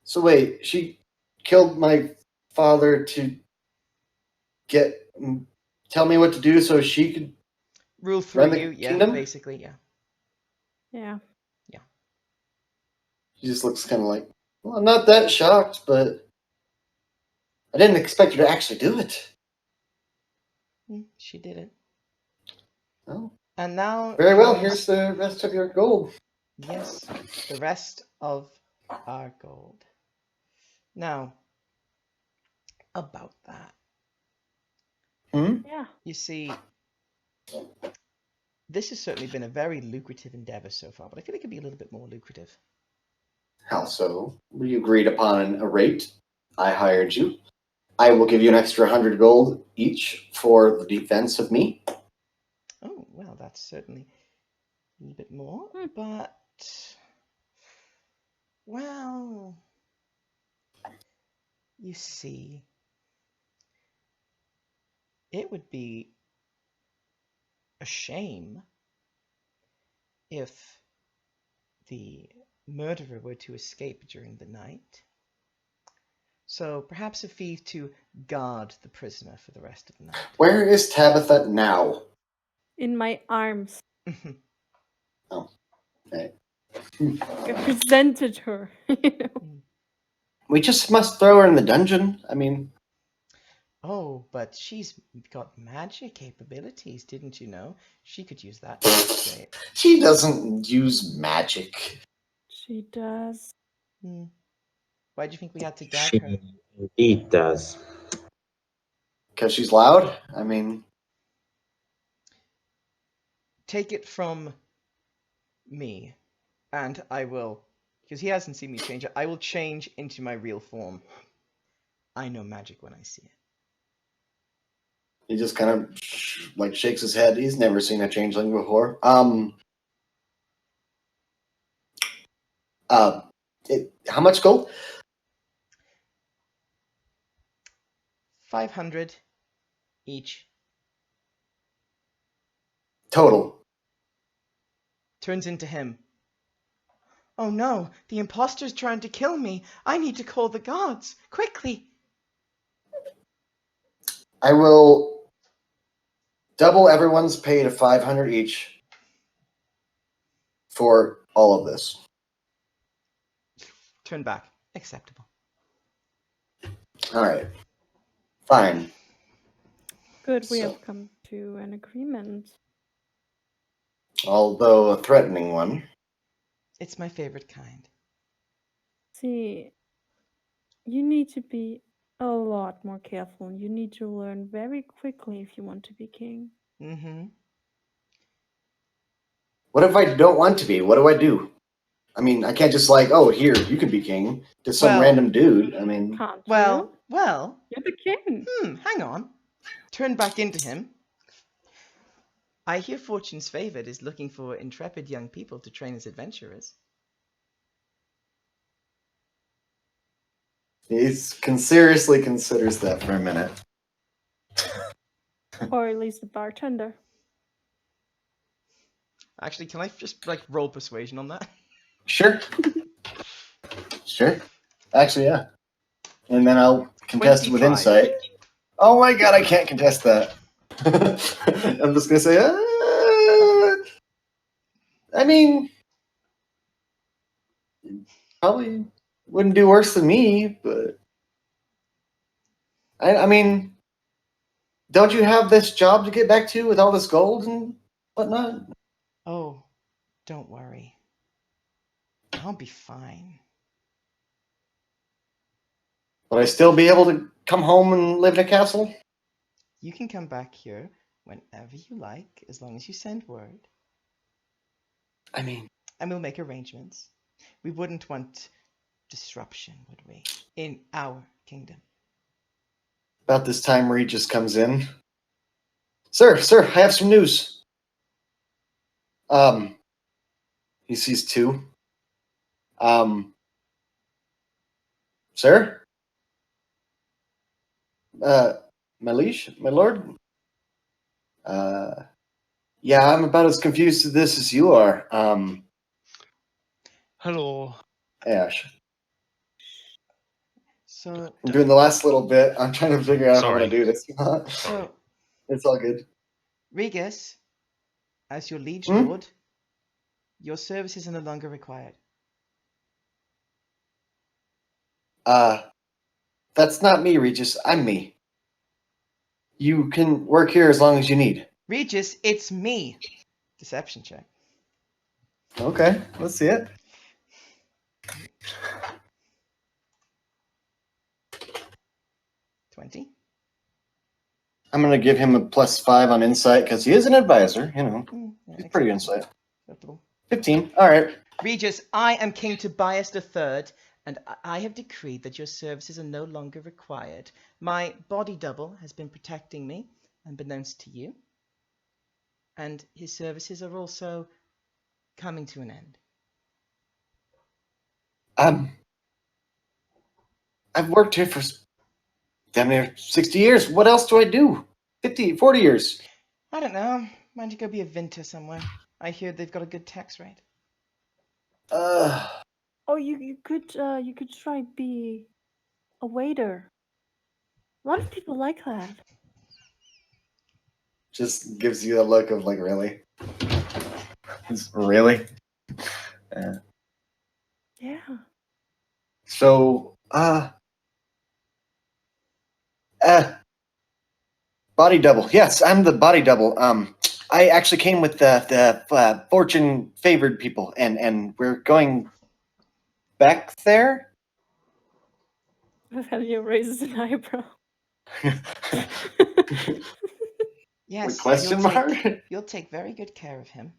Speaker 1: So wait, she killed my father to tell me what to do so she could
Speaker 2: Rule through
Speaker 1: run the
Speaker 2: you, yeah,
Speaker 1: kingdom?
Speaker 2: basically, yeah.
Speaker 4: Yeah.
Speaker 1: She just looks kind of like, well, I'm not that shocked, but I didn't expect her to actually do it.
Speaker 2: She did it.
Speaker 1: Oh,
Speaker 2: And now
Speaker 1: very well.
Speaker 2: comes-
Speaker 1: Here's the rest of your gold.
Speaker 2: Yes, the rest of our gold. Now, about that.
Speaker 4: Yeah.
Speaker 2: You see, this has certainly been a very lucrative endeavor so far, but I feel it could be a little bit more lucrative.
Speaker 1: How so? We agreed upon a rate. I hired you. I will give you an extra 100 gold each for the defense of me.
Speaker 2: Oh, well, that's certainly a little bit more, but... Well... You see... It would be a shame if the murderer were to escape during the night. So perhaps a fee to guard the prisoner for the rest of the night.
Speaker 1: Where is Tabitha now?
Speaker 4: In my arms.
Speaker 1: Oh, okay.
Speaker 4: I presented her.
Speaker 1: We just must throw her in the dungeon. I mean,
Speaker 2: Oh, but she's got magic capabilities, didn't you know? She could use that. Great.
Speaker 1: she doesn't use magic.
Speaker 4: She does.
Speaker 2: Why do you think we had to gag
Speaker 3: She
Speaker 2: her?
Speaker 3: indeed does.
Speaker 1: Because she's loud? I mean,
Speaker 2: Take it from me, and I will, because he hasn't seen me change it, I will change into my real form. I know magic when I see it.
Speaker 1: he just kind of shakes his head. He's never seen a changeling before. How much gold?
Speaker 2: 500 each.
Speaker 1: Total.
Speaker 2: Turns into him. Oh no, the imposter's trying to kill me. I need to call the guards. Quickly.
Speaker 1: I will double everyone's pay to 500 each for all of this.
Speaker 2: Turn back. Acceptable.
Speaker 1: All right. Fine.
Speaker 4: Good, we
Speaker 1: So-
Speaker 4: have come to an agreement.
Speaker 1: Although a threatening one.
Speaker 2: It's my favorite kind.
Speaker 4: See, you need to be a lot more careful. You need to learn very quickly if you want to be king.
Speaker 2: Mm-hmm.
Speaker 1: What if I don't want to be? What do I do? I mean, I can't just like, oh, here, you can be king. To some
Speaker 2: Well-
Speaker 1: random dude. I mean,
Speaker 4: Can't
Speaker 2: Well,
Speaker 4: you? You're the king.
Speaker 2: hang on. Turn back into him. I hear Fortune's Favored is looking for intrepid young people to train as adventurers.
Speaker 1: he seriously considers that for a minute.
Speaker 4: Or at least a bartender.
Speaker 2: Actually, can I just like roll persuasion on that?
Speaker 1: Sure. Sure. Actually, yeah. And then I'll contest it with
Speaker 2: 25.
Speaker 1: insight. Oh my god, I can't contest that. I'm just gonna say, I mean, probably wouldn't do worse than me, but I mean, don't you have this job to get back to with all this gold and whatnot?
Speaker 2: Oh, don't worry. I'll be fine.
Speaker 1: Would I still be able to come home and live in a castle?
Speaker 2: You can come back here whenever you like, as long as you send word.
Speaker 1: I mean,
Speaker 2: And we'll make arrangements. We wouldn't want disruption, would we? In our kingdom.
Speaker 1: about this time Regis comes in. Sir, I have some news. He sees two. Sir? My liege, my lord? Yeah, I'm about as confused with this as you are.
Speaker 7: Hello.
Speaker 1: Ash.
Speaker 2: So,
Speaker 1: I'm doing the last little bit. I'm trying to figure out how
Speaker 7: Sorry.
Speaker 1: to do this.
Speaker 2: so
Speaker 1: It's all good.
Speaker 2: Regis, as your liege
Speaker 1: Hmm?
Speaker 2: lord, your services are no longer required.
Speaker 1: That's not me, Regis. I'm me. You can work here as long as you need.
Speaker 2: Regis, it's me. Deception check.
Speaker 1: Okay, let's see it.
Speaker 2: $20.
Speaker 1: I'm gonna give him a +5 on insight because he is an advisor. You know,
Speaker 2: Yeah,
Speaker 1: he's pretty
Speaker 2: acceptable.
Speaker 1: insight.
Speaker 2: Acceptable.
Speaker 1: 15. All right.
Speaker 2: Regis, I am King Tobias III, and I have decreed that your services are no longer required. My body double has been protecting me, unbeknownst to you, and his services are also coming to an end.
Speaker 1: I've worked here for damn near 60 years. What else do I do? 50, 40 years.
Speaker 2: I don't know. Why don't you go be a vinter somewhere? I hear they've got a good tax rate.
Speaker 4: Oh, you could try be a waiter. A lot of people like that.
Speaker 1: Just gives you a look of like, really? Really?
Speaker 4: Yeah.
Speaker 1: So, body double. Yes, I'm the body double. I actually came with the fortune favored people, and we're going back there.
Speaker 4: Nathaniel raises an eyebrow.
Speaker 2: Yes,
Speaker 1: Question mark?
Speaker 2: You'll take very good care of him.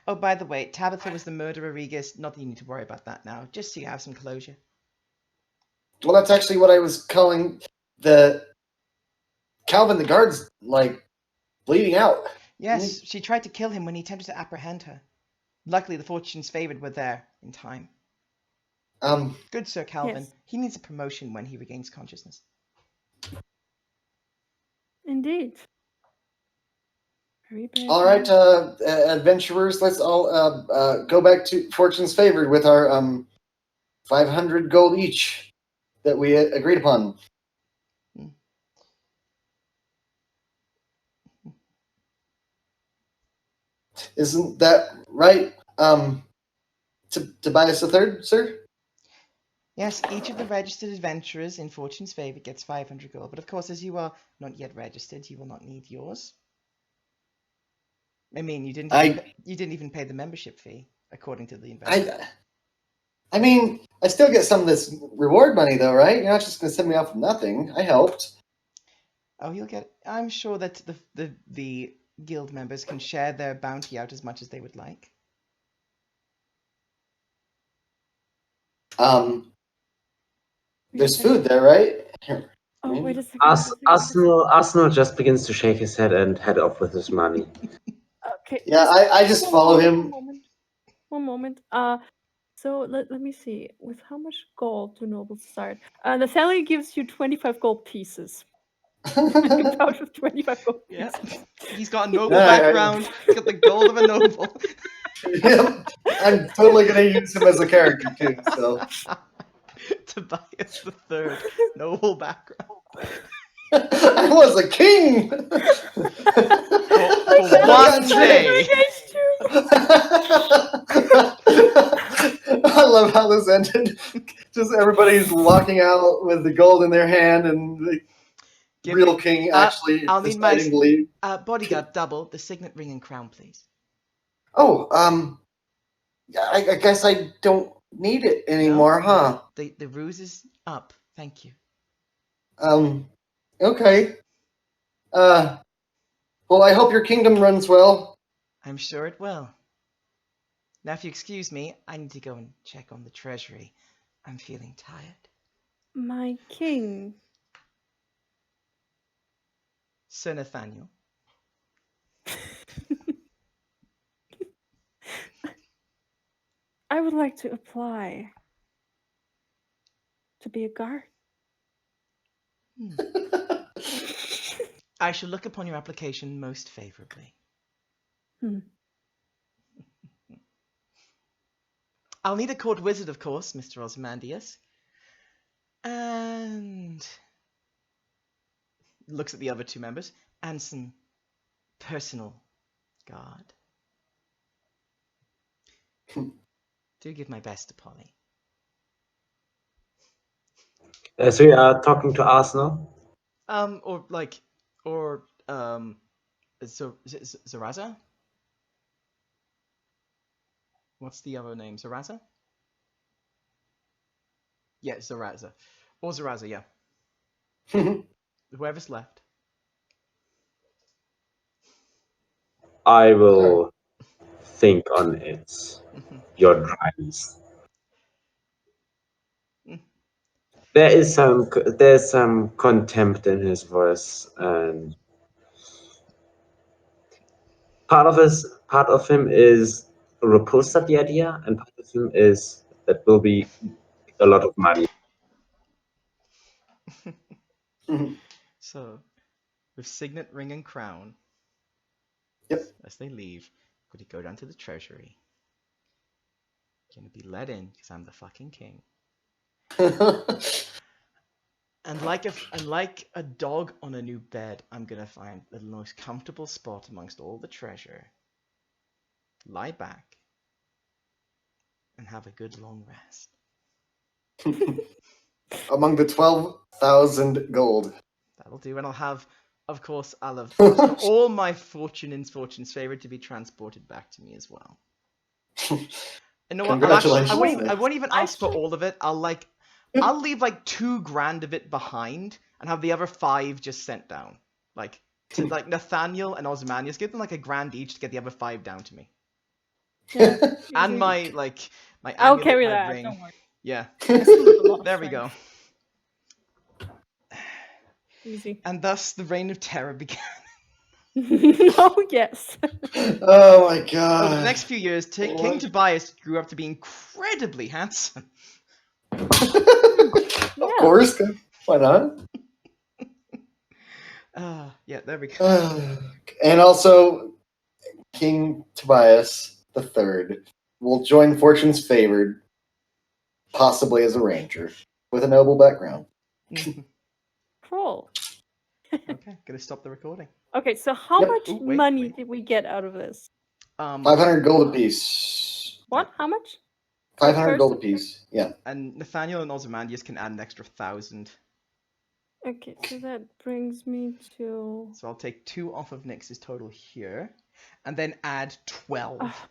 Speaker 2: Oh, by the way, Tabitha was the murderer, Regis. Not that you need to worry about that now, just so you have some closure.
Speaker 1: Well, that's actually what I was calling the Calvin the guard's like bleeding out.
Speaker 2: Yes, she tried to kill him when he attempted to apprehend her. Luckily, the fortunes favored were there in time. Good Sir Calvin.
Speaker 4: Yes.
Speaker 2: He needs a promotion when he regains consciousness.
Speaker 4: Indeed. Very bad.
Speaker 1: All right, adventurers, let's all go back to Fortune's Favored with our 500 gold each that we agreed upon. Isn't that right, Tobias III, sir?
Speaker 2: Yes, each of the registered adventurers in Fortune's Favour gets 500 gold, but of course, as you are not yet registered, you will not need yours. I mean, you didn't even pay the membership fee, according to the investor.
Speaker 1: I mean, I still get some of this reward money, though, right? You're not just going to send me off with nothing. I helped.
Speaker 2: Oh, you'll get. I'm sure that the guild members can share their bounty out as much as they would like.
Speaker 1: There's food there, right? Here.
Speaker 4: Oh, wait a second.
Speaker 3: Arsenal just begins to shake his head and head off with his money.
Speaker 4: Okay.
Speaker 1: Yeah, I just follow him.
Speaker 4: One moment. So let me see. With how much gold do nobles start? Nathaniel gives you 25 gold pieces. A pouch of 25 gold
Speaker 2: Yeah,
Speaker 4: pieces.
Speaker 2: he's got a noble background. He's got the gold of a noble.
Speaker 1: Yep. I'm totally going to use him as a character, too, so.
Speaker 2: Tobias the Third, noble background.
Speaker 1: I was a king!
Speaker 2: For one day.
Speaker 1: I love how this ended. Just everybody's walking out with the gold in their hand, and the real king actually
Speaker 2: I'll need
Speaker 1: deciding to leave.
Speaker 2: Bodyguard double the signet ring and crown, please.
Speaker 1: Oh, I guess I don't need it anymore, huh?
Speaker 2: The ruse is up. Thank you.
Speaker 1: Okay. Well, I hope your kingdom runs well.
Speaker 2: I'm sure it will. Now, if you excuse me, I need to go and check on the treasury. I'm feeling tired.
Speaker 4: My king.
Speaker 2: Sir Nathaniel.
Speaker 4: I would like to apply to be a guard.
Speaker 2: I shall look upon your application most favorably. I'll need a court wizard, of course, Mr. Ozymandias. And looks at the other two members. And some personal guard. Do give my best to Polly.
Speaker 3: So you are talking to Arsenal?
Speaker 2: Zaraza? What's the other name? Zaraza? Yeah, Zaraza. Or Zaraza, yeah. Whoever's left.
Speaker 3: I will think on it. Your dragons. There's some contempt in his voice, and part of him is repulsed at the idea, and part of him is that will be a lot of money.
Speaker 2: So, with signet ring and crown,
Speaker 1: yep.
Speaker 2: As they leave, I'm going to go down to the treasury. I'm going to be let in because I'm the fucking king. And like a dog on a new bed, I'm going to find the most comfortable spot amongst all the treasure, lie back, and have a good long rest.
Speaker 1: Among the 12,000 gold.
Speaker 2: That'll do, and I'll have all my fortune in Fortune's Favour to be transported back to me as well. And no,
Speaker 1: congratulations.
Speaker 2: I won't even ask for all of it. I'll leave like $2,000 of it behind and have the other 5 just sent down. Like to like Nathaniel and Ozymandias, give them like $1,000 each to get the other 5 down to me.
Speaker 4: Yeah,
Speaker 2: And my
Speaker 4: I'll
Speaker 2: amulet,
Speaker 4: carry
Speaker 2: my
Speaker 4: that.
Speaker 2: ring.
Speaker 4: Don't worry.
Speaker 2: Yeah.
Speaker 4: There
Speaker 2: There we go.
Speaker 4: Easy.
Speaker 2: And thus the reign of terror began.
Speaker 4: Oh yes.
Speaker 1: Oh my god.
Speaker 2: Over the next few years, King Tobias grew up to be incredibly handsome.
Speaker 1: Of course. Why not?
Speaker 2: Yeah, there we go.
Speaker 1: And also, King Tobias III will join Fortune's Favored, possibly as a ranger, with a noble background.
Speaker 4: Cool.
Speaker 2: Okay, gonna stop the recording.
Speaker 4: Okay, so how
Speaker 1: Yep.
Speaker 4: much
Speaker 2: Ooh, wait,
Speaker 4: money
Speaker 2: wait.
Speaker 4: did we get out of this?
Speaker 1: 500 gold apiece.
Speaker 4: What? How much? Per
Speaker 1: 500 gold
Speaker 4: person?
Speaker 1: apiece. Yeah.
Speaker 2: And Nathaniel and Ozymandias can add an extra 1,000.
Speaker 4: Okay, so that brings me to.
Speaker 2: So I'll take 2 off of Nyx's total here, and then add 12.
Speaker 4: Ah.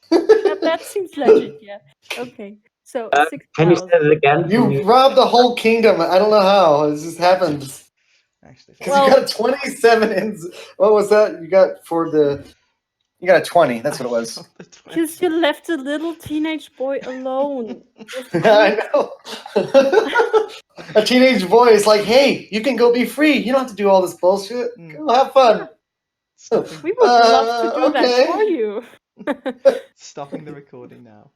Speaker 4: That seems legit, yeah. Okay, so
Speaker 3: Can you say
Speaker 4: 6,000.
Speaker 3: it again?
Speaker 1: You robbed the whole kingdom. I don't know how. This just happens.
Speaker 2: Actually,
Speaker 1: Because
Speaker 4: Well-
Speaker 1: you got a 27 in. What was that? You got for the. You got a 20. That's what it was.
Speaker 4: Because you left the little teenage boy alone.
Speaker 1: I know. A teenage boy is like, hey, you can go be free. You don't have to do all this bullshit.
Speaker 2: Mm.
Speaker 1: Go have fun.
Speaker 4: We would love to do
Speaker 1: okay.
Speaker 4: that for you.
Speaker 2: Stopping the recording now.